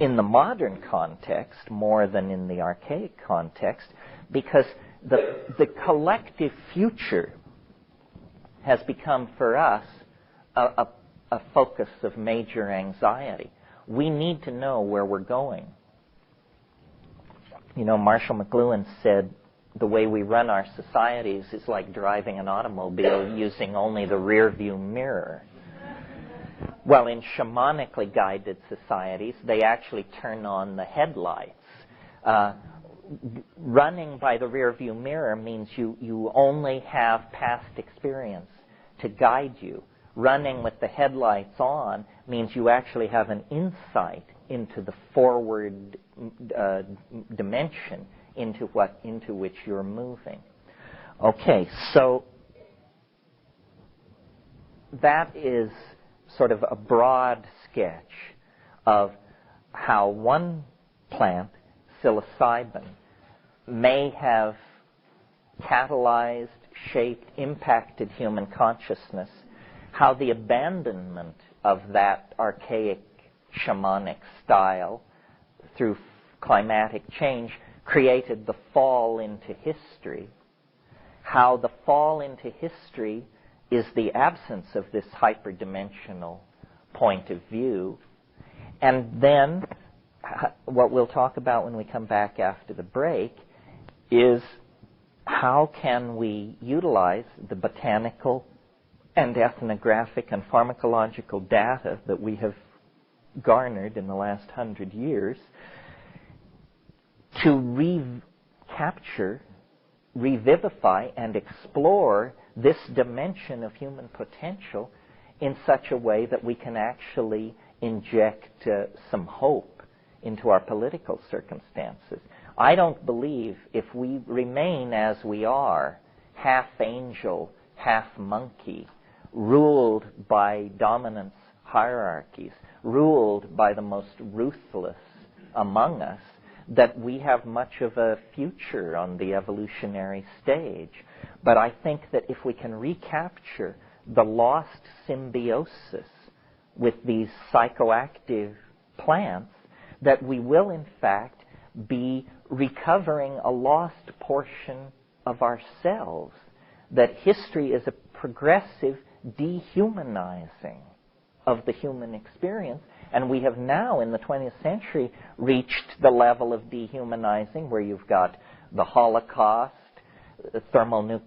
in the modern context more than in the archaic context, because the collective future has become for us a focus of major anxiety. We need to know where we're going. You know, Marshall McLuhan said, the way we run our societies is like driving an automobile using only the rear view mirror. Well, in shamanically guided societies, they actually turn on the headlights. Running by the rear view mirror means you only have past experience to guide you. Running with the headlights on means you actually have an insight into the forward dimension into which you're moving. Okay, so that is sort of a broad sketch of how one plant, psilocybin, may have catalyzed, shaped, impacted human consciousness, how the abandonment of that archaic shamanic style through climatic change created the fall into history, how the fall into history is the absence of this hyperdimensional point of view, and then what we'll talk about when we come back after the break is how can we utilize the botanical and ethnographic and pharmacological data that we have garnered in the last 100 years to recapture, revivify, and explore this dimension of human potential in such a way that we can actually inject some hope into our political circumstances. I don't believe if we remain as we are, half angel, half monkey, ruled by dominance hierarchies, ruled by the most ruthless among us, that we have much of a future on the evolutionary stage. But I think that if we can recapture the lost symbiosis with these psychoactive plants, that we will in fact be recovering a lost portion of ourselves, that history is a progressive dehumanizing of the human experience, and we have now in the 20th century reached the level of dehumanizing where you've got the Holocaust,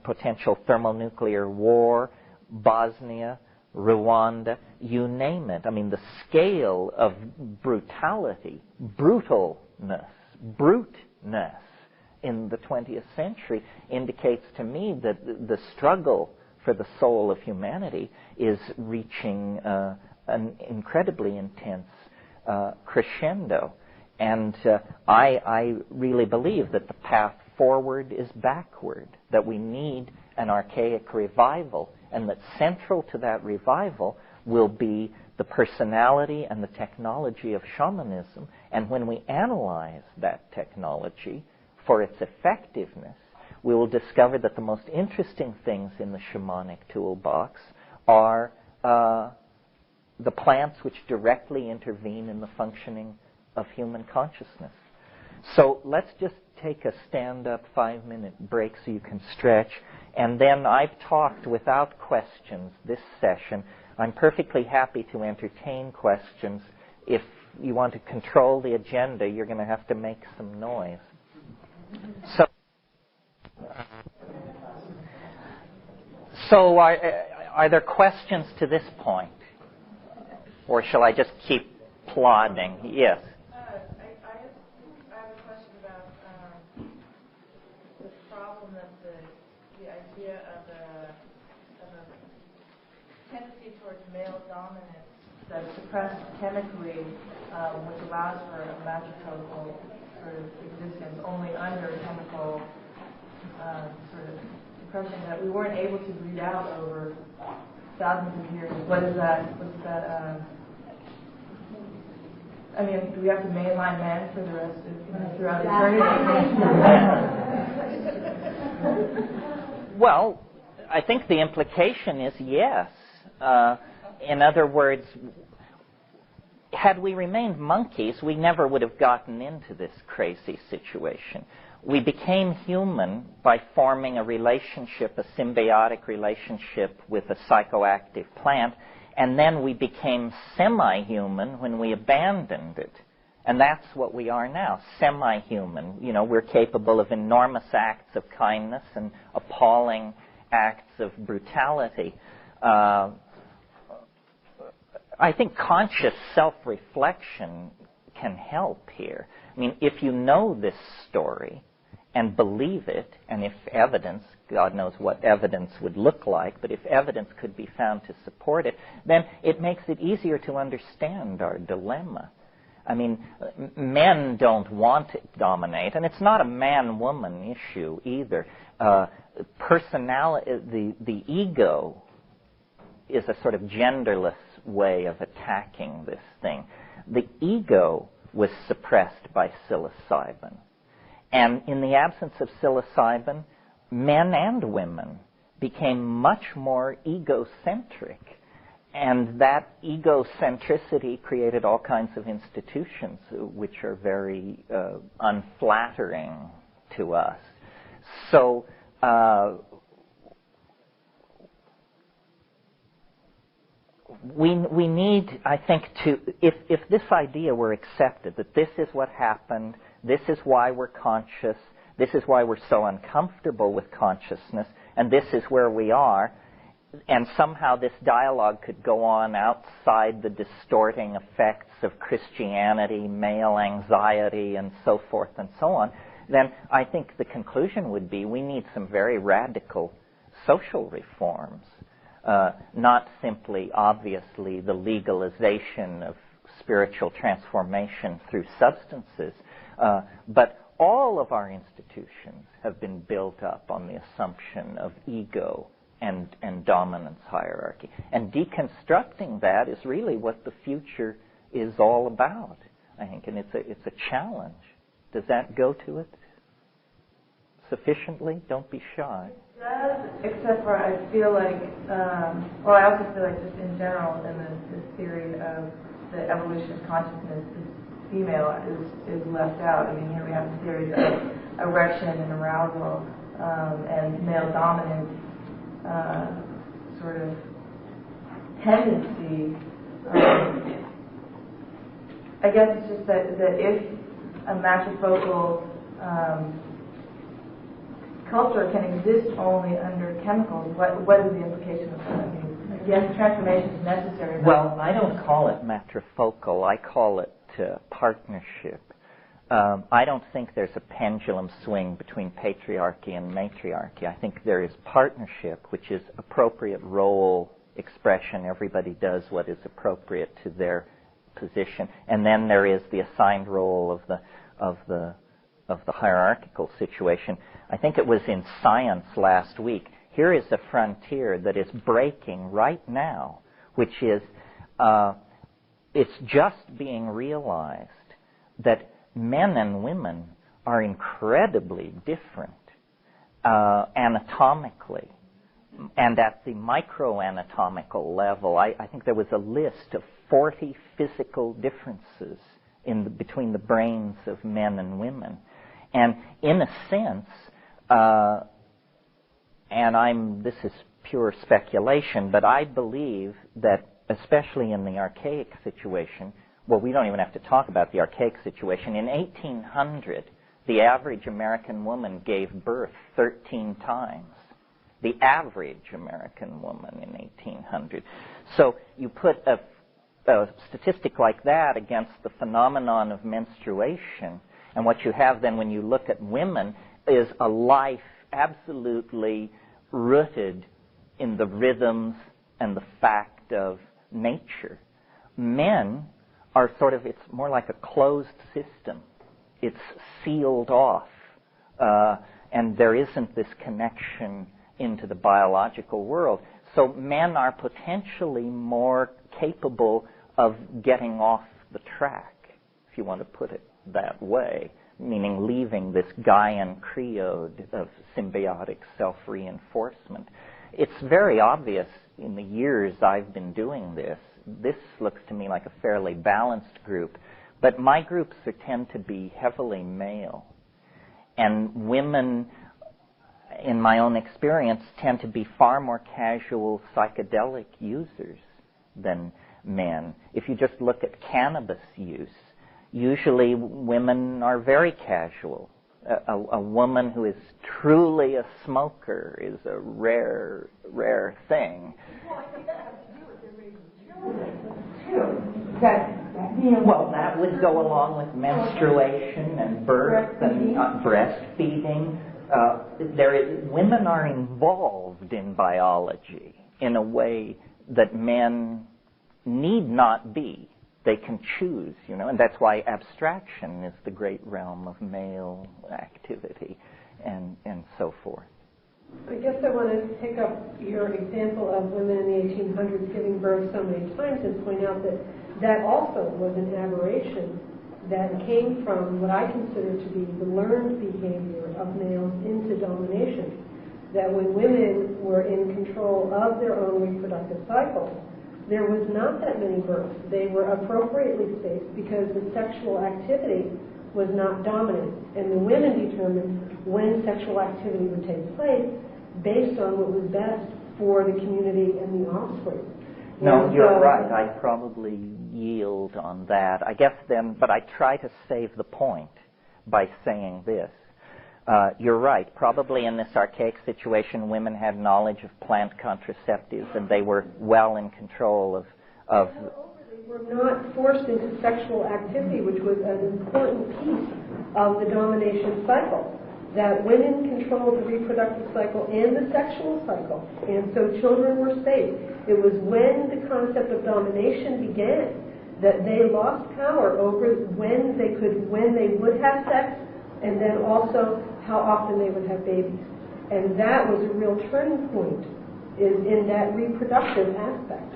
potential thermonuclear war, Bosnia, Rwanda, you name it. I mean, the scale of brutality, bruteness in the 20th century indicates to me that the struggle for the soul of humanity is reaching an incredibly intense crescendo. And I really believe that the path forward is backward, that we need an archaic revival, and that central to that revival will be the personality and the technology of shamanism. And when we analyze that technology for its effectiveness, we will discover that the most interesting things in the shamanic toolbox are the plants which directly intervene in the functioning of human consciousness. So let's just take a stand-up 5-minute break so you can stretch. And then I've talked without questions this session. I'm perfectly happy to entertain questions. If you want to control the agenda, you're going to have to make some noise. So are there questions to this point? Or shall I just keep plodding? Yes. I have a question about the problem that the idea of a tendency towards male dominance that's suppressed chemically, which allows for a matrifocal sort of existence only under chemical sort of suppression that we weren't able to breed out over thousands of years. What is that? What's that? I mean, do we have to mainline men for the rest of throughout eternity? Well, I think the implication is yes. In other words, had we remained monkeys, we never would have gotten into this crazy situation. We became human by forming a relationship, a symbiotic relationship with a psychoactive plant, and then we became semi-human when we abandoned it. And that's what we are now, semi-human. You know, we're capable of enormous acts of kindness and appalling acts of brutality. I think conscious self-reflection can help here. I mean, if you know this story and believe it, and if evidence, God knows what evidence would look like, but if evidence could be found to support it, then it makes it easier to understand our dilemma. I mean, men don't want to dominate, and it's not a man-woman issue either. Personality, the ego is a sort of genderless way of attacking this thing. The ego was suppressed by psilocybin. And in the absence of psilocybin, men and women became much more egocentric. And that egocentricity created all kinds of institutions which are very unflattering to us. So we need, I think, to, if this idea were accepted, that this is what happened, this is why we're conscious, this is why we're so uncomfortable with consciousness, and this is where we are, and somehow this dialogue could go on outside the distorting effects of Christianity, male anxiety, and so forth and so on, then I think the conclusion would be we need some very radical social reforms. Not simply, obviously, the legalization of spiritual transformation through substances, but all of our institutions have been built up on the assumption of ego and dominance hierarchy. And deconstructing that is really what the future is all about, I think, and it's a challenge. Does that go to it sufficiently? Don't be shy. It does, except for I feel like, well, I also feel like just in general in this theory of the evolution of consciousness, the female is left out. I mean, here we have the theories of erection and arousal and male dominance sort of tendency. I guess it's just that if a matrifocal culture can exist only under chemicals, what is the implication of that? I mean, yes, transformation is necessary. Well, I don't call it matrifocal. I call it partnership. I don't think there's a pendulum swing between patriarchy and matriarchy. I think there is partnership, which is appropriate role expression. Everybody does what is appropriate to their position, and then there is the assigned role of the hierarchical situation. I think it was in Science last week. Here is a frontier that is breaking right now, which is it's just being realized that men and women are incredibly different anatomically and at the microanatomical level. I think there was a list of 40 physical differences between the brains of men and women. And in a sense, this is pure speculation, but I believe that especially in the archaic situation, well, we don't even have to talk about the archaic situation. In 1800, the average American woman gave birth 13 times. The average American woman in 1800. So you put a statistic like that against the phenomenon of menstruation, and what you have then when you look at women is a life absolutely rooted in the rhythms and the fact of nature. Men are sort of, it's more like a closed system. It's sealed off, and there isn't this connection into the biological world. So men are potentially more capable of getting off the track, if you want to put it that way, meaning leaving this Gaian creed of symbiotic self-reinforcement. It's very obvious in the years I've been doing this. This looks to me like a fairly balanced group, but my groups tend to be heavily male. And women, in my own experience, tend to be far more casual psychedelic users than men. If you just look at cannabis use, usually women are very casual. A woman who is truly a smoker is a rare thing. Well, that would go along with menstruation and birth and breastfeeding. Women are involved in biology in a way that men need not be. They can choose, and that's why abstraction is the great realm of male activity and so forth. I guess I want to pick up your example of women in the 1800s giving birth so many times and point out that that also was an aberration that came from what I consider to be the learned behavior of males into domination. That when women were in control of their own reproductive cycles, there was not that many births. They were appropriately spaced because the sexual activity was not dominant. And the women determined when sexual activity would take place based on what was best for the community and the offspring. No, you're right. I probably yield on that. I guess then, but I try to save the point by saying this. You're right. Probably in this archaic situation, women had knowledge of plant contraceptives, and they were well in control of They were not forced into sexual activity, which was an important piece of the domination cycle. That women controlled the reproductive cycle and the sexual cycle, and so children were safe. It was when the concept of domination began that they lost power over when they would have sex, and then also how often they would have babies. And that was a real turning point in that reproductive aspect.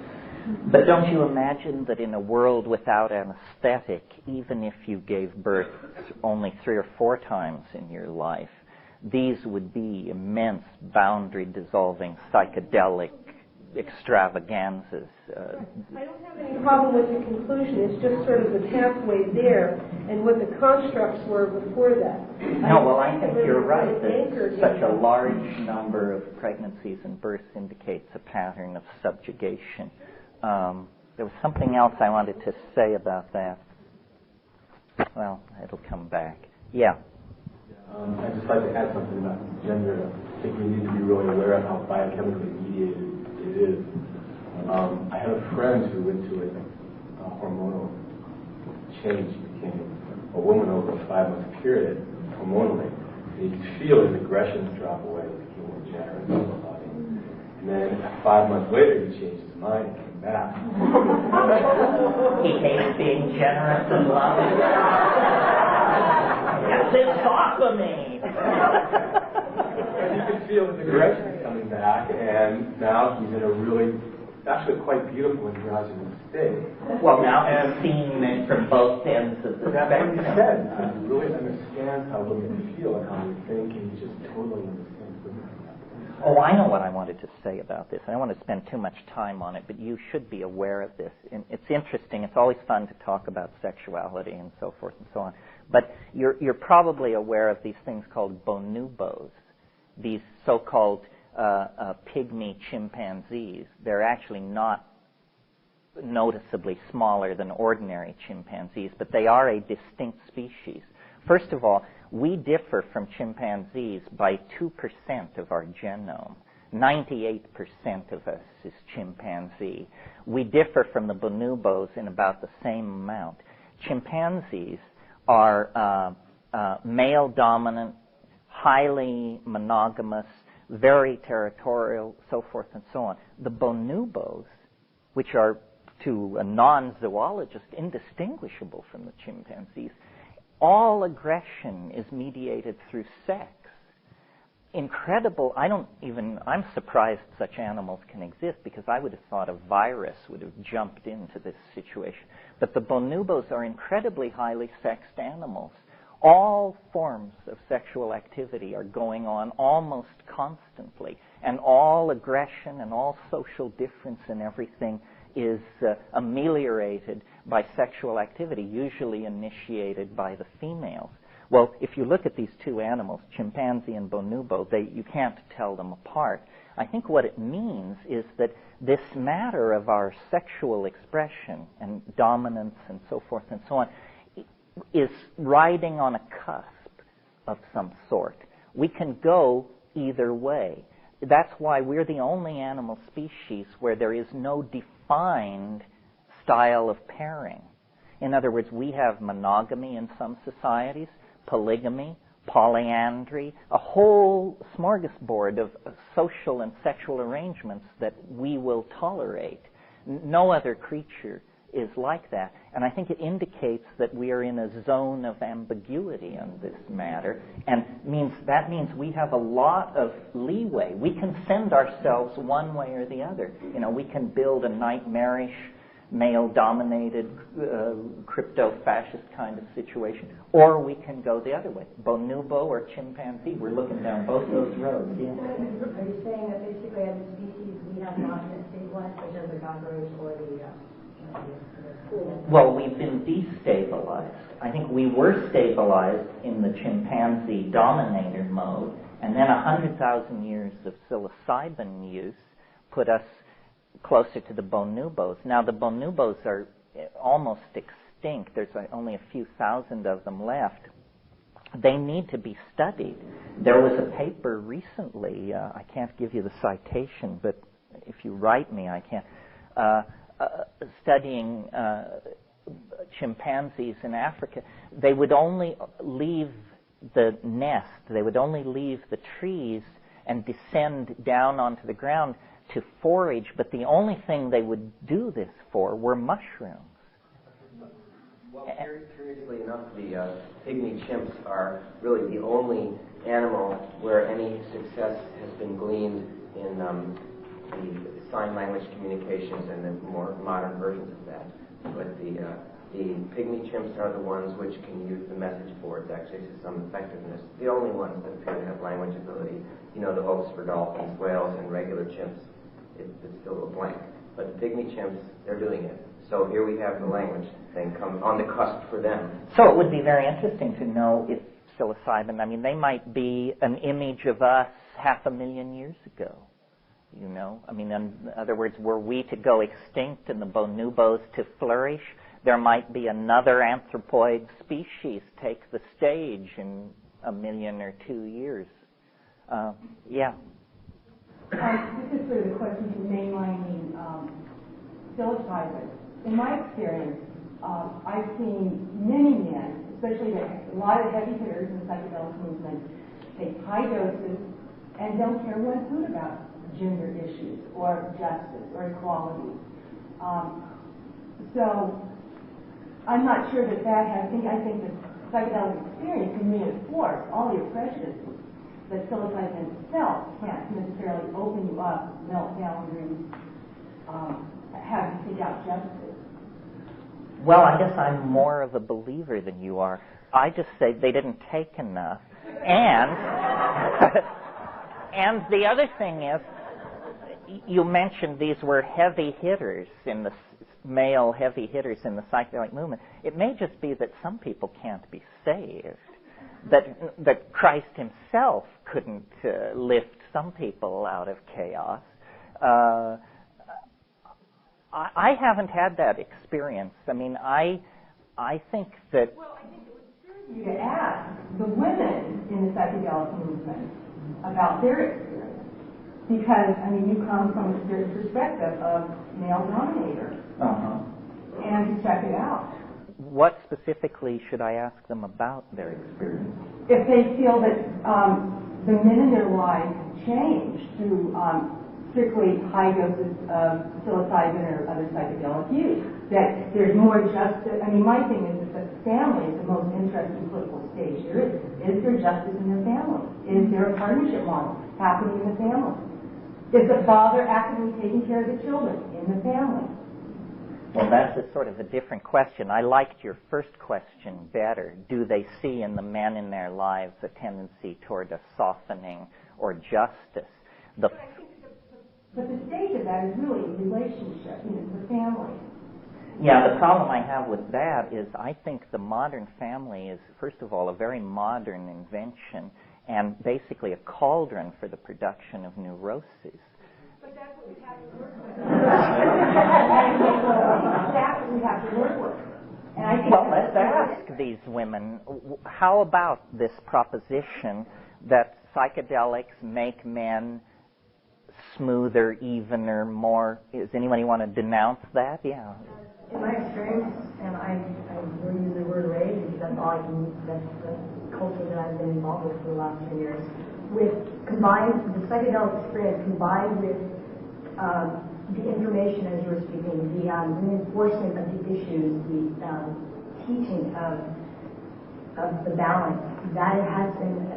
But don't you imagine that in a world without anesthetic, even if you gave birth only 3 or 4 times in your life, these would be immense boundary-dissolving psychedelic extravaganzas. I don't have any problem with the conclusion. It's just sort of the pathway there and what the constructs were before that. I think you're right that such a large number of pregnancies and births indicates a pattern of subjugation. There was something else I wanted to say about that. Well, it'll come back. Yeah. I'd just like to add something about gender. I think we need to be really aware of how biochemically mediated it is. I had a friend who went to a hormonal change, became a woman over a 5-month period, hormonally. And you could feel his aggressions drop away, he became more generous in his body. And then 5 months later, he changed his mind and came back. He hates being generous and loving. Get this off of me! You could feel his aggression coming back, and now he's in a really, actually quite beautiful androgynous state. Well, now I've seen it from both ends of the spectrum. That's what he said. He really understands how women feel and how we think, and he just totally understands women. Oh, I know what I wanted to say about this. I don't want to spend too much time on it, but you should be aware of this. And it's interesting. It's always fun to talk about sexuality and so forth and so on. But you're probably aware of these things called bonobos, these so-called pygmy chimpanzees. They're actually not noticeably smaller than ordinary chimpanzees, but they are a distinct species. First of all, we differ from chimpanzees by 2% of our genome. 98% of us is chimpanzee. We differ from the bonobos in about the same amount. Chimpanzees are male-dominant, highly monogamous, very territorial, so forth and so on. The bonobos, which are to a non-zoologist indistinguishable from the chimpanzees, all aggression is mediated through sex. Incredible. I'm surprised such animals can exist, because I would have thought a virus would have jumped into this situation. But the bonobos are incredibly highly sexed animals. All forms of sexual activity are going on almost constantly, and all aggression and all social difference and everything is ameliorated by sexual activity, usually initiated by the females. Well, if you look at these two animals, chimpanzee and bonobo, you can't tell them apart. I think what it means is that this matter of our sexual expression and dominance and so forth and so on is riding on a cusp of some sort. We can go either way. That's why we're the only animal species where there is no defined style of pairing. In other words, we have monogamy in some societies, polygamy, polyandry, a whole smorgasbord of social and sexual arrangements that we will tolerate. No other creature is like that. And I think it indicates that we are in a zone of ambiguity on this matter, and that means we have a lot of leeway. We can send ourselves one way or the other. We can build a nightmarish, male-dominated, crypto-fascist kind of situation, or we can go the other way. Bonobo or chimpanzee, we're looking down both those roads. Yeah. Are you saying that basically as a species we have not been stabilized, such as the cockroach or the Well, we've been destabilized. I think we were stabilized in the chimpanzee dominator mode, and then 100,000 years of psilocybin use put us closer to the bonobos. Now, the bonobos are almost extinct. There's only a few thousand of them left. They need to be studied. There was a paper recently, I can't give you the citation, but if you write me, I can, studying chimpanzees in Africa. They would only leave the nest, they would only leave the trees and descend down onto the ground to forage, but the only thing they would do this for were mushrooms. Well, curiously enough, the pygmy chimps are really the only animal where any success has been gleaned in the sign language communications and the more modern versions of that. But the pygmy chimps are the ones which can use the message boards actually to some effectiveness. The only ones that appear to have language ability. The oaks for dolphins, whales, and regular chimps. It's still a blank. But the pygmy chimps, they're doing it. So here we have the language thing come on the cusp for them. So it would be very interesting to know if psilocybin, they might be an image of us 500,000 years ago. In other words, were we to go extinct and the bonobos to flourish, there might be another anthropoid species take the stage in 1 million or 2 years. Yeah. This is sort of a question to mainlining psilocybin. In my experience, I've seen many men, especially a lot of heavy hitters in the psychedelic movement, take high doses and don't care one hoot about gender issues or justice or equality. So I'm not sure that has. I think the psychedelic experience can reinforce all your prejudices. That psilocybin itself can't necessarily open you up, melt boundaries, have you seek out justice. Well, I guess I'm more of a believer than you are. I just say they didn't take enough. And and the other thing is, you mentioned these were heavy hitters male heavy hitters in the psychedelic movement. It may just be that some people can't be saved. That Christ himself couldn't lift some people out of chaos. I haven't had that experience. I think that... Well, I think it would serve you to ask the women in the psychedelic movement about their experience. Because, you come from a certain perspective of male dominator. And to check it out. What specifically should I ask them about their experience? If they feel that the men in their lives change through strictly high doses of psilocybin or other psychedelic use. That there's more justice. I mean, my thing is that the family is the most interesting political stage there is. Is there justice in the family? Is there a partnership model happening in the family? Is the father actively taking care of the children in the family? Well, that's a sort of a different question. I liked your first question better. Do they see in the men in their lives a tendency toward a softening or justice? But the stage of that is really a relationship, the family. Yeah, the problem I have with that is I think the modern family is, first of all, a very modern invention and basically a cauldron for the production of neuroses. But that's what we have to work with. That's what we have to work with. And I think well, let's ask these women, how about this proposition that psychedelics make men smoother, evener, more... Does anybody want to denounce that? Yeah. In my experience, and I will use the word rage because that's all I can, that's the culture that I've been involved with for the last 10 years, with combined, the psychedelic experience combined with the information as you were speaking, the reinforcement of the issues, the teaching of the balance, that it has been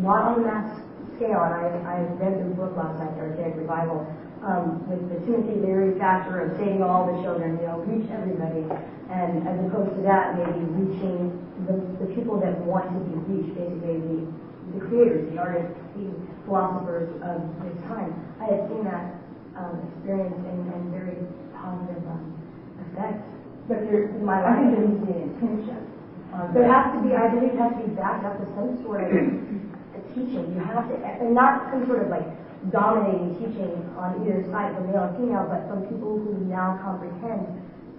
not on a mass scale, and I read the book last night, Archaic Revival, with the Timothy Leary factor of saving all the children, reach everybody, and as opposed to that, maybe reaching the people that want to be reached, basically the creators, the artists, the philosophers of this time. I have seen that experience and very positive effects. But I think there needs to be an intention. There has to be, I believe, it has to be backed up with some sort of a teaching. You have to, and not some sort of like dominating teaching on either side, from male or female, but from people who now comprehend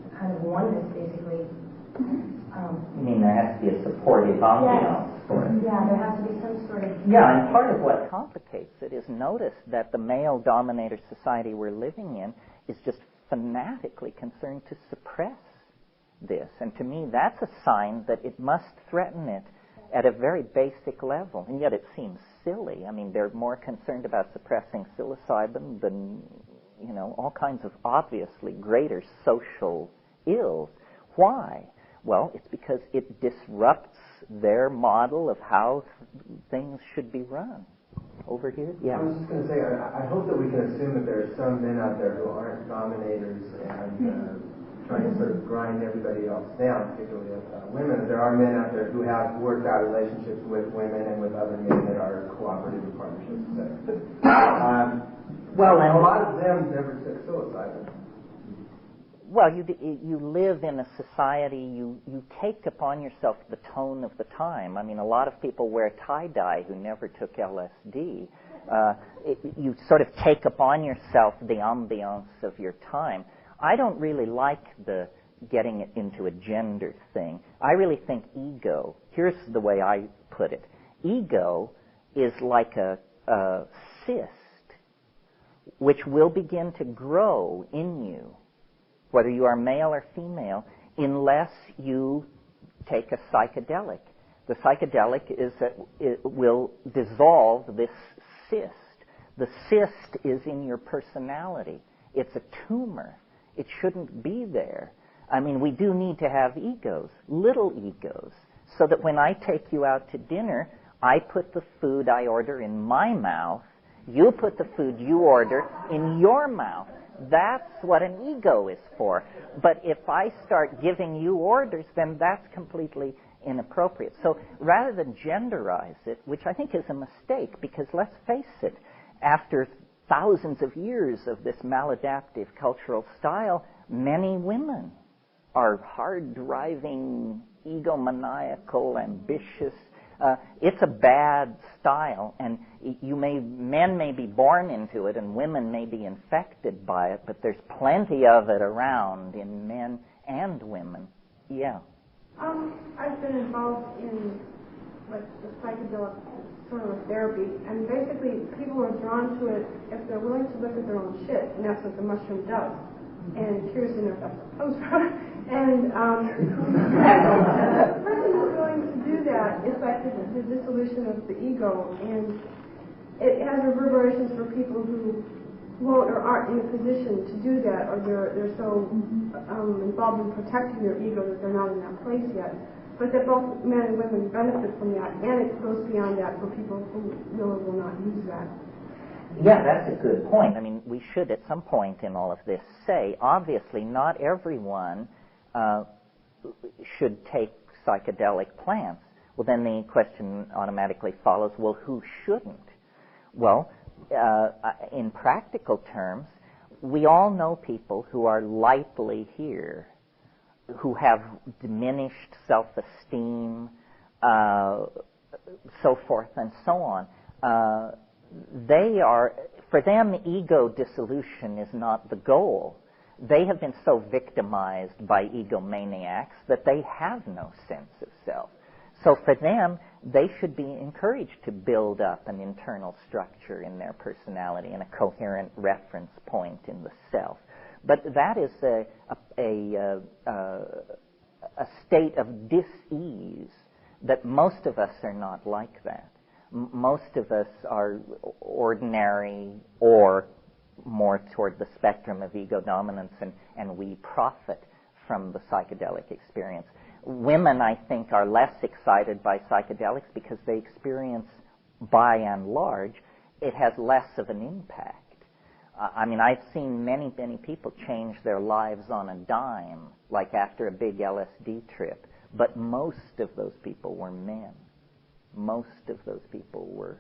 the kind of oneness, basically. You mean there has to be a supportive ambiance for it? Yeah, there has to be some sort of... Yeah, and part of what complicates it is notice that the male-dominated society we're living in is just fanatically concerned to suppress this. And to me, that's a sign that it must threaten it at a very basic level. And yet it seems silly. I mean, they're more concerned about suppressing psilocybin than, all kinds of obviously greater social ills. Why? Well, it's because it disrupts their model of how things should be run. Over here? Yeah. I was just going to say, I hope that we can assume that there are some men out there who aren't dominators and trying to sort of grind everybody else down, particularly women. There are men out there who have worked out relationships with women and with other men that are cooperative in partnerships, etc. Well, and a lot of them never took psilocybin. Well, you live in a society, you take upon yourself the tone of the time. I mean, a lot of people wear tie-dye who never took LSD. You sort of take upon yourself the ambiance of your time. I don't really like the getting it into a gender thing. I really think ego, here's the way I put it. Ego is like a cyst which will begin to grow in you, whether you are male or female, unless you take a psychedelic. The psychedelic is that it will dissolve this cyst. The cyst is in your personality. It's a tumor. It shouldn't be there. I mean, we do need to have egos, little egos, so that when I take you out to dinner, I put the food I order in my mouth, you put the food you order in your mouth. That's what an ego is for. But if I start giving you orders, then that's completely inappropriate. So rather than genderize it, which I think is a mistake, because let's face it, after thousands of years of this maladaptive cultural style, many women are hard-driving, egomaniacal, ambitious. It's a bad style, and men may be born into it, and women may be infected by it, but there's plenty of it around in men and women. Yeah. I've been involved in the psychedelic sort of a therapy, and basically people are drawn to it if they're willing to look at their own shit, and that's what the mushroom does. And curious enough, that's what comes from. And the person who's going to do that is like the dissolution of the ego, and it has reverberations for people who won't or aren't in a position to do that, or they're so involved in protecting their ego that they're not in that place yet. But that both men and women benefit from that, and it goes beyond that for people who will or will not use that. Yeah, that's a good point. I mean, we should at some point in all of this say, obviously, not everyone should take psychedelic plants. Well, then the question automatically follows, well, who shouldn't? Well, in practical terms, we all know people who are lightly here, who have diminished self-esteem, so forth and so on. For them, ego dissolution is not the goal. They have been so victimized by egomaniacs that they have no sense of self. So for them, they should be encouraged to build up an internal structure in their personality and a coherent reference point in the self. But that is a state of dis-ease that most of us are not like that. Most of us are ordinary or more toward the spectrum of ego dominance, and we profit from the psychedelic experience. Women, I think, are less excited by psychedelics because they experience, by and large, it has less of an impact. I mean, I've seen many, many people change their lives on a dime, like after a big LSD trip, but most of those people were men. Most of those people were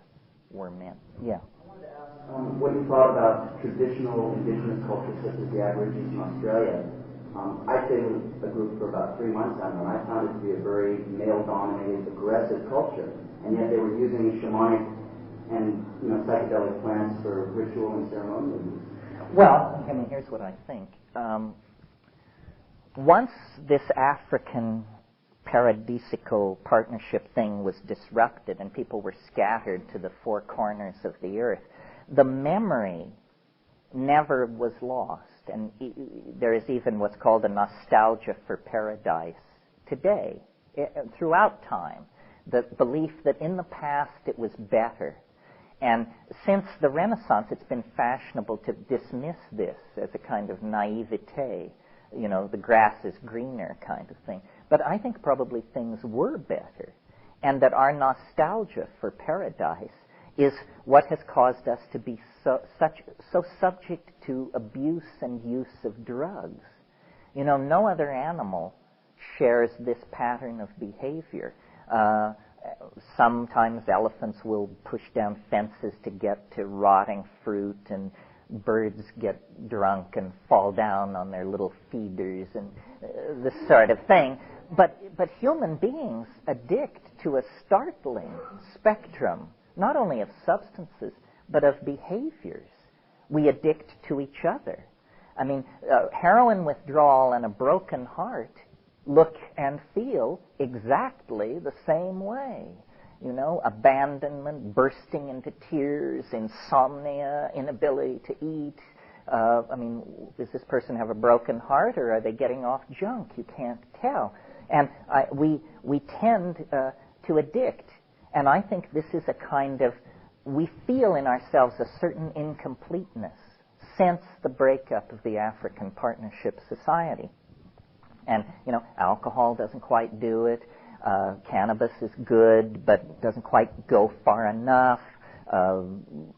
men. Yeah. I wanted to ask what you thought about traditional indigenous cultures such as the Aborigines in Australia. I stayed with a group for about 3 months down there, and I found it to be a very male-dominated, aggressive culture, and yet they were using shamanic and psychedelic plants for ritual and ceremonial use. Well, I mean, here's what I think. Once this African paradisical partnership thing was disrupted and people were scattered to the four corners of the earth, the memory never was lost. And there is even what's called a nostalgia for paradise today, throughout time. The belief that in the past it was better. And since the Renaissance, it's been fashionable to dismiss this as a kind of naivete, the grass is greener kind of thing. But I think probably things were better, and that our nostalgia for paradise is what has caused us to be so subject to abuse and use of drugs. No other animal shares this pattern of behavior. Sometimes elephants will push down fences to get to rotting fruit, and birds get drunk and fall down on their little feeders and this sort of thing. But human beings addict to a startling spectrum, not only of substances, but of behaviors. We addict to each other. I mean, heroin withdrawal and a broken heart look and feel exactly the same way. Abandonment, bursting into tears, insomnia, inability to eat. Does this person have a broken heart, or are they getting off junk? You can't tell. And we tend to addict. And I think this is a kind of, we feel in ourselves a certain incompleteness since the breakup of the African Partnership Society. And, alcohol doesn't quite do it. Cannabis is good, but doesn't quite go far enough.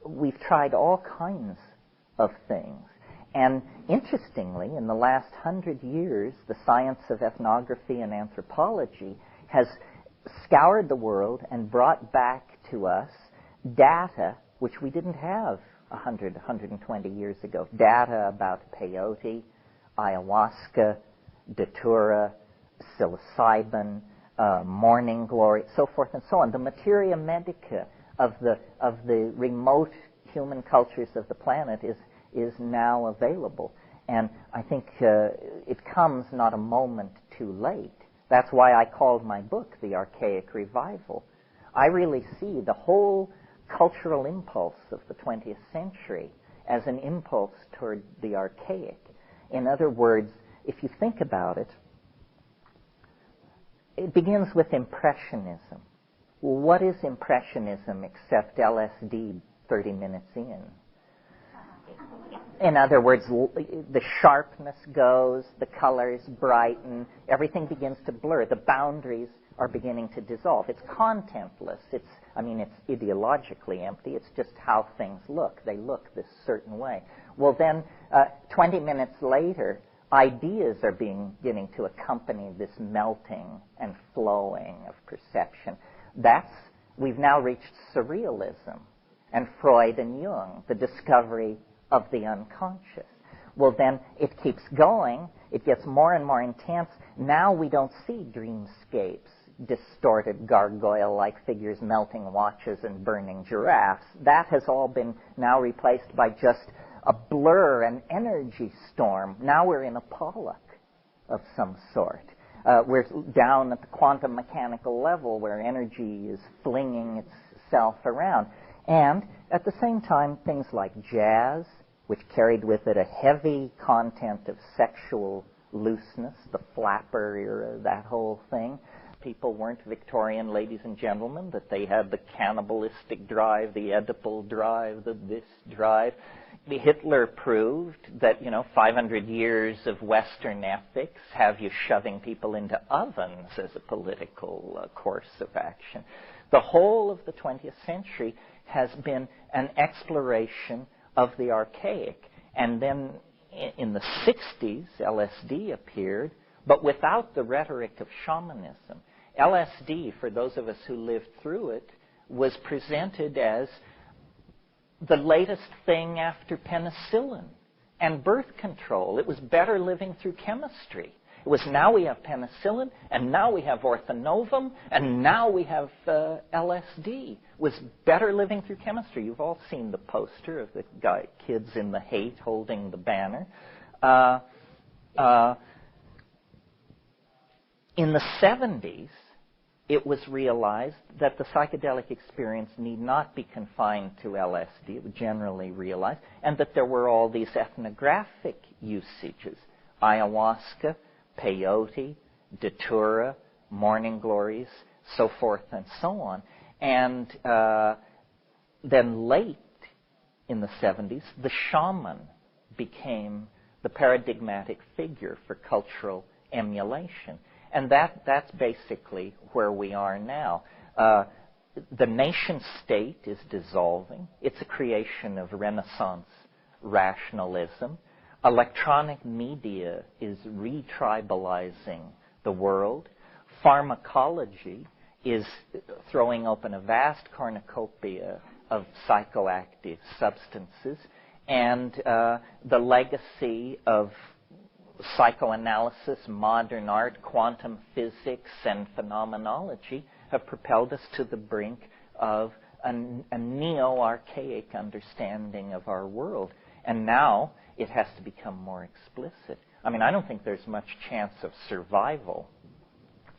We've tried all kinds of things. And interestingly, in the last 100 years, the science of ethnography and anthropology has scoured the world and brought back to us data which we didn't have 120 years ago. Data about peyote, ayahuasca, datura, psilocybin, morning glory, so forth and so on. The materia medica of the remote human cultures of the planet is now available. And I think it comes not a moment too late. That's why I called my book The Archaic Revival. I really see the whole cultural impulse of the 20th century as an impulse toward the archaic. In other words, if you think about it, it begins with Impressionism. Well, what is Impressionism except LSD 30 minutes in? In other words, the sharpness goes, the colors brighten, everything begins to blur. The boundaries are beginning to dissolve. It's contentless. It's ideologically empty. It's just how things look. They look this certain way. Well, then, 20 minutes later, ideas are beginning to accompany this melting and flowing of perception. We've now reached surrealism, and Freud and Jung, the discovery of the unconscious. Well, then it keeps going. It gets more and more intense. Now we don't see dreamscapes, distorted gargoyle-like figures melting watches and burning giraffes. That has all been now replaced by just a blur, an energy storm. Now we're in a Pollock of some sort. We're down at the quantum mechanical level where energy is flinging itself around. And at the same time, things like jazz, which carried with it a heavy content of sexual looseness, the flapper era, that whole thing. People weren't Victorian ladies and gentlemen, that they had the cannibalistic drive, the Oedipal drive, the this drive. Hitler proved that, 500 years of Western ethics have you shoving people into ovens as a political course of action. The whole of the 20th century has been an exploration of the archaic. And then in the 60s, LSD appeared, but without the rhetoric of shamanism. LSD, for those of us who lived through it, was presented as the latest thing after penicillin and birth control. It was better living through chemistry. It was now we have penicillin, and now we have orthonovum, and now we have LSD. It was better living through chemistry. You've all seen the poster of the kids in the hate holding the banner. In the 70s, it was realized that the psychedelic experience need not be confined to LSD. It was generally realized, and that there were all these ethnographic usages: ayahuasca, peyote, datura, morning glories, so forth and so on. And then late in the 70s, the shaman became the paradigmatic figure for cultural emulation. And that's basically where we are now. The nation state is dissolving. It's a creation of Renaissance rationalism. Electronic media is retribalizing the world. Pharmacology is throwing open a vast cornucopia of psychoactive substances. And the legacy of psychoanalysis, modern art, quantum physics, and phenomenology have propelled us to the brink of a neo-archaic understanding of our world. And now it has to become more explicit. I mean, I don't think there's much chance of survival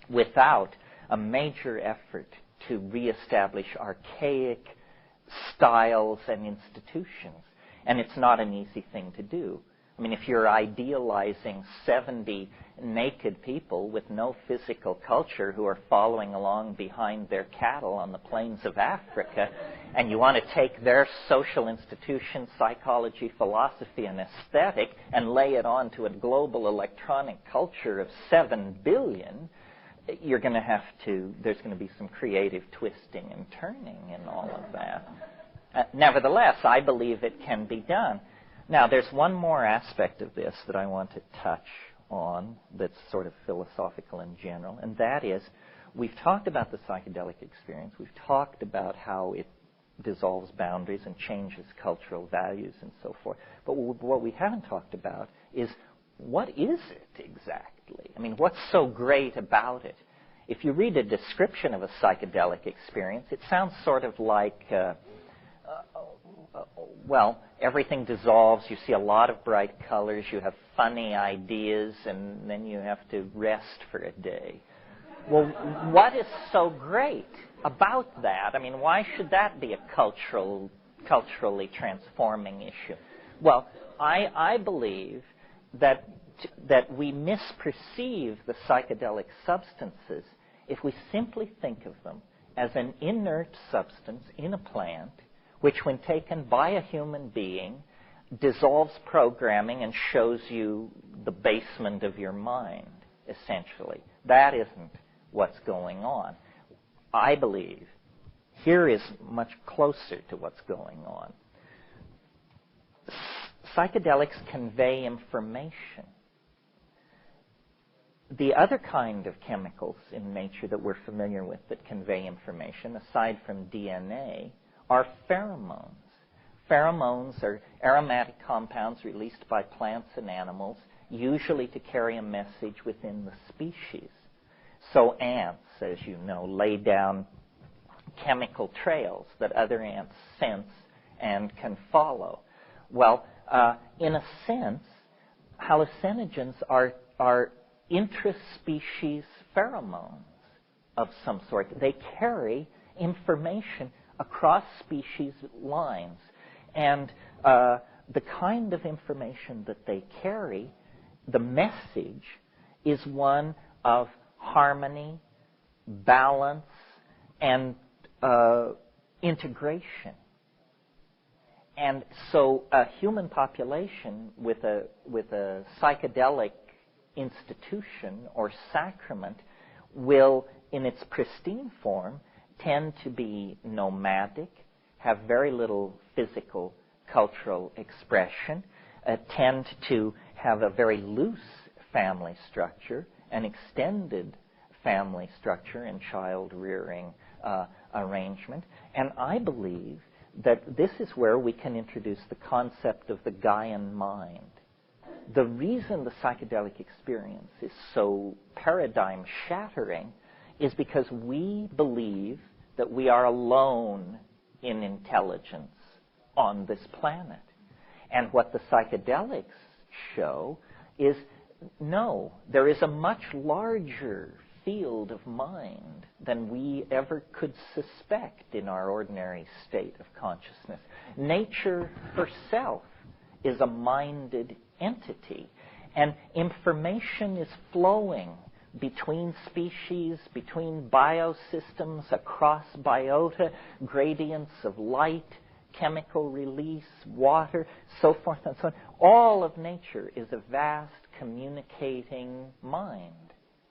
without a major effort to reestablish archaic styles and institutions. And it's not an easy thing to do. I mean, if you're idealizing 70 naked people with no physical culture who are following along behind their cattle on the plains of Africa, and you want to take their social institutions, psychology, philosophy, and aesthetic and lay it on to a global electronic culture of 7 billion, you're going to have to, there's going to be some creative twisting and turning in all of that. Nevertheless, I believe it can be done. Now, there's one more aspect of this that I want to touch on that's sort of philosophical in general, and that is, we've talked about the psychedelic experience. We've talked about how it dissolves boundaries and changes cultural values and so forth. But what we haven't talked about is, what is it exactly? I mean, what's so great about it? If you read a description of a psychedelic experience, it sounds sort of like, well, everything dissolves, you see a lot of bright colors, you have funny ideas, and then you have to rest for a day. Well, what is so great about that? I mean, why should that be a culturally transforming issue? Well, I believe that we misperceive the psychedelic substances if we simply think of them as an inert substance in a plant, which when taken by a human being dissolves programming and shows you the basement of your mind, essentially. That isn't what's going on. I believe here is much closer to what's going on. Psychedelics convey information. The other kind of chemicals in nature that we're familiar with that convey information, aside from DNA, are pheromones. Pheromones are aromatic compounds released by plants and animals, usually to carry a message within the species. So ants, as you know, lay down chemical trails that other ants sense and can follow. Well, in a sense, hallucinogens are intraspecies pheromones of some sort. They carry information across species lines. And the kind of information that they carry, the message, is one of harmony, balance, and integration. And so a human population with a psychedelic institution or sacrament will, in its pristine form, tend to be nomadic, have very little physical cultural expression, tend to have a very loose family structure, an extended family structure and child rearing arrangement. And I believe that this is where we can introduce the concept of the Gaian mind. The reason the psychedelic experience is so paradigm shattering is because we believe that we are alone in intelligence on this planet. And what the psychedelics show is, no, there is a much larger field of mind than we ever could suspect in our ordinary state of consciousness. Nature herself is a minded entity, and information is flowing between species, between biosystems, across biota, gradients of light, chemical release, water, so forth and so on. All of nature is a vast communicating mind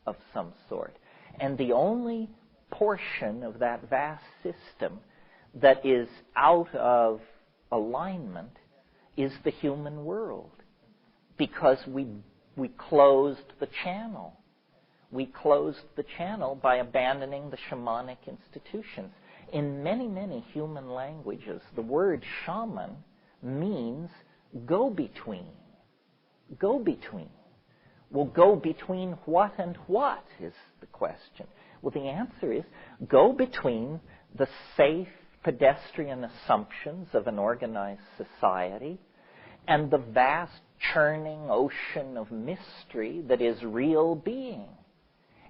of some sort. And the only portion of that vast system that is out of alignment is the human world, because we closed the channel. We closed the channel by abandoning the shamanic institutions. In many, many human languages, the word shaman means go-between. Go-between. Well, go between what and what is the question. Well, the answer is go between the safe pedestrian assumptions of an organized society and the vast churning ocean of mystery that is real being.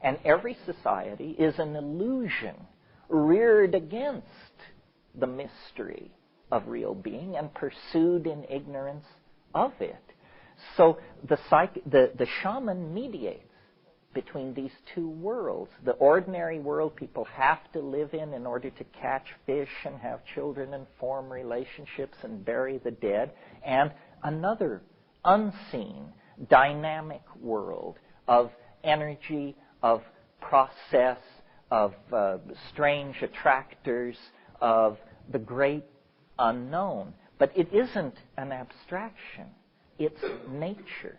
And every society is an illusion reared against the mystery of real being and pursued in ignorance of it. So the shaman mediates between these two worlds. The ordinary world people have to live in order to catch fish and have children and form relationships and bury the dead, and another unseen, dynamic world of energy, of process, of strange attractors, of the great unknown. But it isn't an abstraction. It's nature.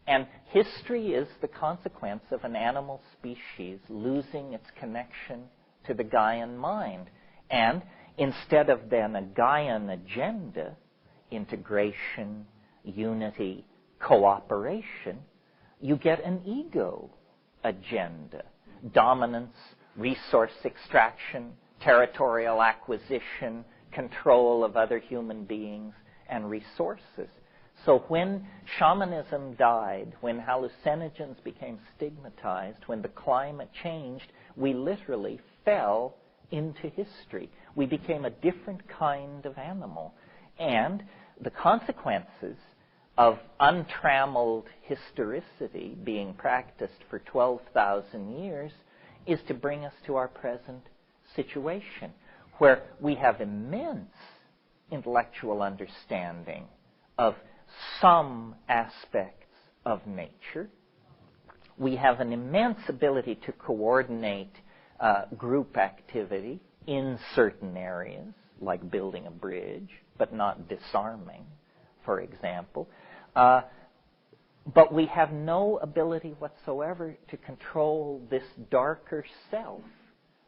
And history is the consequence of an animal species losing its connection to the Gaian mind. And instead of then a Gaian agenda, integration, unity, cooperation, you get an ego agenda. Dominance, resource extraction, territorial acquisition, control of other human beings and resources. So when shamanism died, when hallucinogens became stigmatized, when the climate changed, we literally fell into history. We became a different kind of animal. And the consequences of untrammeled historicity being practiced for 12,000 years is to bring us to our present situation, where we have immense intellectual understanding of some aspects of nature. We have an immense ability to coordinate group activity in certain areas, like building a bridge, but not disarming, for example. But we have no ability whatsoever to control this darker self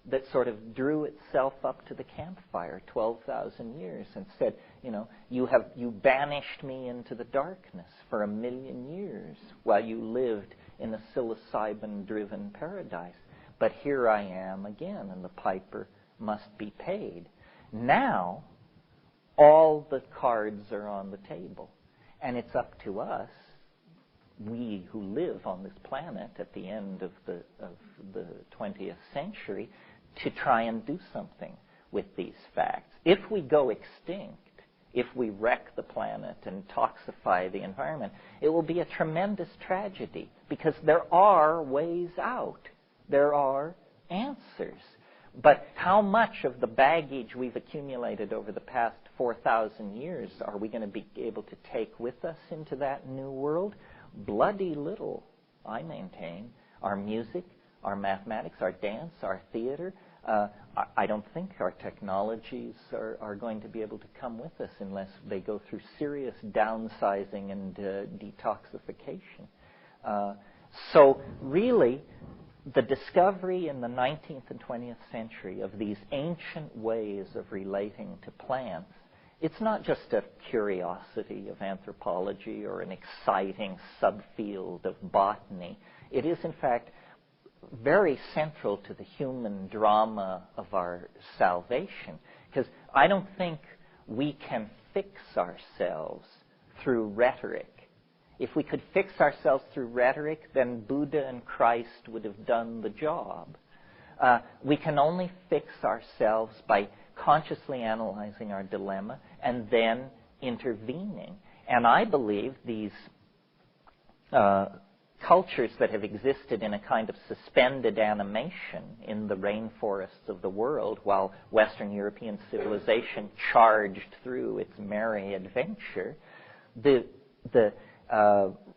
that sort of drew itself up to the campfire 12,000 years and said, you banished me into the darkness for 1,000,000 years while you lived in a psilocybin-driven paradise. But here I am again, and the piper must be paid. Now, all the cards are on the table, and it's up to us, we who live on this planet at the end of the 20th century, to try and do something with these facts. If we go extinct, if we wreck the planet and toxify the environment, it will be a tremendous tragedy, because there are ways out. There are answers. But how much of the baggage we've accumulated over the past 4,000 years are we going to be able to take with us into that new world? Bloody little, I maintain. Our music, our mathematics, our dance, our theater. I don't think our technologies are going to be able to come with us unless they go through serious downsizing and detoxification. So really, the discovery in the 19th and 20th century of these ancient ways of relating to plants, it's not just a curiosity of anthropology or an exciting subfield of botany. It is, in fact, very central to the human drama of our salvation. Because I don't think we can fix ourselves through rhetoric. If we could fix ourselves through rhetoric, then Buddha and Christ would have done the job. We can only fix ourselves by consciously analyzing our dilemma and then intervening. And I believe these cultures that have existed in a kind of suspended animation in the rainforests of the world while Western European civilization charged through its merry adventure, the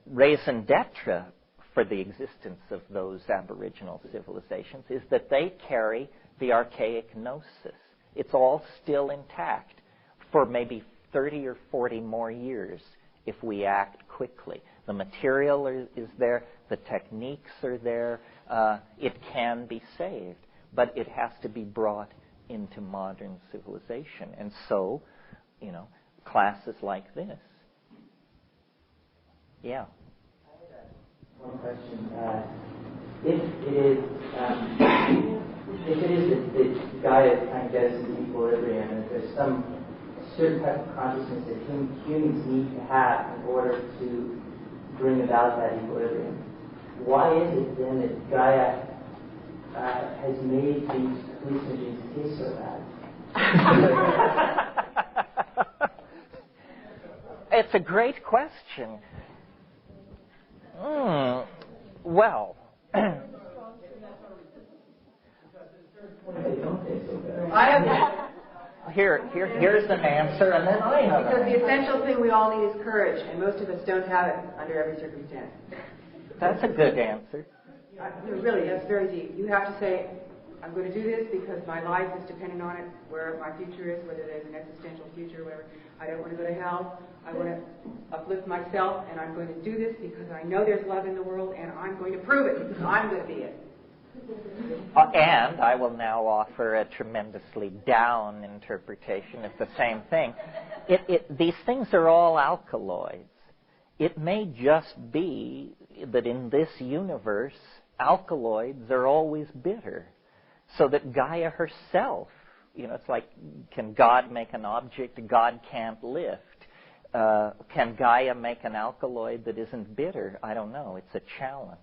raison d'etre for the existence of those aboriginal civilizations is that they carry the archaic gnosis. It's all still intact for maybe 30 or 40 more years if we act quickly. The material is there, the techniques are there, it can be saved, but it has to be brought into modern civilization. And so, classes like this. Yeah. One question. If it is that Gaia is trying to get us into equilibrium, and if there's some certain type of consciousness that humans need to have in order to bring about that equilibrium, why is it then that Gaia has made these hallucinogens taste so bad? It's a great question. Well, here's an answer, and then I have because the essential thing we all need is courage, and most of us don't have it under every circumstance. That's a good answer. Really, that's very deep. You have to say, I'm going to do this because my life is dependent on it, where my future is, whether there's an existential future, whatever. I don't want to go to hell. I want to uplift myself, and I'm going to do this because I know there's love in the world, and I'm going to prove it. I'm going to be it. And I will now offer a tremendously down interpretation of the same thing. These things are all alkaloids. It may just be that in this universe, alkaloids are always bitter. So that Gaia herself, it's like, can God make an object God can't lift? Can Gaia make an alkaloid that isn't bitter? I don't know. It's a challenge.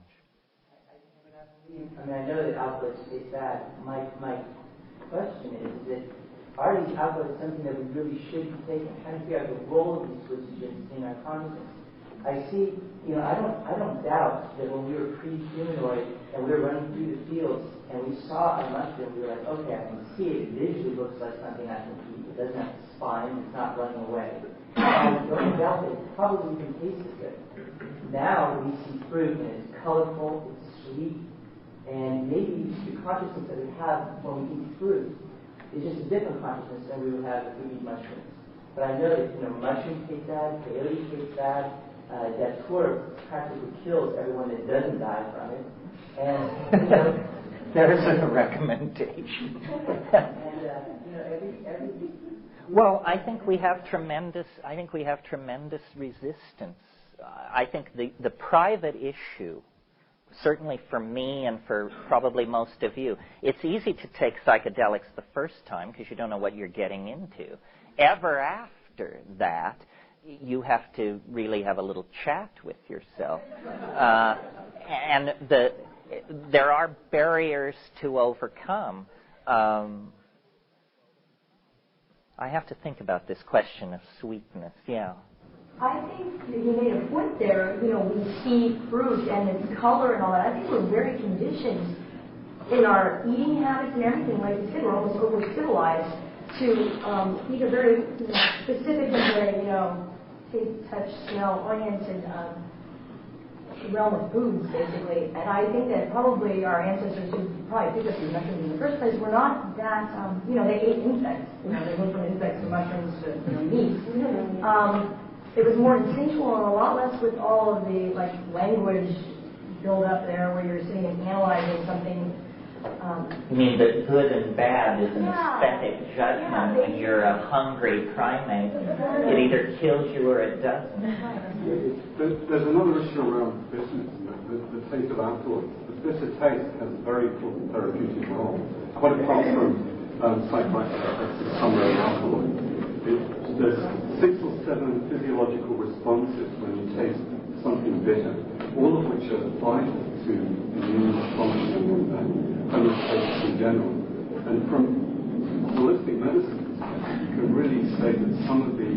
I know that alkaloids taste bad. My question is that are these alkaloids something that we really should be taking? Trying to figure out the role of these hallucinogens in our consciousness. I see, I don't doubt that when we were pre-humanoid and we were running through the fields and we saw a mushroom, we were like, okay, I can see it. It visually looks like something I can eat. It doesn't have spines. It's not running away. And don't doubt that it probably even tastes good. Now we see fruit and it's colorful, it's sweet, and maybe the consciousness that we have when we eat fruit is just a different consciousness than we would have if we eat mushrooms. But I know that mushrooms taste bad, peyote tastes bad. Datura practically kills everyone that doesn't die from it. And there's a recommendation. every well, I think we have tremendous resistance. I think the private issue, certainly for me and for probably most of you, it's easy to take psychedelics the first time because you don't know what you're getting into. Ever after that, you have to really have a little chat with yourself. And there are barriers to overcome. I have to think about this question of sweetness. Yeah. I think that you made a point there. We see fruit and its color and all that. I think we're very conditioned in our eating habits and everything. Like you said, we're almost over-civilized to eat a very specific and very, taste, touch, smell-oriented realm of foods, basically. And I think that probably our ancestors who probably picked up these mushrooms in the first place were not that, they ate insects. They went from insects to mushrooms to meat. It was more instinctual and a lot less with all of the language build up there where you're sitting and analyzing something. You mean that good and bad is an aesthetic judgment when you're a hungry primate. It either kills you or it doesn't. There's another issue around bitterness, the taste of alkaloids. The bitter taste has a very important therapeutic role. Quite apart from psychoactive effects of some rare alkaloids. There's 6 or 7 physiological responses when you taste something bitter, all of which are vital to immune functioning and homeostasis in general. And from holistic medicine, you can really say that some of the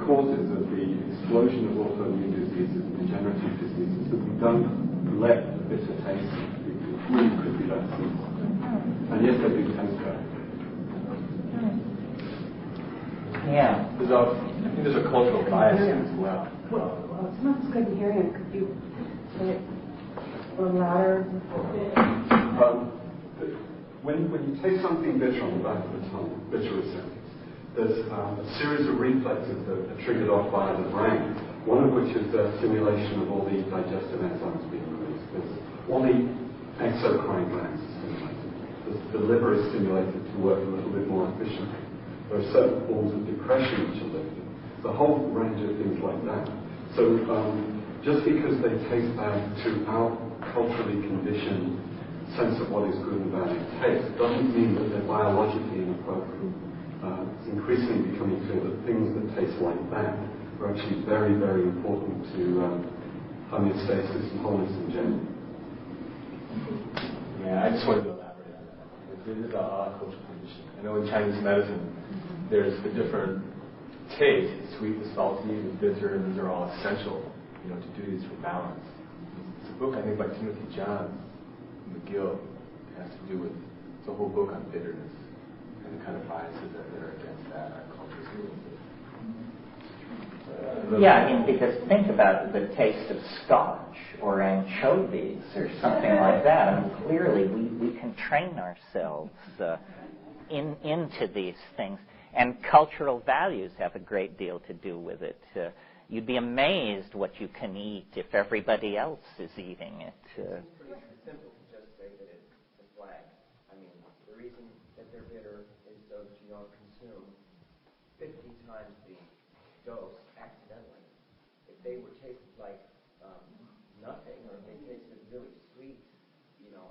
causes of the explosion of autoimmune diseases and degenerative diseases that we don't let the bitter taste. It really could be that simple. And yes, they do taste better. Yeah. I think there's a cultural bias as well. Sometimes couldn't hear you. Could you say it a little louder? When you taste something bitter on the back of the tongue, bitter receptors, there's a series of reflexes that are triggered off by the brain, one of which is the stimulation of all the digestive enzymes being released. There's all the exocrine glands are stimulated. The liver is stimulated to work a little bit more efficiently. There are certain forms of depression which are lifted. The whole range of things like that. So just because they taste bad to our culturally conditioned sense of what is good and bad in taste doesn't mean that they're biologically inappropriate. It's increasingly becoming clear that things that taste like that are actually very, very important to homeostasis and wholeness in general. Yeah, I just wanted to elaborate on that. It is a cultural condition. I know in Chinese medicine, there's the different tastes, the sweet, the salty, the bitter, and these are all essential, to do this for balance. It's a book, I think, by Timothy Johns, McGill. It has to do with the whole book on bitterness and the kind of biases that are against that our culture. Yeah, because think about the taste of scotch or anchovies or something like that. Clearly we can train ourselves into these things. And cultural values have a great deal to do with it. You'd be amazed what you can eat if everybody else is eating it. It's pretty simple to just say that it's a flag. I mean, the reason that they're bitter is so that you don't consume 50 times the dose accidentally. If they were tasted like nothing, or if they tasted really sweet,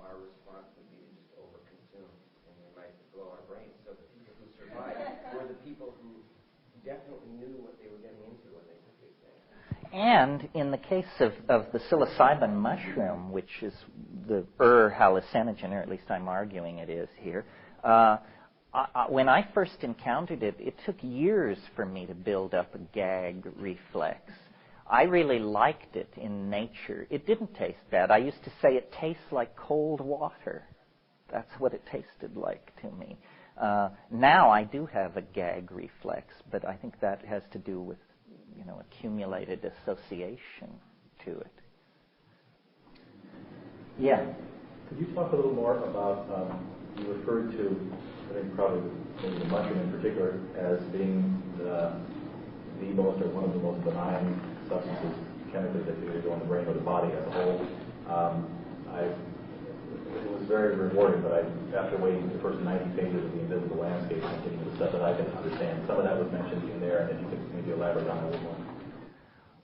our response would be to just overconsume, and we might blow our brains. So the people who survived were the people who definitely knew what they were getting into when they took these things. And in the case of the psilocybin mushroom, which is the hallucinogen, or at least I'm arguing it is here, when I first encountered it, it took years for me to build up a gag reflex. I really liked it in nature. It didn't taste bad. I used to say it tastes like cold water. That's what it tasted like to me. Now I do have a gag reflex, but I think that has to do with, accumulated association to it. Yeah. Could you talk a little more about, you referred to, I think probably maybe the mushroom in particular, as being the most or one of the most benign substances chemically that can go in the brain or the body as a whole. It was very rewarding, but after waiting the first 90 pages of the Invisible Landscape and getting to the stuff that I can understand, some of that was mentioned in there, and if you could maybe elaborate on it a little more.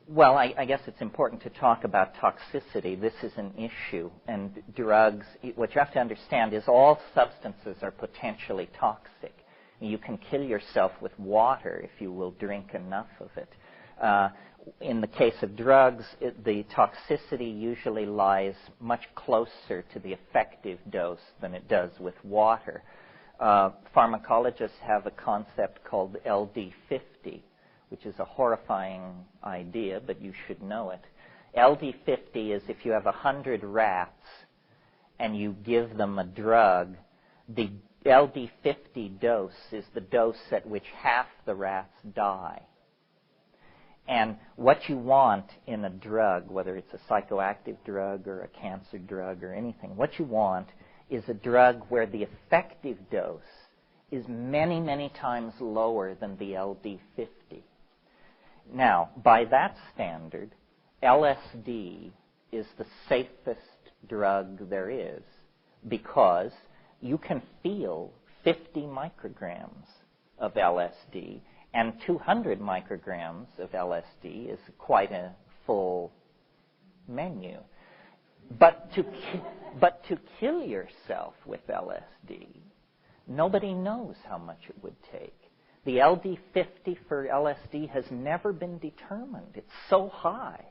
Well, I guess it's important to talk about toxicity. This is an issue, and drugs, what you have to understand is all substances are potentially toxic. You can kill yourself with water if you will drink enough of it. In the case of drugs, the toxicity usually lies much closer to the effective dose than it does with water. Pharmacologists have a concept called LD50, which is a horrifying idea, but you should know it. LD50 is if you have 100 rats and you give them a drug, the LD50 dose is the dose at which half the rats die. And what you want in a drug, whether it's a psychoactive drug or a cancer drug or anything, what you want is a drug where the effective dose is many, many times lower than the LD50. Now, by that standard, LSD is the safest drug there is because you can feel 50 micrograms of LSD, and 200 micrograms of LSD is quite a full menu. But to kill yourself with LSD, nobody knows how much it would take. The LD50 for LSD has never been determined. It's so high.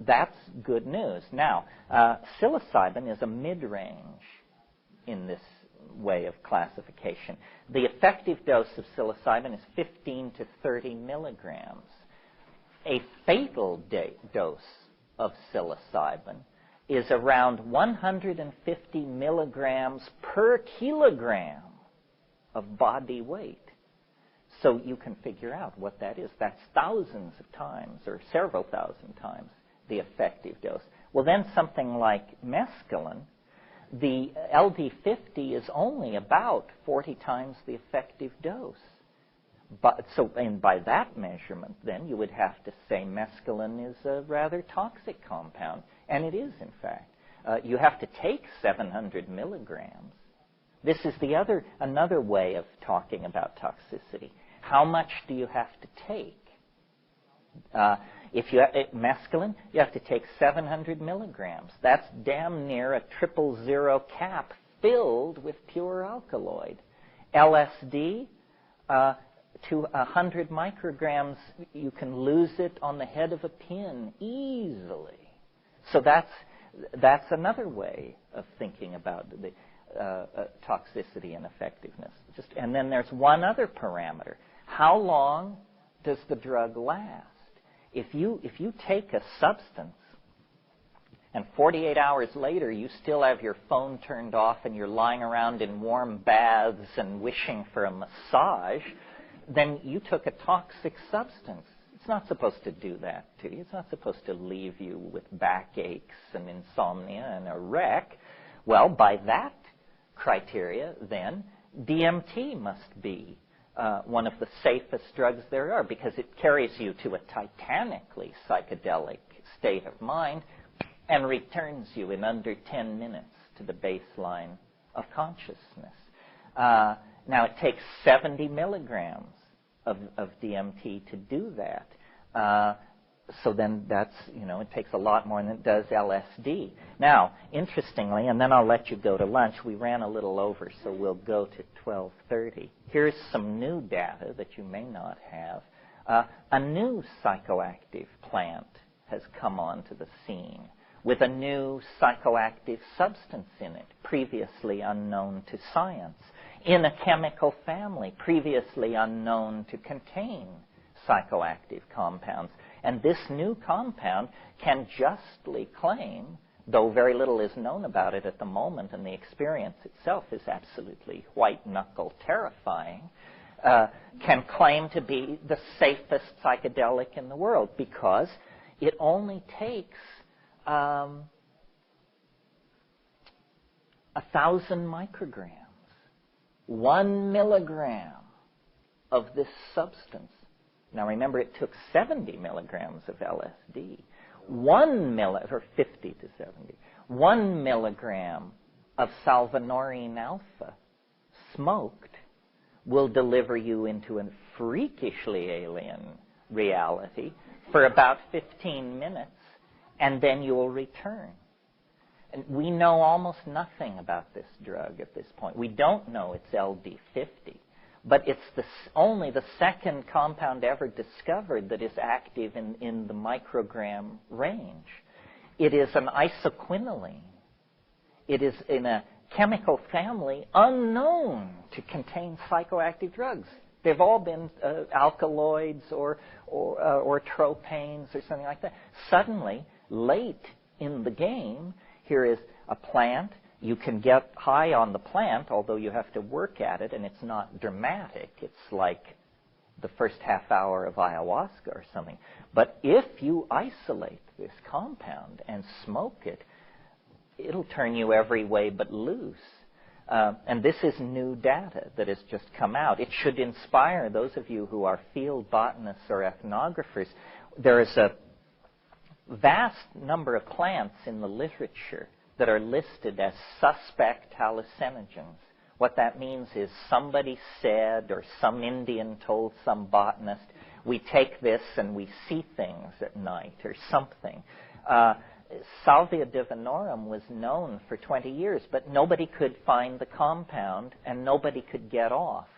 That's good news. Now, psilocybin is a mid-range in this way of classification. The effective dose of psilocybin is 15 to 30 milligrams. A fatal dose of psilocybin is around 150 milligrams per kilogram of body weight. So you can figure out what that is. That's thousands of times or several thousand times the effective dose. Well, then something like mescaline, the LD50 is only about 40 times the effective dose. And by that measurement, then, you would have to say mescaline is a rather toxic compound. And it is, in fact. You have to take 700 milligrams. This is another way of talking about toxicity. How much do you have to take? If you have mescaline, you have to take 700 milligrams. That's damn near a 000 cap filled with pure alkaloid. LSD, to 100 micrograms, you can lose it on the head of a pin easily. So that's another way of thinking about the toxicity and effectiveness. And then there's one other parameter. How long does the drug last? If you take a substance and 48 hours later you still have your phone turned off and you're lying around in warm baths and wishing for a massage, then you took a toxic substance. It's not supposed to do that to you. It's not supposed to leave you with backaches and insomnia and a wreck. Well, by that criteria, then, DMT must be one of the safest drugs there are because it carries you to a titanically psychedelic state of mind and returns you in under 10 minutes to the baseline of consciousness. Now, it takes 70 milligrams of DMT to do that. So then that's, it takes a lot more than it does LSD. Now, interestingly, and then I'll let you go to lunch, we ran a little over, so we'll go to 12:30. Here's some new data that you may not have. A new psychoactive plant has come onto the scene with a new psychoactive substance in it, previously unknown to science, in a chemical family previously unknown to contain psychoactive compounds. And this new compound can justly claim, though very little is known about it at the moment, and the experience itself is absolutely white-knuckle terrifying, can claim to be the safest psychedelic in the world because it only takes 1,000 micrograms, 1 milligram of this substance. Now remember, it took 70 milligrams of LSD. 50 to 70. 1 milligram of salvanorine alpha smoked will deliver you into a freakishly alien reality for about 15 minutes, and then you will return. And we know almost nothing about this drug at this point. We don't know it's LD50, but it's only the second compound ever discovered that is active in the microgram range. It is an isoquinoline. It is in a chemical family unknown to contain psychoactive drugs. They've all been alkaloids or tropanes or something like that. Suddenly, late in the game, here is a plant. You can get high on the plant, although you have to work at it, and it's not dramatic. It's like the first half hour of ayahuasca or something. But if you isolate this compound and smoke it, it'll turn you every way but loose. And this is new data that has just come out. It should inspire those of you who are field botanists or ethnographers. There is a vast number of plants in the literature that are listed as suspect hallucinogens. What that means is somebody said, or some Indian told some botanist, we take this and we see things at night, or something. Salvia divinorum was known for 20 years, but nobody could find the compound and nobody could get off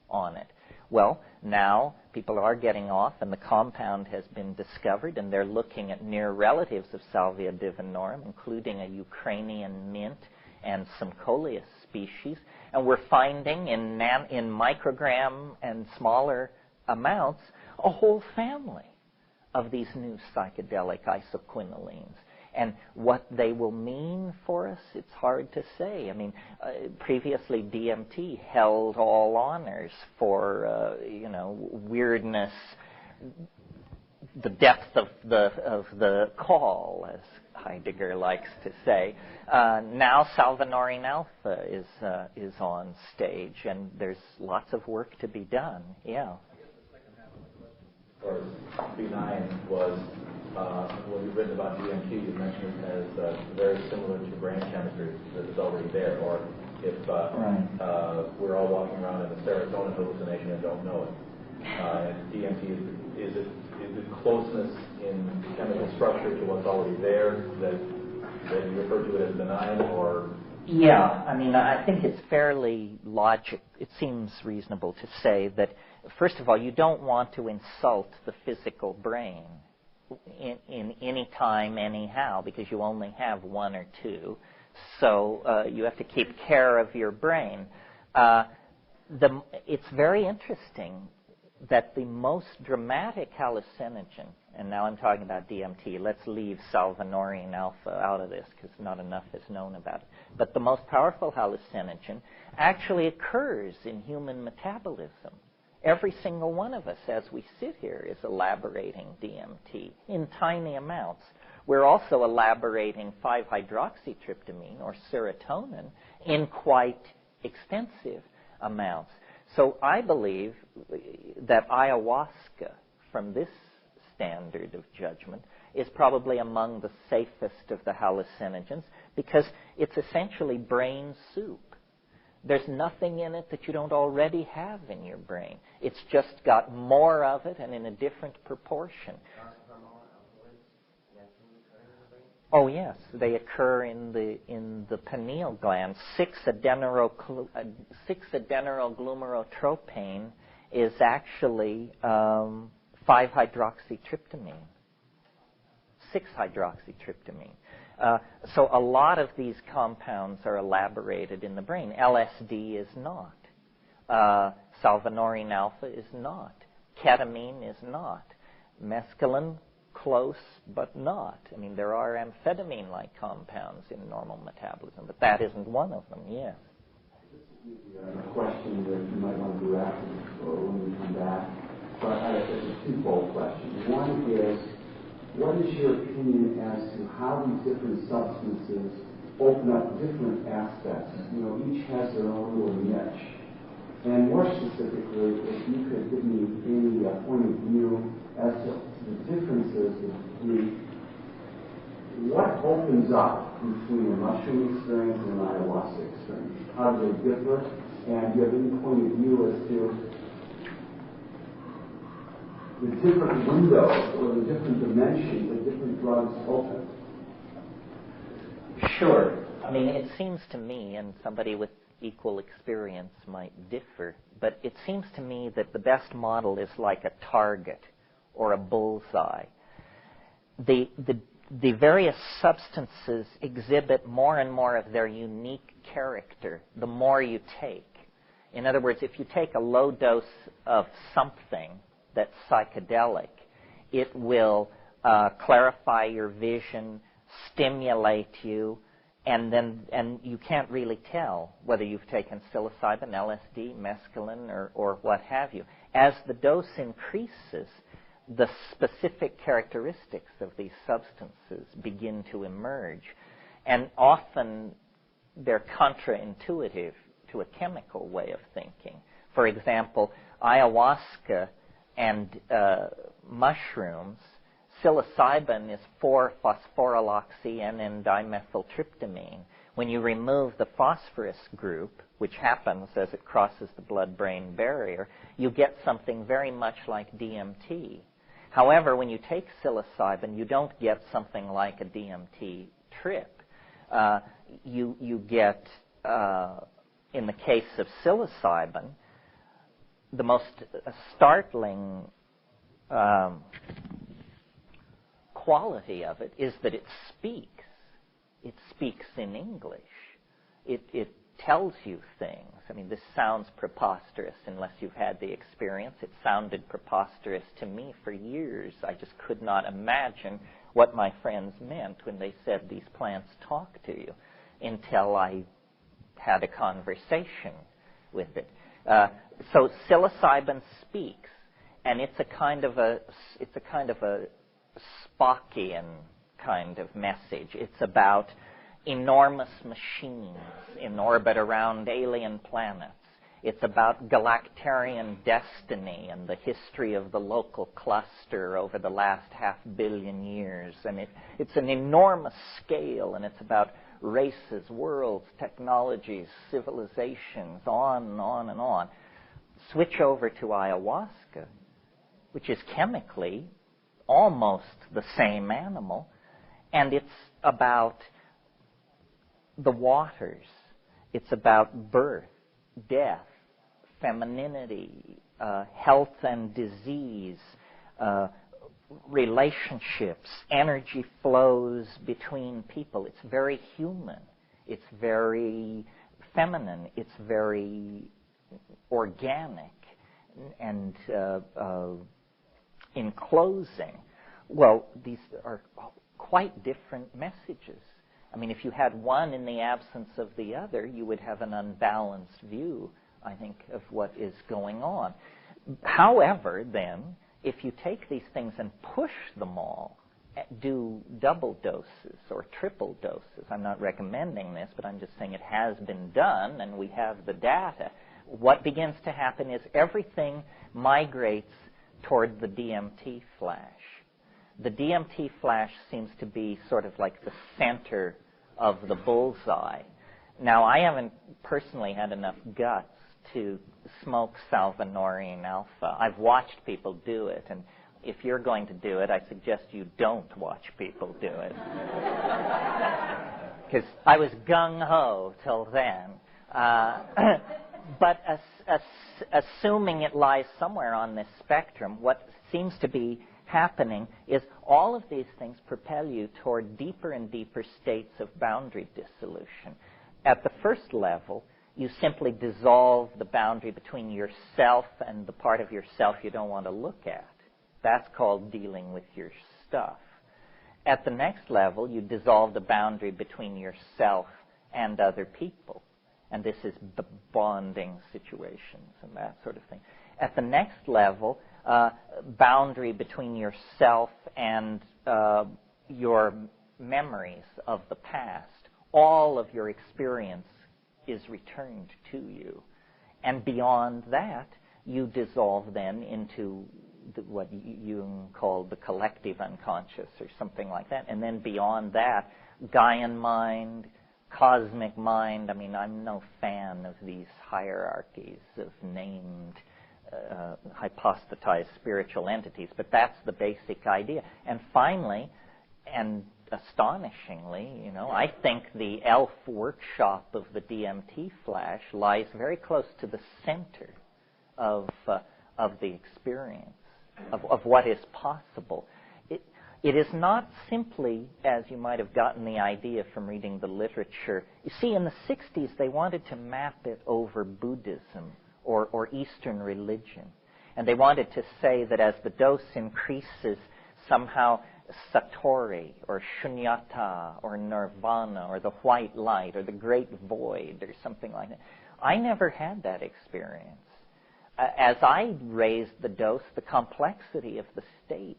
on it. Well, now people are getting off and the compound has been discovered, and they're looking at near relatives of Salvia divinorum, including a Ukrainian mint and some coleus species. And we're finding in microgram and smaller amounts a whole family of these new psychedelic isoquinolines. And what they will mean for us, it's hard to say. I mean, previously DMT held all honors for, weirdness, the depth of the call, as Heidegger likes to say. Now salvanorine alpha is on stage, and there's lots of work to be done. Yeah. Or B9 was, when you've written about DMT, you mentioned it as very similar to brain chemistry that is already there. Or if we're all walking around in a serotonin hallucination and don't know it. And DMT, is it closeness in the chemical structure to what's already there that you refer to it as benign, or? Yeah, I mean, I think it's fairly logical. It seems reasonable to say that, first of all, you don't want to insult the physical brain in any time, anyhow, because you only have one or two. So you have to keep care of your brain. It's very interesting that the most dramatic hallucinogen, and now I'm talking about DMT, let's leave salvanorine alpha out of this because not enough is known about it, but the most powerful hallucinogen actually occurs in human metabolism. Every single one of us, as we sit here, is elaborating DMT in tiny amounts. We're also elaborating 5-hydroxytryptamine, or serotonin, in quite extensive amounts. So I believe that ayahuasca, from this standard of judgment, is probably among the safest of the hallucinogens because it's essentially brain soup. There's nothing in it that you don't already have in your brain. It's just got more of it and in a different proportion. Oh yes, they occur in the pineal gland. 6-adenyl-glumerotropane is actually 5-hydroxytryptamine. 6-hydroxytryptamine. So a lot of these compounds are elaborated in the brain. LSD is not. Salvanorine alpha is not. Ketamine is not. Mescaline close, but not. I mean, there are amphetamine-like compounds in normal metabolism, but that isn't one of them, yes. A question that you might want to do after or when we come back. But it's a twofold question. One is, what is your opinion as to how these different substances open up different aspects? You know, each has their own little niche. And more specifically, if you could give me any point of view as to the differences between what opens up between a mushroom experience and an ayahuasca experience. How do they differ? And do you have any point of view as to the different windows or the different dimensions that different drugs open? Sure. I mean, it seems to me, and somebody with equal experience might differ, but it seems to me that the best model is like a target or a bullseye. The various substances exhibit more and more of their unique character the more you take. In other words, if you take a low dose of something that's psychedelic, it will clarify your vision, stimulate you, and you can't really tell whether you've taken psilocybin, LSD, mescaline, or what have you. As the dose increases, the specific characteristics of these substances begin to emerge. And often they're contraintuitive to a chemical way of thinking. For example, ayahuasca and mushrooms, psilocybin is 4-phosphoryloxy-N-dimethyltryptamine. When you remove the phosphorus group, which happens as it crosses the blood-brain barrier, you get something very much like DMT. However, when you take psilocybin, you don't get something like a DMT trip. You get, in the case of psilocybin, the most startling quality of it is that it speaks. It speaks in English. It tells you things. I mean, this sounds preposterous unless you've had the experience. It sounded preposterous to me for years. I just could not imagine what my friends meant when they said these plants talk to you until I had a conversation with it. So psilocybin speaks, and it's a kind of a Spockian kind of message. It's about enormous machines in orbit around alien planets. It's about galactarian destiny and the history of the local cluster over the last 500 million years. And it's an enormous scale, and it's about races, worlds, technologies, civilizations, on and on and on. Switch over to ayahuasca, which is chemically almost the same animal, and it's about the waters. It's about birth, death, femininity, health and disease, relationships, energy flows between people. It's very human. It's very feminine. It's very organic. And in closing, well, these are quite different messages. I mean, if you had one in the absence of the other, you would have an unbalanced view, I think, of what is going on. However, then, if you take these things and push them all, do double doses or triple doses, I'm not recommending this, but I'm just saying it has been done and we have the data, what begins to happen is everything migrates toward the DMT flash. The DMT flash seems to be sort of like the center of the bullseye. Now, I haven't personally had enough guts to smoke salvanorine alpha. I've watched people do it, and if you're going to do it, I suggest you don't watch people do it. Because I was gung-ho till then. But assuming it lies somewhere on this spectrum, what seems to be happening is all of these things propel you toward deeper and deeper states of boundary dissolution. At the first level, you simply dissolve the boundary between yourself and the part of yourself you don't want to look at. That's called dealing with your stuff. At the next level, you dissolve the boundary between yourself and other people. And this is the bonding situations and that sort of thing. At the next level, boundary between yourself and your memories of the past. All of your experience is returned to you. And beyond that, you dissolve then into what Jung called the collective unconscious or something like that. And then beyond that, Gaian mind, cosmic mind. I mean, I'm no fan of these hierarchies of named, hypostatized spiritual entities, but that's the basic idea. And finally, and astonishingly, I think the elf workshop of the DMT flash lies very close to the center of the experience, of what is possible. It is not simply, as you might have gotten the idea from reading the literature. You see, in the 60s, they wanted to map it over Buddhism or Eastern religion. And they wanted to say that as the dose increases, somehow Satori or Shunyata or Nirvana or the white light or the great void or something like that. I never had that experience. As I raised the dose, the complexity of the state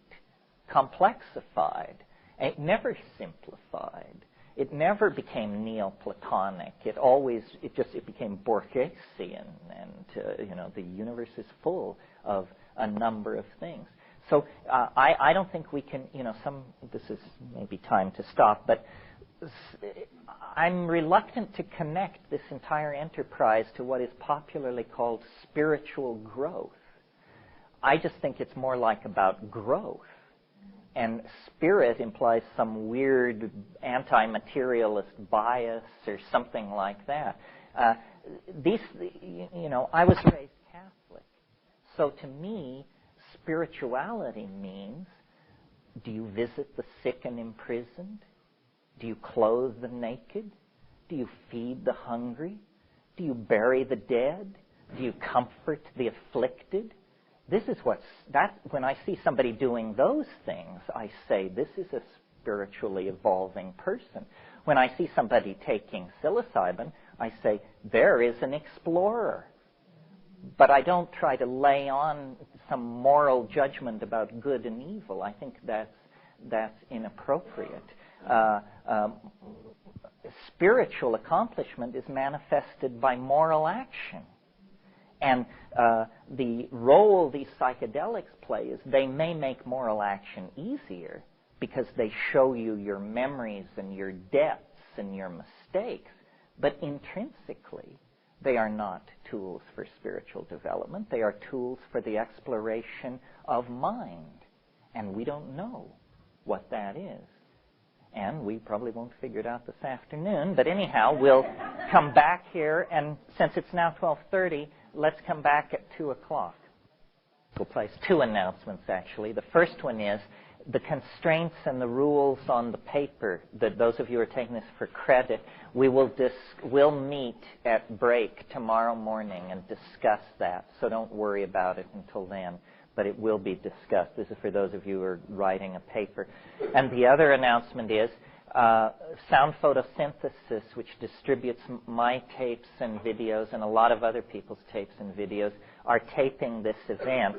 complexified. It never simplified. It never became Neoplatonic. It became Borgesian, and the universe is full of a number of things. So I don't think we can, this is maybe time to stop, but I'm reluctant to connect this entire enterprise to what is popularly called spiritual growth. I just think it's more like about growth. And spirit implies some weird anti-materialist bias or something like that. I was raised Catholic. So to me, spirituality means, do you visit the sick and imprisoned? Do you clothe the naked? Do you feed the hungry? Do you bury the dead? Do you comfort the afflicted? This is when I see somebody doing those things, I say, this is a spiritually evolving person. When I see somebody taking psilocybin, I say, there is an explorer. But I don't try to lay on some moral judgment about good and evil. I think that's inappropriate. Spiritual accomplishment is manifested by moral action. And the role these psychedelics play is they may make moral action easier because they show you your memories and your debts and your mistakes, but intrinsically they are not tools for spiritual development. They are tools for the exploration of mind. And we don't know what that is. And we probably won't figure it out this afternoon. But anyhow, we'll come back here, and since it's now 12:30, let's come back at 2 o'clock. We'll place 2 announcements, actually. The first one is the constraints and the rules on the paper, that those of you who are taking this for credit, we'll meet at break tomorrow morning and discuss that. So don't worry about it until then, but it will be discussed. This is for those of you who are writing a paper. And the other announcement is Sound Photosynthesis, which distributes my tapes and videos and a lot of other people's tapes and videos, are taping this event.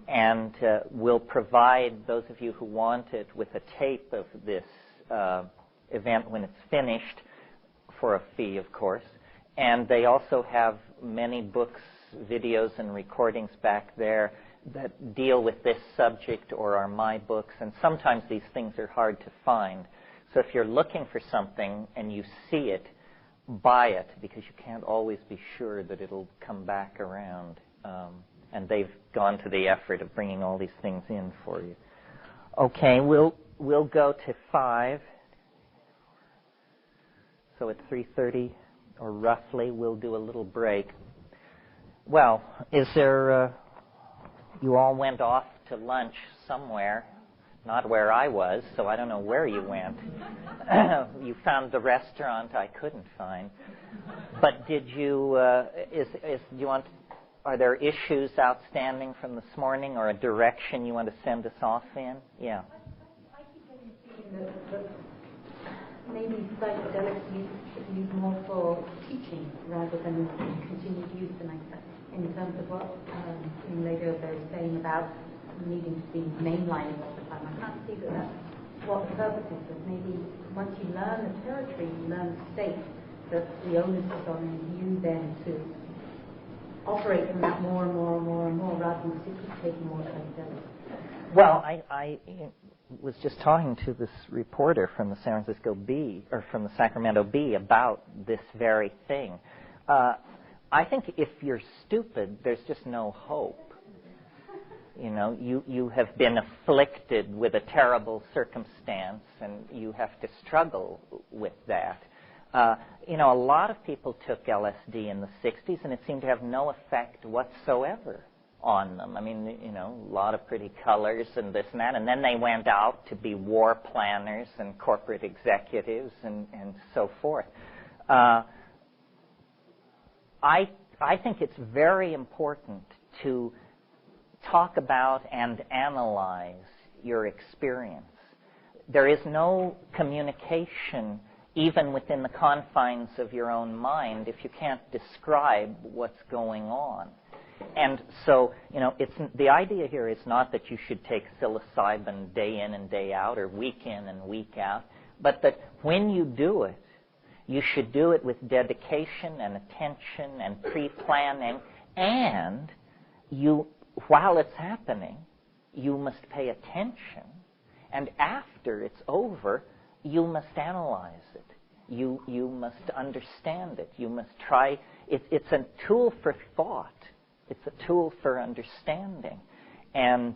And will provide those of you who want it with a tape of this event when it's finished, for a fee, of course. And they also have many books, videos, and recordings back there that deal with this subject or are my books. And sometimes these things are hard to find. So if you're looking for something and you see it, buy it, because you can't always be sure that it'll come back around. And they've gone to the effort of bringing all these things in for you. Okay, we'll go to 5. So at 3:30, or roughly, we'll do a little break. Well, is there... you all went off to lunch somewhere, not where I was, so I don't know where you went. You found the restaurant I couldn't find. But did you... do you want... are there issues outstanding from this morning or a direction you want to send us off in? Yeah. I keep getting the feeling that maybe psychedelics should be used more for teaching rather than continued use in terms of what in later they're saying about needing to be mainlining all the time. I can't see that that's what the purpose is. That maybe once you learn the territory, you learn the state, that the onus is on you then to operate from that more and more and more and more rather than to keep taking more psychedelics. Well, I was just talking to this reporter from the San Francisco Bee, or from the Sacramento Bee, about this very thing. I think if you're stupid, there's just no hope. You know, you have been afflicted with a terrible circumstance, and you have to struggle with that. You know, a lot of people took LSD in the 60s, and it seemed to have no effect whatsoever on them. I mean, you know, a lot of pretty colors and this and that, and then they went out to be war planners and corporate executives and so forth. I think it's very important to talk about and analyze your experience. There is no communication even within the confines of your own mind if you can't describe what's going on. And so, you know, the idea here is not that you should take psilocybin day in and day out or week in and week out, but that when you do it, you should do it with dedication and attention and pre-planning, and while it's happening, you must pay attention, and after it's over, you must analyze it. You must understand it. You must try. It's a tool for thought. It's a tool for understanding. And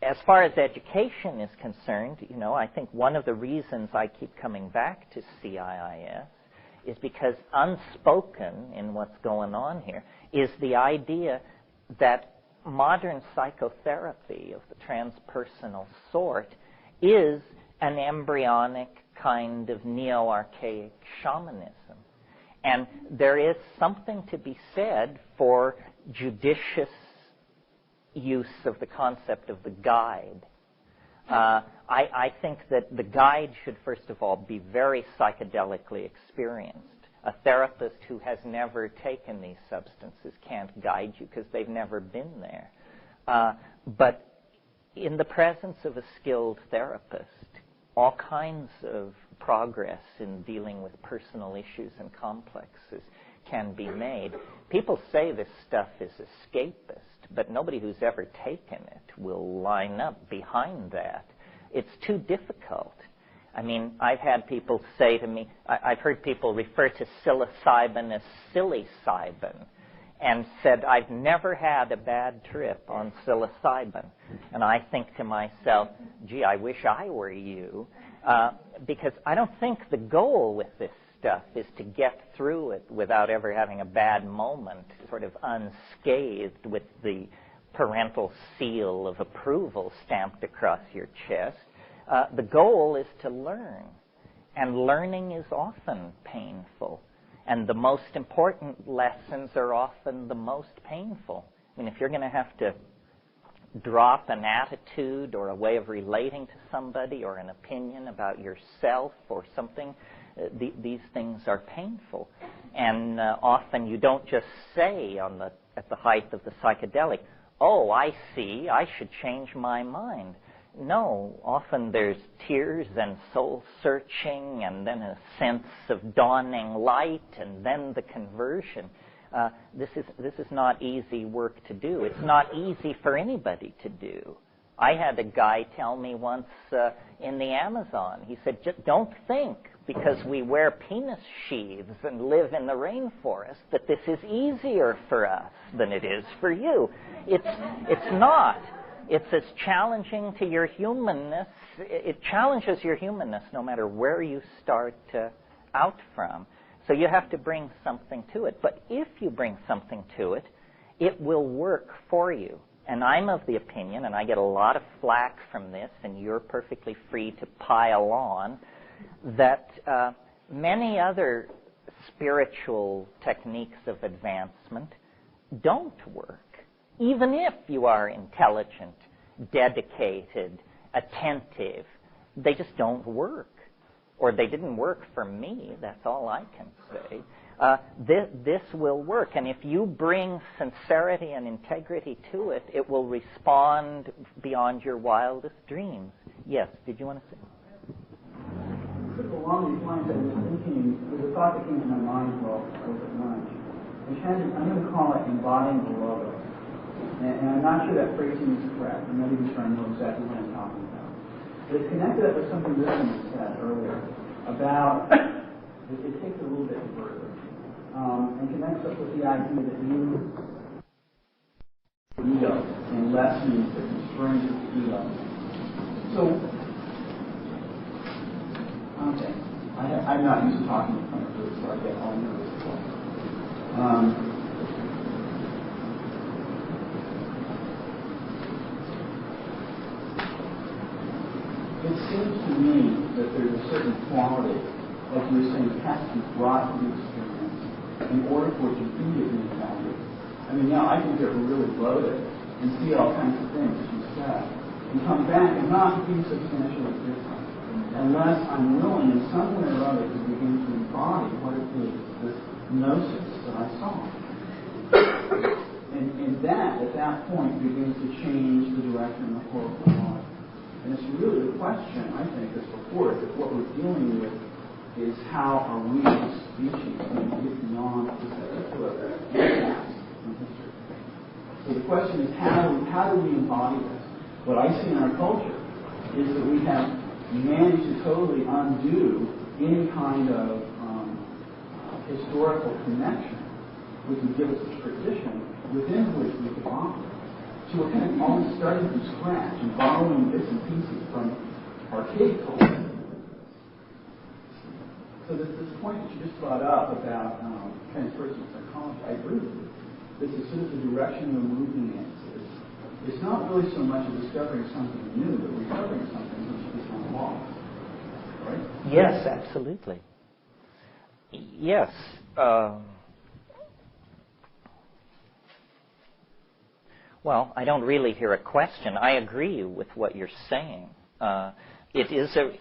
as far as education is concerned, you know, I think one of the reasons I keep coming back to CIIS is because unspoken in what's going on here is the idea that modern psychotherapy of the transpersonal sort is an embryonic kind of neo-archaic shamanism. And there is something to be said for judicious use of the concept of the guide. I think that the guide should, first of all, be very psychedelically experienced. A therapist who has never taken these substances can't guide you because they've never been there. But in the presence of a skilled therapist, all kinds of progress in dealing with personal issues and complexes can be made. People say this stuff is escapist, but nobody who's ever taken it will line up behind that. It's too difficult. I mean, I've had people say to me, I've heard people refer to psilocybin as silly-cybin, and said, I've never had a bad trip on psilocybin. And I think to myself, gee, I wish I were you, because I don't think the goal with this stuff is to get through it without ever having a bad moment, sort of unscathed with the parental seal of approval stamped across your chest. The goal is to learn, and learning is often painful. And the most important lessons are often the most painful. I mean, if you're going to have to drop an attitude or a way of relating to somebody or an opinion about yourself or something, these things are painful. And often you don't just say at the height of the psychedelic, oh, I see, I should change my mind. No, often there's tears and soul-searching and then a sense of dawning light and then the conversion. This is not easy work to do. It's not easy for anybody to do. I had a guy tell me once in the Amazon, he said, just don't think because we wear penis sheaths and live in the rainforest that this is easier for us than it is for you. It's not. It's as challenging to your humanness. It challenges your humanness no matter where you start out from. So you have to bring something to it. But if you bring something to it, it will work for you. And I'm of the opinion, and I get a lot of flack from this, and you're perfectly free to pile on, that many other spiritual techniques of advancement don't work. Even if you are intelligent, dedicated, attentive, they just don't work. Or they didn't work for me, that's all I can say. This will work, and if you bring sincerity and integrity to it, it will respond beyond your wildest dreams. Yes, did you want to say? Sort of along these lines, I was thinking, there's a thought that came to my mind while I was at lunch, which has, I'm going to call it embodying the logos. And I'm not sure that phrasing is correct. I'm not even sure I know exactly what I'm talking about. But it's connected up with something Lisbon said earlier about, it takes it a little bit further, and connects up with the idea that you ego and lessening the constraints of the ego. So, okay, I'm not used to talking in front of groups, so I get all nervous. It seems to me that there's a certain quality, like you were saying, that has to be brought to the experience in order for it to be of any value. I mean, now I can get really bloated and see all kinds of things, as you said, and come back and not be substantially different, unless I'm willing in some way or other to begin to embody what it is, this gnosis that I saw. And that, at that point, begins to change the direction of the whole of my life. And it's really the question, I think, that's before us, that what we're dealing with is how are we as a species going to get beyond this particular impact from history. So the question is, how do we embody this? What I see in our culture is that we have managed to totally undo any kind of historical connection which would give us a tradition within which we could operate. So we're kind of almost starting from scratch and borrowing bits and pieces from archaic culture. So this point that you just brought up about transpersonal psychology, I agree with you. This is sort of the direction we're moving in. It's not really so much a discovering something new, but recovering something which is not lost. Right? Yes, absolutely. Yes. Well, I don't really hear a question. I agree with what you're saying. It is a...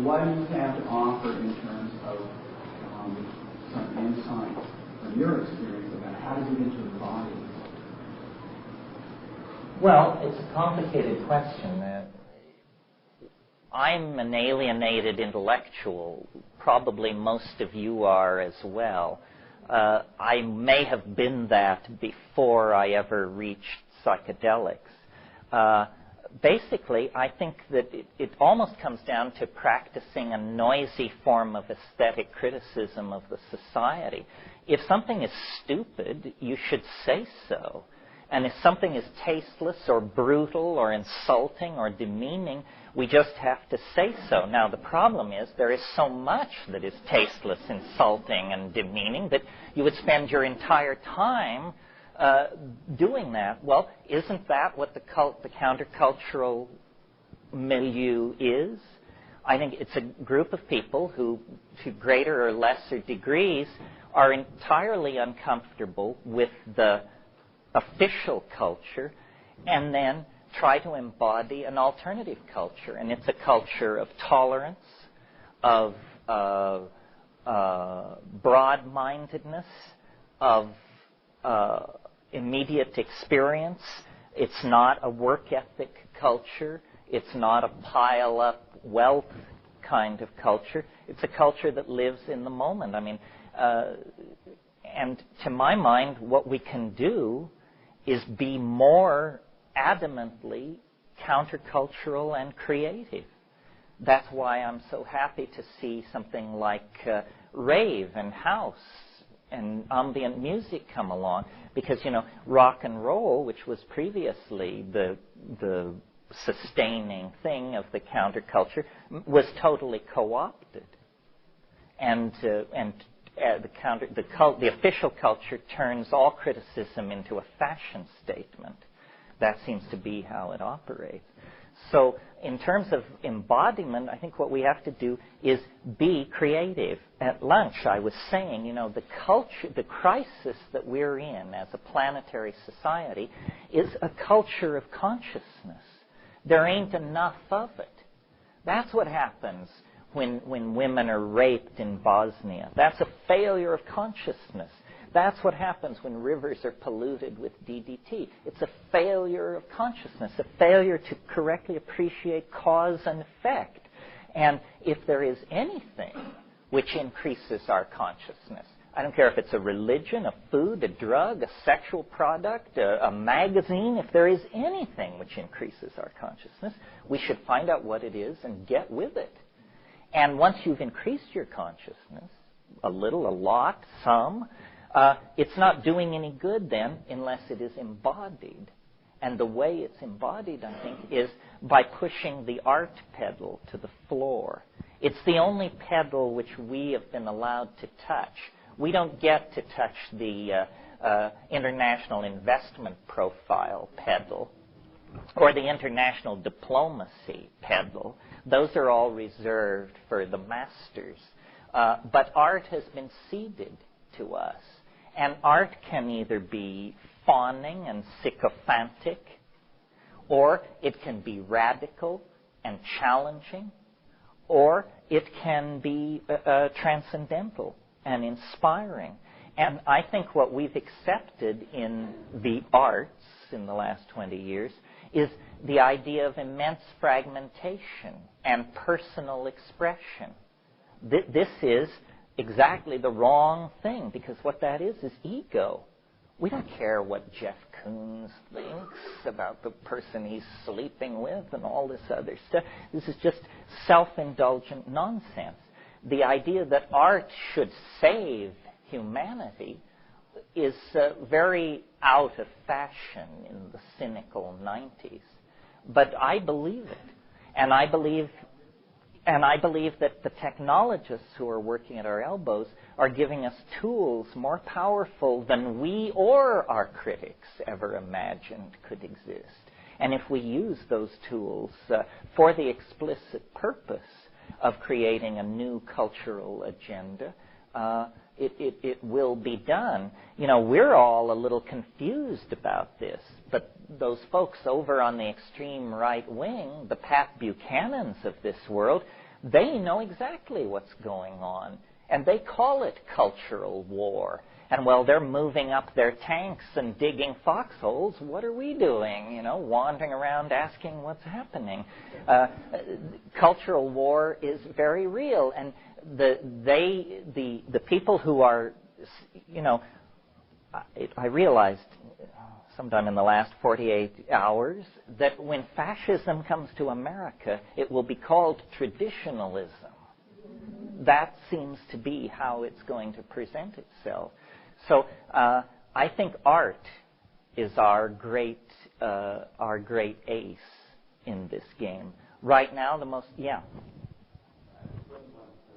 What do you have to offer in terms of some insight from your experience about how to get into the body? Well, it's a complicated question. I'm an alienated intellectual. Probably most of you are as well. I may have been that before I ever reached psychedelics. Basically, I think that it almost comes down to practicing a noisy form of aesthetic criticism of the society. If something is stupid, you should say so. And if something is tasteless or brutal or insulting or demeaning, we just have to say so. Now, the problem is there is so much that is tasteless, insulting, and demeaning that you would spend your entire time doing that. Well, isn't that what the countercultural milieu is? I think it's a group of people who, to greater or lesser degrees, are entirely uncomfortable with the official culture and then try to embody an alternative culture. And it's a culture of tolerance, of broad-mindedness, of immediate experience. It's not a work ethic culture. It's not a pile-up wealth kind of culture. It's a culture that lives in the moment. I mean, and to my mind, what we can do is be more adamantly countercultural and creative. That's why I'm so happy to see something like rave and house and ambient music come along, because, you know, rock and roll, which was previously the sustaining thing of the counterculture, was totally co-opted, and the official culture turns all criticism into a fashion statement. That seems to be how it operates. So in terms of embodiment, I think what we have to do is be creative. At lunch, I was saying, the culture, the crisis that we're in as a planetary society is a culture of consciousness. There ain't enough of it. That's what happens when women are raped in Bosnia. That's a failure of consciousness. That's what happens when rivers are polluted with DDT. It's a failure of consciousness, a failure to correctly appreciate cause and effect. And if there is anything which increases our consciousness, I don't care if it's a religion, a food, a drug, a sexual product, a magazine, if there is anything which increases our consciousness, we should find out what it is and get with it. And once you've increased your consciousness, a little, a lot, some, it's not doing any good then unless it is embodied. And the way it's embodied, I think, is by pushing the art pedal to the floor. It's the only pedal which we have been allowed to touch. We don't get to touch the international investment profile pedal or the international diplomacy pedal. Those are all reserved for the masters. But art has been ceded to us. And art can either be fawning and sycophantic, or it can be radical and challenging, or it can be transcendental and inspiring. And I think what we've accepted in the arts in the last 20 years is the idea of immense fragmentation and personal expression. This is exactly the wrong thing, because what that is ego. We don't care what Jeff Koons thinks about the person he's sleeping with and all this other stuff. This is just self-indulgent nonsense. The idea that art should save humanity is very out of fashion in the cynical 90s. But I believe it. And I believe that the technologists who are working at our elbows are giving us tools more powerful than we or our critics ever imagined could exist. And if we use those tools for the explicit purpose of creating a new cultural agenda, it will be done. We're all a little confused about this, but those folks over on the extreme right wing, the Pat Buchanans of this world, they know exactly what's going on, and they call it cultural war. And while they're moving up their tanks and digging foxholes, what are we doing? Wandering around asking what's happening. Cultural war is very real, and the people who are, I realized sometime in the last 48 hours that when fascism comes to America, it will be called traditionalism. That seems to be how it's going to present itself. So I think art is our great ace in this game. Right now, the most,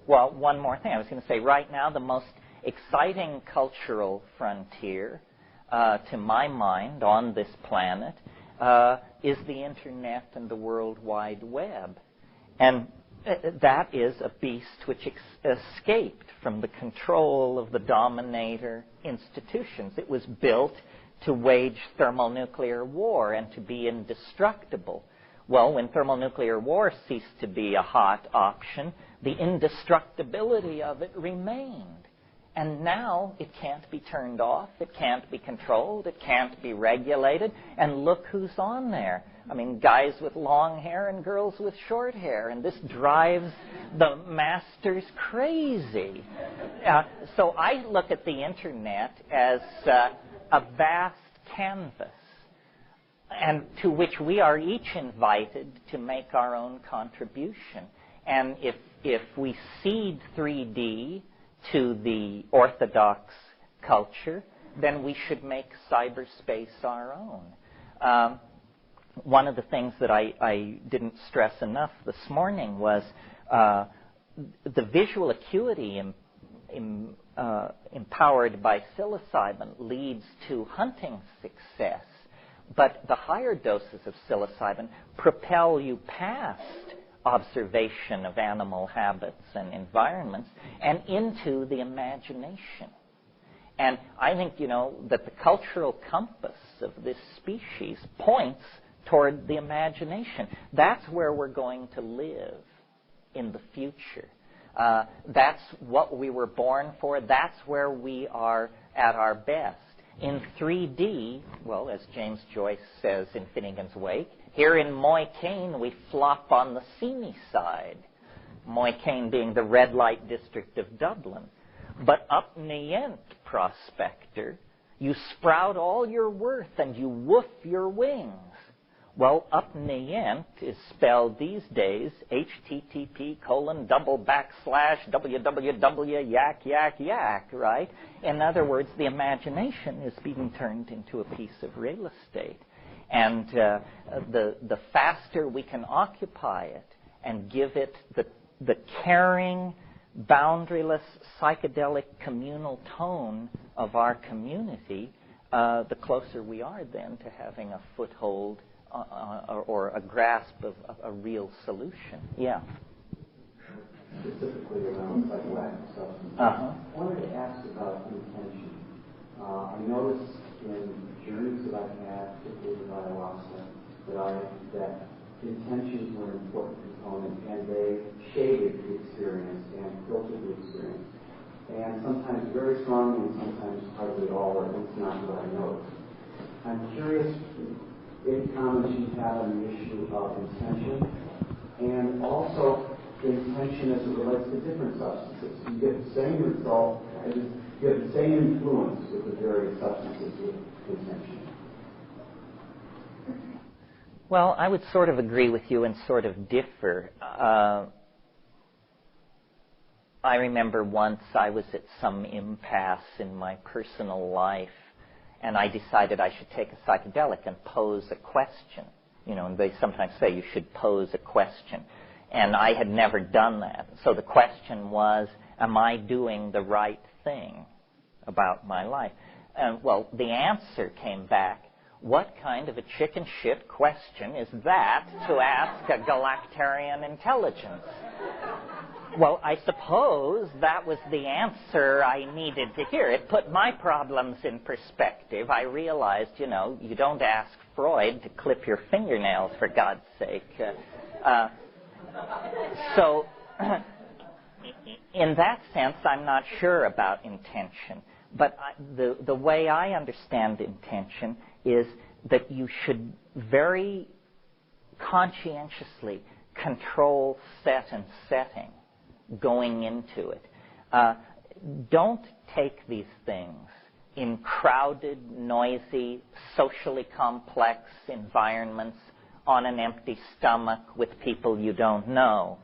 Well, one more thing. I was going to say, right now, the most exciting cultural frontier, to my mind, on this planet, is the Internet and the World Wide Web. And that is a beast which escaped from the control of the dominator institutions. It was built to wage thermonuclear war and to be indestructible. Well, when thermonuclear war ceased to be a hot option, the indestructibility of it remained. And now it can't be turned off, it can't be controlled, it can't be regulated, and look who's on there. I mean, guys with long hair and girls with short hair, and this drives the masters crazy. So I look at the Internet as a vast canvas, and to which we are each invited to make our own contribution. And if we cede 3D to the orthodox culture, then we should make cyberspace our own. One of the things that I didn't stress enough this morning was the visual acuity empowered by psilocybin leads to hunting success. But the higher doses of psilocybin propel you past observation of animal habits and environments and into the imagination. And I think, that the cultural compass of this species points toward the imagination. That's where we're going to live in the future. That's what we were born for. That's where we are at our best. In 3D, well, as James Joyce says in Finnegan's Wake, here in Moycane we flop on the seamy side. Moycane being the red light district of Dublin. But up Nient, prospector, you sprout all your worth and you woof your wings. Well, up Nient is spelled these days http://www yak yak yak, right? In other words, the imagination is being turned into a piece of real estate. And the faster we can occupy it and give it the caring, boundaryless, psychedelic, communal tone of our community, the closer we are then to having a foothold or a grasp of a real solution. Yeah. Specifically around psychoactive substances. I wanted to ask about intention. I noticed in journeys that I've had, particularly with ayahuasca, that intentions were an important component, and they shaded the experience and filtered the experience. And sometimes very strongly, and sometimes hardly at all, or at least not what I noticed. I'm curious any comments you have on the issue of intention, and also intention as it relates to different substances. You get the same result, you get the same influence with the various substances with intention. Well, I would sort of agree with you and sort of differ. I remember once I was at some impasse in my personal life, and I decided I should take a psychedelic and pose a question. And they sometimes say you should pose a question. And I had never done that. So the question was, am I doing the right thing about my life? And, well, the answer came back, what kind of a chicken shit question is that to ask a galactarian intelligence? Well, I suppose that was the answer I needed to hear. It put my problems in perspective. I realized, you don't ask Freud to clip your fingernails, for God's sake. So, in that sense, I'm not sure about intention. But the way I understand intention is that you should very conscientiously control set and setting going into it. Don't take these things in crowded, noisy, socially complex environments on an empty stomach with people you don't know.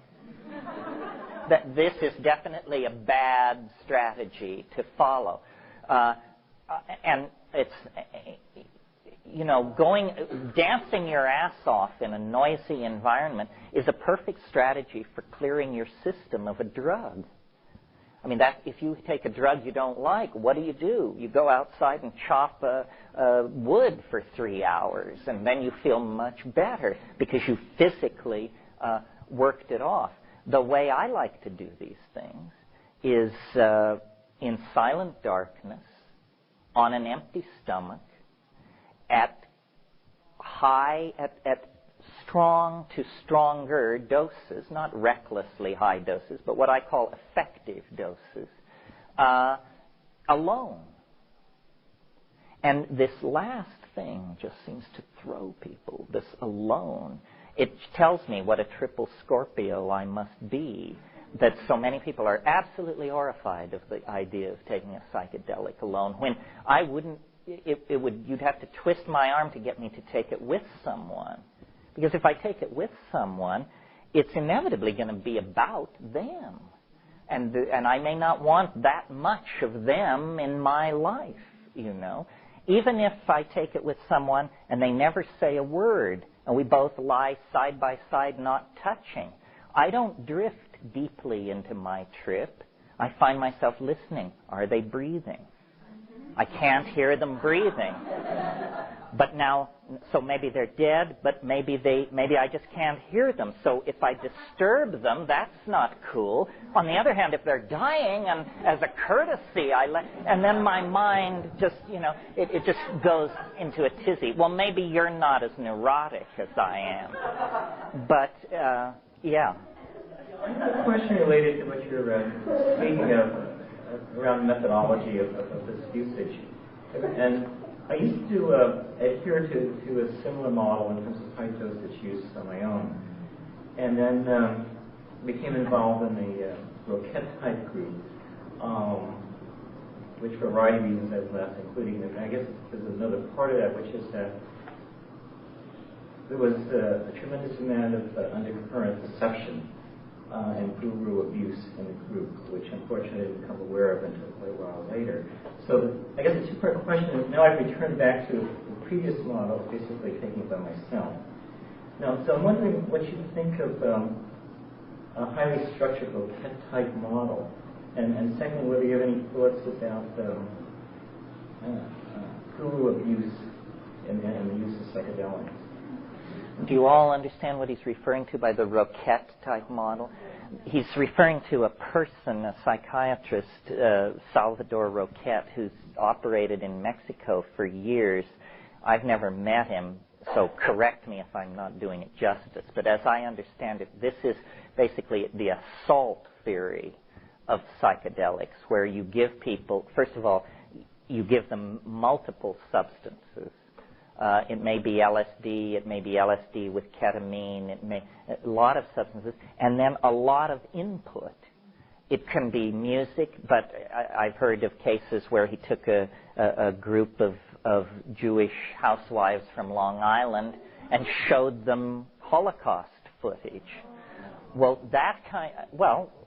This is definitely a bad strategy to follow. And it's, dancing your ass off in a noisy environment is a perfect strategy for clearing your system of a drug. I mean, if you take a drug you don't like, what do? You go outside and chop wood for 3 hours, and then you feel much better because you physically worked it off. The way I like to do these things is in silent darkness, on an empty stomach, at strong to stronger doses, not recklessly high doses, but what I call effective doses, alone. And this last thing just seems to throw people, this alone. It tells me what a triple Scorpio I must be, that so many people are absolutely horrified of the idea of taking a psychedelic alone, when I wouldn't. You'd have to twist my arm to get me to take it with someone. Because if I take it with someone, it's inevitably going to be about them. And I may not want that much of them in my life, Even if I take it with someone and they never say a word, and we both lie side by side not touching, I don't drift deeply into my trip. I find myself listening. Are they breathing? I can't hear them breathing. But now, so maybe they're dead, but maybe I just can't hear them. So if I disturb them, that's not cool. On the other hand, if they're dying, and as a courtesy, and then my mind just, it just goes into a tizzy. Well, maybe you're not as neurotic as I am. But, yeah. I have a question related to what you're speaking of around methodology of this usage. And I used to adhere to a similar model in terms of high dosage use on my own. And then became involved in the Roquette type group, which for a variety of reasons I've left, including, I guess there's another part of that, which is that there was a tremendous amount of undercurrent deception and guru abuse in the group, which unfortunately I didn't become aware of until quite a while later. So I guess the two-part question is, now I've returned back to the previous model, basically taking it by myself. Now, so I'm wondering what you think of a highly structured Roquette-type model, and secondly, whether you have any thoughts about guru abuse and the use of psychedelics. Do you all understand what he's referring to by the Roquette-type model? He's referring to a person, a psychiatrist, Salvador Roquette, who's operated in Mexico for years. I've never met him, so correct me if I'm not doing it justice. But as I understand it, this is basically the assault theory of psychedelics, where you give people, first of all, you give them multiple substances. It may be LSD, it may be LSD with ketamine, a lot of substances, and then a lot of input. It can be music, but I've heard of cases where he took a group of Jewish housewives from Long Island and showed them Holocaust footage. Well,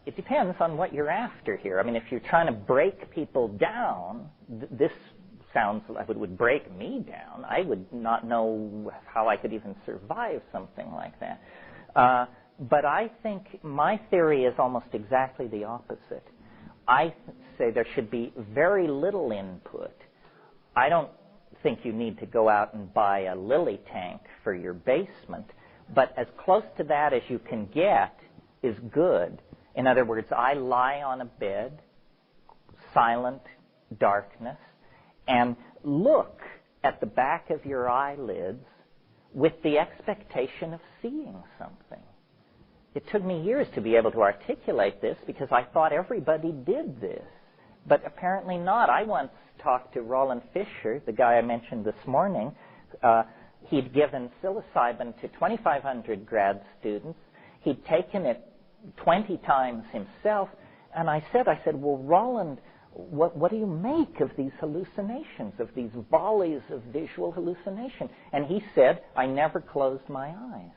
it depends on what you're after here. I mean, if you're trying to break people down, this sounds like it would break me down. I would not know how I could even survive something like that. But I think my theory is almost exactly the opposite. I say there should be very little input. I don't think you need to go out and buy a lily tank for your basement, but as close to that as you can get is good. In other words, I lie on a bed, silent darkness, and look at the back of your eyelids with the expectation of seeing something. It took me years to be able to articulate this because I thought everybody did this, but apparently not. I once talked to Roland Fisher, the guy I mentioned this morning. He'd given psilocybin to 2,500 grad students. He'd taken it 20 times himself, and I said, well, Roland, what do you make of these hallucinations, of these volleys of visual hallucination? And he said, I never closed my eyes.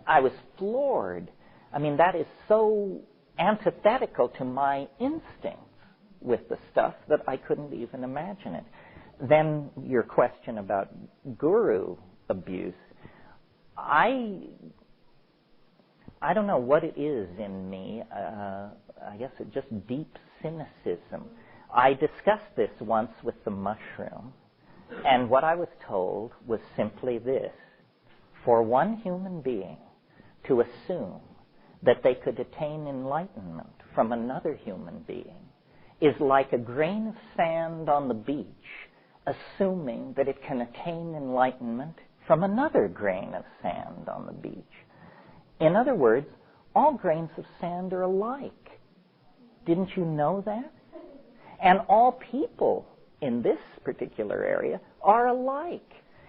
I was floored. I mean, that is so antithetical to my instincts with the stuff that I couldn't even imagine it. Then your question about guru abuse. I don't know what it is in me. I guess it's just deep cynicism. I discussed this once with the mushroom, and what I was told was simply this. For one human being to assume that they could attain enlightenment from another human being is like a grain of sand on the beach assuming that it can attain enlightenment from another grain of sand on the beach. In other words, all grains of sand are alike. Didn't you know that? And all people in this particular area are alike.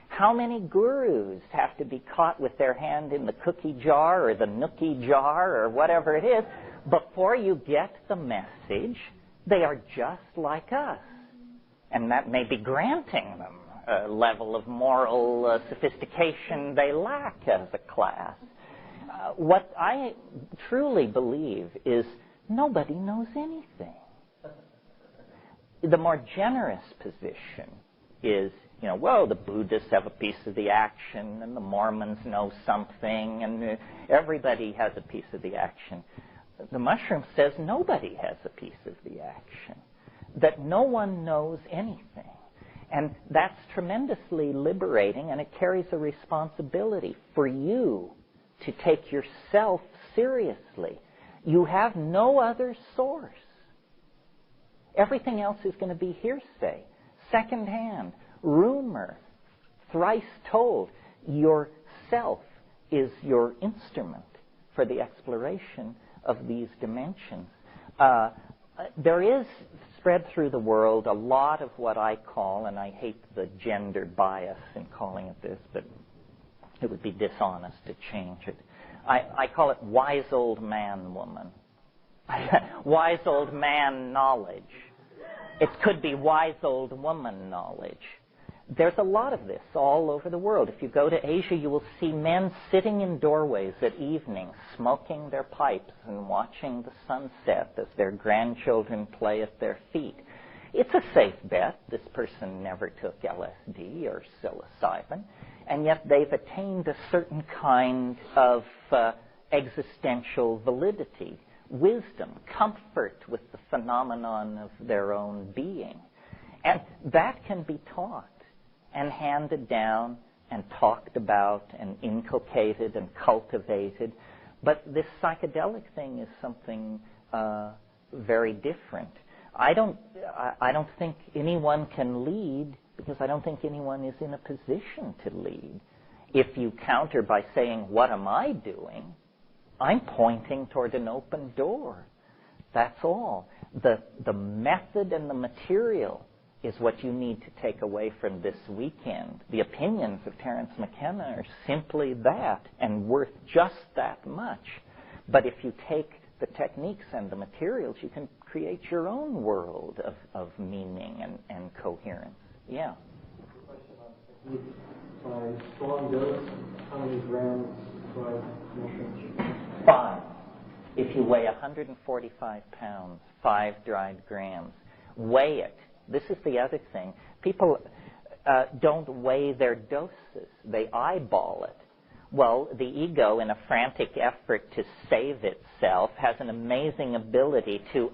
How many gurus have to be caught with their hand in the cookie jar or the nookie jar or whatever it is before you get the message? They are just like us. And that may be granting them a level of moral sophistication they lack as a class. What I truly believe is nobody knows anything. The more generous position is, the Buddhists have a piece of the action, and the Mormons know something, and everybody has a piece of the action. The mushroom says nobody has a piece of the action, that no one knows anything. And that's tremendously liberating, and it carries a responsibility for you to take yourself seriously. You have no other source. Everything else is going to be hearsay, secondhand, rumor, thrice told. Yourself is your instrument for the exploration of these dimensions. There is spread through the world a lot of what I call, and I hate the gender bias in calling it this, but it would be dishonest to change it. I call it wise old man woman. Wise old man knowledge. It could be wise old woman knowledge. There's a lot of this all over the world. If you go to Asia, you will see men sitting in doorways at evening, smoking their pipes and watching the sunset as their grandchildren play at their feet. It's a safe bet. This person never took LSD or psilocybin, and yet they've attained a certain kind of existential validity, wisdom, comfort with the phenomenon of their own being. And that can be taught and handed down and talked about and inculcated and cultivated. But this psychedelic thing is something very different. I don't think anyone can lead, because I don't think anyone is in a position to lead. If you counter by saying, what am I doing? I'm pointing toward an open door. That's all. The method and the material is what you need to take away from this weekend. The opinions of Terence McKenna are simply that, and worth just that much. But if you take the techniques and the materials, you can create your own world of meaning and coherence. Yeah. By strong dose, how many grams by mushrooms? 5. If you weigh 145 pounds, 5 dried grams. Weigh it. This is the other thing. People don't weigh their doses. They eyeball it. Well, the ego, in a frantic effort to save itself, has an amazing ability to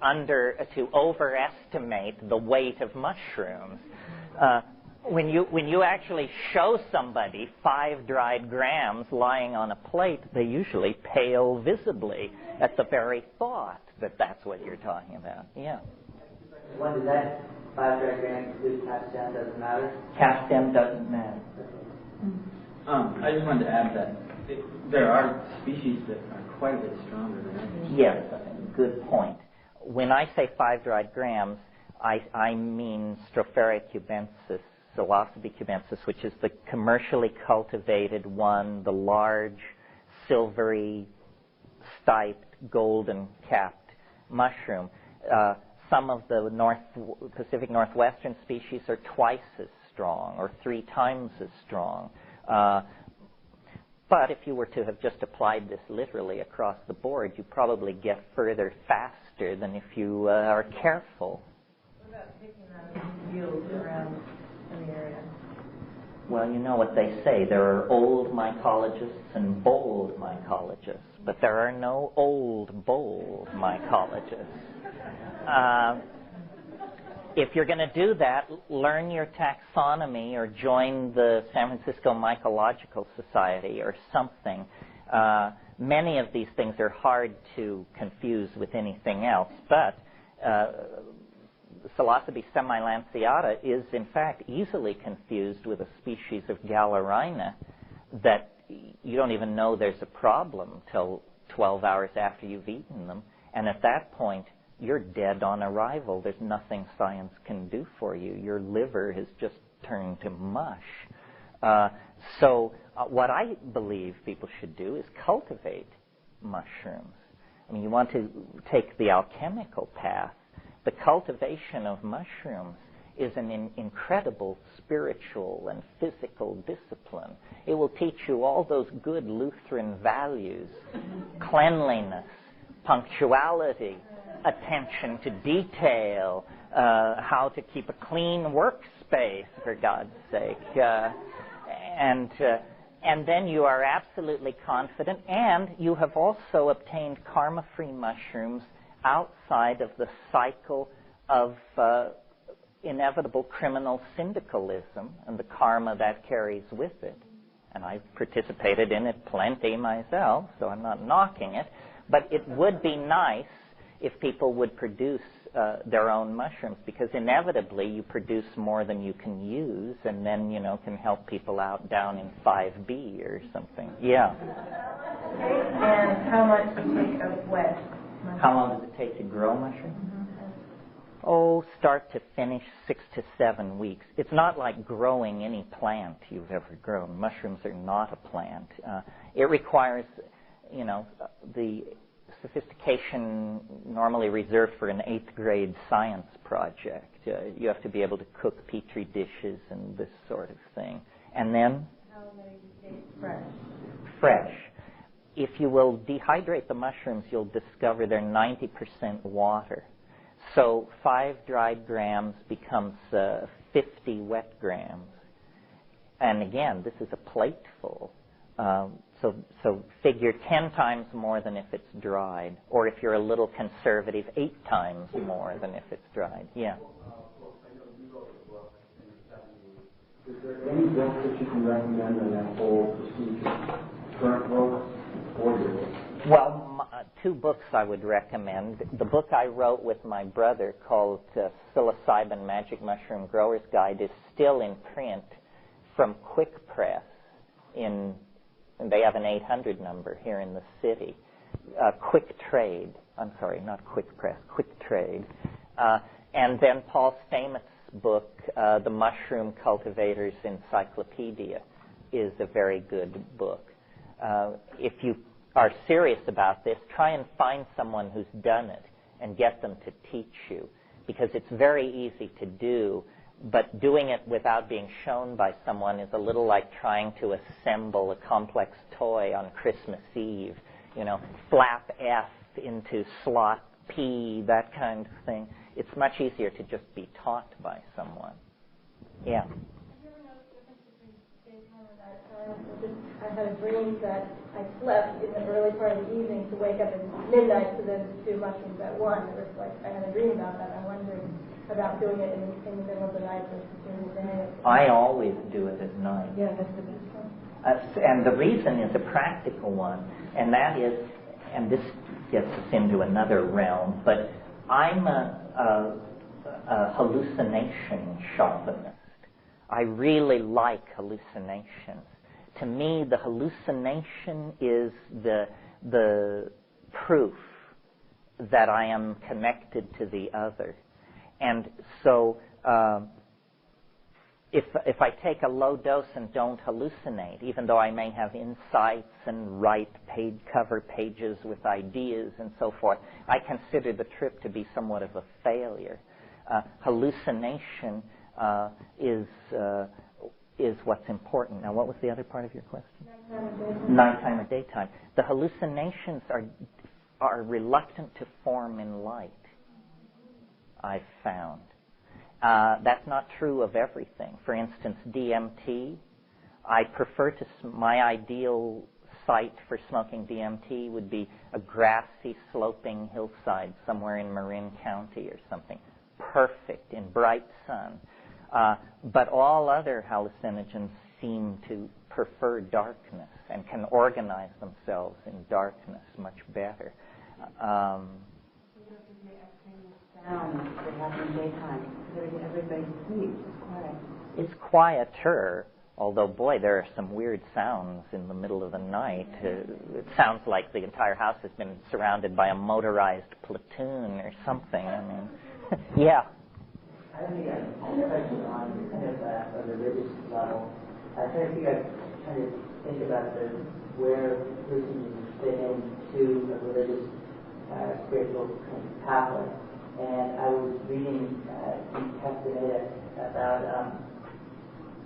overestimate the weight of mushrooms. When you actually show somebody 5 dried grams lying on a plate, they usually pale visibly at the very thought that that's what you're talking about. Yeah. When does that 5 dried grams include capstan? Doesn't matter? Capstan doesn't matter. I just wanted to add that there are species that are quite a bit stronger than others. Yes, good point. When I say 5 dried grams, I mean Stropharia cubensis, Psilocybe cubensis, which is the commercially cultivated one, the large, silvery, stiped, golden capped mushroom. Some of the Pacific Northwestern species are twice as strong or 3 times as strong. But if you were to have just applied this literally across the board, you probably get further faster than if you are careful. What about taking that in fields around in the area? Well, you know what they say. There are old mycologists and bold mycologists, but there are no old, bold mycologists. If you're going to do that, learn your taxonomy or join the San Francisco Mycological Society or something. Many of these things are hard to confuse with anything else, but Psilocybe semilanceata is in fact easily confused with a species of Galerina that you don't even know there's a problem till 12 hours after you've eaten them, and at that point you're dead on arrival. There's nothing science can do for you. Your liver has just turned to mush. So what I believe people should do is cultivate mushrooms. I mean, you want to take the alchemical path. The cultivation of mushrooms is an incredible spiritual and physical discipline. It will teach you all those good Lutheran values, cleanliness, punctuality, attention to detail, how to keep a clean workspace, for God's sake. And then you are absolutely confident, and you have also obtained karma-free mushrooms outside of the cycle of inevitable criminal syndicalism and the karma that carries with it. And I've participated in it plenty myself, so I'm not knocking it. But it would be nice if people would produce their own mushrooms, because inevitably you produce more than you can use, and then, can help people out down in 5B or something. Yeah. And how much do you take of wet? How long does it take to grow mushrooms? Oh, start to finish, 6 to 7 weeks. It's not like growing any plant you've ever grown. Mushrooms are not a plant. It requires, the sophistication normally reserved for an 8th grade science project. You have to be able to cook petri dishes and this sort of thing. And then? How many days fresh? Fresh. If you will dehydrate the mushrooms, you'll discover they're 90% water. So 5 dried grams becomes 50 wet grams. And again, this is a plateful. So figure 10 times more than if it's dried. Or if you're a little conservative, 8 times more than if it's dried. Yeah. Is there any book that you can recommend on that whole procedure? Current books or your books? Well, 2 books I would recommend. The book I wrote with my brother called Psilocybin Magic Mushroom Grower's Guide is still in print from Quick Press and they have an 800 number here in the city. Quick Trade. I'm sorry, not Quick Press, Quick Trade. And then Paul Stamets' book, The Mushroom Cultivator's Encyclopedia, is a very good book. If you are serious about this, try and find someone who's done it and get them to teach you, because it's very easy to do, but doing it without being shown by someone is a little like trying to assemble a complex toy on Christmas Eve. Flap F into slot P, that kind of thing. It's much easier to just be taught by someone. Yeah. I had a dream that I slept in the early part of the evening to wake up at midnight to then do mushrooms at 1. It was like I had a dream about that. I'm wondering about doing it in the middle of the night versus during the day. I always do it at night. Yeah, that's the best one. And the reason is a practical one, and that is, and this gets us into another realm, but I'm a hallucination chauvinist. I really like hallucinations. To me, the hallucination is the proof that I am connected to the other. And so if I take a low dose and don't hallucinate, even though I may have insights and write cover pages with ideas and so forth, I consider the trip to be somewhat of a failure. Hallucination is what's important. Now, what was the other part of your question? Nighttime or daytime. The hallucinations are reluctant to form in light, I've found. That's not true of everything. For instance, DMT, I prefer my ideal site for smoking DMT would be a grassy, sloping hillside somewhere in Marin County or something. Perfect, in bright sun. But all other hallucinogens seem to prefer darkness and can organize themselves in darkness much better. Sounds that happen in daytime. Everybody sleeps. It's quiet. It's quieter, although, boy, there are some weird sounds in the middle of the night. It sounds like the entire house has been surrounded by a motorized platoon or something. I mean, yeah. I think I have a question on kind of a religious level. I trying to think about where Christians fit into a religious, spiritual pathway. And I was reading Castaneda about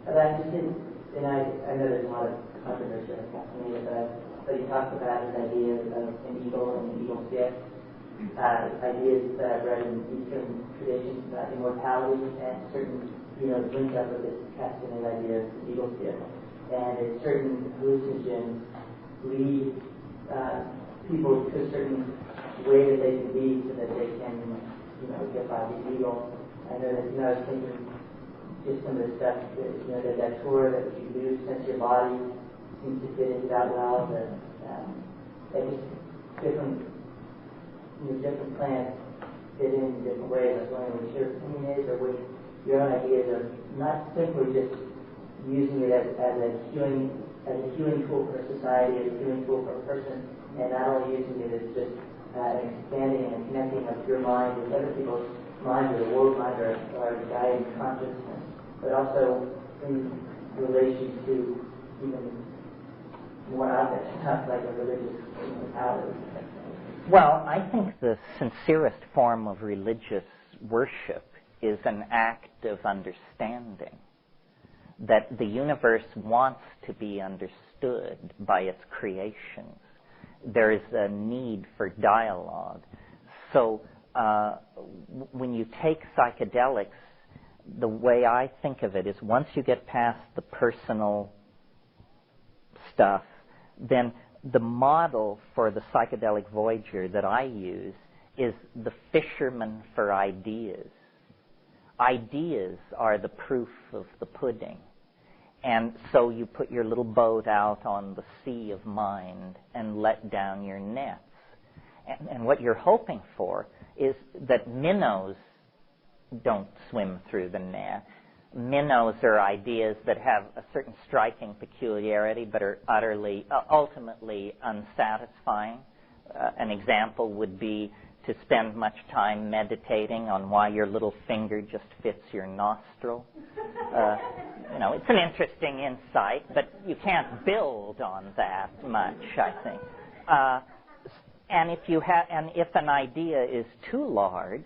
just and I know there's a lot of controversy on Castaneda, but he talks about his idea of an eagle and an eagle's gift. Ideas that I've read in Eastern traditions about immortality and certain, link up with this Castaneda idea of the eagle's gift. And certain hallucinogens lead people to a certain way that they can be so that they can, get by the eagle. I know that, I was thinking just some of the stuff that, that tour that you do, Sense Your Body, seems to fit into that well. That just different plants fit in different ways. I was wondering what your opinion is, or what your own ideas of not simply just using it as a healing tool for society, as a healing tool for a person, and not only using it as just expanding and connecting of your mind with other people's minds, or the world mind, or guiding consciousness, but also in relation to even more outlet stuff like a religious outlet. Well, I think the sincerest form of religious worship is an act of understanding, that the universe wants to be understood by its creations. There is a need for dialogue. So when you take psychedelics, the way I think of it is once you get past the personal stuff, then the model for the psychedelic voyager that I use is the fisherman for ideas. Ideas are the proof of the pudding. And so you put your little boat out on the sea of mind and let down your nets. And what you're hoping for is that minnows don't swim through the net. Minnows are ideas that have a certain striking peculiarity but are ultimately unsatisfying. An example would be to spend much time meditating on why your little finger just fits your nostril. It's an interesting insight, but you can't build on that much, I think. And if an idea is too large,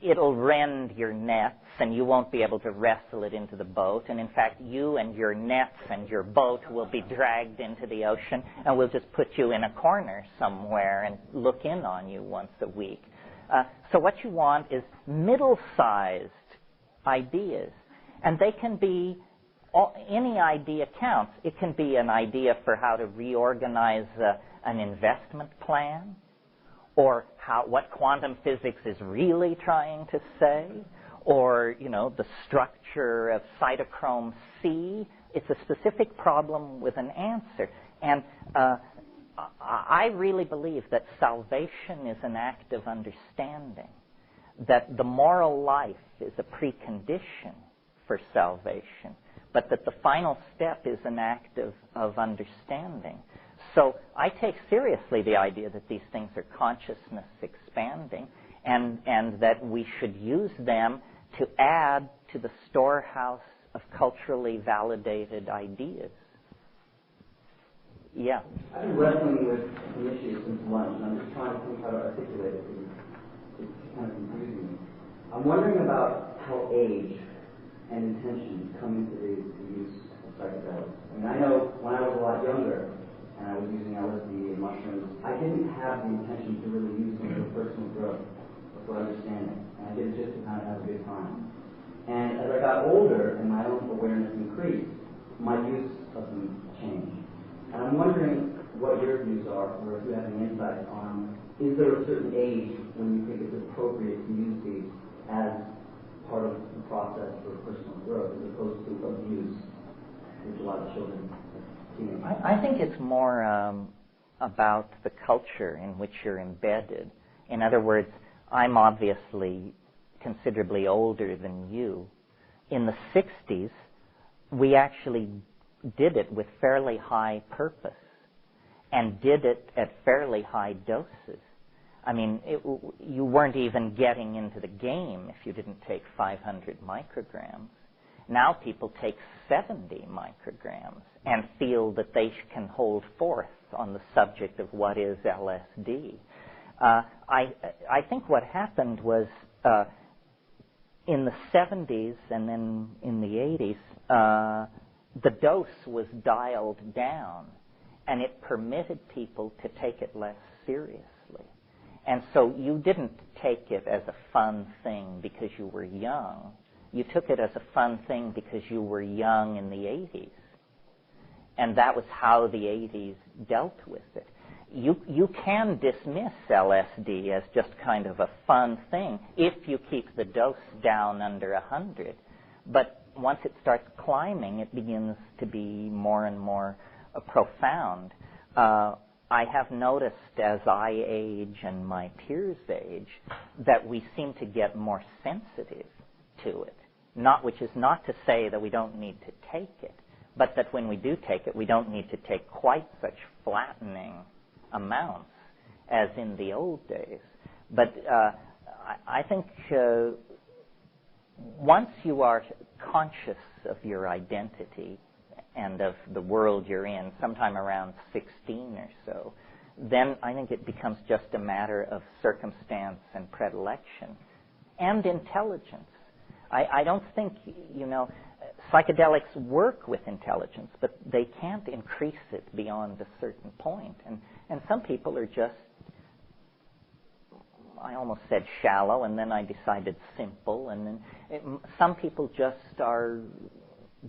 it'll rend your nets, and you won't be able to wrestle it into the boat. And in fact, you and your nets and your boat will be dragged into the ocean, and we'll just put you in a corner somewhere and look in on you once a week. So what you want is middle-sized ideas. And they can be, any idea counts. It can be an idea for how to reorganize an investment plan, or what quantum physics is really trying to say, or, the structure of cytochrome C. It's a specific problem with an answer. And I really believe that salvation is an act of understanding, that the moral life is a precondition for salvation, but that the final step is an act of understanding. So I take seriously the idea that these things are consciousness expanding, and that we should use them to add to the storehouse of culturally validated ideas. Yeah? I've been wrestling with the issue since lunch, and I'm just trying to think how to articulate it. It's kind of confusing me. I'm wondering about how age and intention come into the use of psychedelics. I know when I was a lot younger, and I was using LSD and mushrooms, I didn't have the intention to really use them for personal growth or for understanding. And I did it just to kind of have a good time. And as I got older and my own awareness increased, my use of them changed. And I'm wondering what your views are, or if you have any insight on, is there a certain age when you think it's appropriate to use these as part of the process for personal growth, as opposed to abuse, which a lot of children teenagers. I think it's more about the culture in which you're embedded. In other words, I'm obviously considerably older than you. In the 60s, we actually did it with fairly high purpose and did it at fairly high doses. I mean, you weren't even getting into the game if you didn't take 500 micrograms. Now people take 70 micrograms and feel that they can hold forth on the subject of what is LSD. I think what happened was in the 70s and then in the 80s, the dose was dialed down, and it permitted people to take it less seriously. And so you didn't take it as a fun thing because you were young. You took it as a fun thing because you were young in the 80s. And that was how the 80s dealt with it. you can dismiss LSD as just kind of a fun thing if you keep the dose down under 100. But once it starts climbing, it begins to be more and more profound. I have noticed as I age and my peers age that we seem to get more sensitive to it. Which is not to say that we don't need to take it, but that when we do take it, we don't need to take quite such flattening amounts as in the old days. But I think once you are conscious of your identity and of the world you're in, sometime around 16 or so, then I think it becomes just a matter of circumstance and predilection and intelligence. I don't think, psychedelics work with intelligence, but they can't increase it beyond a certain point. And some people are just, I almost said shallow, and then I decided simple, and then some people just are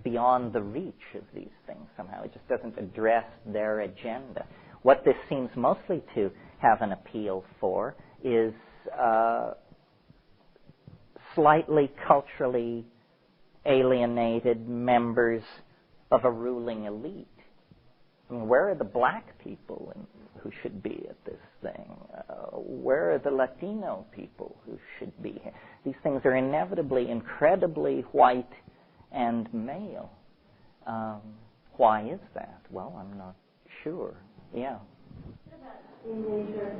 beyond the reach of these things somehow. It just doesn't address their agenda. What this seems mostly to have an appeal for is slightly culturally alienated members of a ruling elite. I mean, where are the black people who should be at this thing? Where are the Latino people who should be here? These things are inevitably incredibly white and male. Why is that? Well, I'm not sure. Yeah. In nature,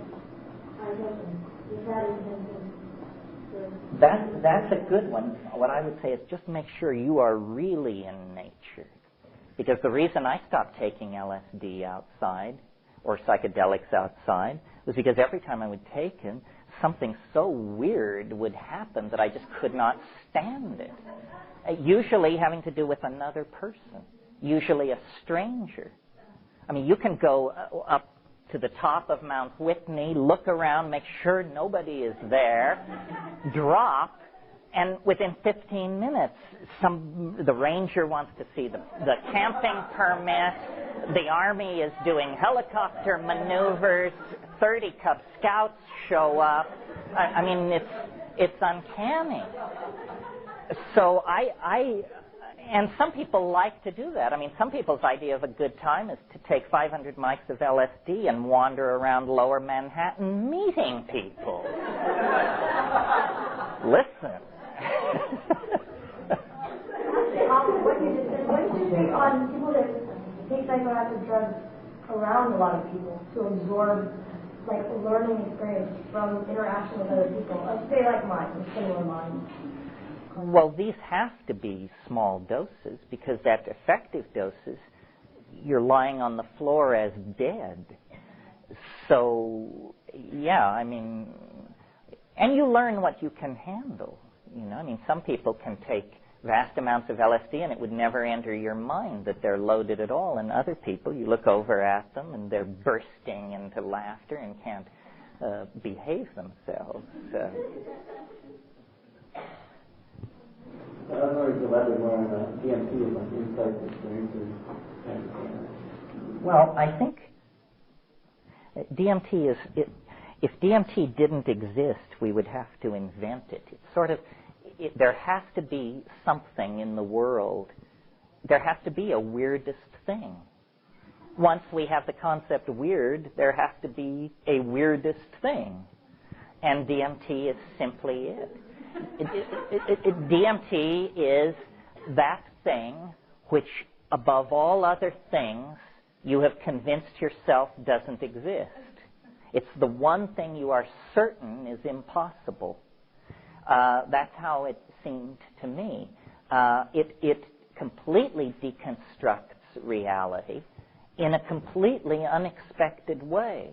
is that intention? That's a good one. What I would say is just make sure you are really in nature. Because the reason I stopped taking LSD outside, or psychedelics outside, was because every time I would take it, something so weird would happen that I just could not stand it. Usually having to do with another person, usually a stranger. I mean, you can go up to the top of Mount Whitney, look around, make sure nobody is there, drop, and within 15 minutes, the ranger wants to see the camping permit, the Army is doing helicopter maneuvers, 30 Cub Scouts show up. I mean, it's uncanny. So and some people like to do that. I mean, some people's idea of a good time is to take 500 mics of LSD and wander around Lower Manhattan meeting people. Listen. What you just said, what do you think on people that take psychoactive drugs around a lot of people to absorb, like, a learning experience from interaction with other people? Let's say like mine, a similar mind. Well, these have to be small doses because at effective doses, you're lying on the floor as dead. So, yeah, I mean, and you learn what you can handle. I mean, some people can take vast amounts of LSD and it would never enter your mind that they're loaded at all. And other people, you look over at them and they're bursting into laughter and can't behave themselves. I was wondering if you elaborate more on DMT and like insights, experiences. Well, I think DMT is, if DMT didn't exist, we would have to invent it. It's sort of, there has to be something in the world. There has to be a weirdest thing. Once we have the concept weird, there has to be a weirdest thing. And DMT is simply it. DMT is that thing which, above all other things, you have convinced yourself doesn't exist. It's the one thing you are certain is impossible. That's how it seemed to me. It completely deconstructs reality in a completely unexpected way.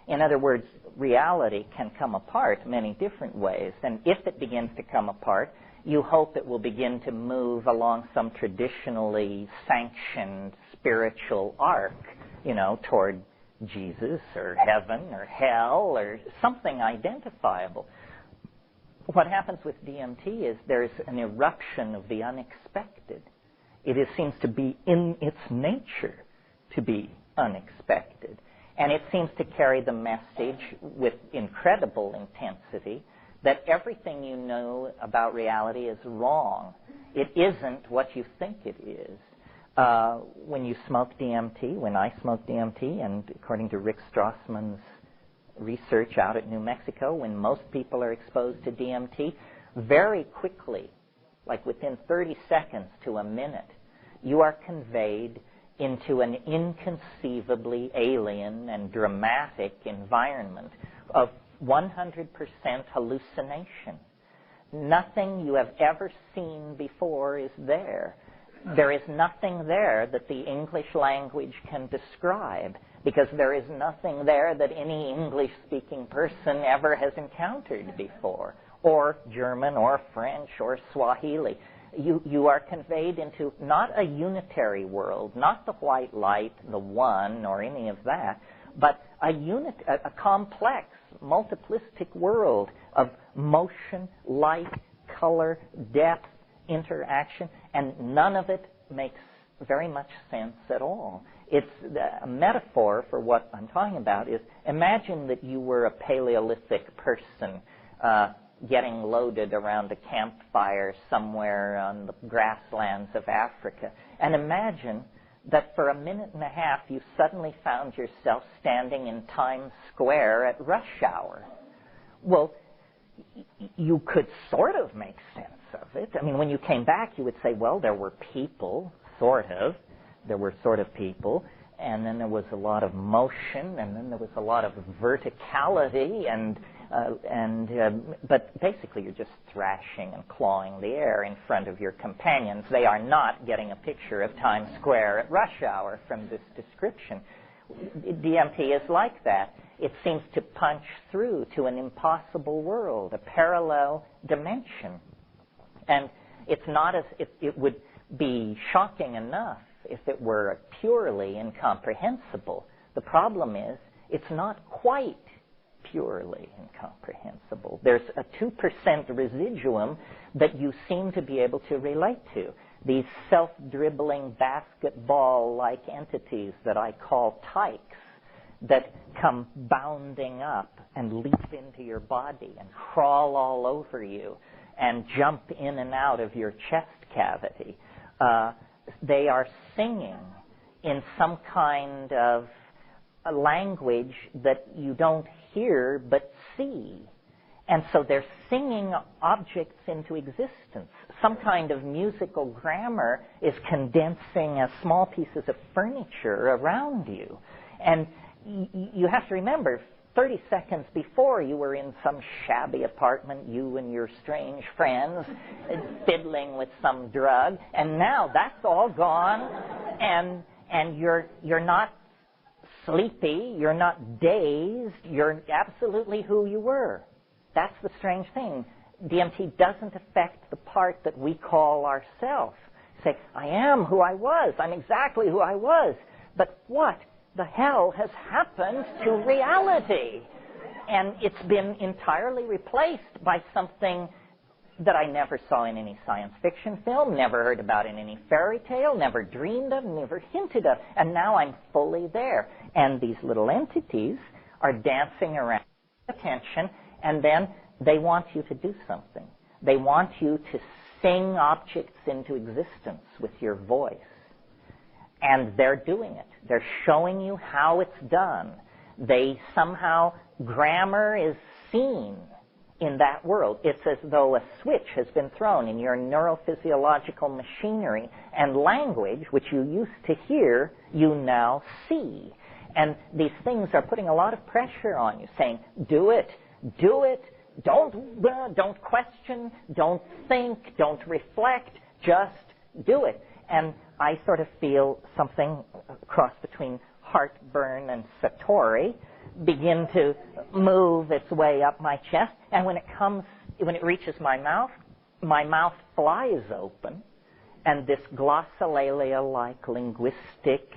In other words, reality can come apart many different ways, and if it begins to come apart, you hope it will begin to move along some traditionally sanctioned spiritual arc, toward Jesus or heaven or hell or something identifiable. What happens with DMT is there's an eruption of the unexpected. It seems to be in its nature to be unexpected. And it seems to carry the message with incredible intensity that everything you know about reality is wrong. It isn't what you think it is. When you smoke DMT, when I smoke DMT, and according to Rick Strassman's research out at New Mexico, when most people are exposed to DMT, very quickly, like within 30 seconds to a minute, you are conveyed into an inconceivably alien and dramatic environment of 100% hallucination. Nothing you have ever seen before is there. There is nothing there that the English language can describe, because there is nothing there that any English-speaking person ever has encountered before, or German, or French, or Swahili. You are conveyed into not a unitary world, not the white light, the one, or any of that, but a complex, multiplistic world of motion, light, color, depth, interaction, and none of it makes very much sense at all. It's a metaphor for what I'm talking about is, imagine that you were a Paleolithic person getting loaded around a campfire somewhere on the grasslands of Africa. And imagine that for a minute and a half you suddenly found yourself standing in Times Square at rush hour. Well, you could sort of make sense of it. I mean, when you came back, you would say, well, there were people, sort of. There were sort of people, and then there was a lot of motion, and then there was a lot of verticality, but basically you're just thrashing and clawing the air in front of your companions. They are not getting a picture of Times Square at rush hour from this description. DMT is like that. It seems to punch through to an impossible world, a parallel dimension. And it's not as if it would be shocking enough if it were purely incomprehensible. The problem is, it's not quite purely incomprehensible. There's a 2% residuum that you seem to be able to relate to. These self-dribbling basketball-like entities that I call tykes that come bounding up and leap into your body and crawl all over you and jump in and out of your chest cavity. They are singing in some kind of a language that you don't hear but see. And so they're singing objects into existence. Some kind of musical grammar is condensing small pieces of furniture around you. And you have to remember, 30 seconds before you were in some shabby apartment, you and your strange friends, fiddling with some drug, and now that's all gone, and you're not sleepy, you're not dazed, you're absolutely who you were. That's the strange thing. DMT doesn't affect the part that we call ourself. Say, I am who I was, I'm exactly who I was, but what the hell has happened to reality? And it's been entirely replaced by something that I never saw in any science fiction film, never heard about in any fairy tale, never dreamed of, never hinted of, and now I'm fully there. And these little entities are dancing around attention, and then they want you to do something. They want you to sing objects into existence with your voice. And they're doing it. They're showing you how it's done. They somehow, grammar is seen in that world. It's as though a switch has been thrown in your neurophysiological machinery, and language, which you used to hear, you now see. And these things are putting a lot of pressure on you, saying, do it, don't question, don't think, don't reflect, just do it. And I sort of feel something cross between heartburn and satori begin to move its way up my chest, and when it reaches my mouth flies open, and this glossolalia-like linguistic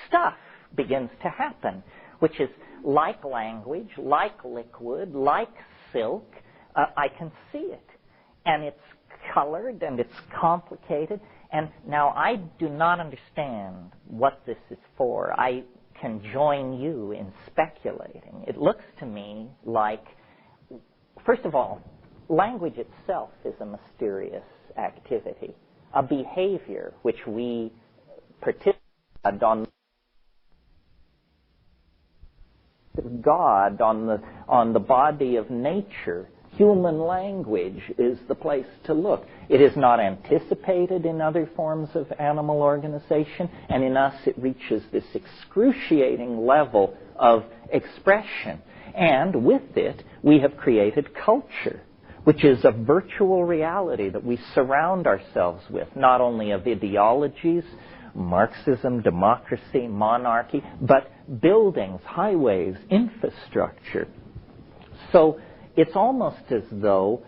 stuff begins to happen, which is like language, like liquid, like silk. I can see it, and it's colored and it's complicated. And now I do not understand what this is for. I can join you in speculating. It looks to me like, first of all, language itself is a mysterious activity, a behavior which we participate on God, on the body of nature. Human language is the place to look. It is not anticipated in other forms of animal organization, and in us it reaches this excruciating level of expression. And with it, we have created culture, which is a virtual reality that we surround ourselves with, not only of ideologies, Marxism, democracy, monarchy, but buildings, highways, infrastructure. So it's almost as though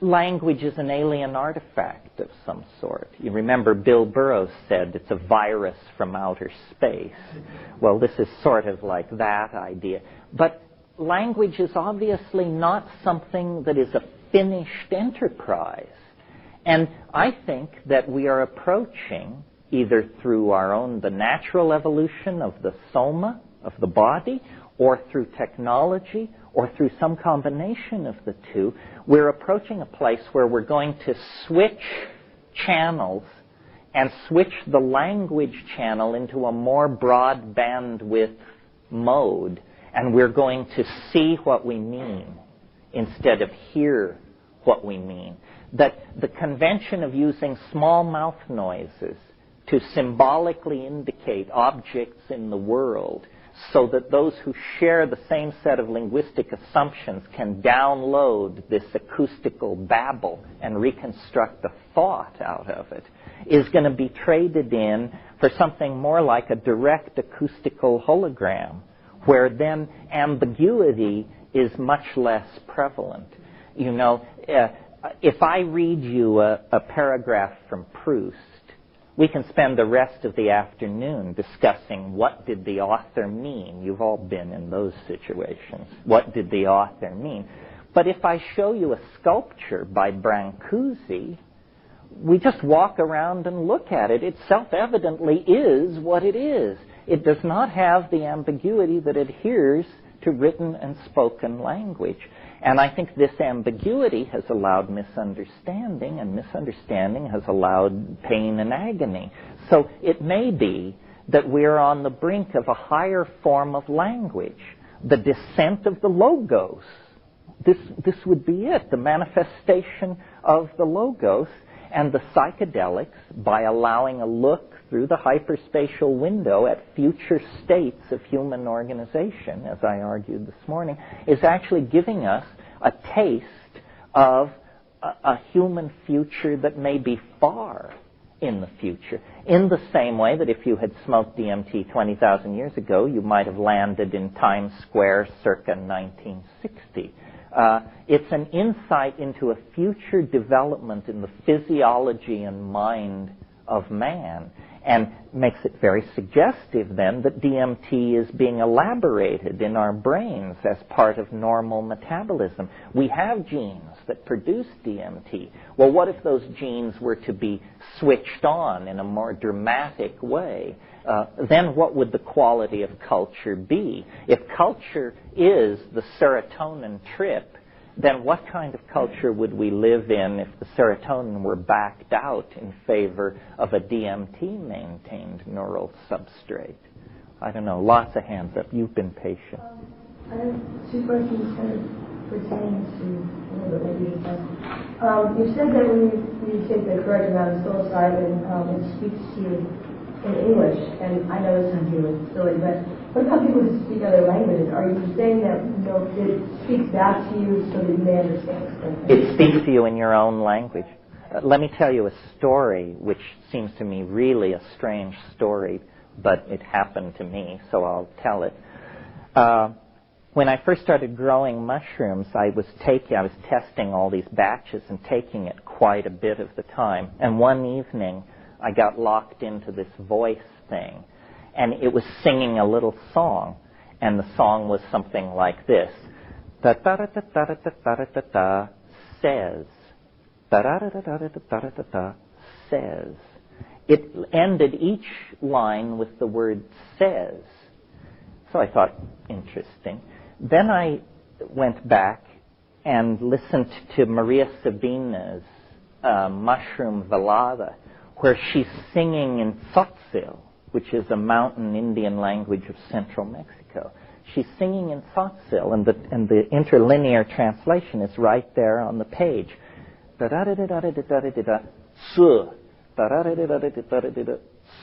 language is an alien artifact of some sort. You remember Bill Burroughs said it's a virus from outer space. Well, this is sort of like that idea. But language is obviously not something that is a finished enterprise. And I think that we are approaching, either through the natural evolution of the soma, of the body, or through technology, or through some combination of the two, we're approaching a place where we're going to switch channels and switch the language channel into a more broad bandwidth mode, and we're going to see what we mean instead of hear what we mean. That the convention of using small mouth noises to symbolically indicate objects in the world so that those who share the same set of linguistic assumptions can download this acoustical babble and reconstruct the thought out of it is going to be traded in for something more like a direct acoustical hologram, where then ambiguity is much less prevalent. You know, if I read you a paragraph from Proust, we can spend the rest of the afternoon discussing what did the author mean. You've all been in those situations. What did the author mean? But if I show you a sculpture by Brancusi, we just walk around and look at it. It self-evidently is what it is. It does not have the ambiguity that adheres to written and spoken language. And I think this ambiguity has allowed misunderstanding, and misunderstanding has allowed pain and agony. So it may be that we're on the brink of a higher form of language, the descent of the logos. This would be it, the manifestation of the logos, and the psychedelics, by allowing a look through the hyperspatial window at future states of human organization, as I argued this morning, is actually giving us a taste of a human future that may be far in the future. In the same way that if you had smoked DMT 20,000 years ago, you might have landed in Times Square circa 1960. It's an insight into a future development in the physiology and mind of man, and makes it very suggestive then that DMT is being elaborated in our brains as part of normal metabolism. We have genes that produce DMT. Well, what if those genes were to be switched on in a more dramatic way? Then what would the quality of culture be? If culture is the serotonin trip, then what kind of culture would we live in if the serotonin were backed out in favor of a DMT-maintained neural substrate? I don't know. Lots of hands up. You've been patient. I have two questions kind of pertaining to a little bit what you just said. You said that when you take the correct amount of psilocybin, it speaks to you in English, and I know this sounds really silly, but what about people who speak other languages? Are you saying that it speaks back to you so that you may understand? It speaks to you in your own language. Let me tell you a story which seems to me really a strange story, but it happened to me, so I'll tell it. When I first started growing mushrooms, I was testing all these batches and taking it quite a bit of the time. And one evening, I got locked into this voice thing, and it was singing a little song, and the song was something like this: da da da da da da da da da da says, da da da da da da da da da says, it ended each line with the word says. So I thought, interesting. Then I went back and listened to Maria Sabina's Mushroom Velada, where she's singing in Tzotzil, which is a mountain Indian language of central Mexico. She's singing in Tzotzil, and the interlinear translation is right there on the page. Da-da-da-da-da-da-da-da-da, su, da-da-da-da-da-da-da-da-da,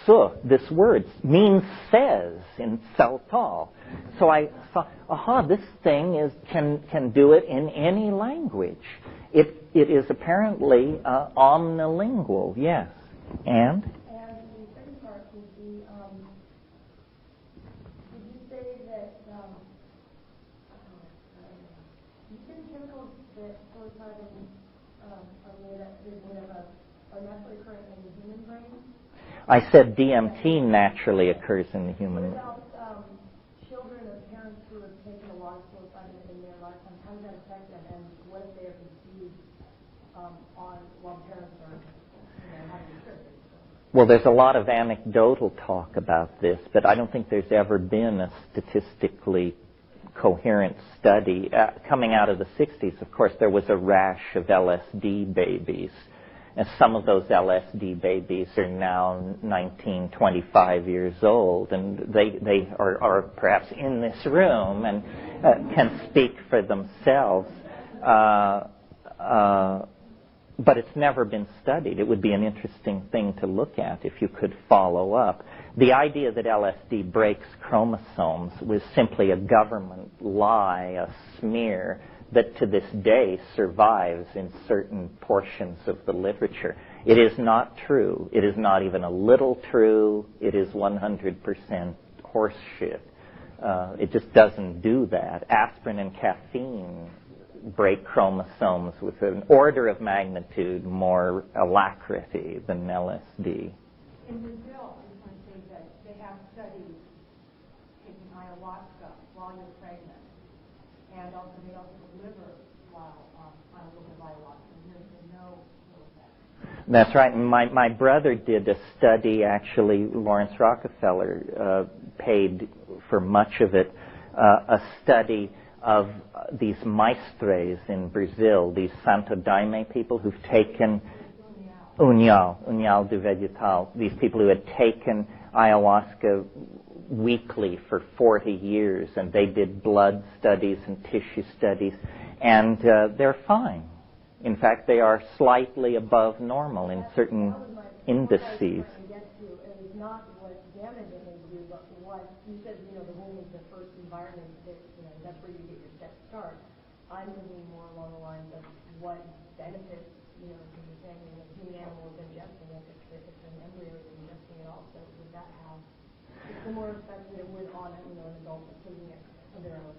su. This word means says in Tzeltal. So I thought, aha, this thing can do it in any language. It is apparently omnilingual, yes. And? And the second part would be, did you say that, you said chemicals that psilocybin is made of are naturally occurring in the human brain? I said DMT naturally occurs in the human brain. What about children of parents who have taken a lot of psilocybin in their lifetime? How does that affect them, and what if they are conceived while parents are having a trip? Well, there's a lot of anecdotal talk about this, but I don't think there's ever been a statistically coherent study. Coming out of the 60s, of course, there was a rash of LSD babies. And some of those LSD babies are now 19, 25 years old, and they are perhaps in this room and can speak for themselves. But it's never been studied. It would be an interesting thing to look at if you could follow up. The idea that LSD breaks chromosomes was simply a government lie, a smear, that to this day survives in certain portions of the literature. It is not true. It is not even a little true. It is 100% horseshit. It just doesn't do that. Aspirin and caffeine break chromosomes with an order of magnitude more alacrity than LSD. In Brazil, I just want to say that they have studies taking ayahuasca while you're pregnant, and also they also deliver while on a little bit of ayahuasca, and there's been no effect. That's right. And my brother did a study, actually, Lawrence Rockefeller paid for much of it, a study of these maestres in Brazil, these Santo Daime people who've taken Uñal de Vegetal, these people who had taken ayahuasca weekly for 40 years, and they did blood studies and tissue studies, and they're fine. In fact, they are slightly above normal in certain indices. It's not what damaging is you, but what you said, the womb is the first environment that, that's where you get your set start. I'm thinking more along the lines of what benefits, because you're saying a human animal is ingesting it, if an embryo is ingesting it also, would that have a similar effect that it would on an adult that's taking it of their own?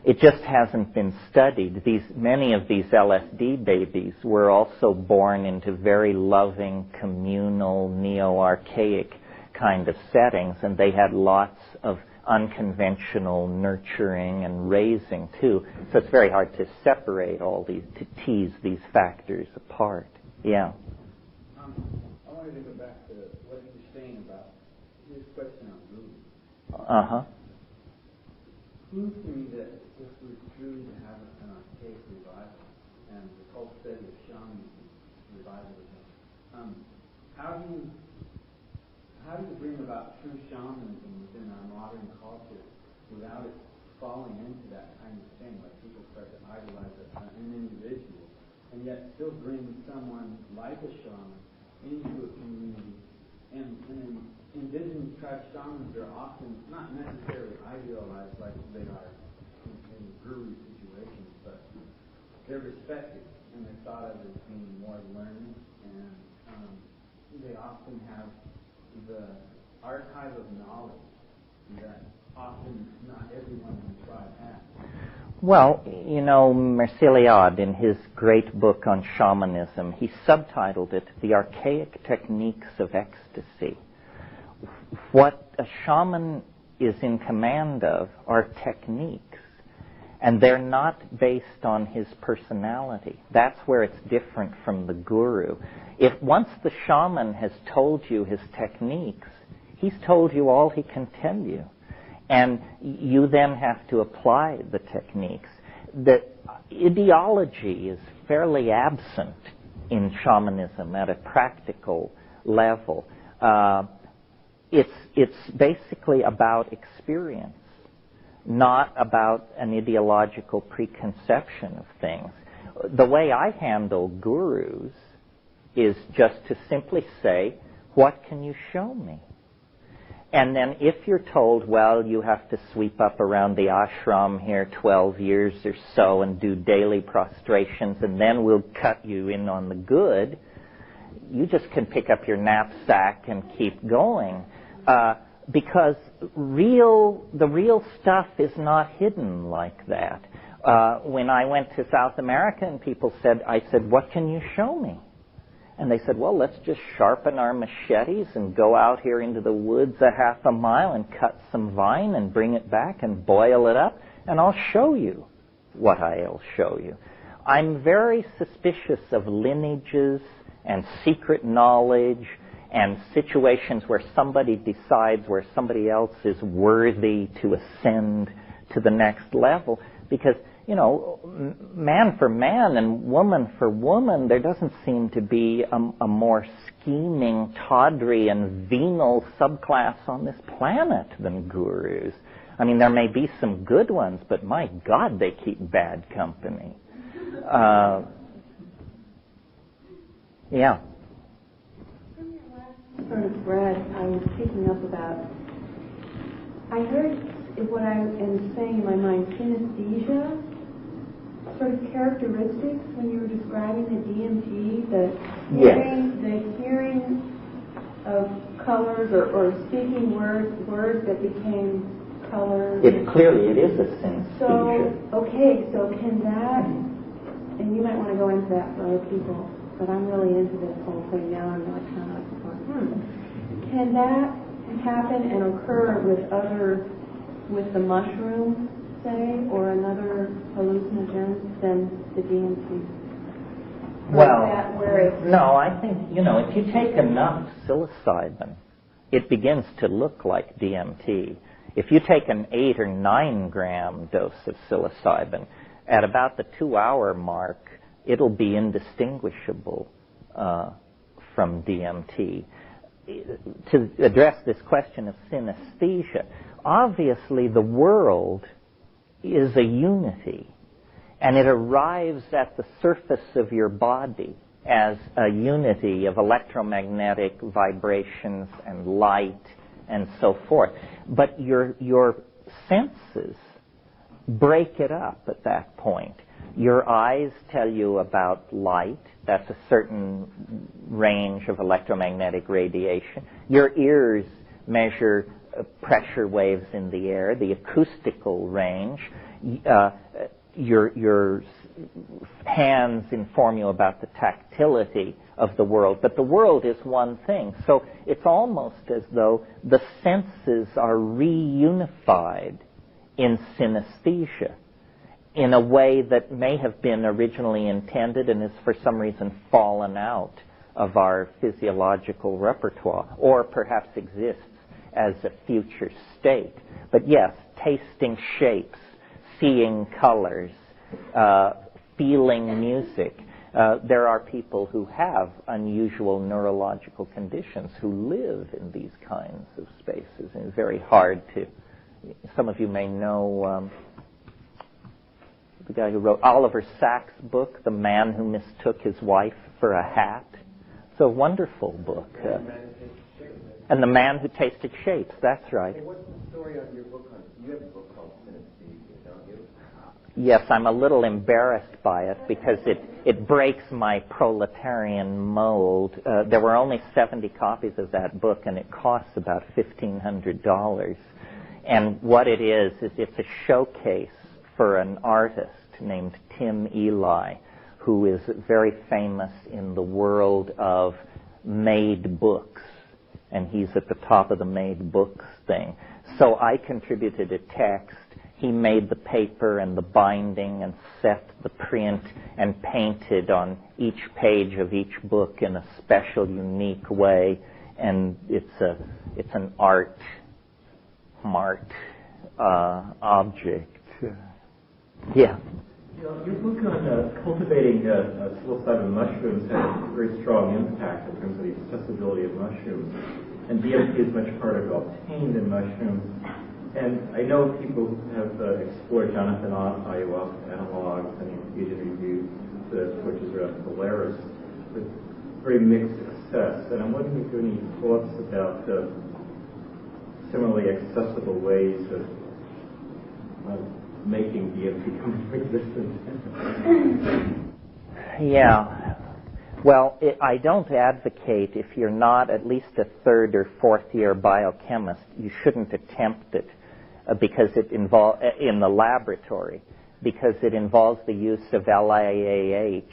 It just hasn't been studied. Many of these LSD babies were also born into very loving, communal, neo-archaic kind of settings, and they had lots of unconventional nurturing and raising too. So it's very hard to separate all these, to tease these factors apart. Yeah. I wanted to go back to what you were saying about his question on movement. Uh-huh. It seems to me that if we're truly to have an archaic revival and the whole study of shamanism, revivalism, how do you bring about true shamanism within our modern culture without it falling into that kind of thing, like people start to idolize an individual, and yet still bring someone like a shaman into a community? And indigenous tribe shamans are often not necessarily idealized like they are in guru situations, but they're respected and they're thought of as being more learned, and they often have the archive of knowledge that often not everyone in the tribe has. Well, Merciliad, in his great book on shamanism, he subtitled it The Archaic Techniques of Ecstasy. What a shaman is in command of are techniques. And they're not based on his personality. That's where it's different from the guru. If once the shaman has told you his techniques, he's told you all he can tell you. And you then have to apply the techniques. The ideology is fairly absent in shamanism at a practical level. It's basically about experience, not about an ideological preconception of things. The way I handle gurus is just to simply say, what can you show me? And then if you're told, well, you have to sweep up around the ashram here 12 years or so and do daily prostrations, and then we'll cut you in on the good, you just can pick up your knapsack and keep going. Because the real stuff is not hidden like that. When I went to South America and I said, what can you show me? And they said, well, let's just sharpen our machetes and go out here into the woods a half a mile and cut some vine and bring it back and boil it up, and I'll show you what I'll show you. I'm very suspicious of lineages and secret knowledge and situations where somebody decides where somebody else is worthy to ascend to the next level, because man for man and woman for woman, there doesn't seem to be a more scheming, tawdry, and venal subclass on this planet than gurus. I mean, there may be some good ones, but my God, they keep bad company. Yeah. From your last sort of thread, I was picking up about, I heard what I am saying in my mind, synesthesia, sort of characteristics when you were describing the DMT, the hearing of colors or speaking words that became colors. It is a synesthesia. So can that, and you might want to go into that for other people, but I'm really into this whole thing now. I'm like kind of like, can that happen and occur with the mushroom, say, or another hallucinogen than the DMT? No, I think, if you take enough psilocybin, it begins to look like DMT. If you take an 8 or 9 gram dose of psilocybin, at about the 2-hour mark, it'll be indistinguishable from DMT. To address this question of synesthesia, obviously the world is a unity, and it arrives at the surface of your body as a unity of electromagnetic vibrations and light and so forth. But your senses break it up at that point. Your eyes tell you about light. That's a certain range of electromagnetic radiation. Your ears measure pressure waves in the air, the acoustical range. Your hands inform you about the tactility of the world. But the world is one thing. So it's almost as though the senses are reunified in synesthesia in a way that may have been originally intended and is for some reason fallen out of our physiological repertoire, or perhaps exists as a future state. But yes, tasting shapes, seeing colors, feeling music. There are people who have unusual neurological conditions who live in these kinds of spaces, and it's very hard to... Some of you may know the guy who wrote Oliver Sacks' book, The Man Who Mistook His Wife for a Hat. It's a wonderful book. And The Man Who Tasted Shapes, that's right. Hey, what's the story of your book? You have a book called Synesthesia, don't you? Yes, I'm a little embarrassed by it because it breaks my proletarian mold. There were only 70 copies of that book, and it costs about $1,500. And what it is it's a showcase for an artist named Tim Eli, who is very famous in the world of made books. And he's at the top of the made books thing. So I contributed a text. He made the paper and the binding and set the print and painted on each page of each book in a special, unique way. And it's an art object. Yeah. Your book on cultivating psilocybin mushrooms had a very strong impact in terms of the accessibility of mushrooms. And DMT is much harder to obtain than mushrooms. And I know people who have explored Jonathan Ayahuasca analogs and Asian reviews, which is around Polaris, with very mixed success. And I'm wondering if you have any thoughts about similarly accessible ways of making DMT come into existence. Yeah. Well, I don't advocate, if you're not at least a third or fourth year biochemist, you shouldn't attempt it because it in the laboratory, because it involves the use of LIAH.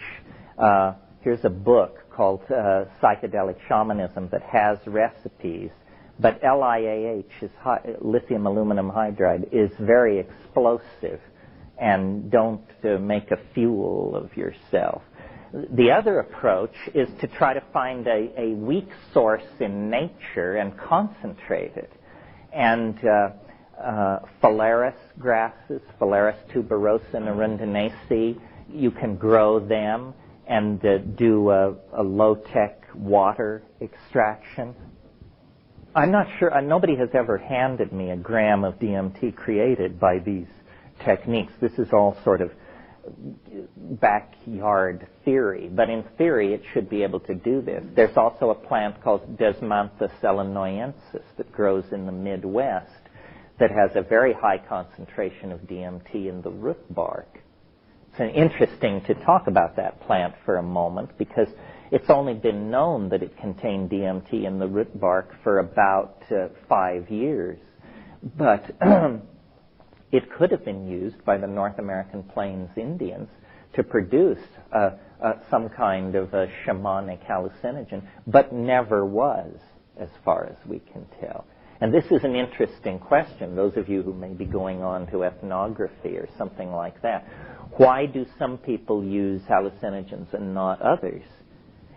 Here's a book called Psychedelic Shamanism that has recipes, but LIAH, lithium aluminum hydride, is very explosive, and don't make a fuel of yourself. The other approach is to try to find a weak source in nature and concentrate it. And Phalaris grasses, Phalaris tuberosa and arundinaceae, you can grow them and do a low-tech water extraction. I'm not sure, nobody has ever handed me a gram of DMT created by these techniques. This is all sort of backyard theory, but in theory it should be able to do this. There's also a plant called Desmanthus illinoiensis that grows in the Midwest that has a very high concentration of DMT in the root bark. It's interesting to talk about that plant for a moment because it's only been known that it contained DMT in the root bark for about 5 years. But it could have been used by the North American Plains Indians to produce some kind of a shamanic hallucinogen, but never was, as far as we can tell. And this is an interesting question, those of you who may be going on to ethnography or something like that. Why do some people use hallucinogens and not others?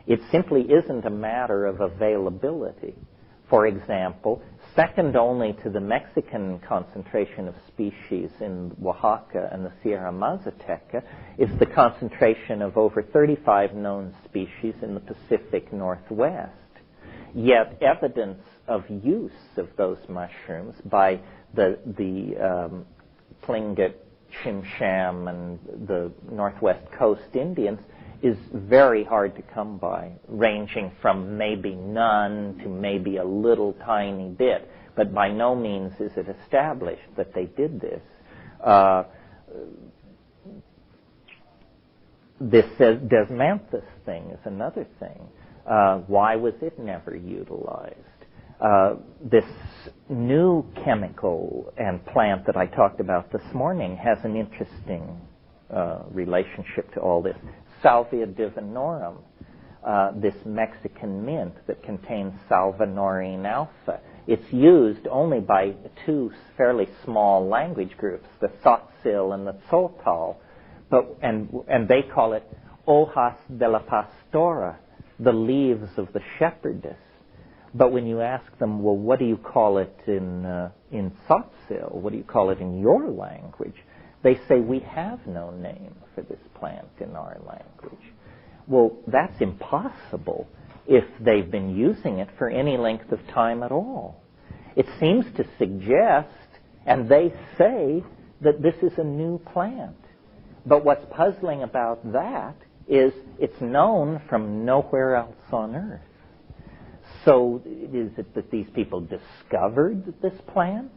It simply isn't a matter of availability. For example, second only to the Mexican concentration of species in Oaxaca and the Sierra Mazateca is the concentration of over 35 known species in the Pacific Northwest. Yet evidence of use of those mushrooms by the Tlingit, Tsimshian, and the Northwest Coast Indians is very hard to come by, ranging from maybe none to maybe a little tiny bit. But by no means is it established that they did this. This Desmanthus thing is another thing. Why was it never utilized? This new chemical and plant that I talked about this morning has an interesting relationship to all this. Salvia divinorum, this Mexican mint that contains salvinorin alpha. It's used only by two fairly small language groups, the Tzotzil and the Tzoltal, and they call it hojas de la pastora, the leaves of the shepherdess. But when you ask them, well, what do you call it in Tzotzil? What do you call it in your language? They say, we have no name for this plant in our language. Well, that's impossible if they've been using it for any length of time at all. It seems to suggest, and they say, that this is a new plant. But what's puzzling about that is it's known from nowhere else on Earth. So is it that these people discovered this plant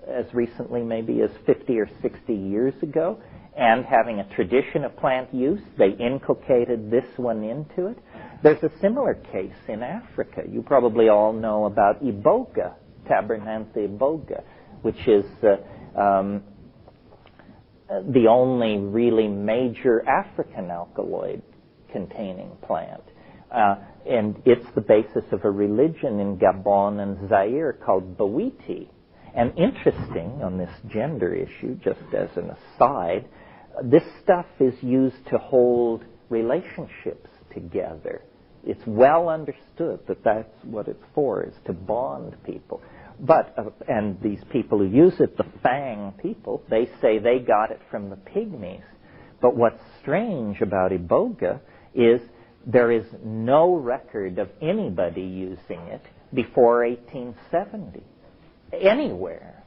as recently maybe as 50 or 60 years ago, and having a tradition of plant use, they inculcated this one into it? There's a similar case in Africa. You probably all know about iboga, Tabernanthe iboga, which is the only really major African alkaloid containing plant. And it's the basis of a religion in Gabon and Zaire called Bawiti. And interesting on this gender issue, just as an aside, this stuff is used to hold relationships together. It's well understood that that's what it's for, is to bond people. But, and these people who use it, the Fang people, they say they got it from the Pygmies. But what's strange about Iboga is there is no record of anybody using it before 1870, anywhere.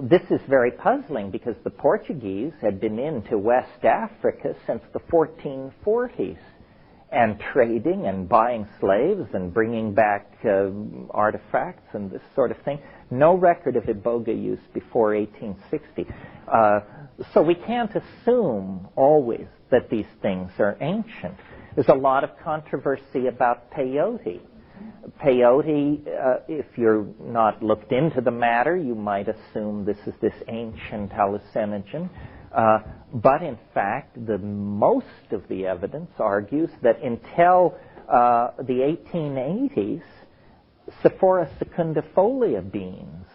This is very puzzling because the Portuguese had been into West Africa since the 1440s and trading and buying slaves and bringing back artifacts and this sort of thing. No record of Iboga use before 1860. So we can't assume always that these things are ancient. There's a lot of controversy about peyote. Peyote, if you're not looked into the matter, you might assume this is this ancient hallucinogen. But in fact, most of the evidence argues that until the 1880s, Sephora secundifolia beans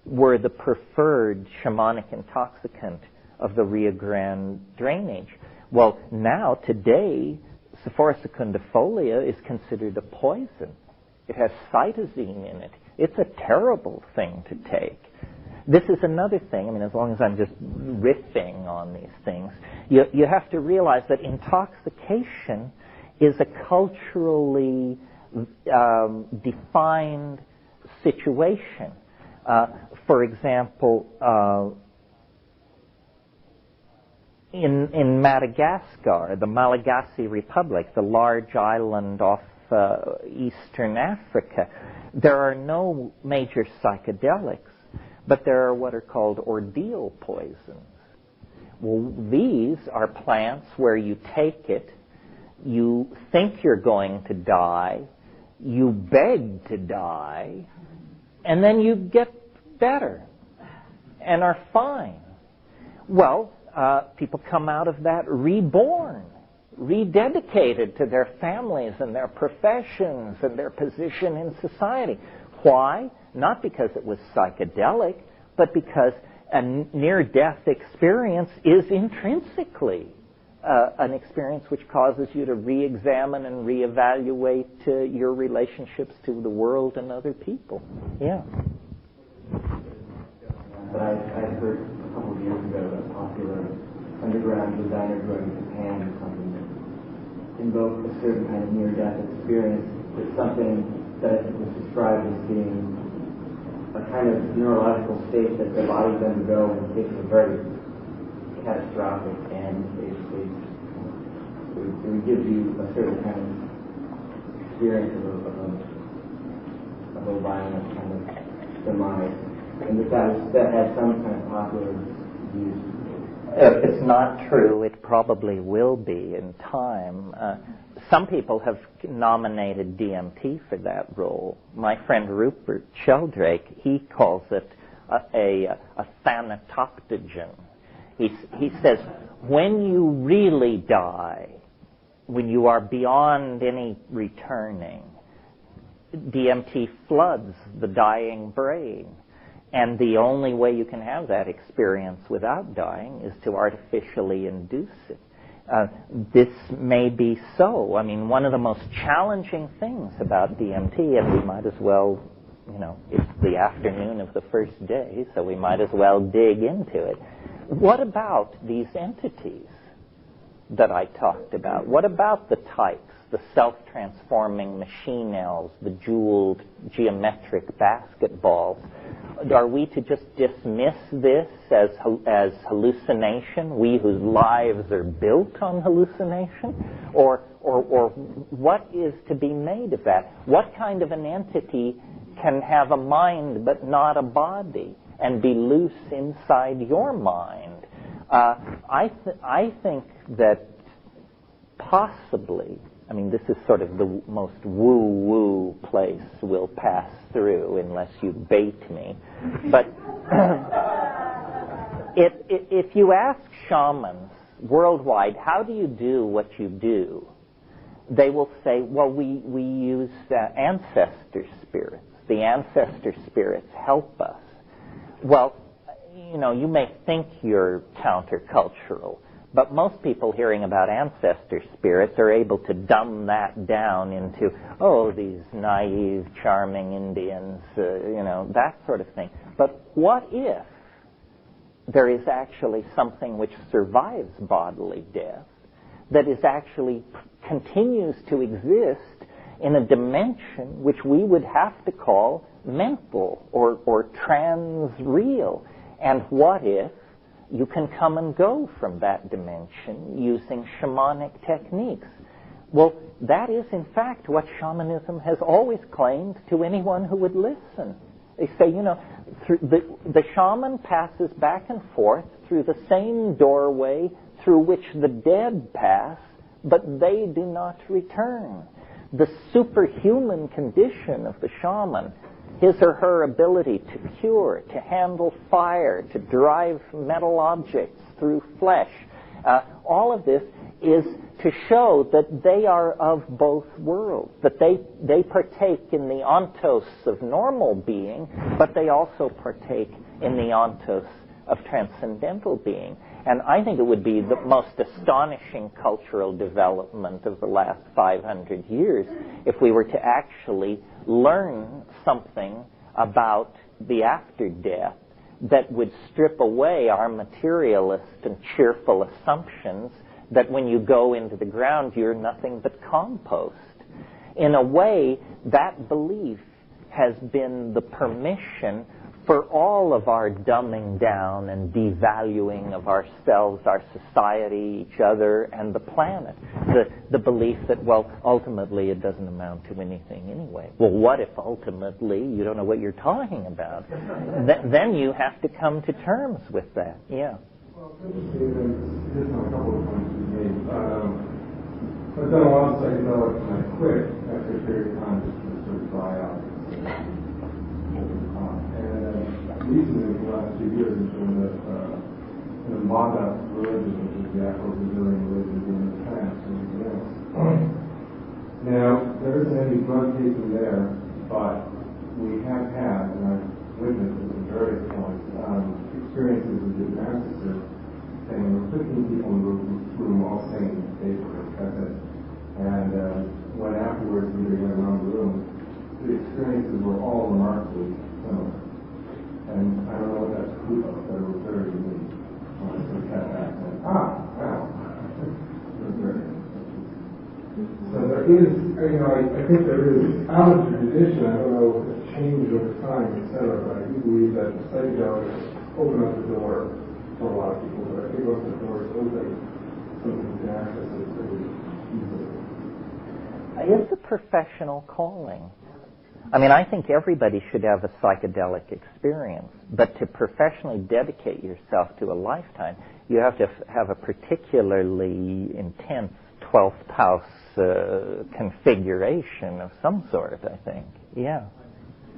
were the preferred shamanic intoxicant of the Rio Grande drainage. Well, now, today, Sephora secundifolia is considered a poison. It has cytosine in it. It's a terrible thing to take. This is another thing, I mean, as long as I'm just riffing on these things, you have to realize that intoxication is a culturally defined situation. For example, in Madagascar, the Malagasy Republic, the large island off eastern Africa, there are no major psychedelics, but there are what are called ordeal poisons. Well, these are plants where you take it, you think you're going to die, you beg to die, and then you get better and are fine. Well, people come out of that reborn, rededicated to their families and their professions and their position in society. Why? Not because it was psychedelic, but because a near-death experience is intrinsically an experience which causes you to re-examine and re-evaluate your relationships to the world and other people. Yeah. But I heard a couple of years ago a popular underground designer drug in Japan or something that invoked a certain kind of near-death experience with something that was described as being a kind of neurological state that the body then undergo in cases of very catastrophic, and basically it would give you a certain kind of experience of a violent kind of demise, and that had some kind of popular use. It's not true. It probably will be in time. Some people have nominated DMT for that role. My friend Rupert Sheldrake, he calls it a thanatoptogen. He says, when you really die, when you are beyond any returning, DMT floods the dying brain. And the only way you can have that experience without dying is to artificially induce it. This may be so. I mean, one of the most challenging things about DMT, and we might as well, it's the afternoon of the first day, so we might as well dig into it. What about these entities that I talked about? What about the types, the self-transforming machine elves, the jeweled geometric basketballs? Are we to just dismiss this as hallucination, we whose lives are built on hallucination? Or what is to be made of that? What kind of an entity can have a mind but not a body and be loose inside your mind? I think that possibly, I mean, this is sort of the most woo-woo place we'll pass through unless you bait me. But if you ask shamans worldwide, how do you do what you do? They will say, well, we use ancestor spirits. The ancestor spirits help us. Well, you know, you may think you're countercultural, but most people hearing about ancestor spirits are able to dumb that down into, oh, these naive, charming Indians, you know, that sort of thing. But what if there is actually something which survives bodily death, that is actually continues to exist in a dimension which we would have to call mental or trans-real? And what if you can come and go from that dimension using shamanic techniques? Well, that is in fact what shamanism has always claimed to anyone who would listen. They say, you know, the shaman passes back and forth through the same doorway through which the dead pass, but they do not return. The superhuman condition of the shaman, his or her ability to cure, to handle fire, to drive metal objects through flesh, all of this is to show that they are of both worlds, that they partake in the ontos of normal being, but they also partake in the ontos of transcendental being. And I think it would be the most astonishing cultural development of the last 500 years if we were to actually learn something about the after death that would strip away our materialist and cheerful assumptions that when you go into the ground, you're nothing but compost. In a way, that belief has been the permission for all of our dumbing down and devaluing of ourselves, our society, each other, and the planet. The belief that, well, ultimately it doesn't amount to anything anyway. Well, what if ultimately you don't know what you're talking about? Then you have to come to terms with that. Yeah. Well, it's interesting. Here's a couple of points you made. I've done a lot of psychedelics and I quit after a period of time just to sort of dry out. Recently, in the last 2 years, has been the Mata religion, which is the Afro-Brazilian religion in the past and everything else. Now, there isn't any drug taking there, but we have had, and I've witnessed at various points, experiences with the ancestor saying there were 15 people in the room all singing basically, that's it. And when afterwards we went around the room, the experiences were all remarkably similar. And I don't know what that's proof of, but it was very unique. When I sort of kept accent. Wow. It was very interesting. So there is, you know, I think there is, out of the tradition, I don't know if it's changed over time, etc., but I do believe that psychedelics open up the door for a lot of people, but I think once the door is open, something can access it pretty easily. It's a professional calling. I mean, I think everybody should have a psychedelic experience, but to professionally dedicate yourself to a lifetime, you have to have a particularly intense 12th house configuration of some sort, I think. Yeah.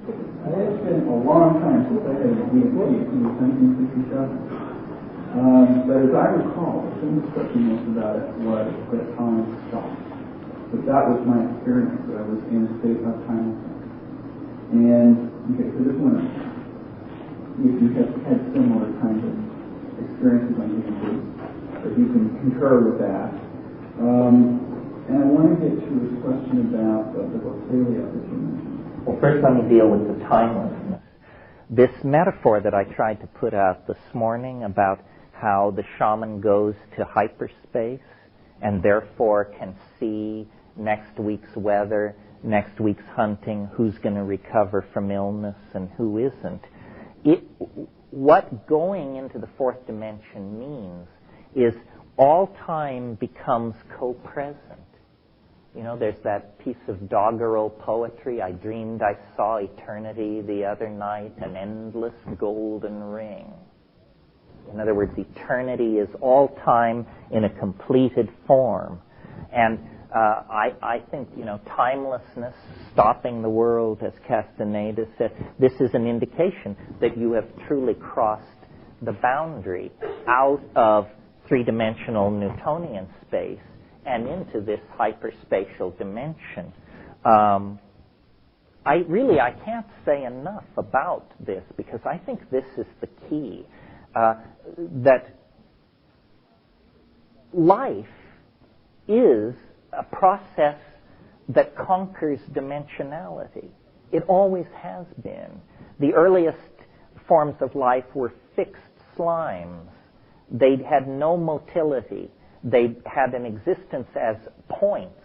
It's been a long time since I had a PhD in 1957. But as I recall, some discussion was about it was that time stopped. But that was my experience, that I was in a state of timelessness. And, okay, so this one, if you have had similar kinds of experiences on YouTube, if you can concur with that. And I want to get to this question about the Voctalia that you mentioned. Well, first let me deal with the timelessness. This metaphor that I tried to put out this morning about how the shaman goes to hyperspace and therefore can see next week's weather, next week's hunting, who's going to recover from illness and who isn't. What going into the fourth dimension means is all time becomes co-present. You know, there's that piece of doggerel poetry, I dreamed I saw eternity the other night, an endless golden ring. In other words, eternity is all time in a completed form. And I think, you know, timelessness, stopping the world, as Castaneda said, this is an indication that you have truly crossed the boundary out of three-dimensional Newtonian space and into this hyperspatial dimension. I can't say enough about this, because I think this is the key, that life is a process that conquers dimensionality. It always has been. The earliest forms of life were fixed slimes. They had no motility. They had an existence as points.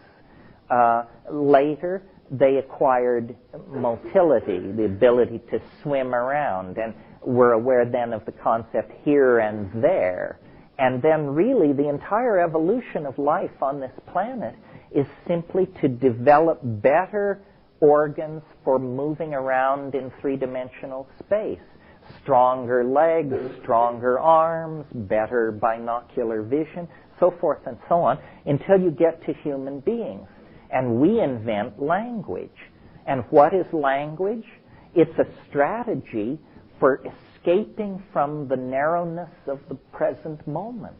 Later, they acquired motility, the ability to swim around, and were aware then of the concept here and there. And then really the entire evolution of life on this planet is simply to develop better organs for moving around in three-dimensional space. Stronger legs, stronger arms, better binocular vision, so forth and so on, until you get to human beings. And we invent language. And what is language? It's a strategy for escaping from the narrowness of the present moment.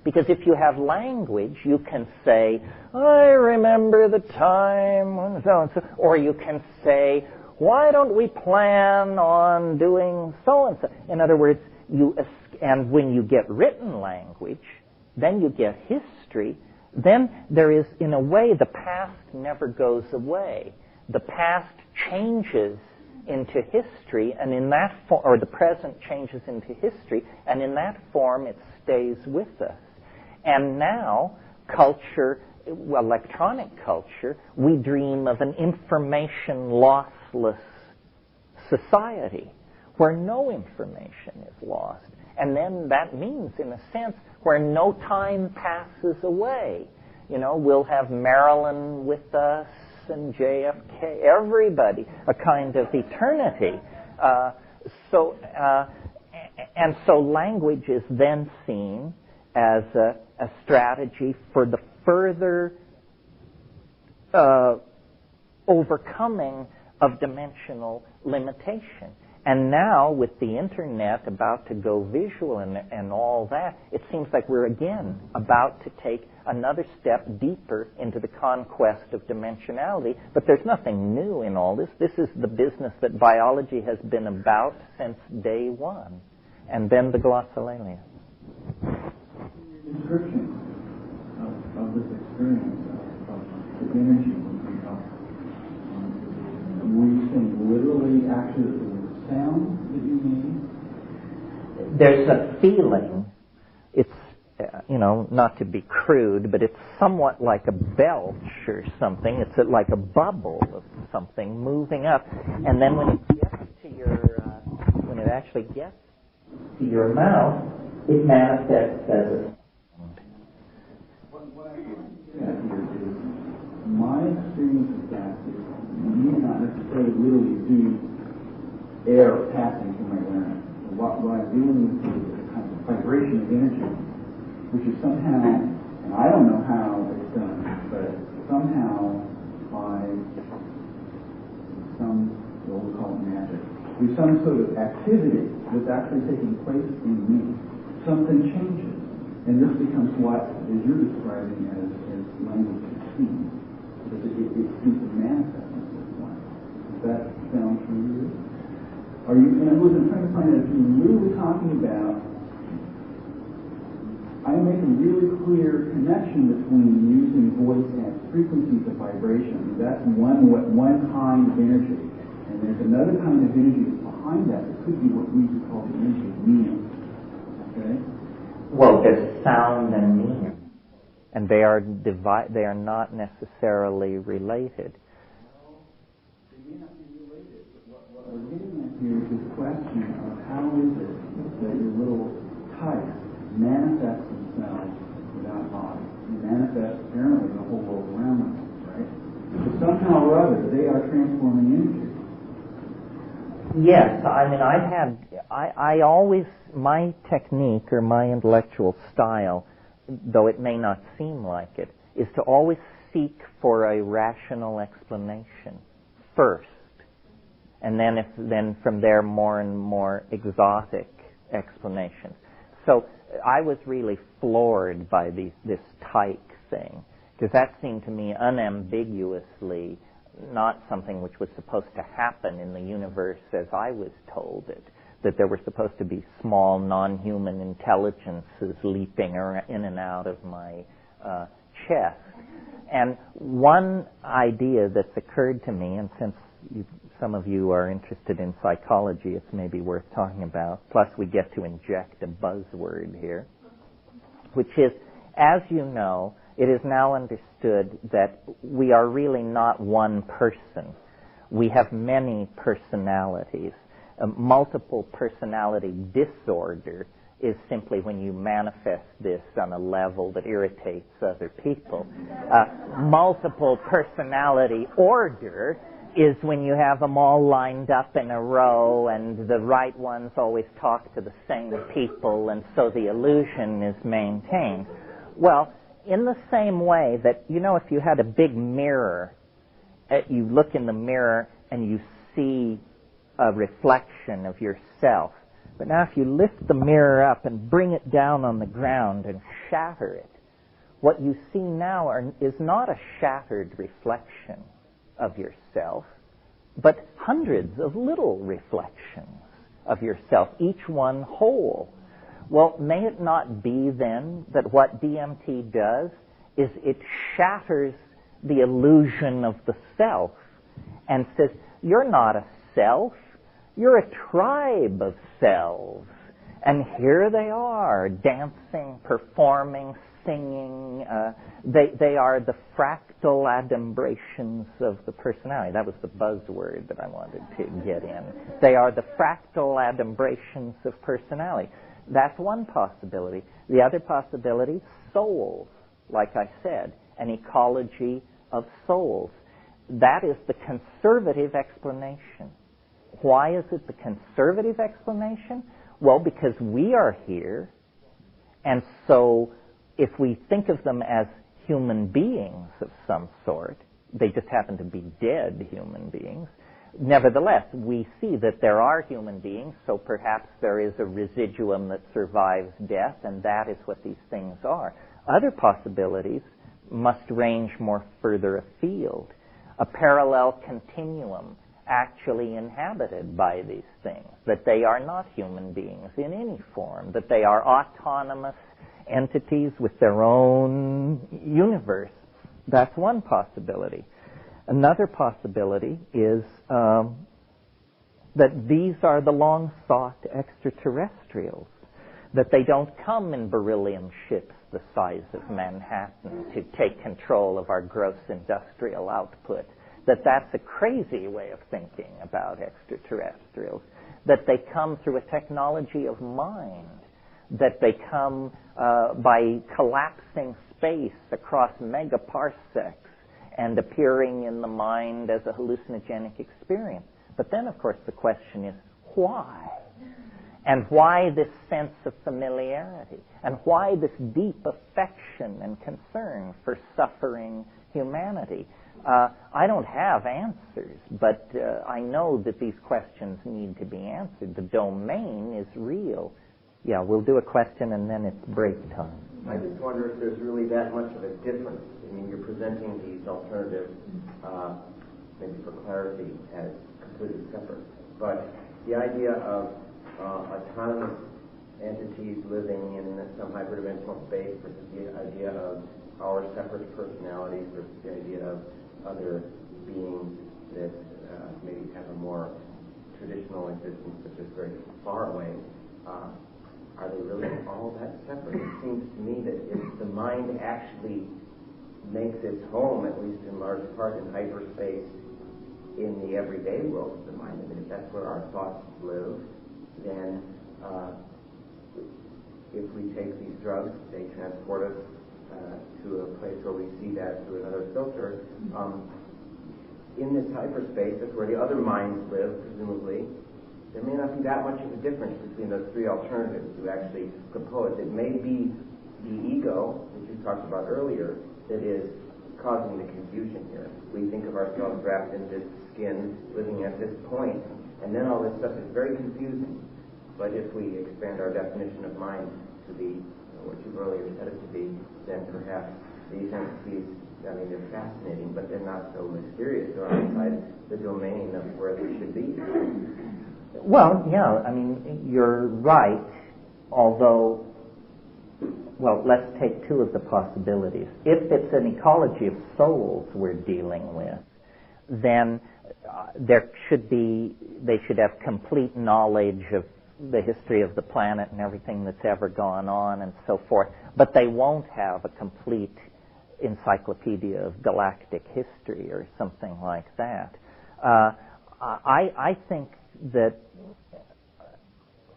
Because if you have language, you can say, I remember the time when so and so, or you can say, why don't we plan on doing so and so? In other words, and when you get written language, then you get history, then there is, in a way, the past never goes away. The past changes into history, and in that or the present changes into history, and in that form it stays with us. And now, culture, electronic culture, we dream of an information lossless society where no information is lost. And then that means, in a sense, where no time passes away. You know, we'll have Marilyn with us and JFK, everybody, a kind of eternity. And so language is then seen as a strategy for the further overcoming of dimensional limitation. And now, with the Internet about to go visual and all that, it seems like we're again about to take another step deeper into the conquest of dimensionality. But there's nothing new in all this. This is the business that biology has been about since day one. And then the glossolalia. Description of this experience of the energy were you saying literally actually the sound that you mean? There's a feeling, it's, not to be crude, but it's somewhat like a belch or something. It's like a bubble of something moving up. And then when it gets to when it actually gets to your mouth, it manifests as a What I want to get at here is my experience of that is you may not necessarily literally see air passing through my larynx. What I'm dealing with is a kind of vibration of energy, which is somehow, and I don't know how it's done, but somehow by what we call it magic, there's some sort of activity that's actually taking place in me. Something changes. And this becomes what, as you're describing, as language is seen. Because it seems to manifest in this way. Does that sound true to you? Are you, in other words, I'm trying to find out if you're really talking about, I'm making a really clear connection between using voice and frequencies of vibration. That's one kind of energy. And there's another kind of energy that's behind that. It could be what we could call the energy of meaning. Okay? Well, there's sound and meaning, and they are not necessarily related. They may not be related, but what we're getting at here is this question of how is it that your little types manifest themselves without body, and manifest apparently the whole world around them, right? But somehow or other, they are transforming energy. Yes, I mean, I always, my technique or my intellectual style, though it may not seem like it, is to always seek for a rational explanation first, and then from there more and more exotic explanations. So I was really floored by this tyke thing, because that seemed to me unambiguously not something which was supposed to happen in the universe as I was told it, that there were supposed to be small non-human intelligences leaping in and out of my chest. And one idea that's occurred to me, and since some of you are interested in psychology, it's maybe worth talking about, plus we get to inject a buzzword here, which is, as you know, it is now understood that we are really not one person. We have many personalities. Multiple personality disorder is simply when you manifest this on a level that irritates other people. Multiple personality order is when you have them all lined up in a row and the right ones always talk to the same people, and so the illusion is maintained. Well, in the same way that, you know, if you had a big mirror, you look in the mirror and you see a reflection of yourself. But now if you lift the mirror up and bring it down on the ground and shatter it, what you see now is not a shattered reflection of yourself, but hundreds of little reflections of yourself, each one whole. Well, may it not be then that what DMT does is it shatters the illusion of the self and says, you're not a self, you're a tribe of selves. And here they are, dancing, performing, singing. They are the fractal adumbrations of the personality. That was the buzzword that I wanted to get in. They are the fractal adumbrations of personality. That's one possibility. The other possibility, souls, like I said, an ecology of souls. That is the conservative explanation. Why is it the conservative explanation? Well, because we are here, and so if we think of them as human beings of some sort, they just happen to be dead human beings. Nevertheless, we see that there are human beings, so perhaps there is a residuum that survives death, and that is what these things are. Other possibilities must range more further afield. A parallel continuum actually inhabited by these things, that they are not human beings in any form, that they are autonomous entities with their own universe. That's one possibility. Another possibility is that these are the long-sought extraterrestrials, that they don't come in beryllium ships the size of Manhattan to take control of our gross industrial output, that that's a crazy way of thinking about extraterrestrials, that they come through a technology of mind, that they come by collapsing space across megaparsecs and appearing in the mind as a hallucinogenic experience. But then, of course, the question is, why? And why this sense of familiarity? And why this deep affection and concern for suffering humanity? I don't have answers, but I know that these questions need to be answered. The domain is real. Yeah, we'll do a question and then it's break time. I just wonder if there's really that much of a difference. I mean, you're presenting these alternatives, maybe for clarity, as completely separate. But the idea of autonomous entities living in some hyperdimensional space versus the idea of our separate personalities versus the idea of other beings that maybe have a more traditional existence but just very far away, are they really all that separate? It seems to me that if the mind actually makes its home, at least in large part, in hyperspace, in the everyday world of the mind, I mean, if that's where our thoughts live, then if we take these drugs, they transport us to a place where we see that through another filter. In this hyperspace, that's where the other minds live, presumably. There may not be that much of a difference between those three alternatives you actually propose. It may be the ego, which you talked about earlier, that is causing the confusion here. We think of ourselves wrapped in this skin, living at this point, and then all this stuff is very confusing. But if we expand our definition of mind to be what you've earlier said it to be, then perhaps these entities I mean, they're fascinating, but they're not so mysterious. They're outside the domain of where they should be. Well, yeah, I mean, you're right, although, well, let's take two of the possibilities. If it's an ecology of souls we're dealing with, then they should have complete knowledge of the history of the planet and everything that's ever gone on and so forth, but they won't have a complete encyclopedia of galactic history or something like that. I think that,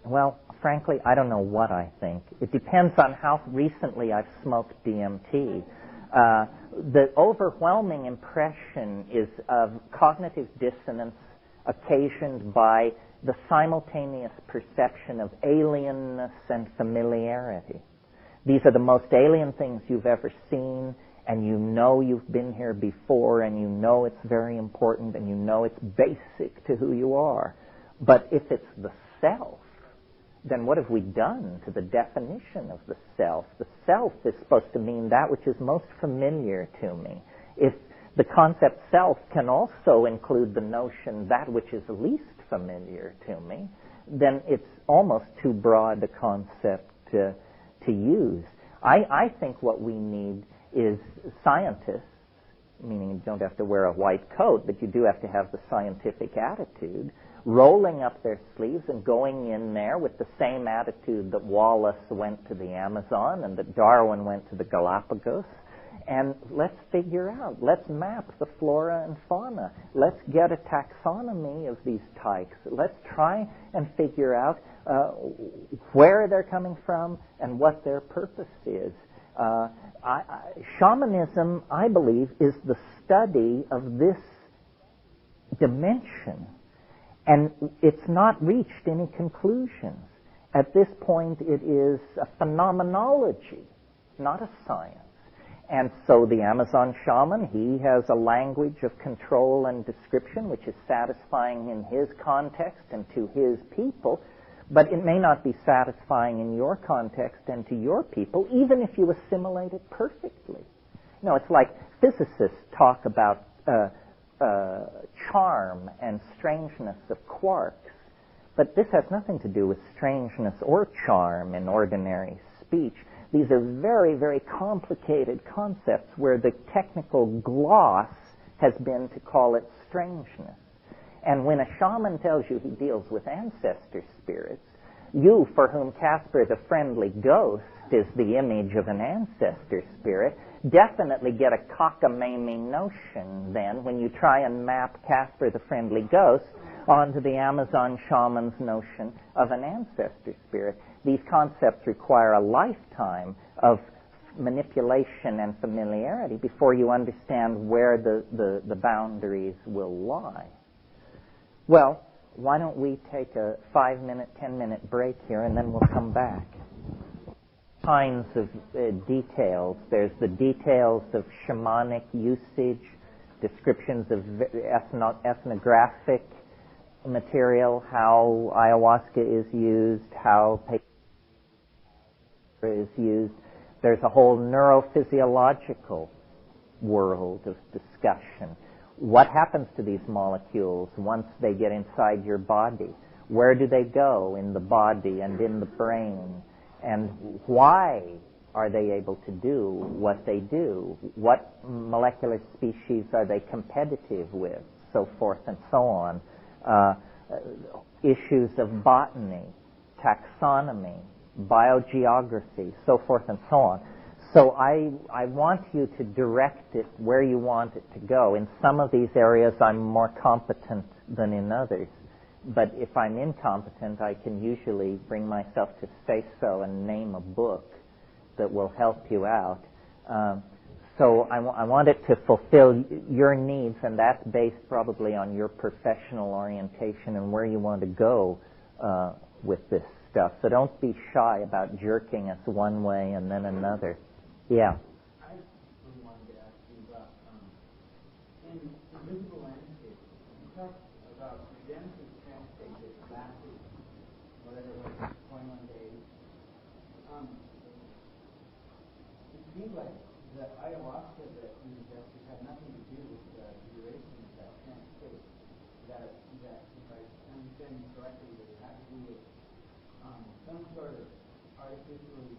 well, frankly, I don't know what I think. It depends on how recently I've smoked DMT. The overwhelming impression is of cognitive dissonance occasioned by the simultaneous perception of alienness and familiarity. These are the most alien things you've ever seen, and you know you've been here before, and you know it's very important, and you know it's basic to who you are. But if it's the self, then what have we done to the definition of the self? The self is supposed to mean that which is most familiar to me. If the concept self can also include the notion that which is least familiar to me, then it's almost too broad a concept to use. I think what we need is scientists, meaning you don't have to wear a white coat, but you do have to have the scientific attitude, rolling up their sleeves and going in there with the same attitude that Wallace went to the Amazon and that Darwin went to the Galapagos. And let's figure out, let's map the flora and fauna. Let's get a taxonomy of these types. Let's try and figure out where they're coming from and what their purpose is. Shamanism, I believe, is the study of this dimension. And it's not reached any conclusions. At this point, it is a phenomenology, not a science. And so the Amazon shaman, he has a language of control and description which is satisfying in his context and to his people, but it may not be satisfying in your context and to your people, even if you assimilate it perfectly. You know, it's like physicists talk about charm and strangeness of quarks, but this has nothing to do with strangeness or charm in ordinary speech. These are very, very complicated concepts where the technical gloss has been to call it strangeness. And when a shaman tells you he deals with ancestor spirits, you, for whom Casper the Friendly Ghost is the image of an ancestor spirit, definitely get a cockamamie notion then when you try and map Casper the Friendly Ghost onto the Amazon shaman's notion of an ancestor spirit. These concepts require a lifetime of manipulation and familiarity before you understand where the boundaries will lie. Well, why don't we take a 5-minute, 10-minute break here, and then we'll come back. Kinds of details. There's the details of shamanic usage, descriptions of ethnographic material, how ayahuasca is used, how is used. There's a whole neurophysiological world of discussion. What happens to these molecules once they get inside your body? Where do they go in the body and in the brain? And why are they able to do what they do? What molecular species are they competitive with? So forth and so on. Issues of botany, taxonomy, biogeography, so forth and so on. So I want you to direct it where you want it to go. In some of these areas, I'm more competent than in others. But if I'm incompetent, I can usually bring myself to say so and name a book that will help you out. So I want it to fulfill your needs, and that's based probably on your professional orientation and where you want to go with this stuff. So don't be shy about jerking us one way and then another. Yeah. I wanted to ask you about, in invisible landscape, you talk about redemptive transportation lasted, whatever it was, 21 days. It seems like the ayahuasca that you ingested had nothing to do with the duration of that trance state. That if I understand you correctly, that it had to do with some sort of artificially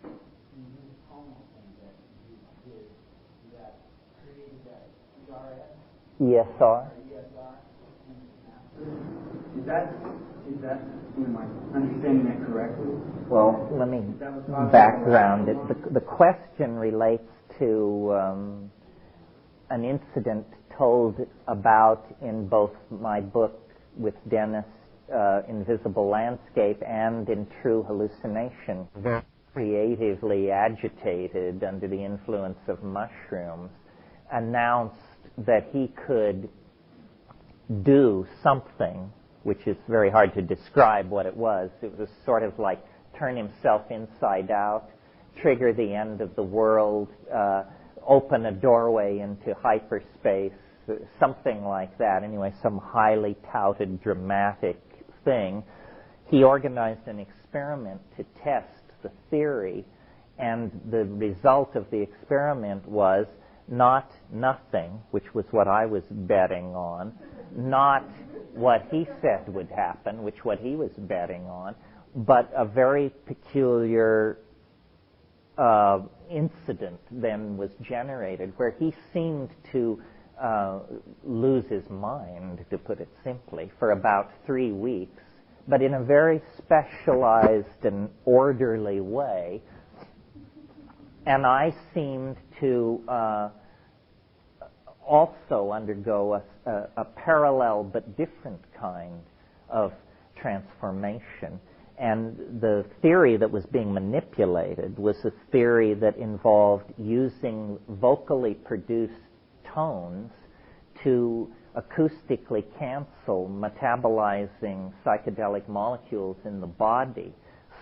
induced tonal thing that you did that created that ERS? ESR? Is that, am I understanding that correctly? Well, let me background it. The question relates to an incident told about in both my book with Dennis, Invisible Landscape, and in True Hallucination. Creatively agitated under the influence of mushrooms, announced that he could do something, which is very hard to describe what it was. It was sort of like turn himself inside out, trigger the end of the world, open a doorway into hyperspace, something like that. Anyway, some highly touted dramatic thing. He organized an experiment to test the theory, and the result of the experiment was not nothing, which was what I was betting on, not what he said would happen, which what he was betting on, but a very peculiar incident then was generated where he seemed to lose his mind, to put it simply, for about 3 weeks, but in a very specialized and orderly way. And I seemed to also undergo a parallel but different kind of transformation. And the theory that was being manipulated was a theory that involved using vocally produced tones to acoustically cancel metabolizing psychedelic molecules in the body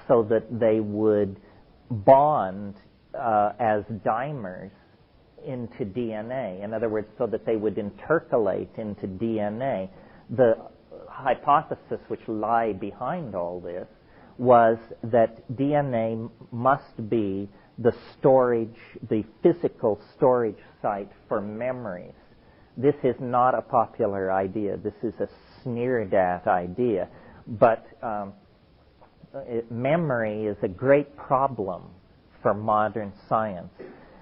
so that they would bond as dimers into DNA. In other words, so that they would intercalate into DNA. The hypothesis which lay behind all this was that DNA must be the storage, the physical storage site for memories. This is not a popular idea. This is a sneered at idea. But memory is a great problem for modern science.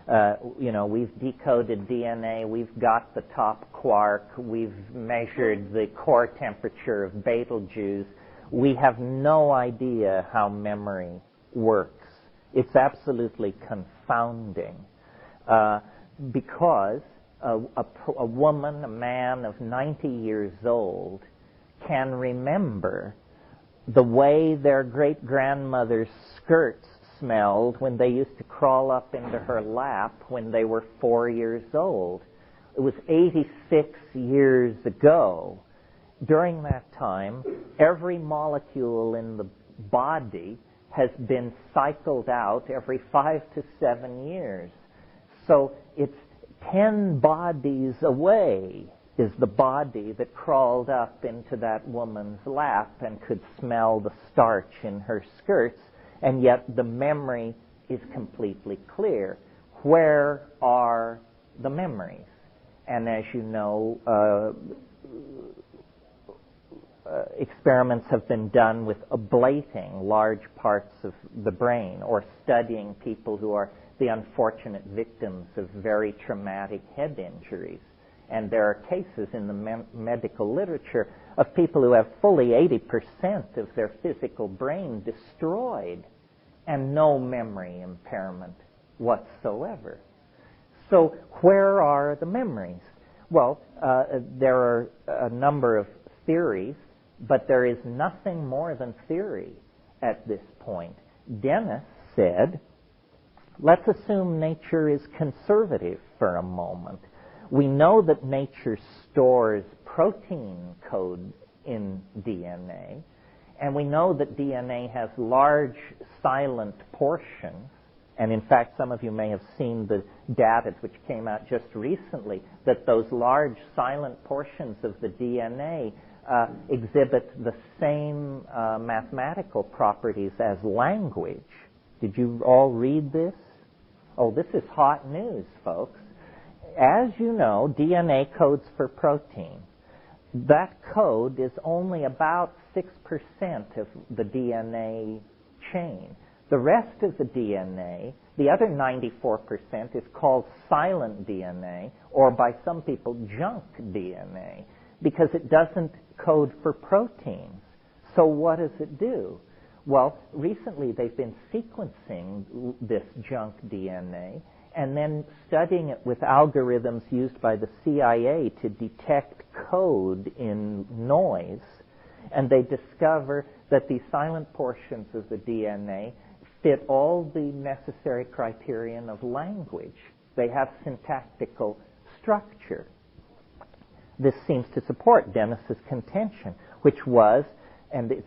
We've decoded DNA, we've got the top quark, we've measured the core temperature of Betelgeuse. We have no idea how memory works. It's absolutely confounding because a woman, a man of 90 years old can remember the way their great-grandmother's skirts smelled when they used to crawl up into her lap when they were 4 years old. It was 86 years ago. During that time, every molecule in the body has been cycled out every 5 to 7 years. So it's 10 bodies away is the body that crawled up into that woman's lap and could smell the starch in her skirts, and yet the memory is completely clear. Where are the memories? And as you know, experiments have been done with ablating large parts of the brain or studying people who are the unfortunate victims of very traumatic head injuries. And there are cases in the medical literature of people who have fully 80% of their physical brain destroyed and no memory impairment whatsoever. So where are the memories? Well, there are a number of theories, but there is nothing more than theory at this point. Dennis said, let's assume nature is conservative for a moment. We know that nature stores protein code in DNA, and we know that DNA has large silent portions. And in fact, some of you may have seen the data which came out just recently, that those large silent portions of the DNA exhibit the same mathematical properties as language. Did you all read this? Oh, this is hot news, folks. As you know, DNA codes for protein. That code is only about 6% of the DNA chain. The rest of the DNA, the other 94%, is called silent DNA, or by some people, junk DNA, because it doesn't code for proteins. So what does it do? Well, recently they've been sequencing this junk DNA and then studying it with algorithms used by the CIA to detect code in noise. And they discover that the silent portions of the DNA fit all the necessary criterion of language. They have syntactical structure. This seems to support Dennis's contention, which was, and it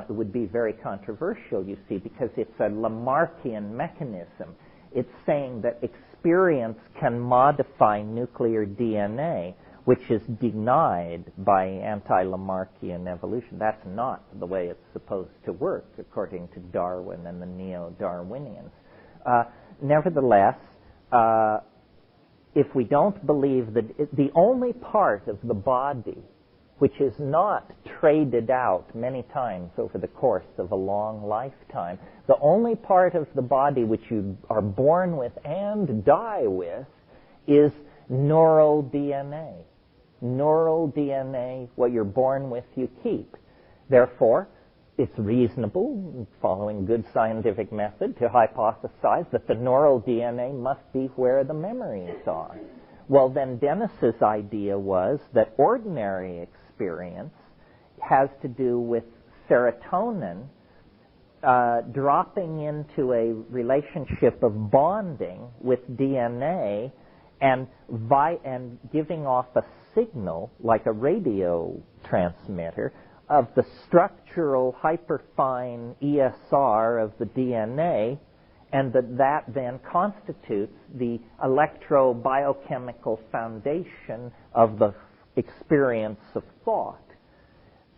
would be very controversial, you see, because it's a Lamarckian mechanism. It's saying that experience can modify nuclear DNA, which is denied by anti-Lamarckian evolution. That's not the way it's supposed to work, according to Darwin and the neo-Darwinians. Nevertheless, if we don't believe that the only part of the body which is not traded out many times over the course of a long lifetime, the only part of the body which you are born with and die with is neural DNA. Neural DNA, what you're born with, you keep. Therefore, it's reasonable, following good scientific method, to hypothesize that the neural DNA must be where the memories are. Well, then Dennis's idea was that ordinary experience has to do with serotonin dropping into a relationship of bonding with DNA and giving off a signal, like a radio transmitter, of the structural hyperfine ESR of the DNA, and that then constitutes the electrobiochemical foundation of the experience of thought.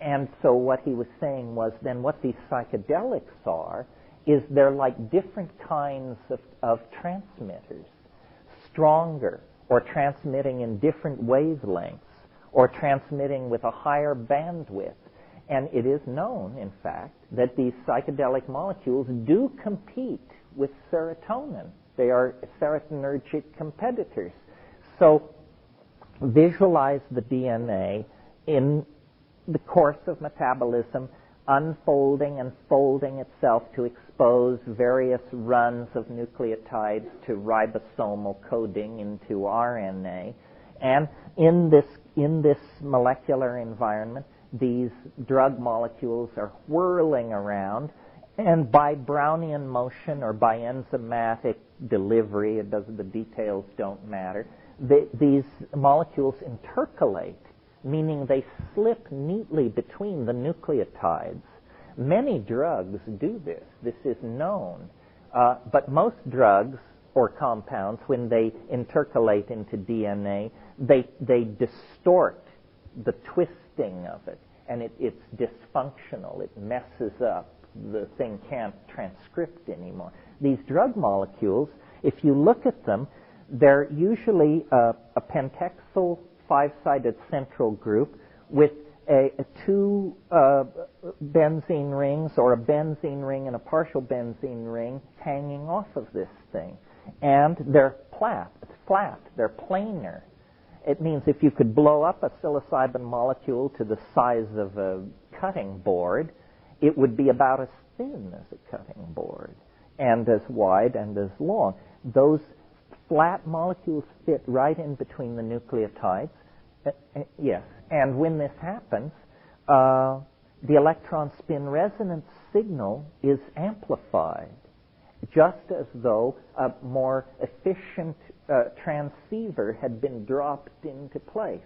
And so what he was saying was then what these psychedelics are is they're like different kinds of transmitters, stronger, or transmitting in different wavelengths, or transmitting with a higher bandwidth. And it is known, in fact, that these psychedelic molecules do compete with serotonin. They are serotonergic competitors. So visualize the DNA in the course of metabolism unfolding and folding itself to expose various runs of nucleotides to ribosomal coding into RNA. And in this molecular environment, these drug molecules are whirling around, and by Brownian motion or by enzymatic delivery, the details don't matter, these molecules intercalate, meaning they slip neatly between the nucleotides. Many drugs do this. This is known. But most drugs or compounds, when they intercalate into DNA, they distort the twisting of it, and it's dysfunctional. It messes up. The thing can't transcript anymore. These drug molecules, if you look at them, they're usually a pentexyl five-sided central group with two benzene rings, or a benzene ring and a partial benzene ring hanging off of this thing. And they're flat, they're planar. It means if you could blow up a psilocybin molecule to the size of a cutting board, it would be about as thin as a cutting board, and as wide and as long. Those flat molecules fit right in between the nucleotides. Yes, and when this happens, the electron spin resonance signal is amplified, just as though a more efficient transceiver had been dropped into place.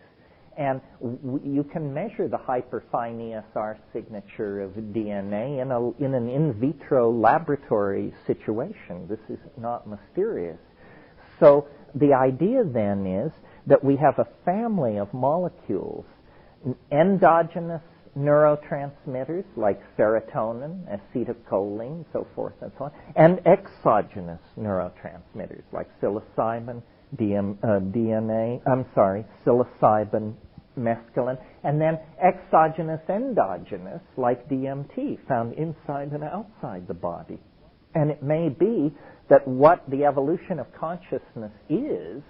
And you can measure the hyperfine ESR signature of DNA in an in vitro laboratory situation. This is not mysterious. So the idea then is that we have a family of molecules, endogenous neurotransmitters like serotonin, acetylcholine, so forth and so on, and exogenous neurotransmitters like psilocybin, psilocybin, mescaline, and then exogenous, endogenous like DMT, found inside and outside the body. And it may be that what the evolution of consciousness is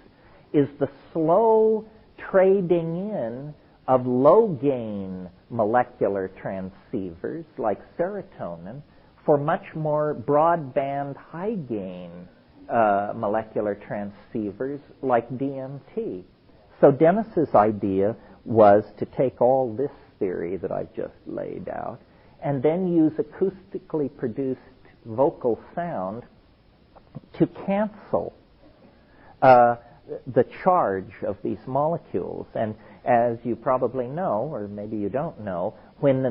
the slow trading in of low-gain molecular transceivers like serotonin for much more broadband, high-gain molecular transceivers like DMT. So Dennis's idea was to take all this theory that I've just laid out and then use acoustically produced vocal sound to cancel the charge of these molecules. And as you probably know, or maybe you don't know, when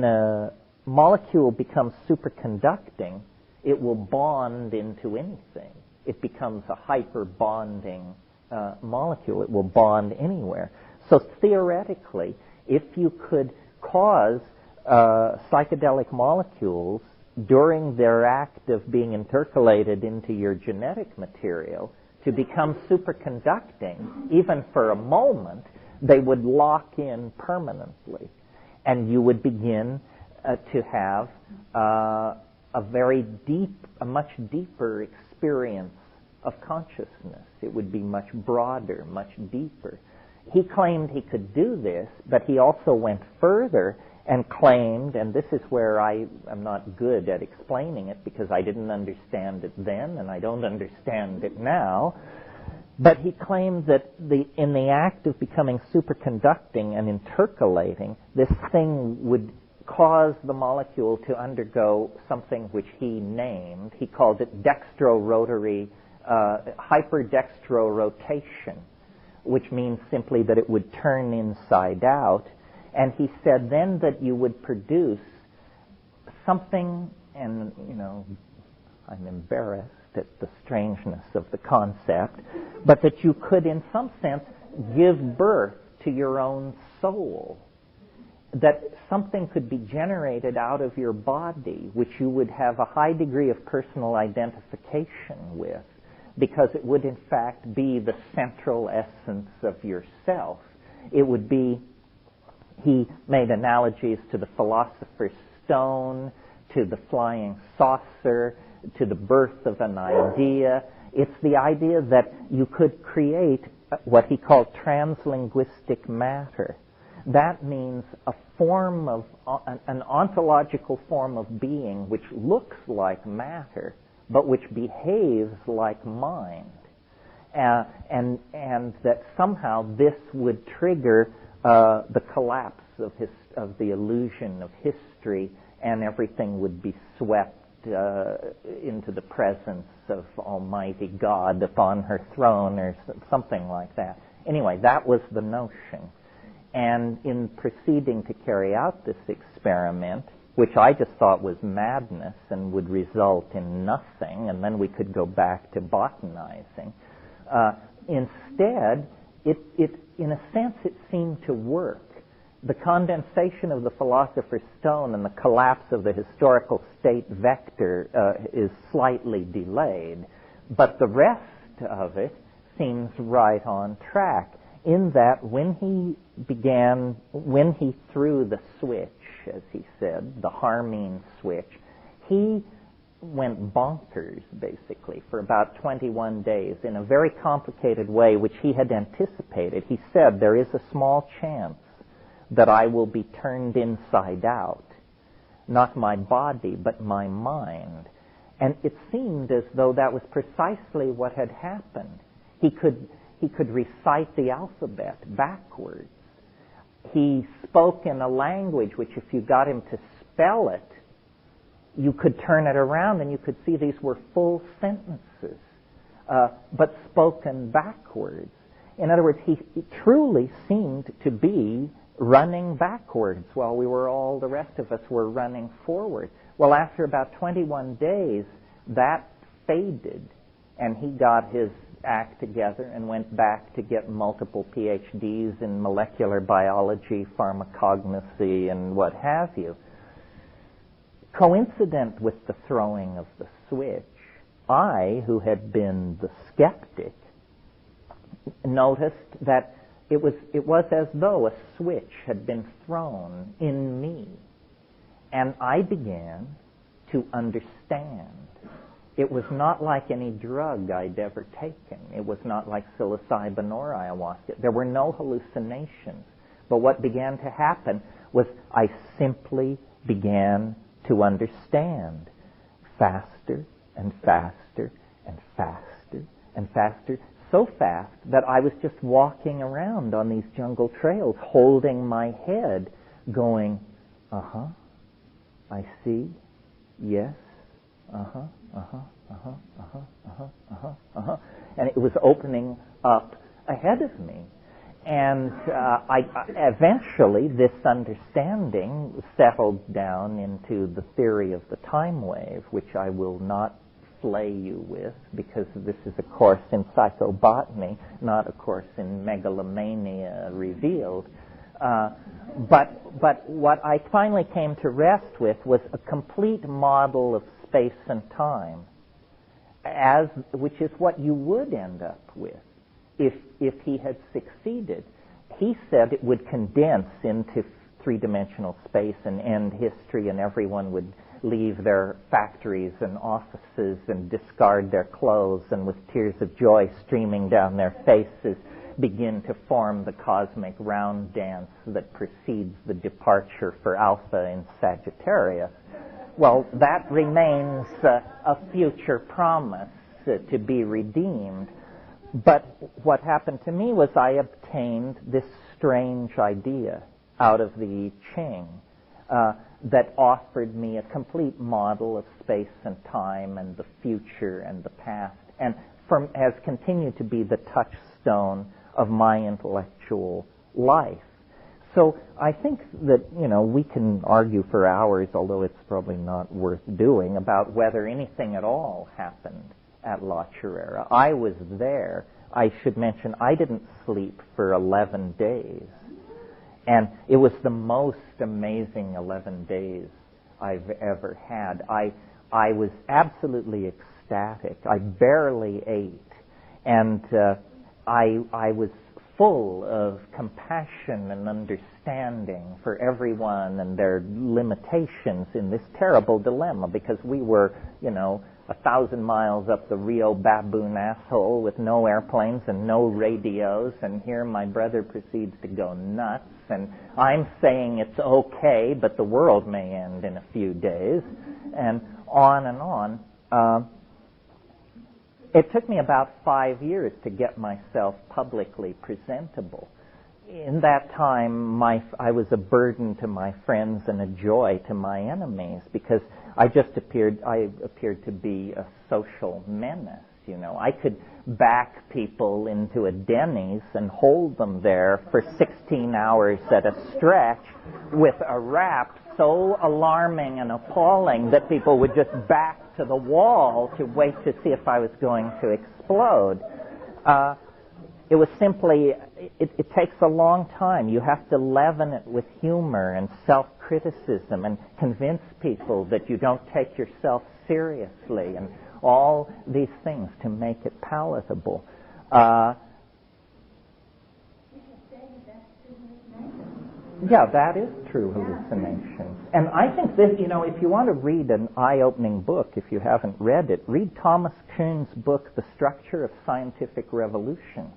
a molecule becomes superconducting, it will bond into anything. It becomes a hyperbonding molecule. It will bond anywhere. So theoretically, if you could cause psychedelic molecules during their act of being intercalated into your genetic material to become superconducting, even for a moment, they would lock in permanently. And you would begin to have a much deeper experience of consciousness. It would be much broader, much deeper. He claimed he could do this, but he also went further and claimed, and this is where I am not good at explaining it because I didn't understand it then and I don't understand it now, but he claimed that in the act of becoming superconducting and intercalating, this thing would cause the molecule to undergo something which he named. He called it hyperdextrorotation, which means simply that it would turn inside out. And he said then that you would produce something, and, I'm embarrassed at the strangeness of the concept, but that you could, in some sense, give birth to your own soul. That something could be generated out of your body, which you would have a high degree of personal identification with, because it would, in fact, be the central essence of yourself. It would be, he made analogies to the philosopher's stone, to the flying saucer, to the birth of an idea. It's the idea that you could create what he called translinguistic matter. That means a form of, an ontological form of being which looks like matter, but which behaves like mind. And that somehow this would trigger the collapse of the illusion of history, and everything would be swept into the presence of Almighty God upon her throne, or something like that. Anyway, that was the notion. And in proceeding to carry out this experiment, which I just thought was madness and would result in nothing, and then we could go back to botanizing, instead, in a sense, it seemed to work. The condensation of the philosopher's stone and the collapse of the historical state vector is slightly delayed, but the rest of it seems right on track, in that when he threw the switch, as he said, the harmine switch, he went bonkers, basically, for about 21 days in a very complicated way, which he had anticipated. He said, there is a small chance that I will be turned inside out, not my body, but my mind. And it seemed as though that was precisely what had happened. He could recite the alphabet backwards. He spoke in a language which, if you got him to spell it, you could turn it around and you could see these were full sentences, but spoken backwards. In other words, he truly seemed to be running backwards while the rest of us were running forward. Well, after about 21 days, that faded, and he got his act together and went back to get multiple PhDs in molecular biology, pharmacognosy, and what have you. Coincident with the throwing of the switch, I, who had been the skeptic, noticed that it was as though a switch had been thrown in me, and I began to understand. It was not like any drug I'd ever taken. It was not like psilocybin or ayahuasca. There were no hallucinations. But what began to happen was I simply began to understand faster and faster and faster and faster, so fast that I was just walking around on these jungle trails holding my head going, uh-huh, I see, yes, uh-huh, uh-huh, uh-huh, uh-huh, uh-huh, uh-huh, uh-huh. And it was opening up ahead of me. And I eventually, this understanding settled down into the theory of the time wave, which I will not flay you with, because this is a course in psychobotany, not a course in megalomania revealed. But what I finally came to rest with was a complete model of space and time, which is what you would end up with if he had succeeded. He said it would condense into three-dimensional space and end history, and everyone would leave their factories and offices and discard their clothes, and with tears of joy streaming down their faces begin to form the cosmic round dance that precedes the departure for Alpha in Sagittarius. Well, that remains a future promise to be redeemed. But what happened to me was I obtained this strange idea out of the I Ching that offered me a complete model of space and time and the future and the past, and has continued to be the touchstone of my intellectual life. So I think that, we can argue for hours, although it's probably not worth doing, about whether anything at all happened at La Chorrera. I was there. I should mention I didn't sleep for 11 days. And it was the most amazing 11 days I've ever had. I was absolutely ecstatic. I barely ate. And I was full of compassion and understanding for everyone and their limitations in this terrible dilemma, because we were, 1,000 miles up the Rio Baboon asshole with no airplanes and no radios, and here my brother proceeds to go nuts, and I'm saying it's okay, but the world may end in a few days, and on and on. It took me about 5 years to get myself publicly presentable. In that time, I was a burden to my friends and a joy to my enemies, because I appeared to be a social menace. I could back people into a Denny's and hold them there for 16 hours at a stretch with a rap so alarming and appalling that people would just back to the wall to wait to see if I was going to explode. It was simply, it takes a long time. You have to leaven it with humor and self-criticism and convince people that you don't take yourself seriously and all these things to make it palatable. Yeah, that is true hallucinations. And I think this, if you want to read an eye-opening book, if you haven't read it, read Thomas Kuhn's book, The Structure of Scientific Revolutions.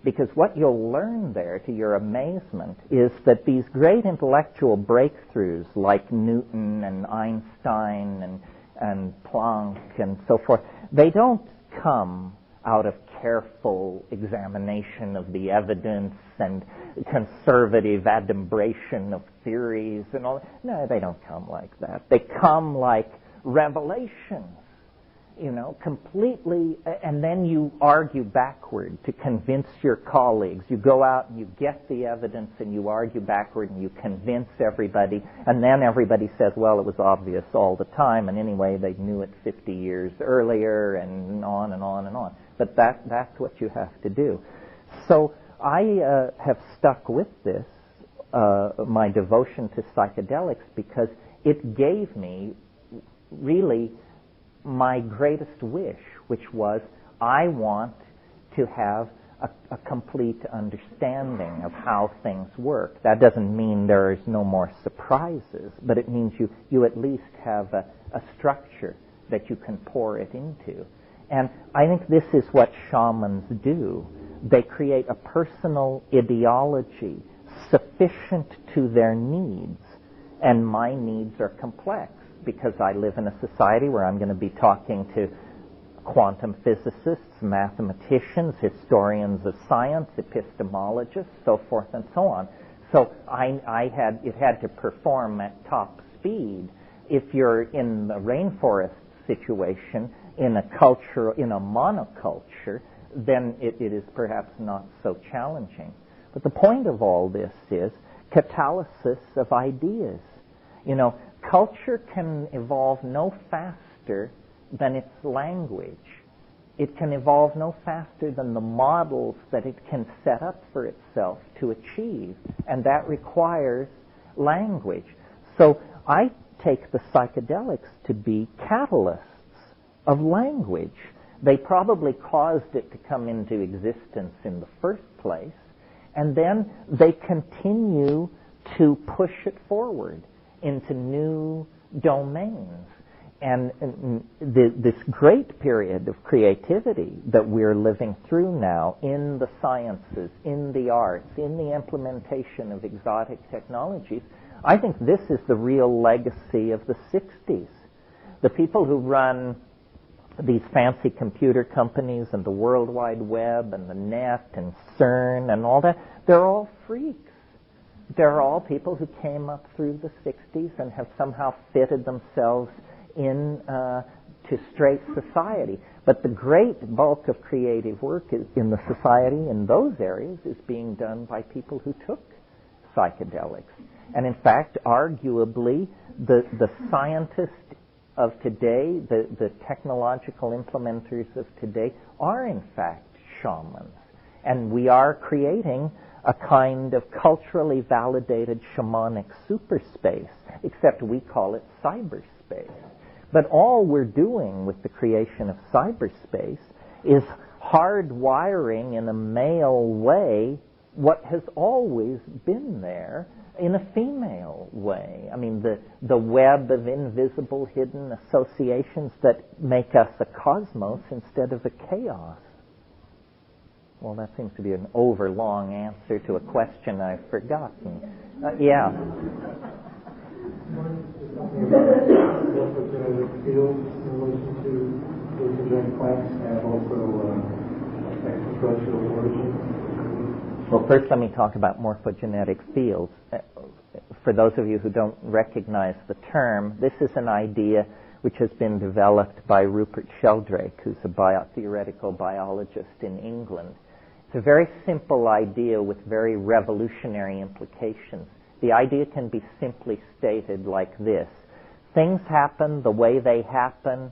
Because what you'll learn there, to your amazement, is that these great intellectual breakthroughs like Newton and Einstein and Planck and so forth, they don't come out of careful examination of the evidence and conservative adumbration of theories and all. No, they don't come like that. They come like revelations. Completely, and then you argue backward to convince your colleagues. You go out and you get the evidence and you argue backward and you convince everybody, and then everybody says, well, it was obvious all the time, and anyway, they knew it 50 years earlier, and on and on and on. but that's what you have to do. So I have stuck with this, my devotion to psychedelics, because it gave me really my greatest wish, which was I want to have a complete understanding of how things work. That doesn't mean there is no more surprises, but it means you at least have a structure that you can pour it into. And I think this is what shamans do. They create a personal ideology sufficient to their needs, and my needs are complex because I live in a society where I'm going to be talking to quantum physicists, mathematicians, historians of science, epistemologists, so forth and so on. So it had to perform at top speed. If you're in the rainforest situation, in a culture, in a monoculture, then it is perhaps not so challenging. But the point of all this is catalysis of ideas. You know, culture can evolve no faster than its language. It can evolve no faster than the models that it can set up for itself to achieve, and that requires language. So I take the psychedelics to be catalysts of language. They probably caused it to come into existence in the first place, and then they continue to push it forward into new domains. And this great period of creativity that we're living through now in the sciences, in the arts, in the implementation of exotic technologies, I think this is the real legacy of the 60s. The people who run these fancy computer companies and the World Wide Web and the net and CERN and all that, they're all freaks. They're all people who came up through the 60s and have somehow fitted themselves in to straight society. But the great bulk of creative work in the society in those areas is being done by people who took psychedelics. And in fact, arguably, the scientists of today, the technological implementers of today, are in fact shamans. And we are creating a kind of culturally validated shamanic superspace, except we call it cyberspace. But all we're doing with the creation of cyberspace is hardwiring in a male way what has always been there in a female way. I mean, the web of invisible hidden associations that make us a cosmos instead of a chaos. Well, that seems to be an overlong answer to a question I've forgotten. Yeah. Talking about morphogenetic fields in relation to hallucinogenic plants and also extraterrestrial origins. Well, first let me talk about morphogenetic fields. For those of you who don't recognize the term, this is an idea which has been developed by Rupert Sheldrake, who's a theoretical biologist in England. It's a very simple idea with very revolutionary implications. The idea can be simply stated like this. Things happen the way they happen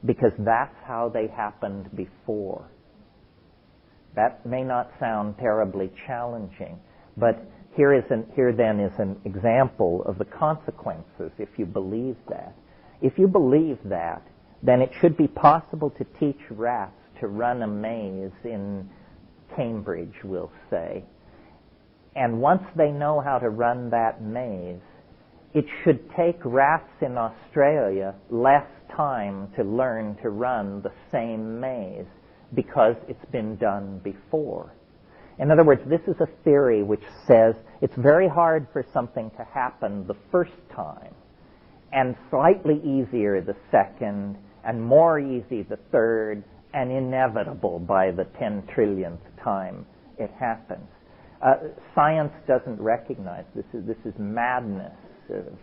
because that's how they happened before. That may not sound terribly challenging, but here then is an example of the consequences if you believe that. If you believe that, then it should be possible to teach rats to run a maze in Cambridge, we'll say. And once they know how to run that maze, it should take rats in Australia less time to learn to run the same maze because it's been done before. In other words, this is a theory which says it's very hard for something to happen the first time, and slightly easier the second, and more easy the third, and inevitable by the 10 trillionth time it happens. Science doesn't recognize this. This is madness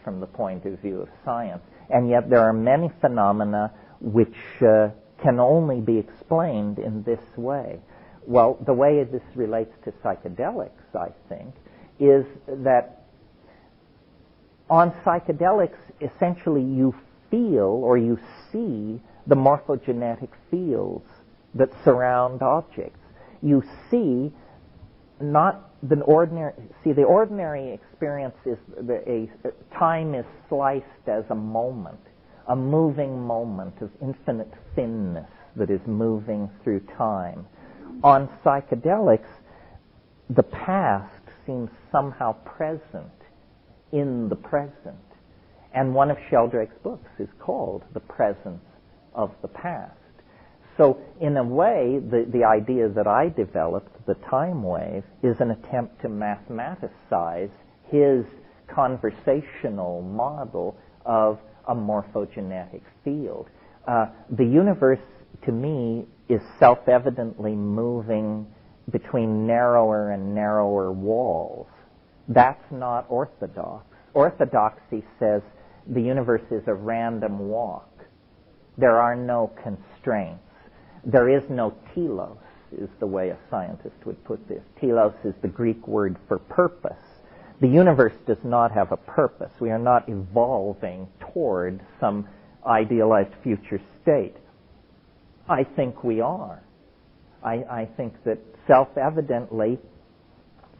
from the point of view of science. And yet there are many phenomena which can only be explained in this way. Well, the way this relates to psychedelics, I think, is that on psychedelics, essentially you feel or you see the morphogenetic fields that surround objects. You see not the ordinary. See, the ordinary experience is time is sliced as a moment, a moving moment of infinite thinness that is moving through time. On psychedelics, the past seems somehow present in the present. And one of Sheldrake's books is called The Presence of the Past. So in a way, the idea that I developed, the time wave, is an attempt to mathematicize his conversational model of a morphogenetic field. The universe, to me, is self-evidently moving between narrower and narrower walls. That's not orthodox. Orthodoxy says the universe is a random walk. There are no constraints. There is no telos, is the way a scientist would put this. Telos is the Greek word for purpose. The universe does not have a purpose. We are not evolving toward some idealized future state. I think we are. I think that self-evidently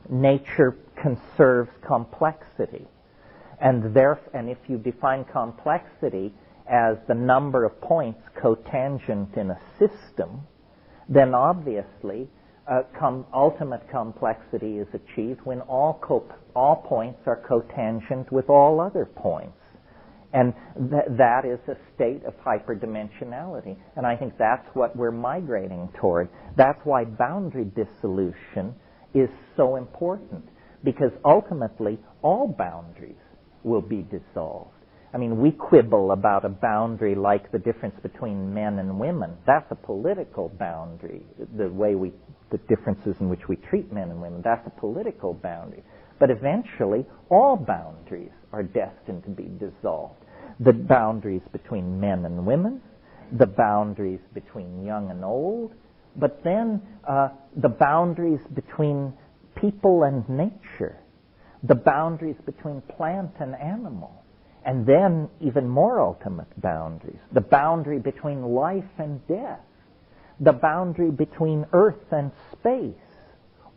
nature conserves complexity. And if you define complexity as the number of points cotangent in a system, then obviously ultimate complexity is achieved when all points are cotangent with all other points. And that is a state of hyperdimensionality. And I think that's what we're migrating toward. That's why boundary dissolution is so important, because ultimately all boundaries will be dissolved. I mean, we quibble about a boundary like the difference between men and women. That's a political boundary, the differences in which we treat men and women. That's a political boundary. But eventually, all boundaries are destined to be dissolved. The boundaries between men and women, the boundaries between young and old, but then the boundaries between people and nature, the boundaries between plant and animal, and then even more ultimate boundaries, the boundary between life and death, the boundary between earth and space.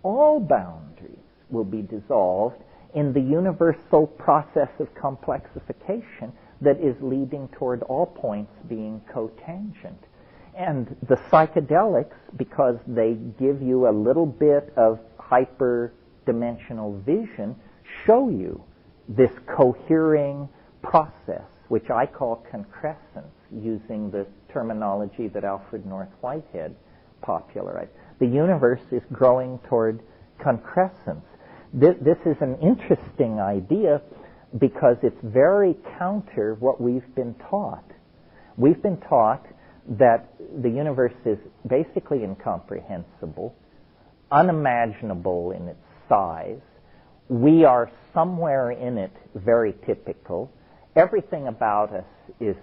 All boundaries will be dissolved in the universal process of complexification that is leading toward all points being cotangent. And the psychedelics, because they give you a little bit of hyperdimensional vision, show you this cohering process, which I call concrescence, using the terminology that Alfred North Whitehead popularized. The universe is growing toward concrescence. This is an interesting idea because it's very counter what we've been taught. We've been taught that the universe is basically incomprehensible, unimaginable in its size. We are somewhere in it very typical. Everything about us is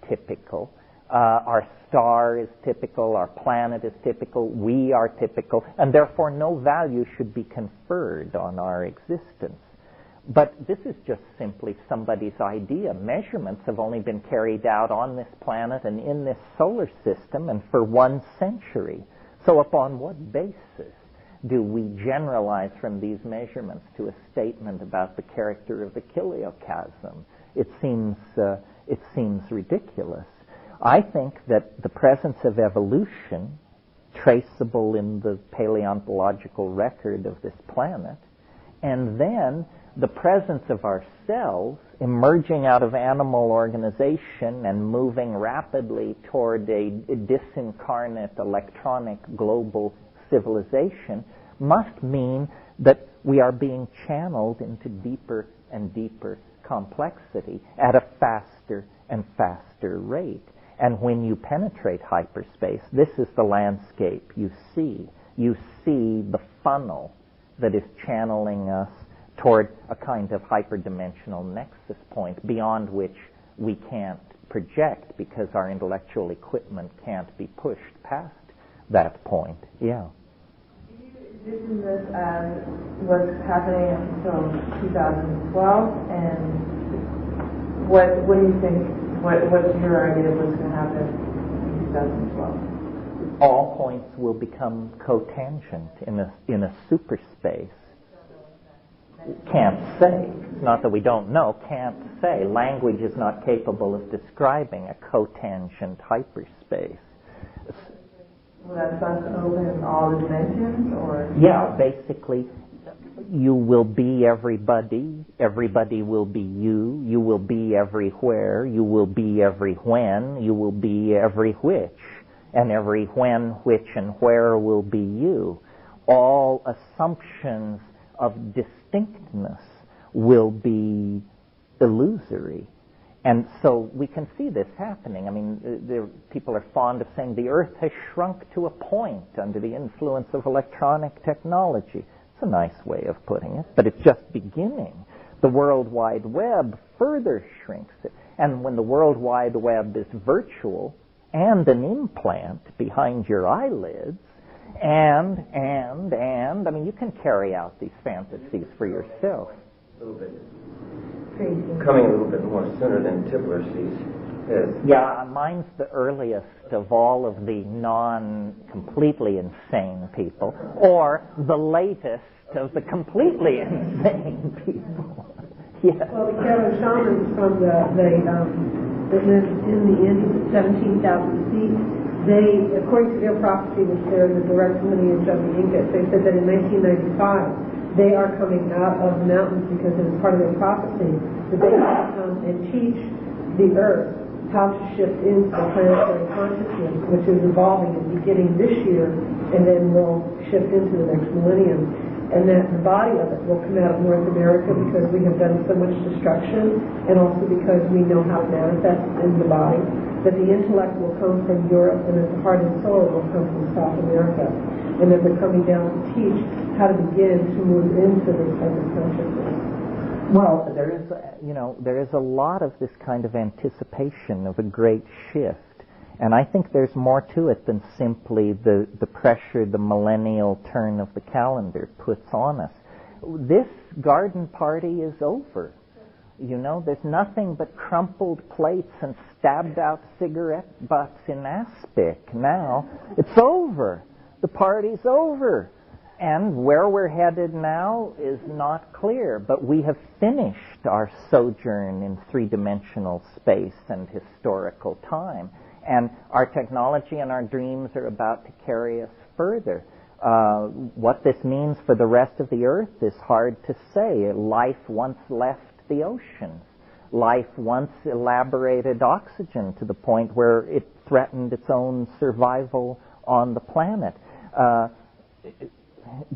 typical. Our star is typical, our planet is typical, we are typical, and therefore no value should be conferred on our existence. But this is just simply somebody's idea. Measurements have only been carried out on this planet and in this solar system and for 1 century. So upon what basis do we generalize from these measurements to a statement about the character of the chiliocosm? It seems ridiculous. I think that the presence of evolution, traceable in the paleontological record of this planet, and then the presence of ourselves emerging out of animal organization and moving rapidly toward a disincarnate electronic global civilization must mean that we are being channeled into deeper and deeper complexity at a faster and faster rate. And when you penetrate hyperspace, this is the landscape you see. You see the funnel that is channeling us toward a kind of hyperdimensional nexus point beyond which we can't project because our intellectual equipment can't be pushed past that point. Yeah. Do you envision this as what's happening until 2012, and what do you think? What's your idea of what's going to happen in 2012? all points will become cotangent in a superspace. Can't say. It's not that we don't know. Can't say. Language is not capable of describing a cotangent hyperspace. Will that thus open all the dimensions, or? Yeah, basically, you will be everybody. Everybody will be you. You will be everywhere. You will be every when. You will be every which. And every when, which, and where will be you. All assumptions of distinctness will be illusory. And so we can see this happening. I mean, people are fond of saying the Earth has shrunk to a point under the influence of electronic technology. It's a nice way of putting it, but it's just beginning. The World Wide Web further shrinks it. And when the World Wide Web is virtual and an implant behind your eyelids, and, I mean, you can carry out these fantasies for yourself. A little bit. Coming a little bit more sooner than Tibbler sees. Yes. Yeah, mine's the earliest of all of the non-completely insane people, or the latest of the completely insane people. Yes. Well, the Killer shamans from the lived in the Andes at 17,000 feet, they, according to their prophecy, which they're the direct lineage of the Incas, they said that in 1995 they are coming out of the mountains because it is part of their prophecy that they will come and teach the Earth how to shift into the planetary consciousness, which is evolving and beginning this year, and then will shift into the next millennium. And that the body of it will come out of North America because we have done so much destruction, and also because we know how to manifest in the body. That the intellect will come from Europe, and that the heart and soul will come from South America. And that they're coming down to teach how to begin to move into this type of consciousness. Well, there is a lot of this kind of anticipation of a great shift. And I think there's more to it than simply the pressure the millennial turn of the calendar puts on us. This garden party is over. You know, there's nothing but crumpled plates and stabbed out cigarette butts in aspic now. It's over. The party's over. And where we're headed now is not clear, but we have finished our sojourn in three-dimensional space and historical time. And our technology and our dreams are about to carry us further. What this means for the rest of the Earth is hard to say. Life once left the oceans. Life once elaborated oxygen to the point where it threatened its own survival on the planet.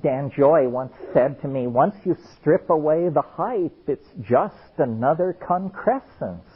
Dan Joy once said to me, once you strip away the hype, it's just another concrescence.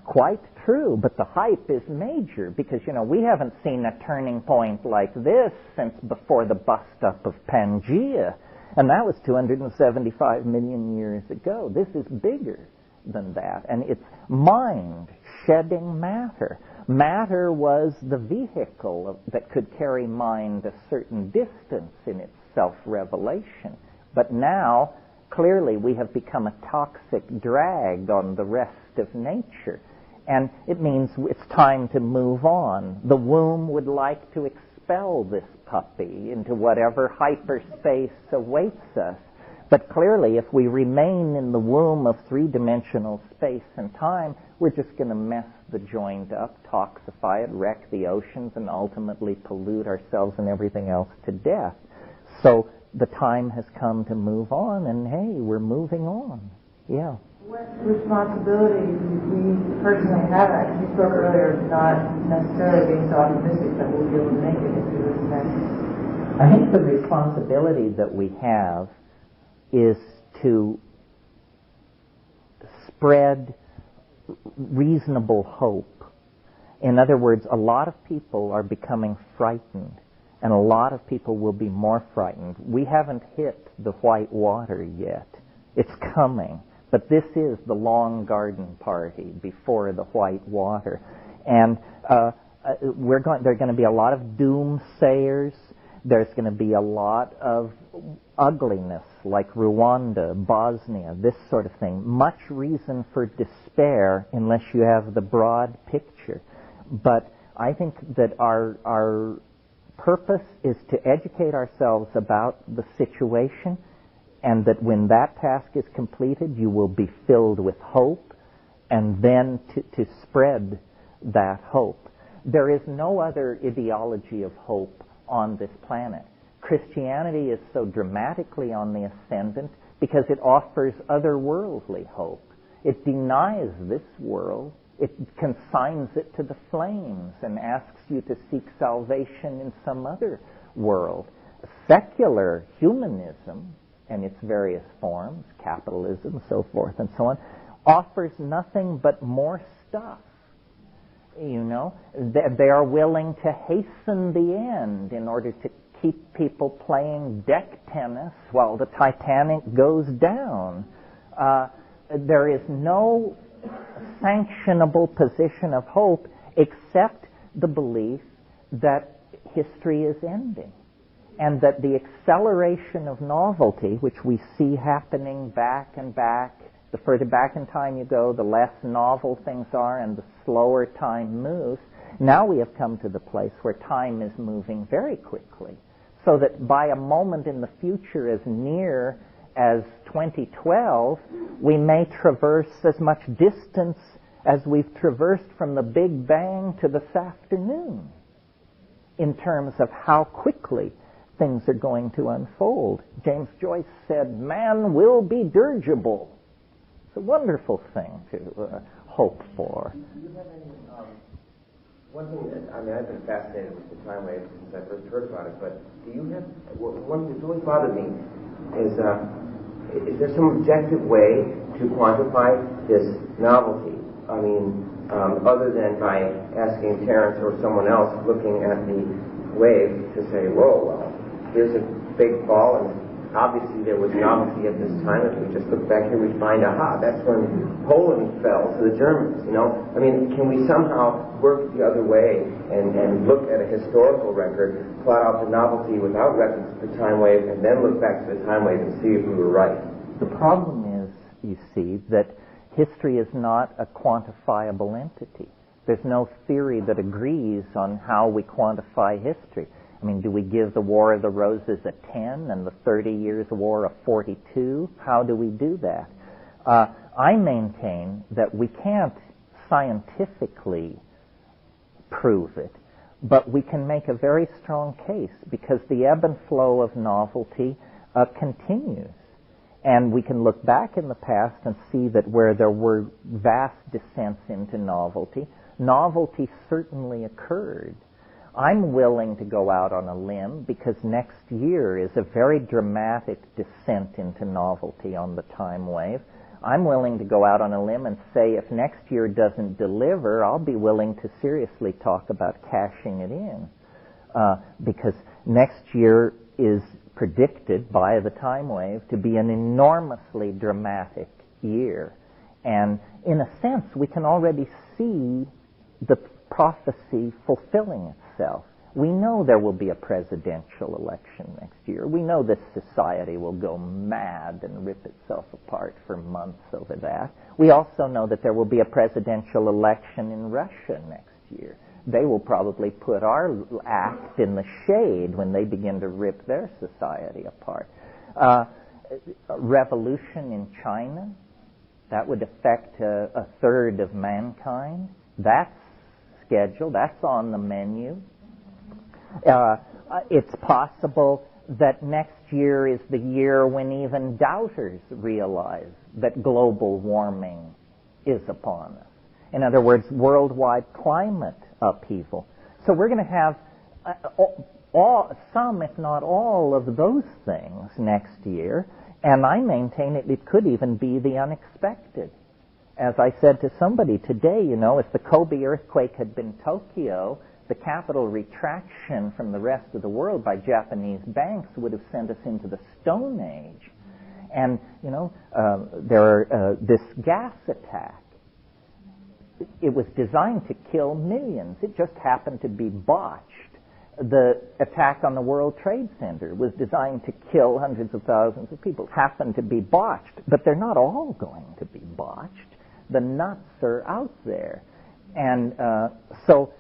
Quite true, but the hype is major because, you know, we haven't seen a turning point like this since before the bust-up of Pangaea, and that was 275 million years ago. This is bigger than that, and it's mind shedding matter. Matter was the vehicle that could carry mind a certain distance in its self-revelation, but now, clearly, we have become a toxic drag on the rest of nature. And it means it's time to move on. The womb would like to expel this puppy into whatever hyperspace awaits us. But clearly, if we remain in the womb of three-dimensional space and time, we're just going to mess the joint up, toxify it, wreck the oceans, and ultimately pollute ourselves and everything else to death. So the time has come to move on, and hey, we're moving on. Yeah. What responsibility do we personally have? Because you spoke earlier of not necessarily being so optimistic that we'll be able to make it into this next. I think the responsibility that we have is to spread reasonable hope. In other words, a lot of people are becoming frightened, and a lot of people will be more frightened. We haven't hit the white water yet. It's coming. But this is the long garden party before the white water. And there are going to be a lot of doomsayers. There's going to be a lot of ugliness, like Rwanda, Bosnia, this sort of thing. Much reason for despair unless you have the broad picture. But I think that our purpose is to educate ourselves about the situation, and that when that task is completed, you will be filled with hope, and then to spread that hope. There is no other ideology of hope on this planet. Christianity is so dramatically on the ascendant because it offers otherworldly hope. It denies this world. It consigns it to the flames and asks you to seek salvation in some other world. Secular humanism and its various forms, capitalism, so forth and so on, offers nothing but more stuff. You know, they are willing to hasten the end in order to keep people playing deck tennis while the Titanic goes down. There is no sanctionable position of hope except the belief that history is ending, and that the acceleration of novelty, which we see happening back and back, the further back in time you go, the less novel things are and the slower time moves. Now we have come to the place where time is moving very quickly, so that by a moment in the future as near as 2012, we may traverse as much distance as we've traversed from the Big Bang to this afternoon in terms of how quickly things are going to unfold. James Joyce said, "Man will be dirigible." It's a wonderful thing to hope for. Do you have any, one thing that, I've been fascinated with the time wave since I first heard about it, but do you have, one thing that's always bothered me is there some objective way to quantify this novelty? I mean, other than by asking Terence or someone else looking at the wave to say, whoa, well, here's a big ball, and obviously there was novelty at this time. If we just look back here, we find, aha, that's when Poland fell to the Germans, you know? I mean, can we somehow work the other way and look at a historical record, plot out the novelty without reference to the time wave, and then look back to the time wave and see if we were right? The problem is, you see, that history is not a quantifiable entity. There's no theory that agrees on how we quantify history. I mean, do we give the War of the Roses a 10 and the 30 Years' War a 42? How do we do that? I maintain that we can't scientifically prove it, but we can make a very strong case because the ebb and flow of novelty continues. And we can look back in the past and see that where there were vast descents into novelty, novelty certainly occurred. I'm willing to go out on a limb because next year is a very dramatic descent into novelty on the time wave. I'm willing to go out on a limb and say if next year doesn't deliver, I'll be willing to seriously talk about cashing it in. Because next year is predicted by the time wave to be an enormously dramatic year. And in a sense, we can already see the prophecy fulfilling itself. We know there will be a presidential election next year. We know this society will go mad and rip itself apart for months over that. We also know that there will be a presidential election in Russia next year. They will probably put our act in the shade when they begin to rip their society apart. Revolution in China, that would affect a third of mankind. That's scheduled. That's on the menu. It's possible that next year is the year when even doubters realize that global warming is upon us. In other words, worldwide climate upheaval. So we're going to have some, if not all, of those things next year, and I maintain it could even be the unexpected. As I said to somebody today, you know, if the Kobe earthquake had been Tokyo, the capital retraction from the rest of the world by Japanese banks would have sent us into the Stone Age. And, you know, this gas attack, it was designed to kill millions. It just happened to be botched. The attack on the World Trade Center was designed to kill hundreds of thousands of people. It happened to be botched, but they're not all going to be botched. The nuts are out there. And so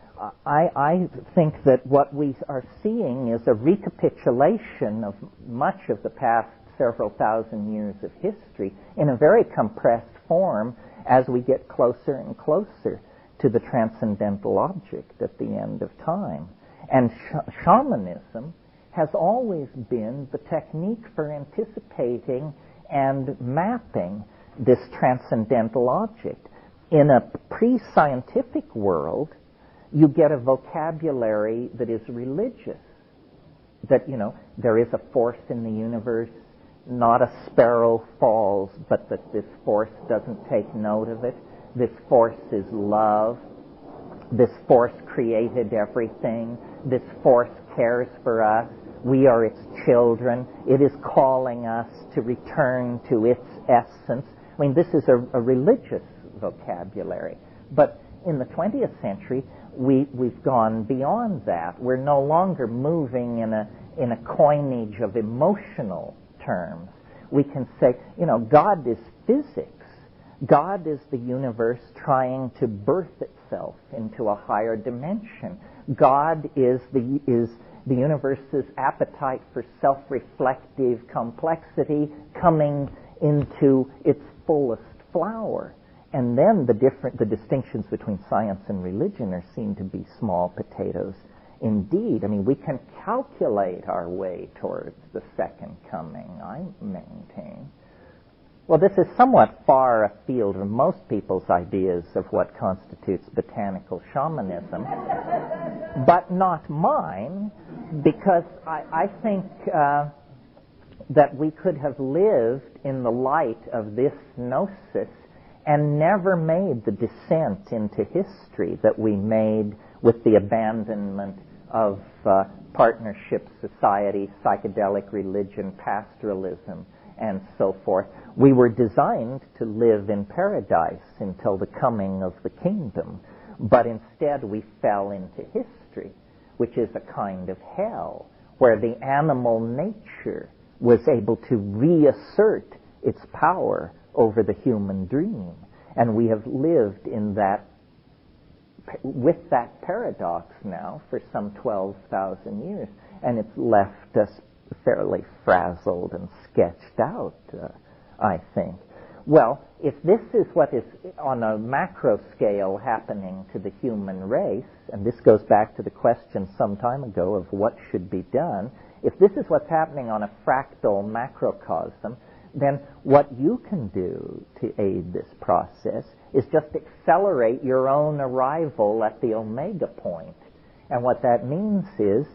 I think that what we are seeing is a recapitulation of much of the past several thousand years of history in a very compressed form as we get closer and closer to the transcendental object at the end of time. And shamanism has always been the technique for anticipating and mapping this transcendental object. In a pre-scientific world, you get a vocabulary that is religious. That, there is a force in the universe, not a sparrow falls, but that this force doesn't take note of it. This force is love. This force created everything. This force cares for us. We are its children. It is calling us to return to its essence. I mean, this is a religious vocabulary. But in the 20th century, we've gone beyond that. We're no longer moving in a coinage of emotional terms. We can say, God is physics. God is the universe trying to birth itself into a higher dimension. God is the universe's appetite for self-reflective complexity coming into its fullest flower. And then the distinctions between science and religion are seen to be small potatoes indeed. I mean, we can calculate our way towards the second coming, I maintain. Well, this is somewhat far afield from most people's ideas of what constitutes botanical shamanism, but not mine, because I think that we could have lived in the light of this gnosis and never made the descent into history that we made with the abandonment of partnership society, psychedelic religion, pastoralism, and so forth. We were designed to live in paradise until the coming of the kingdom, but instead we fell into history, which is a kind of hell, where the animal nature was able to reassert its power over the human dream. And we have lived in that, with that paradox now for some 12,000 years, and it's left us fairly frazzled and sketched out, I think. Well, if this is what is on a macro scale happening to the human race, and this goes back to the question some time ago of what should be done, if this is what's happening on a fractal macrocosm, then what you can do to aid this process is just accelerate your own arrival at the omega point. And what that means is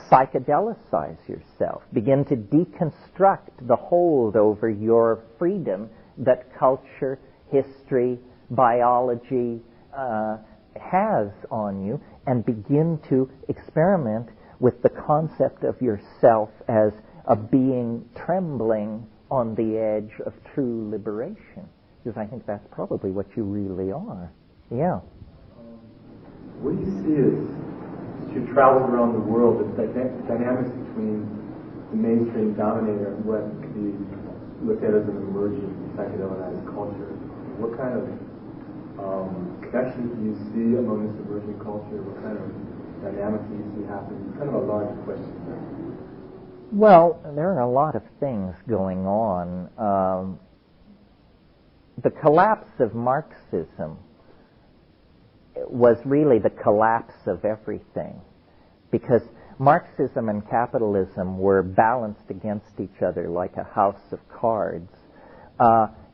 psychedelicize yourself. Begin to deconstruct the hold over your freedom that culture, history, biology has on you, and begin to experiment with the concept of yourself as a being trembling on the edge of true liberation. Because I think that's probably what you really are. Yeah. What do you see as you travel around the world, the dynamics between the mainstream dominator and what could be looked at as an emerging psychedelicized culture? What kind of connections do you see among this emerging culture? What kind of dynamics do you see happening? Kind of a large question there. Well, there are a lot of things going on. The collapse of Marxism was really the collapse of everything, because Marxism and capitalism were balanced against each other like a house of cards.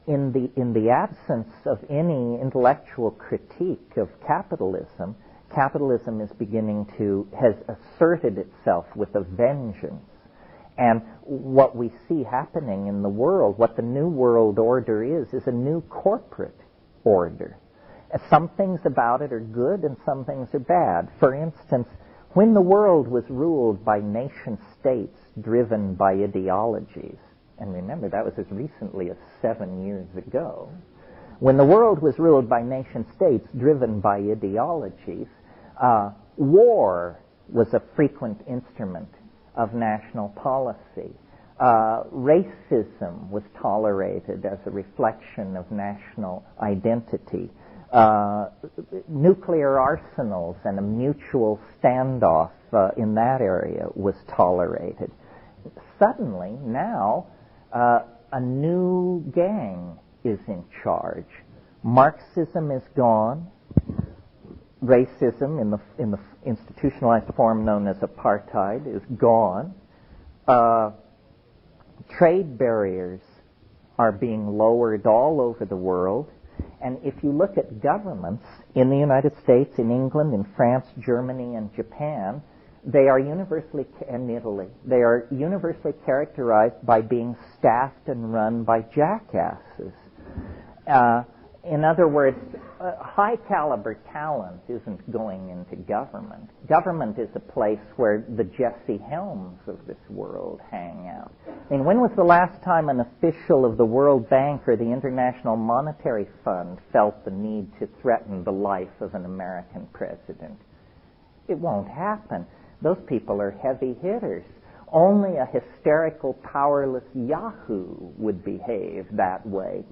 In the absence of any intellectual critique of capitalism, capitalism has asserted itself with a vengeance. And what we see happening in the world, what the New World Order is a new corporate order. Some things about it are good and some things are bad. For instance, when the world was ruled by nation states driven by ideologies, and remember that was as recently as 7 years ago, when the world was ruled by nation states driven by ideologies, war was a frequent instrument of national policy. Racism was tolerated as a reflection of national identity. nuclear arsenals and a mutual standoff in that area was tolerated. Suddenly, now, a new gang is in charge. Marxism is gone. Racism in the institutionalized form known as apartheid is gone. Trade barriers are being lowered all over the world. And if you look at governments in the United States, in England, in France, Germany, and Japan, they are universally, and Italy, they are universally characterized by being staffed and run by jackasses. In other words, high caliber talent isn't going into government. Government is a place where the Jesse Helms of this world hang out. I mean, when was the last time an official of the World Bank or the International Monetary Fund felt the need to threaten the life of an American president? It won't happen. Those people are heavy hitters. Only a hysterical, powerless Yahoo would behave that way.